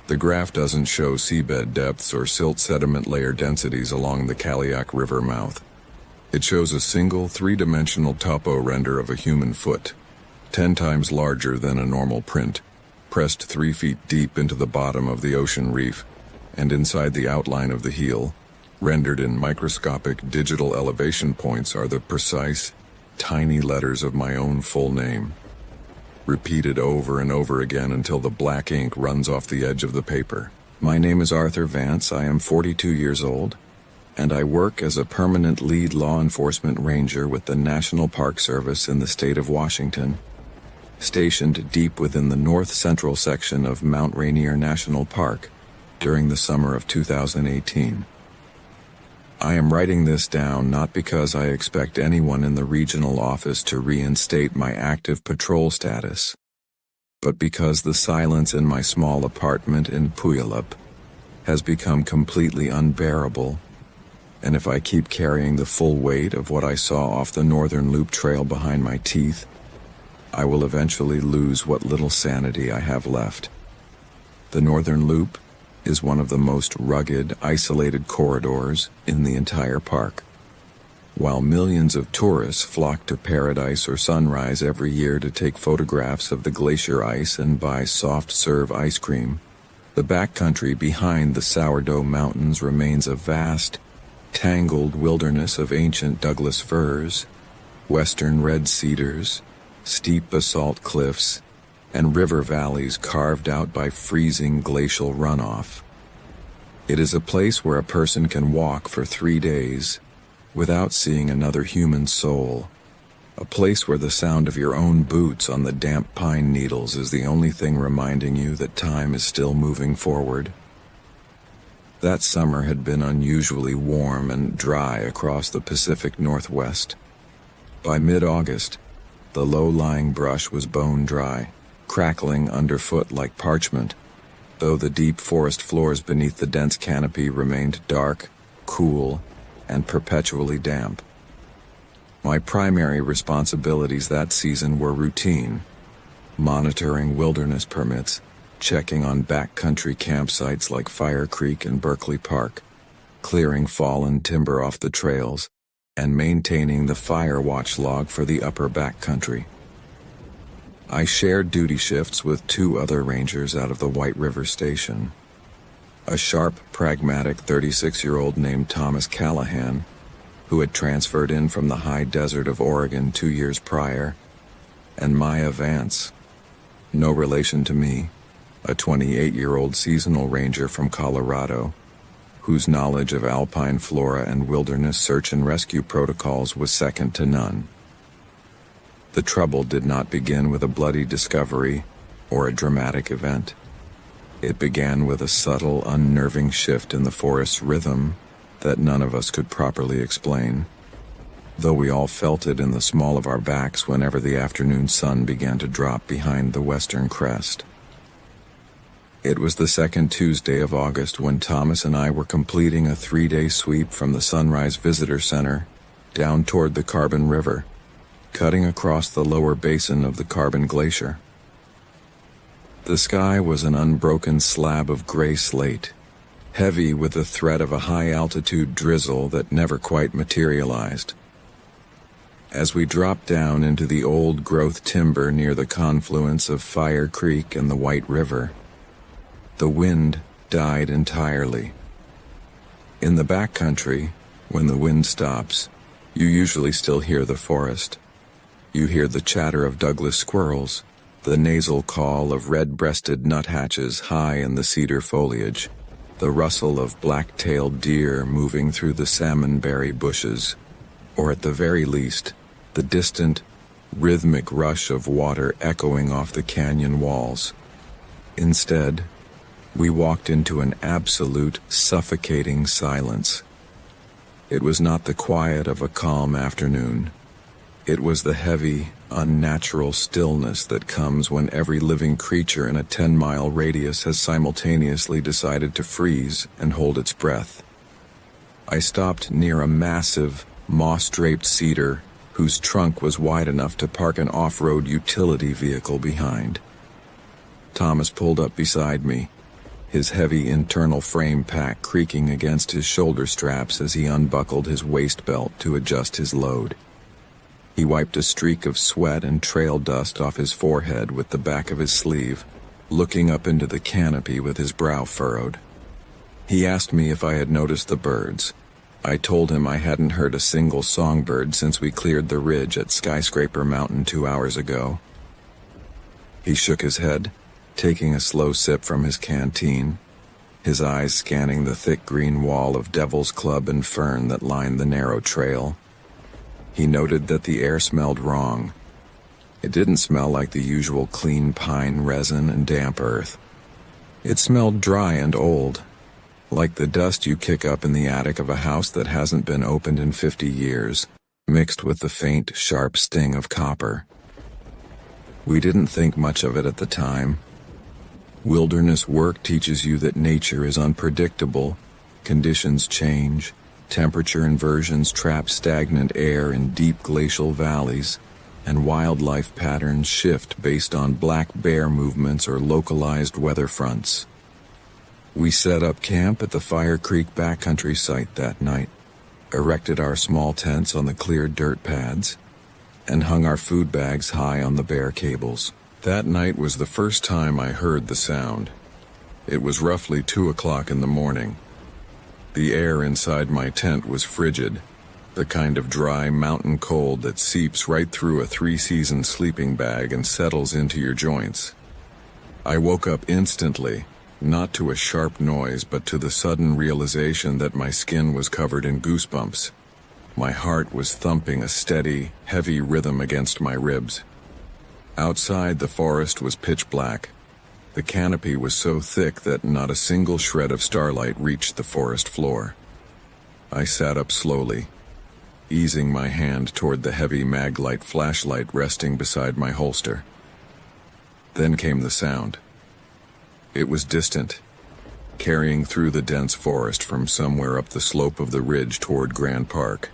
The graph doesn't show seabed depths or silt sediment layer densities along the Kaliak River mouth. It shows a single 3-dimensional topo render of a human foot, 10 times larger than a normal print, pressed 3 feet deep into the bottom of the ocean reef, and inside the outline of the heel, rendered in microscopic digital elevation points, are the precise, tiny letters of my own full name, repeated over and over again until the black ink runs off the edge of the paper. "My name is Arthur Vance. I am 42 years old, and I work as a permanent lead law enforcement ranger with the National Park Service in the state of Washington, stationed deep within the north-central section of Mount Rainier National Park during the summer of 2018. I am writing this down not because I expect anyone in the regional office to reinstate my active patrol status, but because the silence in my small apartment in Puyallup has become completely unbearable, and if I keep carrying the full weight of what I saw off the Northern Loop Trail behind my teeth, I will eventually lose what little sanity I have left. The Northern Loop, is one of the most rugged, isolated corridors in the entire park. While millions of tourists flock to Paradise or Sunrise every year to take photographs of the glacier ice and buy soft-serve ice cream, the backcountry behind the Sourdough Mountains remains a vast, tangled wilderness of ancient Douglas firs, western red cedars, steep basalt cliffs, and river valleys carved out by freezing glacial runoff. It is a place where a person can walk for 3 days without seeing another human soul, a place where the sound of your own boots on the damp pine needles is the only thing reminding you that time is still moving forward. That summer had been unusually warm and dry across the Pacific Northwest. By mid-August, the low-lying brush was bone dry, crackling underfoot like parchment, though the deep forest floors beneath the dense canopy remained dark, cool, and perpetually damp. My primary responsibilities that season were routine: monitoring wilderness permits, checking on backcountry campsites like Fire Creek and Berkeley Park, clearing fallen timber off the trails, and maintaining the fire watch log for the upper backcountry. I shared duty shifts with 2 other rangers out of the White River Station. A sharp, pragmatic 36-year-old named Thomas Callahan, who had transferred in from the high desert of Oregon 2 years prior, and Maya Vance, no relation to me, a 28-year-old seasonal ranger from Colorado, whose knowledge of alpine flora and wilderness search and rescue protocols was second to none. The trouble did not begin with a bloody discovery or a dramatic event. It began with a subtle, unnerving shift in the forest's rhythm that none of us could properly explain, though we all felt it in the small of our backs whenever the afternoon sun began to drop behind the western crest. It was the second Tuesday of August when Thomas and I were completing a 3-day sweep from the Sunrise Visitor Center down toward the Carbon River, cutting across the lower basin of the Carbon Glacier. The sky was an unbroken slab of gray slate, heavy with the threat of a high-altitude drizzle that never quite materialized. As we dropped down into the old-growth timber near the confluence of Fire Creek and the White River, the wind died entirely. In the backcountry, when the wind stops, you usually still hear the forest. You hear the chatter of Douglas squirrels, the nasal call of red-breasted nuthatches high in the cedar foliage, the rustle of black-tailed deer moving through the salmonberry bushes, or at the very least, the distant, rhythmic rush of water echoing off the canyon walls. Instead, we walked into an absolute, suffocating silence. It was not the quiet of a calm afternoon. It was the heavy, unnatural stillness that comes when every living creature in a 10-mile radius has simultaneously decided to freeze and hold its breath. I stopped near a massive, moss-draped cedar whose trunk was wide enough to park an off-road utility vehicle behind. Thomas pulled up beside me, his heavy internal frame pack creaking against his shoulder straps as he unbuckled his waist belt to adjust his load. He wiped a streak of sweat and trail dust off his forehead with the back of his sleeve, looking up into the canopy with his brow furrowed. He asked me if I had noticed the birds. I told him I hadn't heard a single songbird since we cleared the ridge at Skyscraper Mountain 2 hours ago. He shook his head, taking a slow sip from his canteen, his eyes scanning the thick green wall of devil's club and fern that lined the narrow trail. He noted that the air smelled wrong. It didn't smell like the usual clean pine resin and damp earth. It smelled dry and old, like the dust you kick up in the attic of a house that hasn't been opened in 50 years, mixed with the faint, sharp sting of copper. We didn't think much of it at the time. Wilderness work teaches you that nature is unpredictable, conditions change, temperature inversions trap stagnant air in deep glacial valleys, and wildlife patterns shift based on black bear movements or localized weather fronts. We set up camp at the Fire Creek backcountry site that night, erected our small tents on the cleared dirt pads, and hung our food bags high on the bare cables. That night was the first time I heard the sound. It was roughly 2 o'clock in the morning. The air inside my tent was frigid, the kind of dry mountain cold that seeps right through a 3-season sleeping bag and settles into your joints. I woke up instantly, not to a sharp noise but to the sudden realization that my skin was covered in goosebumps. My heart was thumping a steady, heavy rhythm against my ribs. Outside, the forest was pitch black. The canopy was so thick that not a single shred of starlight reached the forest floor. I sat up slowly, easing my hand toward the heavy Maglite flashlight resting beside my holster. Then came the sound. It was distant, carrying through the dense forest from somewhere up the slope of the ridge toward Grand Park,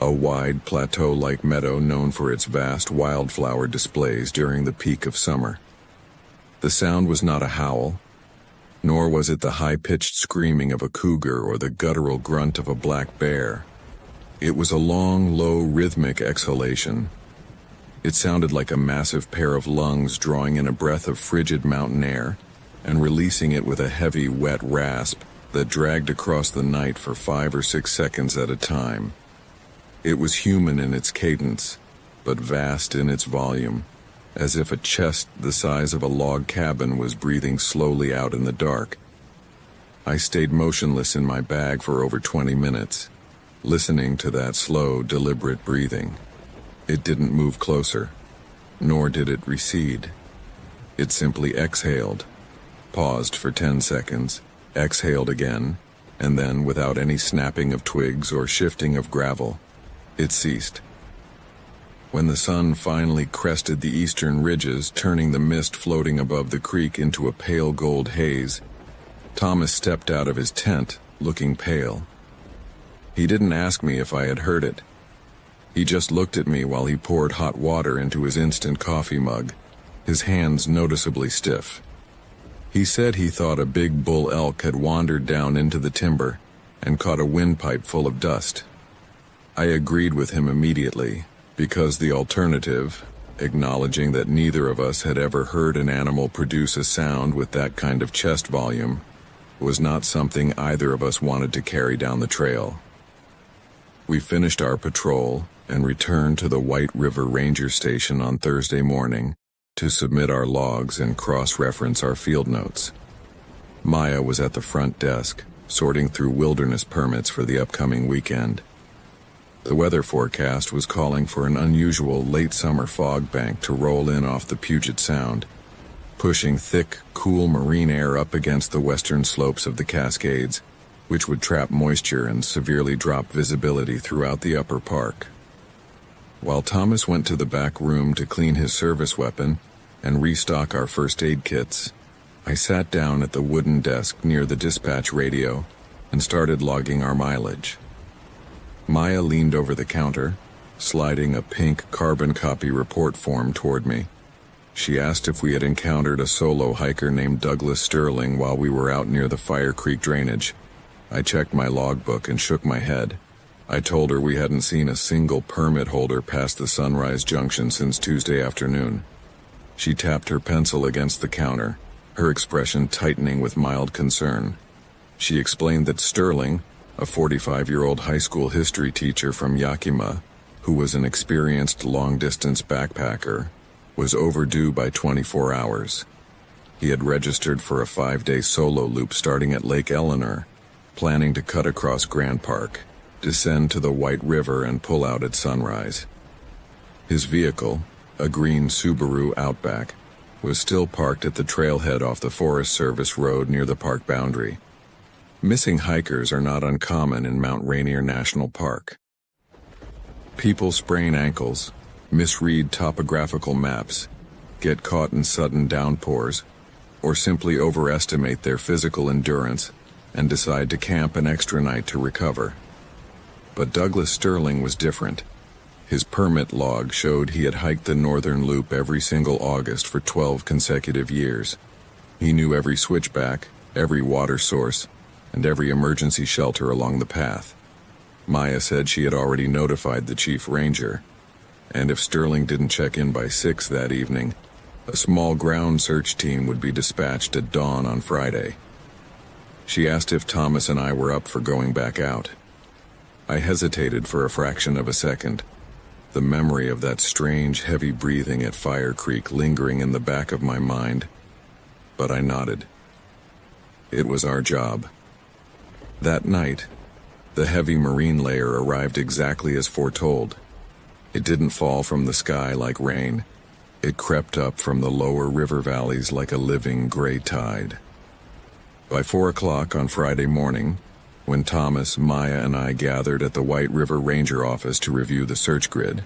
a wide plateau-like meadow known for its vast wildflower displays during the peak of summer. The sound was not a howl, nor was it the high-pitched screaming of a cougar or the guttural grunt of a black bear. It was a long, low, rhythmic exhalation. It sounded like a massive pair of lungs drawing in a breath of frigid mountain air and releasing it with a heavy, wet rasp that dragged across the night for 5 or 6 seconds at a time. It was human in its cadence, but vast in its volume, as if a chest the size of a log cabin was breathing slowly out in the dark. I stayed motionless in my bag for over 20 minutes, listening to that slow, deliberate breathing. It didn't move closer, nor did it recede. It simply exhaled, paused for 10 seconds, exhaled again, and then, without any snapping of twigs or shifting of gravel, it ceased. When the sun finally crested the eastern ridges, turning the mist floating above the creek into a pale gold haze, Thomas stepped out of his tent, looking pale. He didn't ask me if I had heard it. He just looked at me while he poured hot water into his instant coffee mug, his hands noticeably stiff. He said he thought a big bull elk had wandered down into the timber and caught a windpipe full of dust. I agreed with him immediately, because the alternative, acknowledging that neither of us had ever heard an animal produce a sound with that kind of chest volume, was not something either of us wanted to carry down the trail. We finished our patrol and returned to the White River Ranger Station on Thursday morning to submit our logs and cross-reference our field notes. Maya was at the front desk, sorting through wilderness permits for the upcoming weekend. The weather forecast was calling for an unusual late summer fog bank to roll in off the Puget Sound, pushing thick, cool marine air up against the western slopes of the Cascades, which would trap moisture and severely drop visibility throughout the upper park. While Thomas went to the back room to clean his service weapon and restock our first aid kits, I sat down at the wooden desk near the dispatch radio and started logging our mileage. Maya leaned over the counter, sliding a pink carbon copy report form toward me. She asked if we had encountered a solo hiker named Douglas Sterling while we were out near the Fire Creek drainage. I checked my logbook and shook my head. I told her we hadn't seen a single permit holder past the Sunrise Junction since Tuesday afternoon. She tapped her pencil against the counter, her expression tightening with mild concern. She explained that Sterling, a 45-year-old high school history teacher from Yakima, who was an experienced long-distance backpacker, was overdue by 24 hours. He had registered for a 5-day solo loop starting at Lake Eleanor, planning to cut across Grand Park, descend to the White River and pull out at sunrise. His vehicle, a green Subaru Outback, was still parked at the trailhead off the Forest Service road near the park boundary. Missing hikers are not uncommon in Mount Rainier National Park. People sprain ankles, misread topographical maps, get caught in sudden downpours, or simply overestimate their physical endurance and decide to camp an extra night to recover. But Douglas Sterling was different. His permit log showed he had hiked the northern loop every single August for 12 consecutive years. He knew every switchback, every water source, and every emergency shelter along the path. Maya said she had already notified the chief ranger, and if Sterling didn't check in by 6 that evening, a small ground search team would be dispatched at dawn on Friday. She asked if Thomas and I were up for going back out. I hesitated for a fraction of a second, the memory of that strange, heavy breathing at Fire Creek lingering in the back of my mind, but I nodded. It was our job. That night, the heavy marine layer arrived exactly as foretold. It didn't fall from the sky like rain. It crept up from the lower river valleys like a living gray tide. By 4 o'clock on Friday morning, when Thomas, Maya, and I gathered at the White River Ranger office to review the search grid,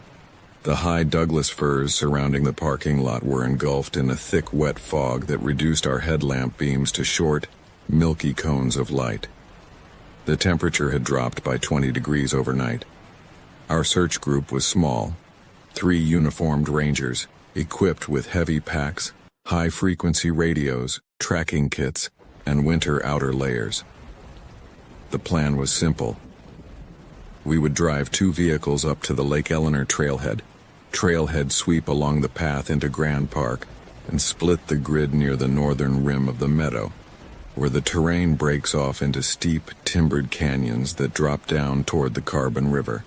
the high Douglas firs surrounding the parking lot were engulfed in a thick, wet fog that reduced our headlamp beams to short, milky cones of light. The temperature had dropped by 20 degrees overnight. Our search group was small, 3 uniformed rangers, equipped with heavy packs, high-frequency radios, tracking kits, and winter outer layers. The plan was simple. We would drive 2 vehicles up to the Lake Eleanor trailhead sweep along the path into Grand Park, and split the grid near the northern rim of the meadow, where the terrain breaks off into steep, timbered canyons that drop down toward the Carbon River.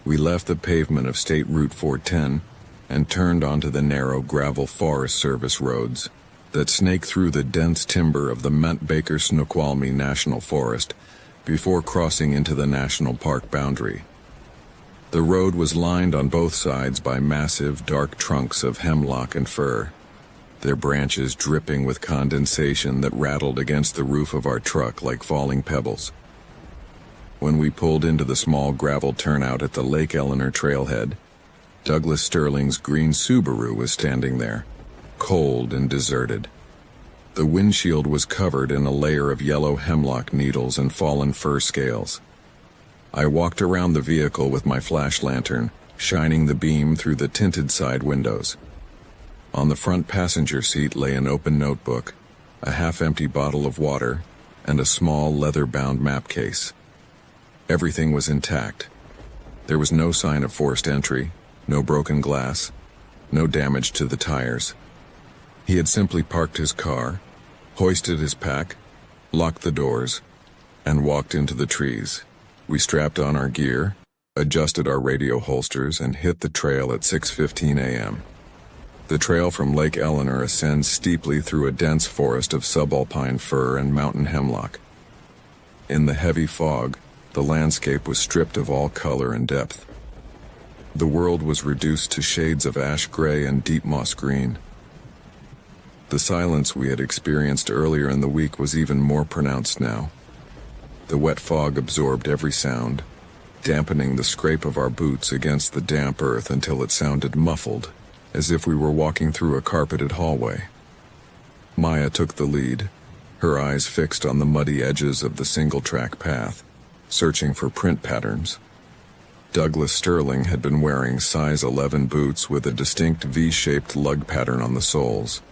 We left the pavement of State Route 410 and turned onto the narrow gravel Forest Service roads that snake through the dense timber of the Ment-Baker-Snoqualmie National Forest before crossing into the national park boundary. The road was lined on both sides by massive, dark trunks of hemlock and fir, their branches dripping with condensation that rattled against the roof of our truck like falling pebbles. When we pulled into the small gravel turnout at the Lake Eleanor trailhead, Douglas Sterling's green Subaru was standing there, cold and deserted. The windshield was covered in a layer of yellow hemlock needles and fallen fir scales. I walked around the vehicle with my flash lantern, shining the beam through the tinted side windows. On the front passenger seat lay an open notebook, a half-empty bottle of water, and a small leather-bound map case. Everything was intact. There was no sign of forced entry, no broken glass, no damage to the tires. He had simply parked his car, hoisted his pack, locked the doors, and walked into the trees. We strapped on our gear, adjusted our radio holsters, and hit the trail at 6:15 a.m. The trail from Lake Eleanor ascends steeply through a dense forest of subalpine fir and mountain hemlock. In the heavy fog, the landscape was stripped of all color and depth. The world was reduced to shades of ash gray and deep moss green. The silence we had experienced earlier in the week was even more pronounced now. The wet fog absorbed every sound, dampening the scrape of our boots against the damp earth until it sounded muffled, as if we were walking through a carpeted hallway. Maya took the lead, her eyes fixed on the muddy edges of the single-track path, searching for print patterns. Douglas Sterling had been wearing size 11 boots with a distinct V-shaped lug pattern on the soles,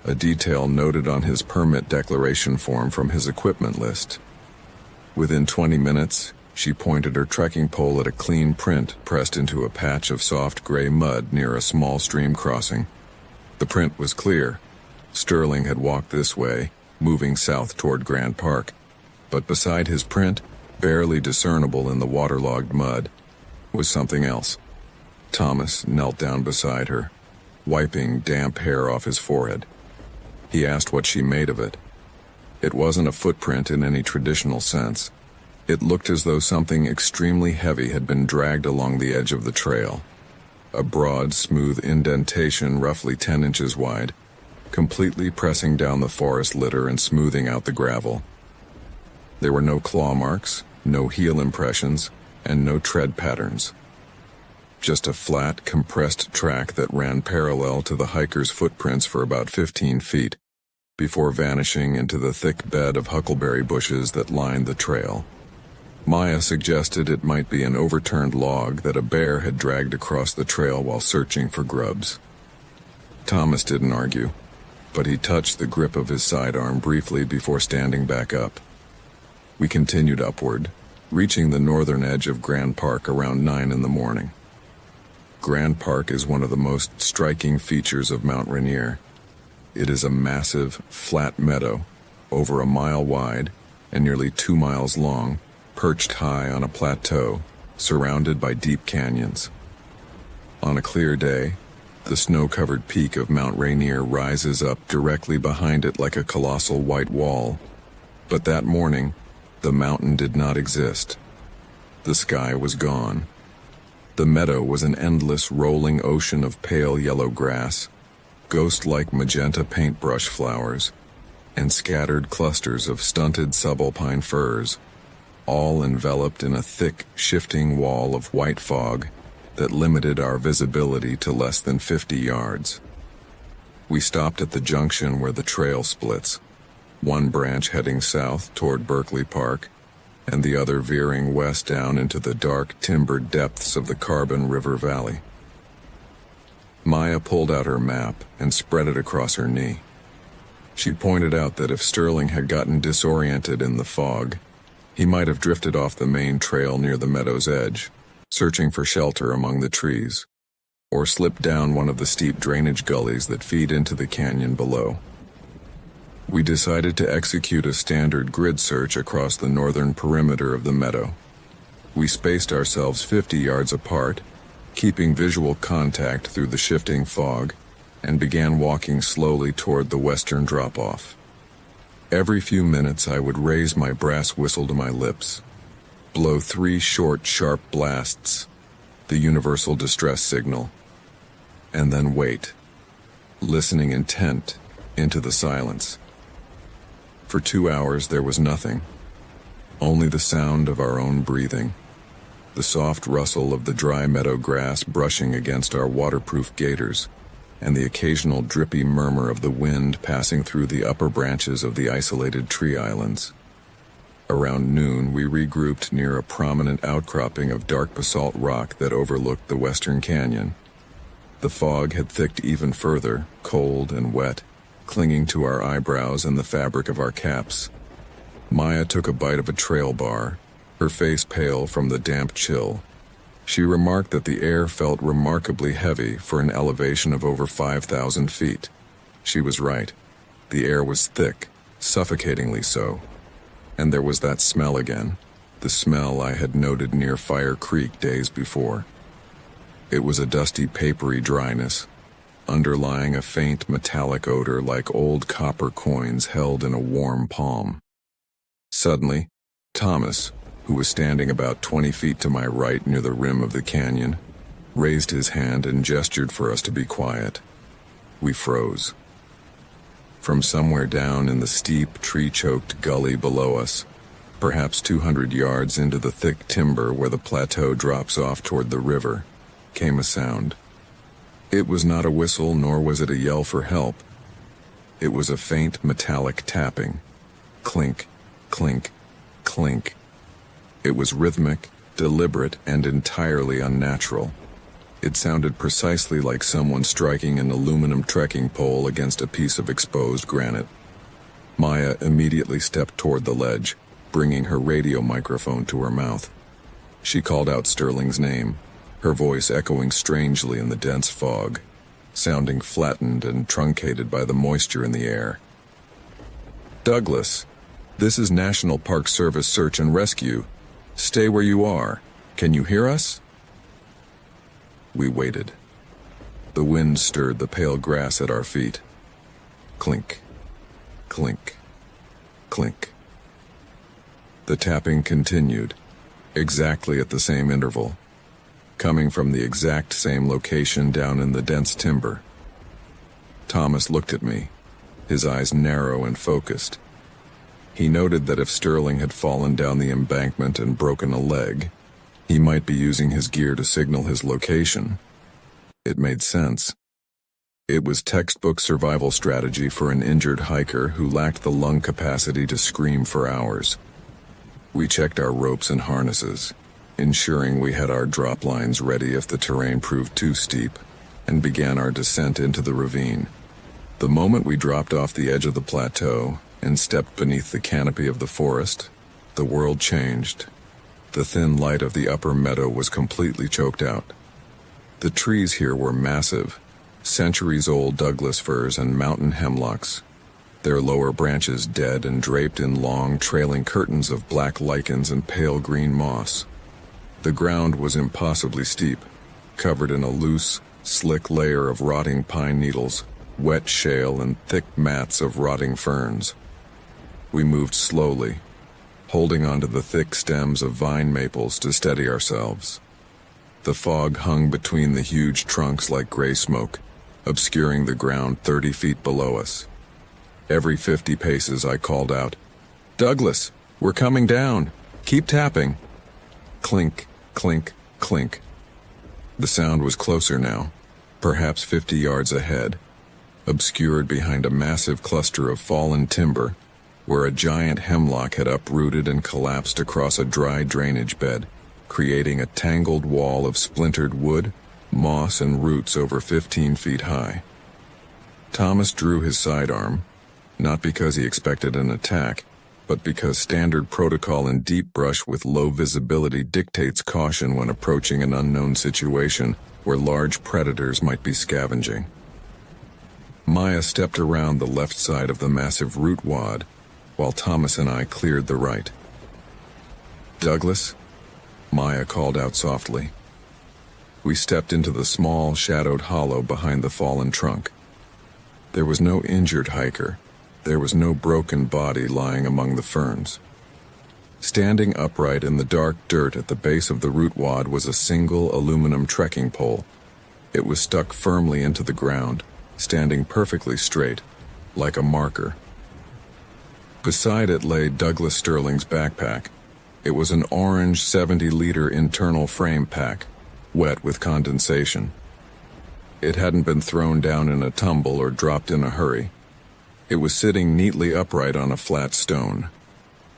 a detail noted on his permit declaration form from his equipment list. Within 20 minutes, she pointed her trekking pole at a clean print pressed into a patch of soft gray mud near a small stream crossing. The print was clear. Sterling had walked this way, moving south toward Grand Park, but beside his print, barely discernible in the waterlogged mud, was something else. Thomas knelt down beside her, wiping damp hair off his forehead. He asked what she made of it. It wasn't a footprint in any traditional sense. It looked as though something extremely heavy had been dragged along the edge of the trail. A broad, smooth indentation roughly 10 inches wide, completely pressing down the forest litter and smoothing out the gravel. There were no claw marks, no heel impressions, and no tread patterns. Just a flat, compressed track that ran parallel to the hiker's footprints for about 15 feet, before vanishing into the thick bed of huckleberry bushes that lined the trail. Maya suggested it might be an overturned log that a bear had dragged across the trail while searching for grubs. Thomas didn't argue, but he touched the grip of his sidearm briefly before standing back up. We continued upward, reaching the northern edge of Grand Park around 9 in the morning. Grand Park is one of the most striking features of Mount Rainier. It is a massive, flat meadow, over a mile wide and nearly 2 miles long, perched high on a plateau, surrounded by deep canyons. On a clear day, the snow-covered peak of Mount Rainier rises up directly behind it like a colossal white wall. But that morning, the mountain did not exist. The sky was gone. The meadow was an endless rolling ocean of pale yellow grass, ghost-like magenta paintbrush flowers, and scattered clusters of stunted subalpine firs, all enveloped in a thick, shifting wall of white fog that limited our visibility to less than 50 yards. We stopped at the junction where the trail splits, one branch heading south toward Berkeley Park, and the other veering west down into the dark, timbered depths of the Carbon River Valley. Maya pulled out her map and spread it across her knee. She pointed out that if Sterling had gotten disoriented in the fog, he might have drifted off the main trail near the meadow's edge, searching for shelter among the trees, or slipped down one of the steep drainage gullies that feed into the canyon below. We decided to execute a standard grid search across the northern perimeter of the meadow. We spaced ourselves 50 yards apart, keeping visual contact through the shifting fog, and began walking slowly toward the western drop-off. Every few minutes I would raise my brass whistle to my lips, blow 3 short, sharp blasts, the universal distress signal, and then wait, listening intent into the silence. For 2 hours there was nothing, only the sound of our own breathing, the soft rustle of the dry meadow grass brushing against our waterproof gaiters, and the occasional drippy murmur of the wind passing through the upper branches of the isolated tree islands. Around noon, we regrouped near a prominent outcropping of dark basalt rock that overlooked the western canyon. The fog had thicked even further, cold and wet, clinging to our eyebrows and the fabric of our caps. Maya took a bite of a trail bar, her face pale from the damp chill. She remarked that the air felt remarkably heavy for an elevation of over 5,000 feet. She was right. The air was thick, suffocatingly so. And there was that smell again, the smell I had noted near Fire Creek days before. It was a dusty, papery dryness, underlying a faint metallic odor like old copper coins held in a warm palm. Suddenly, Thomas, who was standing about 20 feet to my right near the rim of the canyon, raised his hand and gestured for us to be quiet. We froze. From somewhere down in the steep, tree-choked gully below us, perhaps 200 yards into the thick timber where the plateau drops off toward the river, came a sound. It was not a whistle, nor was it a yell for help. It was a faint metallic tapping. Clink, clink, clink. It was rhythmic, deliberate, and entirely unnatural. It sounded precisely like someone striking an aluminum trekking pole against a piece of exposed granite. Maya immediately stepped toward the ledge, bringing her radio microphone to her mouth. She called out Sterling's name, her voice echoing strangely in the dense fog, sounding flattened and truncated by the moisture in the air. "Douglas, this is National Park Service Search and Rescue. Stay where you are. Can you hear us?" We waited. The wind stirred the pale grass at our feet. Clink, clink, clink. The tapping continued, exactly at the same interval, coming from the exact same location down in the dense timber. Thomas looked at me, his eyes narrow and focused. He noted that if Sterling had fallen down the embankment and broken a leg, he might be using his gear to signal his location. It made sense. It was textbook survival strategy for an injured hiker who lacked the lung capacity to scream for hours. We checked our ropes and harnesses, ensuring we had our drop lines ready if the terrain proved too steep, and began our descent into the ravine. The moment we dropped off the edge of the plateau and stepped beneath the canopy of the forest, the world changed. The thin light of the upper meadow was completely choked out. The trees here were massive, centuries-old Douglas firs and mountain hemlocks, their lower branches dead and draped in long, trailing curtains of black lichens and pale green moss. The ground was impossibly steep, covered in a loose, slick layer of rotting pine needles, wet shale, and thick mats of rotting ferns. We moved slowly, holding onto the thick stems of vine maples to steady ourselves. The fog hung between the huge trunks like gray smoke, obscuring the ground 30 feet below us. Every 50 paces I called out, "Douglas, we're coming down. Keep tapping." Clink, clink, clink. The sound was closer now, perhaps 50 yards ahead, obscured behind a massive cluster of fallen timber, where a giant hemlock had uprooted and collapsed across a dry drainage bed, creating a tangled wall of splintered wood, moss, and roots over 15 feet high. Thomas drew his sidearm, not because he expected an attack, but because standard protocol in deep brush with low visibility dictates caution when approaching an unknown situation where large predators might be scavenging. Maya stepped around the left side of the massive root wad, while Thomas and I cleared the right. "Douglas?" Maya called out softly. We stepped into the small, shadowed hollow behind the fallen trunk. There was no injured hiker. There was no broken body lying among the ferns. Standing upright in the dark dirt at the base of the root wad was a single aluminum trekking pole. It was stuck firmly into the ground, standing perfectly straight, like a marker. Beside it lay Douglas Sterling's backpack. It was an orange 70-liter internal frame pack, wet with condensation. It hadn't been thrown down in a tumble or dropped in a hurry. It was sitting neatly upright on a flat stone,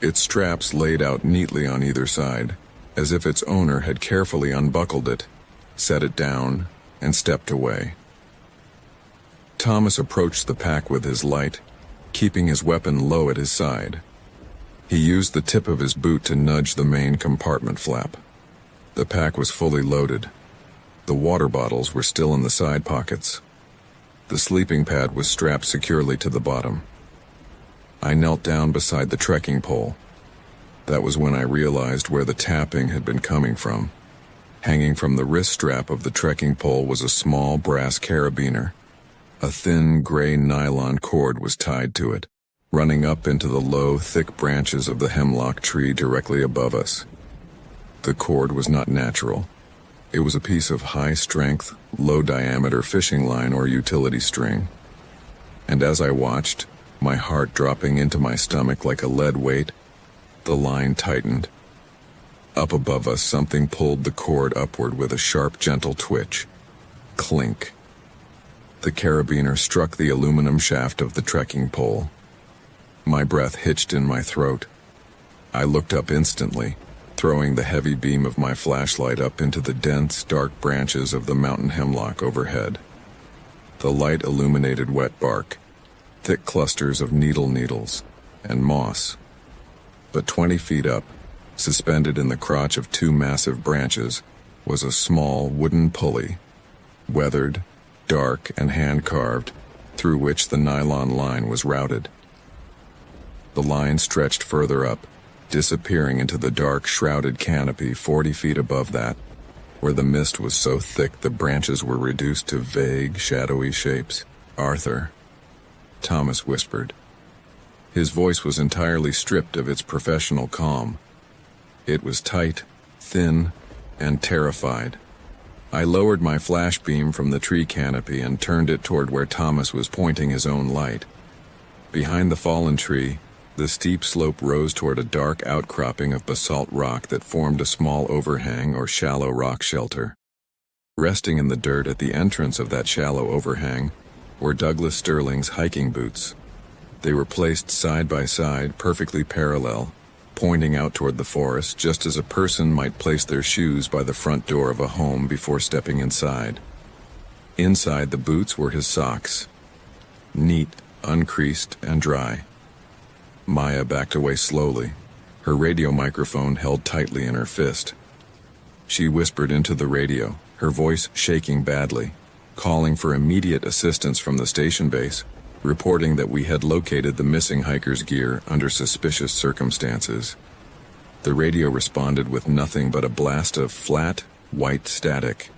its straps laid out neatly on either side, as if its owner had carefully unbuckled it, set it down, and stepped away. Thomas approached the pack with his light, keeping his weapon low at his side. He used the tip of his boot to nudge the main compartment flap. The pack was fully loaded. The water bottles were still in the side pockets. The sleeping pad was strapped securely to the bottom. I knelt down beside the trekking pole. That was when I realized where the tapping had been coming from. Hanging from the wrist strap of the trekking pole was a small brass carabiner. A thin gray nylon cord was tied to it, running up into the low, thick branches of the hemlock tree directly above us. The cord was not natural. It was a piece of high-strength, low-diameter fishing line or utility string. And as I watched, my heart dropping into my stomach like a lead weight, the line tightened. Up above us, something pulled the cord upward with a sharp, gentle twitch. Clink. The carabiner struck the aluminum shaft of the trekking pole. My breath hitched in my throat. I looked up instantly, throwing the heavy beam of my flashlight up into the dense, dark branches of the mountain hemlock overhead. The light illuminated wet bark, thick clusters of needles, and moss. But 20 feet up, suspended in the crotch of two massive branches, was a small wooden pulley, weathered, dark, and hand-carved, through which the nylon line was routed. The line stretched further up, disappearing into the dark, shrouded canopy 40 feet above that, where the mist was so thick the branches were reduced to vague, shadowy shapes. "Arthur," Thomas whispered. His voice was entirely stripped of its professional calm. It was tight, thin, and terrified. I lowered my flash beam from the tree canopy and turned it toward where Thomas was pointing his own light. Behind the fallen tree, the steep slope rose toward a dark outcropping of basalt rock that formed a small overhang or shallow rock shelter. Resting in the dirt at the entrance of that shallow overhang were Douglas Sterling's hiking boots. They were placed side by side, perfectly parallel, pointing out toward the forest just as a person might place their shoes by the front door of a home before stepping inside. Inside the boots were his socks. neat, uncreased, and dry. Maya backed away slowly, her radio microphone held tightly in her fist. She whispered into the radio, her voice shaking badly, calling for immediate assistance from the station base, reporting that we had located the missing hiker's gear under suspicious circumstances. The radio responded with nothing but a blast of flat, white static.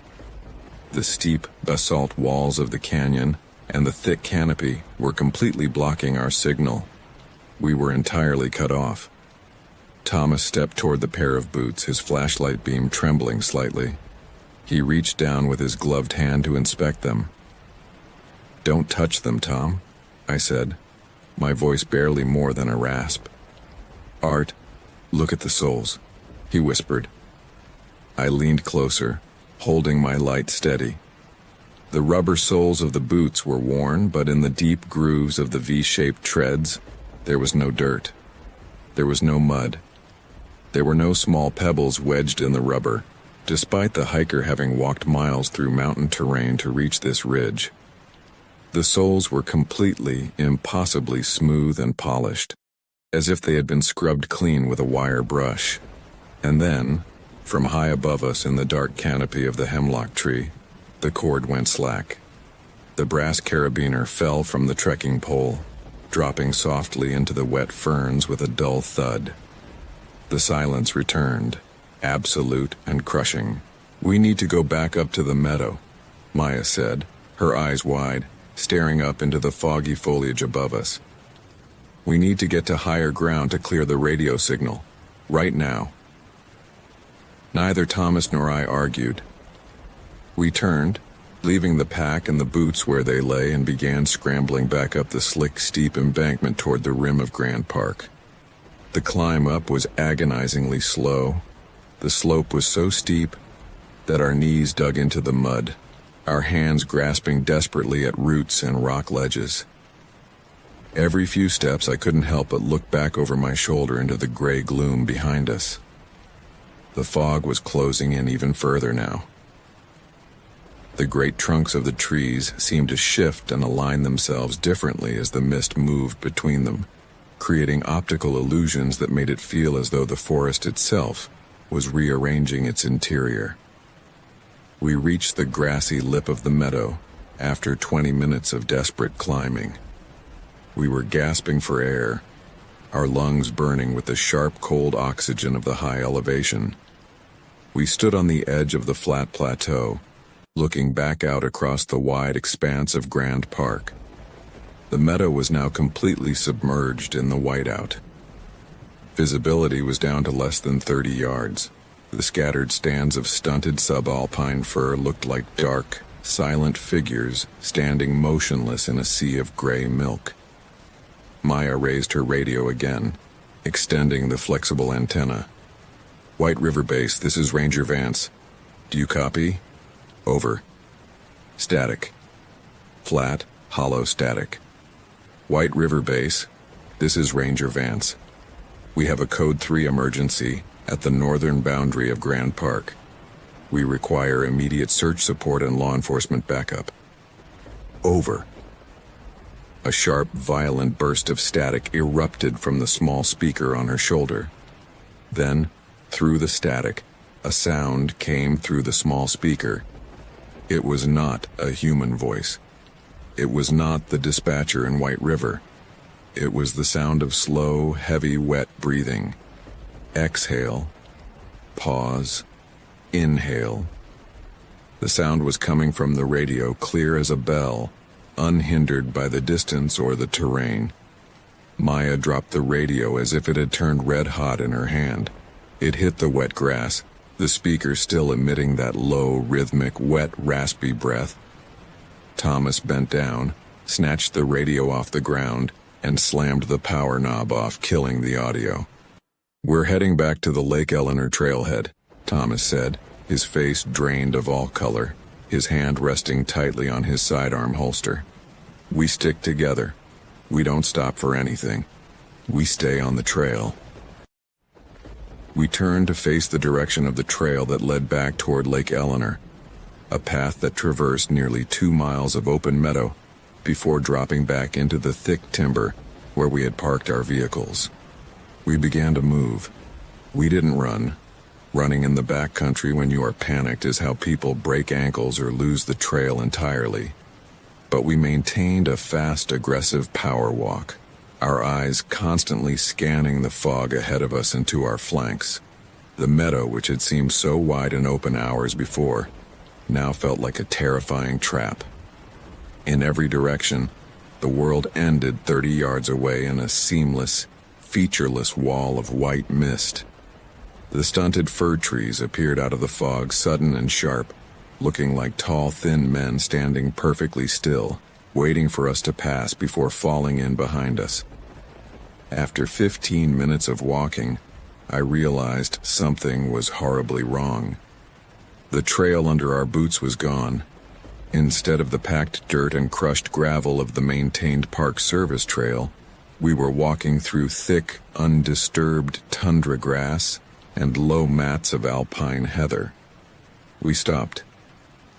The steep basalt walls of the canyon and the thick canopy were completely blocking our signal. We were entirely cut off. Thomas stepped toward the pair of boots, his flashlight beam trembling slightly. He reached down with his gloved hand to inspect them. "Don't touch them, Tom," I said, my voice barely more than a rasp. "Art, look at the soles," he whispered. I leaned closer, holding my light steady. The rubber soles of the boots were worn, but in the deep grooves of the V-shaped treads, there was no dirt. There was no mud. There were no small pebbles wedged in the rubber, despite the hiker having walked miles through mountain terrain to reach this ridge. The soles were completely, impossibly smooth and polished, as if they had been scrubbed clean with a wire brush. And then, from high above us in the dark canopy of the hemlock tree, the cord went slack. The brass carabiner fell from the trekking pole, dropping softly into the wet ferns with a dull thud. The silence returned, absolute and crushing. "We need to go back up to the meadow," Maya said, her eyes wide, staring up into the foggy foliage above us. "We need to get to higher ground to clear the radio signal, right now." Neither Thomas nor I argued. We turned, leaving the pack and the boots where they lay, and began scrambling back up the slick, steep embankment toward the rim of Grand Park. The climb up was agonizingly slow. The slope was so steep that our knees dug into the mud, our hands grasping desperately at roots and rock ledges. Every few steps I couldn't help but look back over my shoulder into the gray gloom behind us. The fog was closing in even further now. The great trunks of the trees seemed to shift and align themselves differently as the mist moved between them, creating optical illusions that made it feel as though the forest itself was rearranging its interior. We reached the grassy lip of the meadow after 20 minutes of desperate climbing. We were gasping for air, our lungs burning with the sharp, cold oxygen of the high elevation. We stood on the edge of the flat plateau, looking back out across the wide expanse of Grand Park. The meadow was now completely submerged in the whiteout. Visibility was down to less than 30 yards. The scattered stands of stunted subalpine fir looked like dark, silent figures standing motionless in a sea of gray milk. Maya raised her radio again, extending the flexible antenna. "White River Base, this is Ranger Vance. Do you copy?" "Over." Static. Flat, hollow static. "White River Base, this is Ranger Vance. We have a Code 3 emergency at the northern boundary of Grand Park. We require immediate search support and law enforcement backup." "Over." A sharp, violent burst of static erupted from the small speaker on her shoulder. Then, through the static, a sound came through the small speaker. It was not a human voice. It was not the dispatcher in White River. It was the sound of slow, heavy, wet breathing. Exhale. Pause. Inhale. The sound was coming from the radio, clear as a bell, unhindered by the distance or the terrain. Maya dropped the radio as if it had turned red hot in her hand. It hit the wet grass, the speaker still emitting that low, rhythmic, wet, raspy breath. Thomas bent down, snatched the radio off the ground, and slammed the power knob off, killing the audio. "We're heading back to the Lake Eleanor trailhead," Thomas said, his face drained of all color, his hand resting tightly on his sidearm holster. "We stick together. We don't stop for anything. We stay on the trail." We turned to face the direction of the trail that led back toward Lake Eleanor, a path that traversed nearly 2 miles of open meadow, before dropping back into the thick timber where we had parked our vehicles. We began to move. We didn't run. Running in the backcountry when you are panicked is how people break ankles or lose the trail entirely. But we maintained a fast, aggressive power walk, our eyes constantly scanning the fog ahead of us and to our flanks. The meadow, which had seemed so wide and open hours before, now felt like a terrifying trap. In every direction, the world ended 30 yards away in a seamless, featureless wall of white mist. The stunted fir trees appeared out of the fog, sudden and sharp, looking like tall, thin men standing perfectly still, waiting for us to pass before falling in behind us. After 15 minutes of walking, I realized something was horribly wrong. The trail under our boots was gone. Instead of the packed dirt and crushed gravel of the maintained Park Service trail, we were walking through thick, undisturbed tundra grass and low mats of alpine heather. We stopped.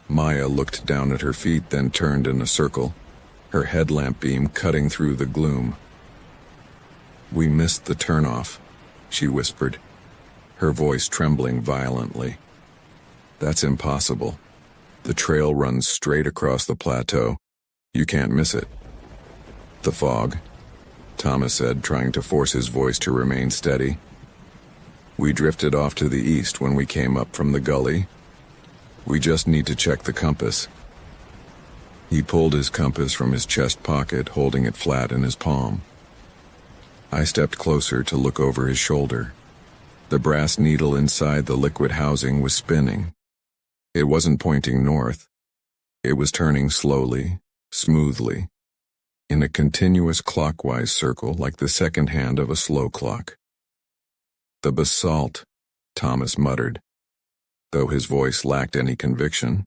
Maya looked down at her feet, then turned in a circle, her headlamp beam cutting through the gloom. "We missed the turnoff," she whispered, her voice trembling violently. "That's impossible. The trail runs straight across the plateau. You can't miss it." "The fog," Thomas said, trying to force his voice to remain steady. "We drifted off to the east when we came up from the gully. We just need to check the compass." He pulled his compass from his chest pocket, holding it flat in his palm. I stepped closer to look over his shoulder. The brass needle inside the liquid housing was spinning. It wasn't pointing north. It was turning slowly, smoothly, in a continuous clockwise circle like the second hand of a slow clock. "The basalt," Thomas muttered, though his voice lacked any conviction.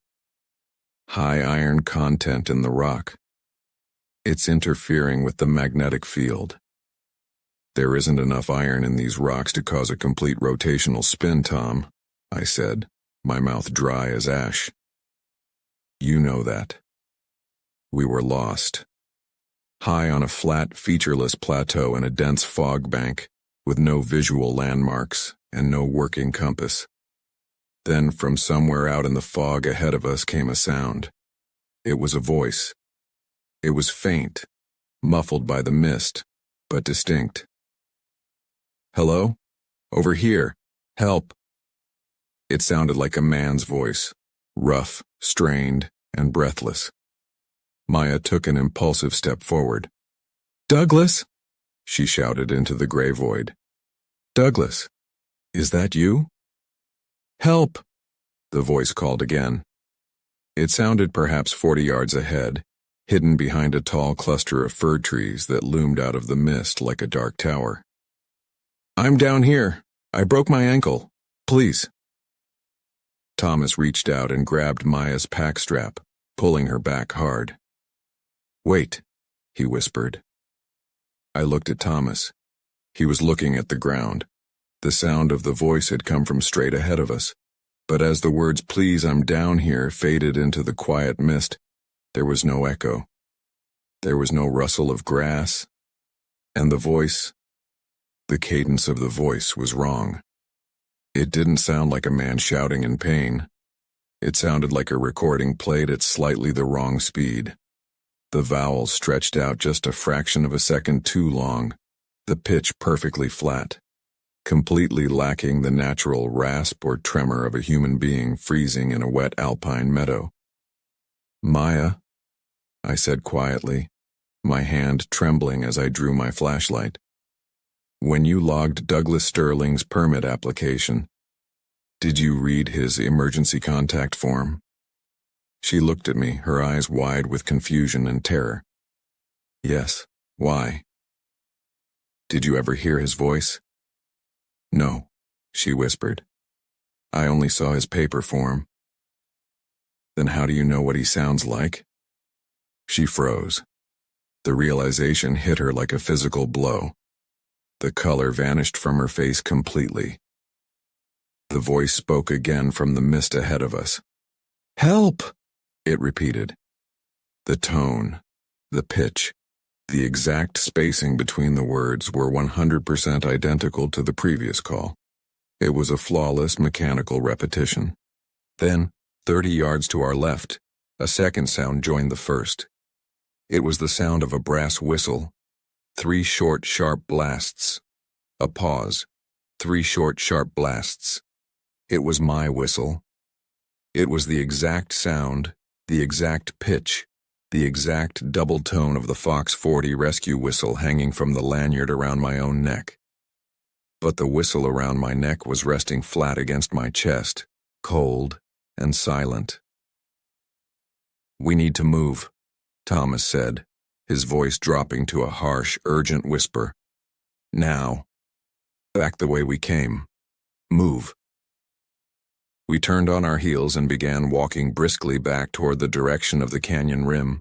"High iron content in the rock. It's interfering with the magnetic field." "There isn't enough iron in these rocks to cause a complete rotational spin, Tom," I said, my mouth dry as ash. "You know that." We were lost. High on a flat, featureless plateau in a dense fog bank, with no visual landmarks and no working compass. Then from somewhere out in the fog ahead of us came a sound. It was a voice. It was faint, muffled by the mist, but distinct. "Hello? Over here. Help." It sounded like a man's voice, rough, strained, and breathless. Maya took an impulsive step forward. "Douglas!" she shouted into the gray void. "Douglas, is that you?" "Help!" the voice called again. It sounded perhaps 40 yards ahead, hidden behind a tall cluster of fir trees that loomed out of the mist like a dark tower. "I'm down here. I broke my ankle. Please." Thomas reached out and grabbed Maya's pack strap, pulling her back hard. "Wait," he whispered. I looked at Thomas. He was looking at the ground. The sound of the voice had come from straight ahead of us, but as the words "Please, I'm down here" faded into the quiet mist, there was no echo. There was no rustle of grass, and the cadence of the voice was wrong. It didn't sound like a man shouting in pain. It sounded like a recording played at slightly the wrong speed. The vowels stretched out just a fraction of a second too long, the pitch perfectly flat, completely lacking the natural rasp or tremor of a human being freezing in a wet alpine meadow. "Maya," I said quietly, my hand trembling as I drew my flashlight. "When you logged Douglas Sterling's permit application, did you read his emergency contact form?" She looked at me, her eyes wide with confusion and terror. "Yes, why?" "Did you ever hear his voice?" "No," she whispered. "I only saw his paper form." "Then how do you know what he sounds like?" She froze. The realization hit her like a physical blow. The color vanished from her face completely. The voice spoke again from the mist ahead of us. "Help!" it repeated. The tone, The pitch, the exact spacing between the words were 100% identical to the previous call. It was a flawless mechanical repetition. Then, 30 yards to our left, a second sound joined the first. It was the sound of a brass whistle. 3 short, sharp blasts. A pause. 3 short, sharp blasts. It was my whistle. It was the exact sound, the exact pitch, the exact double tone of the Fox 40 rescue whistle hanging from the lanyard around my own neck. But the whistle around my neck was resting flat against my chest, cold and silent. "We need to move," Thomas said, his voice dropping to a harsh, urgent whisper. "Now. Back the way we came. Move." We turned on our heels and began walking briskly back toward the direction of the canyon rim,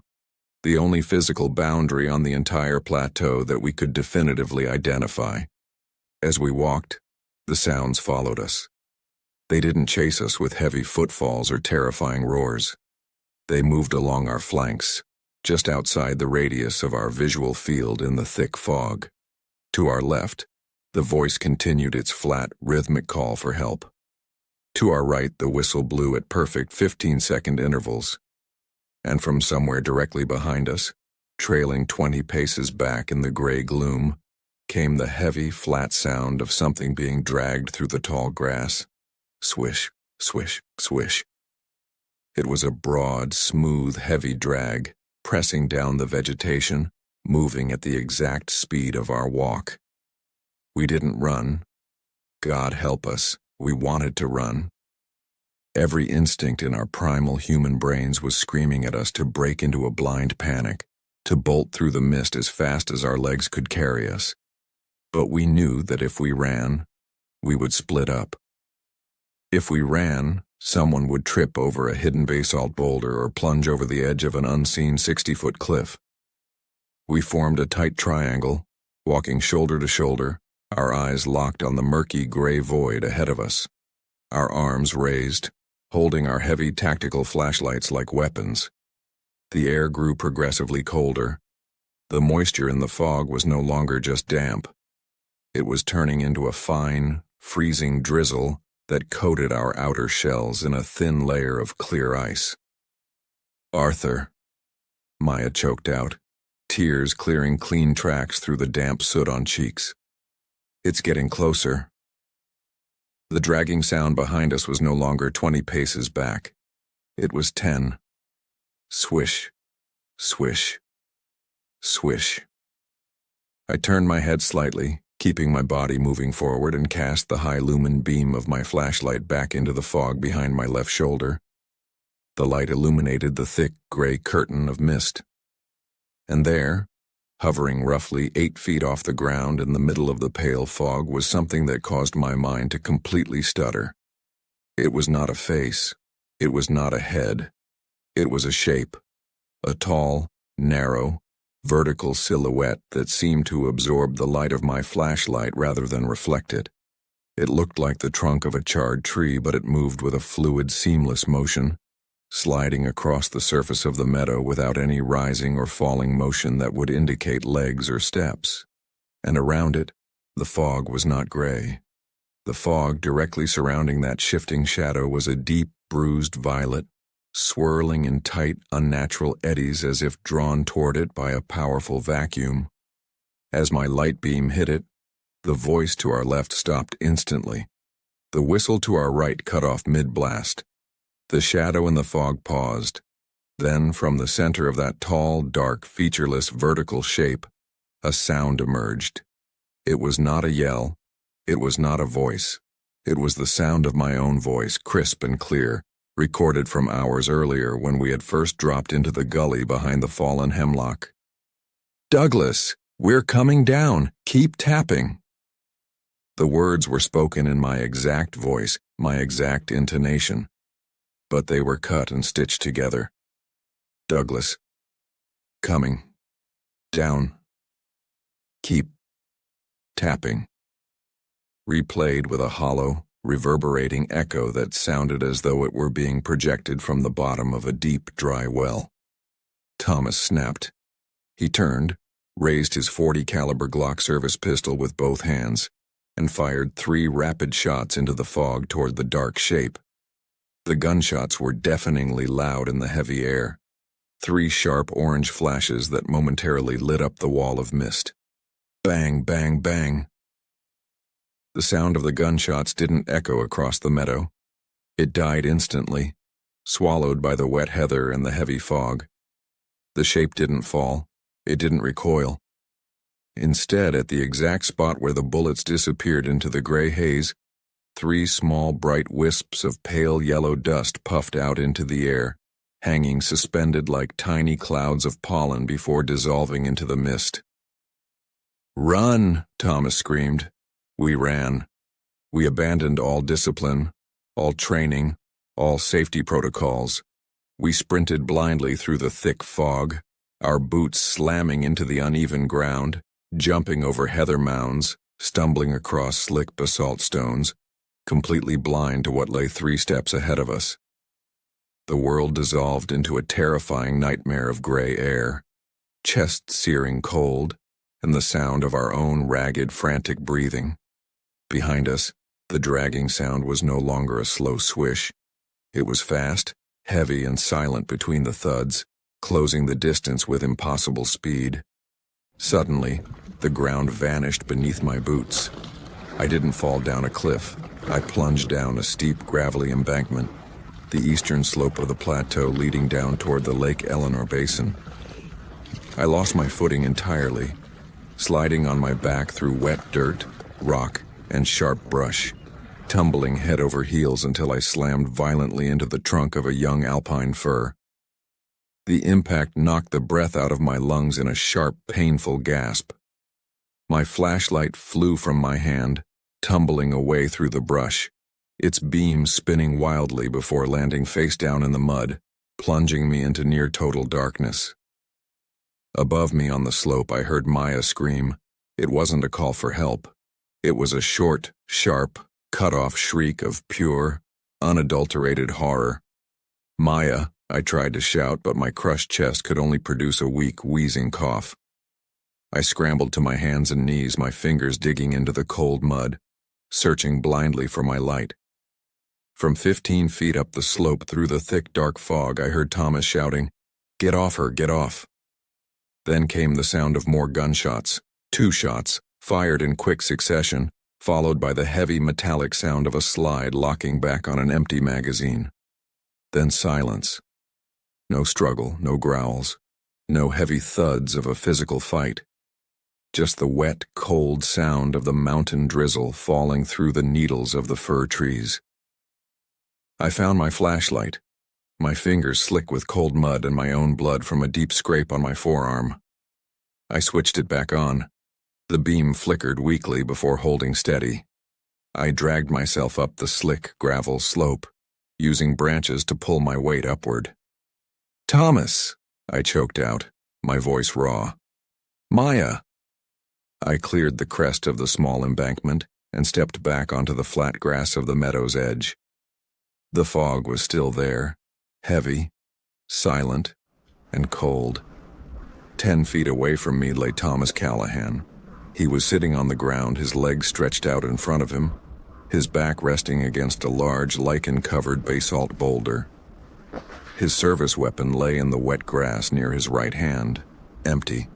the only physical boundary on the entire plateau that we could definitively identify. As we walked, the sounds followed us. They didn't chase us with heavy footfalls or terrifying roars. They moved along our flanks, just outside the radius of our visual field in the thick fog. To our left, the voice continued its flat, rhythmic call for help. To our right, the whistle blew at perfect 15-second intervals. And from somewhere directly behind us, trailing 20 paces back in the gray gloom, came the heavy, flat sound of something being dragged through the tall grass. Swish, swish, swish. It was a broad, smooth, heavy drag, pressing down the vegetation, moving at the exact speed of our walk. We didn't run. God help us, we wanted to run. Every instinct in our primal human brains was screaming at us to break into a blind panic, to bolt through the mist as fast as our legs could carry us. But we knew that if we ran, we would split up. If we ran, someone would trip over a hidden basalt boulder or plunge over the edge of an unseen 60-foot cliff. We formed a tight triangle, walking shoulder to shoulder, our eyes locked on the murky gray void ahead of us, our arms raised, holding our heavy tactical flashlights like weapons. The air grew progressively colder. The moisture in the fog was no longer just damp. It was turning into a fine, freezing drizzle that coated our outer shells in a thin layer of clear ice. "Arthur," Maya choked out, tears clearing clean tracks through the damp soot on cheeks. "It's getting closer." The dragging sound behind us was no longer 20 paces back. It was 10. Swish, swish, swish. I turned my head slightly, keeping my body moving forward, and cast the high-lumen beam of my flashlight back into the fog behind my left shoulder. The light illuminated the thick, gray curtain of mist. And there, hovering roughly 8 feet off the ground in the middle of the pale fog, was something that caused my mind to completely stutter. It was not a face. It was not a head. It was a shape. A tall, narrow, vertical silhouette that seemed to absorb the light of my flashlight rather than reflect it. It looked like the trunk of a charred tree, but it moved with a fluid, seamless motion, sliding across the surface of the meadow without any rising or falling motion that would indicate legs or steps. And around it, the fog was not gray. The fog directly surrounding that shifting shadow was a deep, bruised violet, swirling in tight, unnatural eddies as if drawn toward it by a powerful vacuum. As my light beam hit it, the voice to our left stopped instantly. The whistle to our right cut off mid-blast. The shadow in the fog paused. Then, from the center of that tall, dark, featureless, vertical shape, a sound emerged. It was not a yell. It was not a voice. It was the sound of my own voice, crisp and clear, recorded from hours earlier when we had first dropped into the gully behind the fallen hemlock. "Douglas, we're coming down. Keep tapping." The words were spoken in my exact voice, my exact intonation, but they were cut and stitched together. "Douglas, coming down. Keep tapping." Replayed with a hollow, reverberating echo that sounded as though it were being projected from the bottom of a deep, dry well. Thomas snapped, He turned, raised his .40 caliber Glock service pistol with both hands, and fired 3 rapid shots into the fog toward the dark shape. The gunshots were deafeningly loud in the heavy air, 3 sharp orange flashes that momentarily lit up the wall of mist. Bang, bang, bang. The sound of the gunshots didn't echo across the meadow. It died instantly, swallowed by the wet heather and the heavy fog. The shape didn't fall. It didn't recoil. Instead, at the exact spot where the bullets disappeared into the gray haze, 3 small bright wisps of pale yellow dust puffed out into the air, hanging suspended like tiny clouds of pollen before dissolving into the mist. "Run!" Thomas screamed. We ran. We abandoned all discipline, all training, all safety protocols. We sprinted blindly through the thick fog, our boots slamming into the uneven ground, jumping over heather mounds, stumbling across slick basalt stones, completely blind to what lay 3 steps ahead of us. The world dissolved into a terrifying nightmare of gray air, chest-searing cold, and the sound of our own ragged, frantic breathing. Behind us, the dragging sound was no longer a slow swish. It was fast, heavy, and silent between the thuds, closing the distance with impossible speed. Suddenly, the ground vanished beneath my boots. I didn't fall down a cliff. I plunged down a steep, gravelly embankment, the eastern slope of the plateau leading down toward the Lake Eleanor Basin. I lost my footing entirely, sliding on my back through wet dirt, rock, and sharp brush, tumbling head over heels until I slammed violently into the trunk of a young alpine fir. The impact knocked the breath out of my lungs in a sharp, painful gasp. My flashlight flew from my hand, tumbling away through the brush, its beam spinning wildly before landing face down in the mud, plunging me into near-total darkness. Above me on the slope, I heard Maya scream. It wasn't a call for help. It was a short, sharp, cut-off shriek of pure, unadulterated horror. "Maya," I tried to shout, but my crushed chest could only produce a weak, wheezing cough. I scrambled to my hands and knees, my fingers digging into the cold mud, searching blindly for my light. From 15 feet up the slope through the thick, dark fog, I heard Thomas shouting, "Get off her, get off." Then came the sound of more gunshots, 2 shots, fired in quick succession, followed by the heavy metallic sound of a slide locking back on an empty magazine. Then silence. No struggle, no growls, no heavy thuds of a physical fight. Just the wet, cold sound of the mountain drizzle falling through the needles of the fir trees. I found my flashlight, my fingers slick with cold mud and my own blood from a deep scrape on my forearm. I switched it back on. The beam flickered weakly before holding steady. I dragged myself up the slick gravel slope, using branches to pull my weight upward. "Thomas!" I choked out, my voice raw. "Maya!" I cleared the crest of the small embankment and stepped back onto the flat grass of the meadow's edge. The fog was still there, heavy, silent, and cold. 10 feet away from me lay Thomas Callahan. He was sitting on the ground, his legs stretched out in front of him, his back resting against a large, lichen-covered basalt boulder. His service weapon lay in the wet grass near his right hand, empty.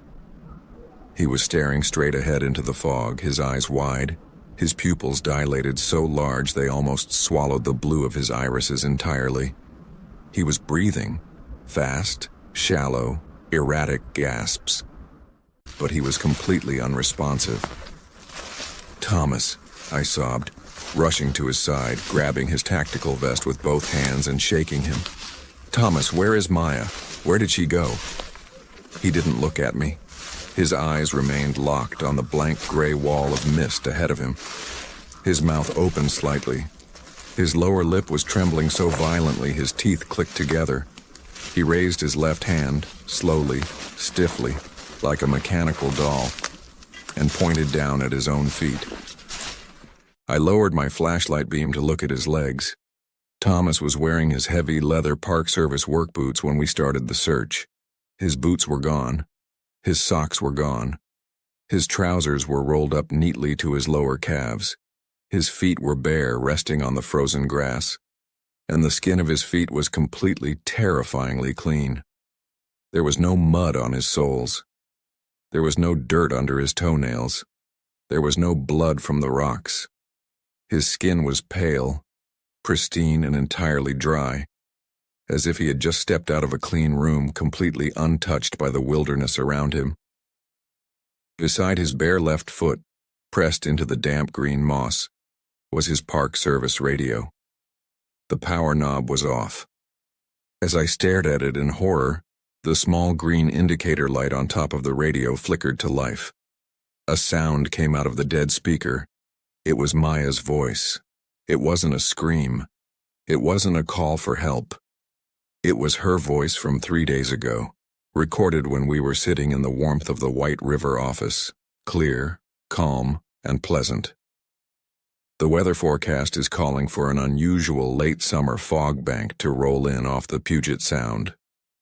He was staring straight ahead into the fog, his eyes wide, his pupils dilated so large they almost swallowed the blue of his irises entirely. He was breathing, fast, shallow, erratic gasps. But he was completely unresponsive. "Thomas," I sobbed, rushing to his side, grabbing his tactical vest with both hands and shaking him. "Thomas, where is Maya? Where did she go?" He didn't look at me. His eyes remained locked on the blank gray wall of mist ahead of him. His mouth opened slightly. His lower lip was trembling so violently his teeth clicked together. He raised his left hand, slowly, stiffly, like a mechanical doll, and pointed down at his own feet. I lowered my flashlight beam to look at his legs. Thomas was wearing his heavy leather Park Service work boots when we started the search. His boots were gone. His socks were gone. His trousers were rolled up neatly to his lower calves. His feet were bare, resting on the frozen grass, and the skin of his feet was completely, terrifyingly clean. There was no mud on his soles. There was no dirt under his toenails. There was no blood from the rocks. His skin was pale, pristine, and entirely dry, as if he had just stepped out of a clean room, completely untouched by the wilderness around him. Beside his bare left foot, pressed into the damp green moss, was his Park Service radio. The power knob was off. As I stared at it in horror, the small green indicator light on top of the radio flickered to life. A sound came out of the dead speaker. It was Maya's voice. It wasn't a scream. It wasn't a call for help. It was her voice from 3 days ago, recorded when we were sitting in the warmth of the White River office, clear, calm, and pleasant. The weather forecast is calling for an unusual late summer fog bank to roll in off the Puget Sound,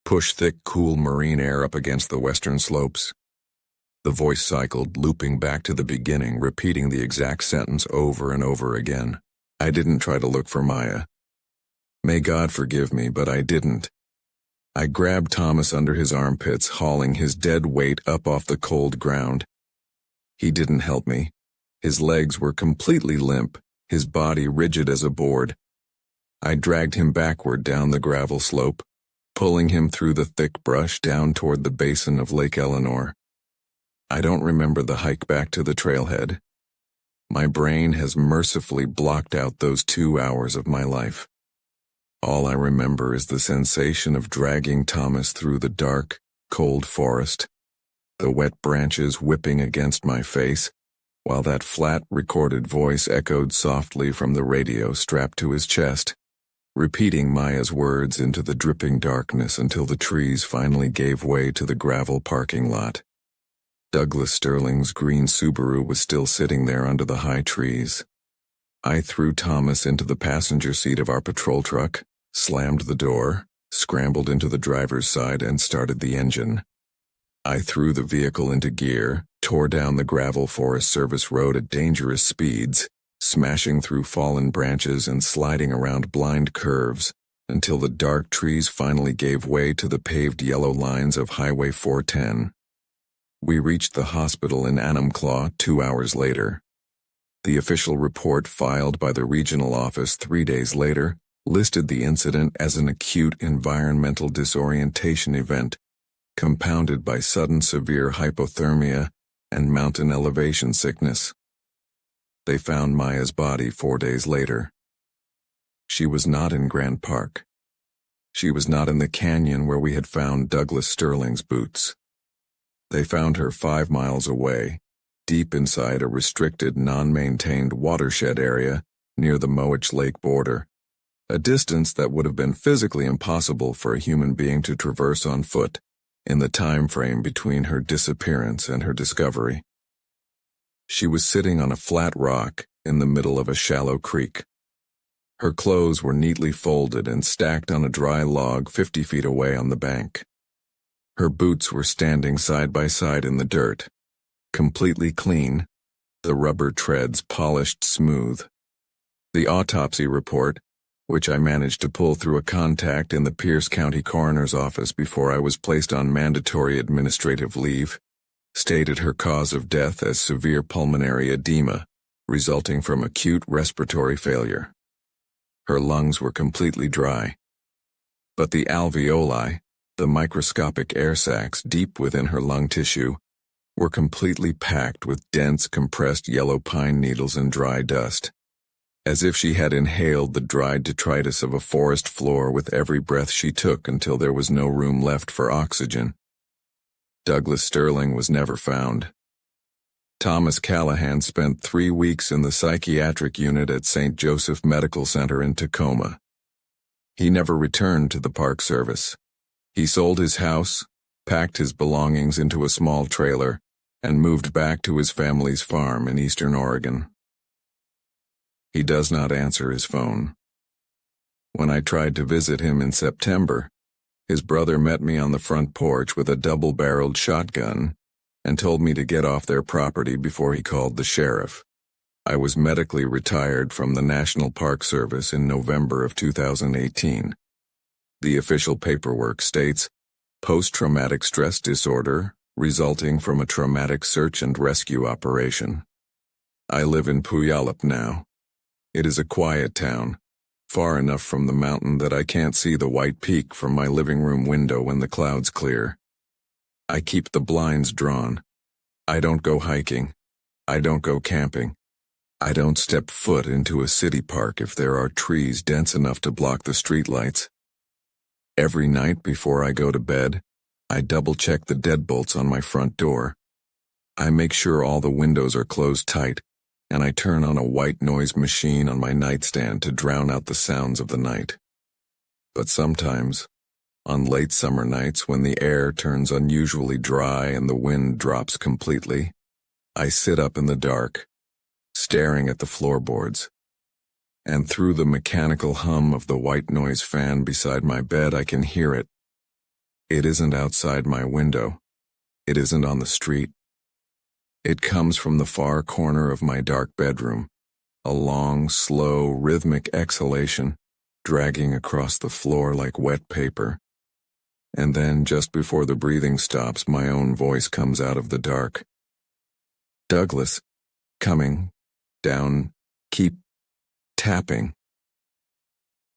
push thick, cool marine air up against the western slopes. The voice cycled, looping back to the beginning, repeating the exact sentence over and over again. I didn't try to look for Maya. May God forgive me, but I didn't. I grabbed Thomas under his armpits, hauling his dead weight up off the cold ground. He didn't help me. His legs were completely limp, his body rigid as a board. I dragged him backward down the gravel slope, pulling him through the thick brush down toward the basin of Lake Eleanor. I don't remember the hike back to the trailhead. My brain has mercifully blocked out those 2 hours of my life. All I remember is the sensation of dragging Thomas through the dark, cold forest, the wet branches whipping against my face, while that flat, recorded voice echoed softly from the radio strapped to his chest, repeating Maya's words into the dripping darkness until the trees finally gave way to the gravel parking lot. Douglas Sterling's green Subaru was still sitting there under the high trees. I threw Thomas into the passenger seat of our patrol truck, slammed the door, scrambled into the driver's side, and started the engine. I threw the vehicle into gear, tore down the gravel Forest Service road at dangerous speeds, smashing through fallen branches and sliding around blind curves, until the dark trees finally gave way to the paved yellow lines of Highway 410. We reached the hospital in Enumclaw 2 hours later. The official report filed by the regional office 3 days later listed the incident as an acute environmental disorientation event, compounded by sudden severe hypothermia and mountain elevation sickness. They found Maya's body 4 days later. She was not in Grand Park. She was not in the canyon where we had found Douglas Sterling's boots. They found her 5 miles away, deep inside a restricted, non-maintained watershed area near the Moich Lake border, a distance that would have been physically impossible for a human being to traverse on foot in the time frame between her disappearance and her discovery. She was sitting on a flat rock in the middle of a shallow creek. Her clothes were neatly folded and stacked on a dry log 50 feet away on the bank. Her boots were standing side by side in the dirt, completely clean, the rubber treads polished smooth. The autopsy report, which I managed to pull through a contact in the Pierce County Coroner's office before I was placed on mandatory administrative leave, stated her cause of death as severe pulmonary edema, resulting from acute respiratory failure. Her lungs were completely dry. But the alveoli, the microscopic air sacs deep within her lung tissue, were completely packed with dense, compressed yellow pine needles and dry dust, as if she had inhaled the dried detritus of a forest floor with every breath she took until there was no room left for oxygen. Douglas Sterling was never found. Thomas Callahan spent 3 weeks in the psychiatric unit at St. Joseph Medical Center in Tacoma. He never returned to the Park Service. He sold his house, packed his belongings into a small trailer, and moved back to his family's farm in eastern Oregon. He does not answer his phone. When I tried to visit him in September, His brother met me on the front porch with a double-barreled shotgun and told me to get off their property before he called the sheriff. I was medically retired from the National Park Service in November of 2018. The official paperwork states, post-traumatic stress disorder resulting from a traumatic search and rescue operation. I live in Puyallup now. It is a quiet town, far enough from the mountain that I can't see the white peak from my living room window when the clouds clear. I keep the blinds drawn. I don't go hiking. I don't go camping. I don't step foot into a city park if there are trees dense enough to block the streetlights. Every night before I go to bed, I double-check the deadbolts on my front door. I make sure all the windows are closed tight, and I turn on a white noise machine on my nightstand to drown out the sounds of the night. But sometimes, on late summer nights when the air turns unusually dry and the wind drops completely, I sit up in the dark, staring at the floorboards. And through the mechanical hum of the white noise fan beside my bed, I can hear it. It isn't outside my window. It isn't on the street. It comes from the far corner of my dark bedroom, a long, slow, rhythmic exhalation, dragging across the floor like wet paper. And then, just before the breathing stops, my own voice comes out of the dark. Douglas, coming, down, keep tapping.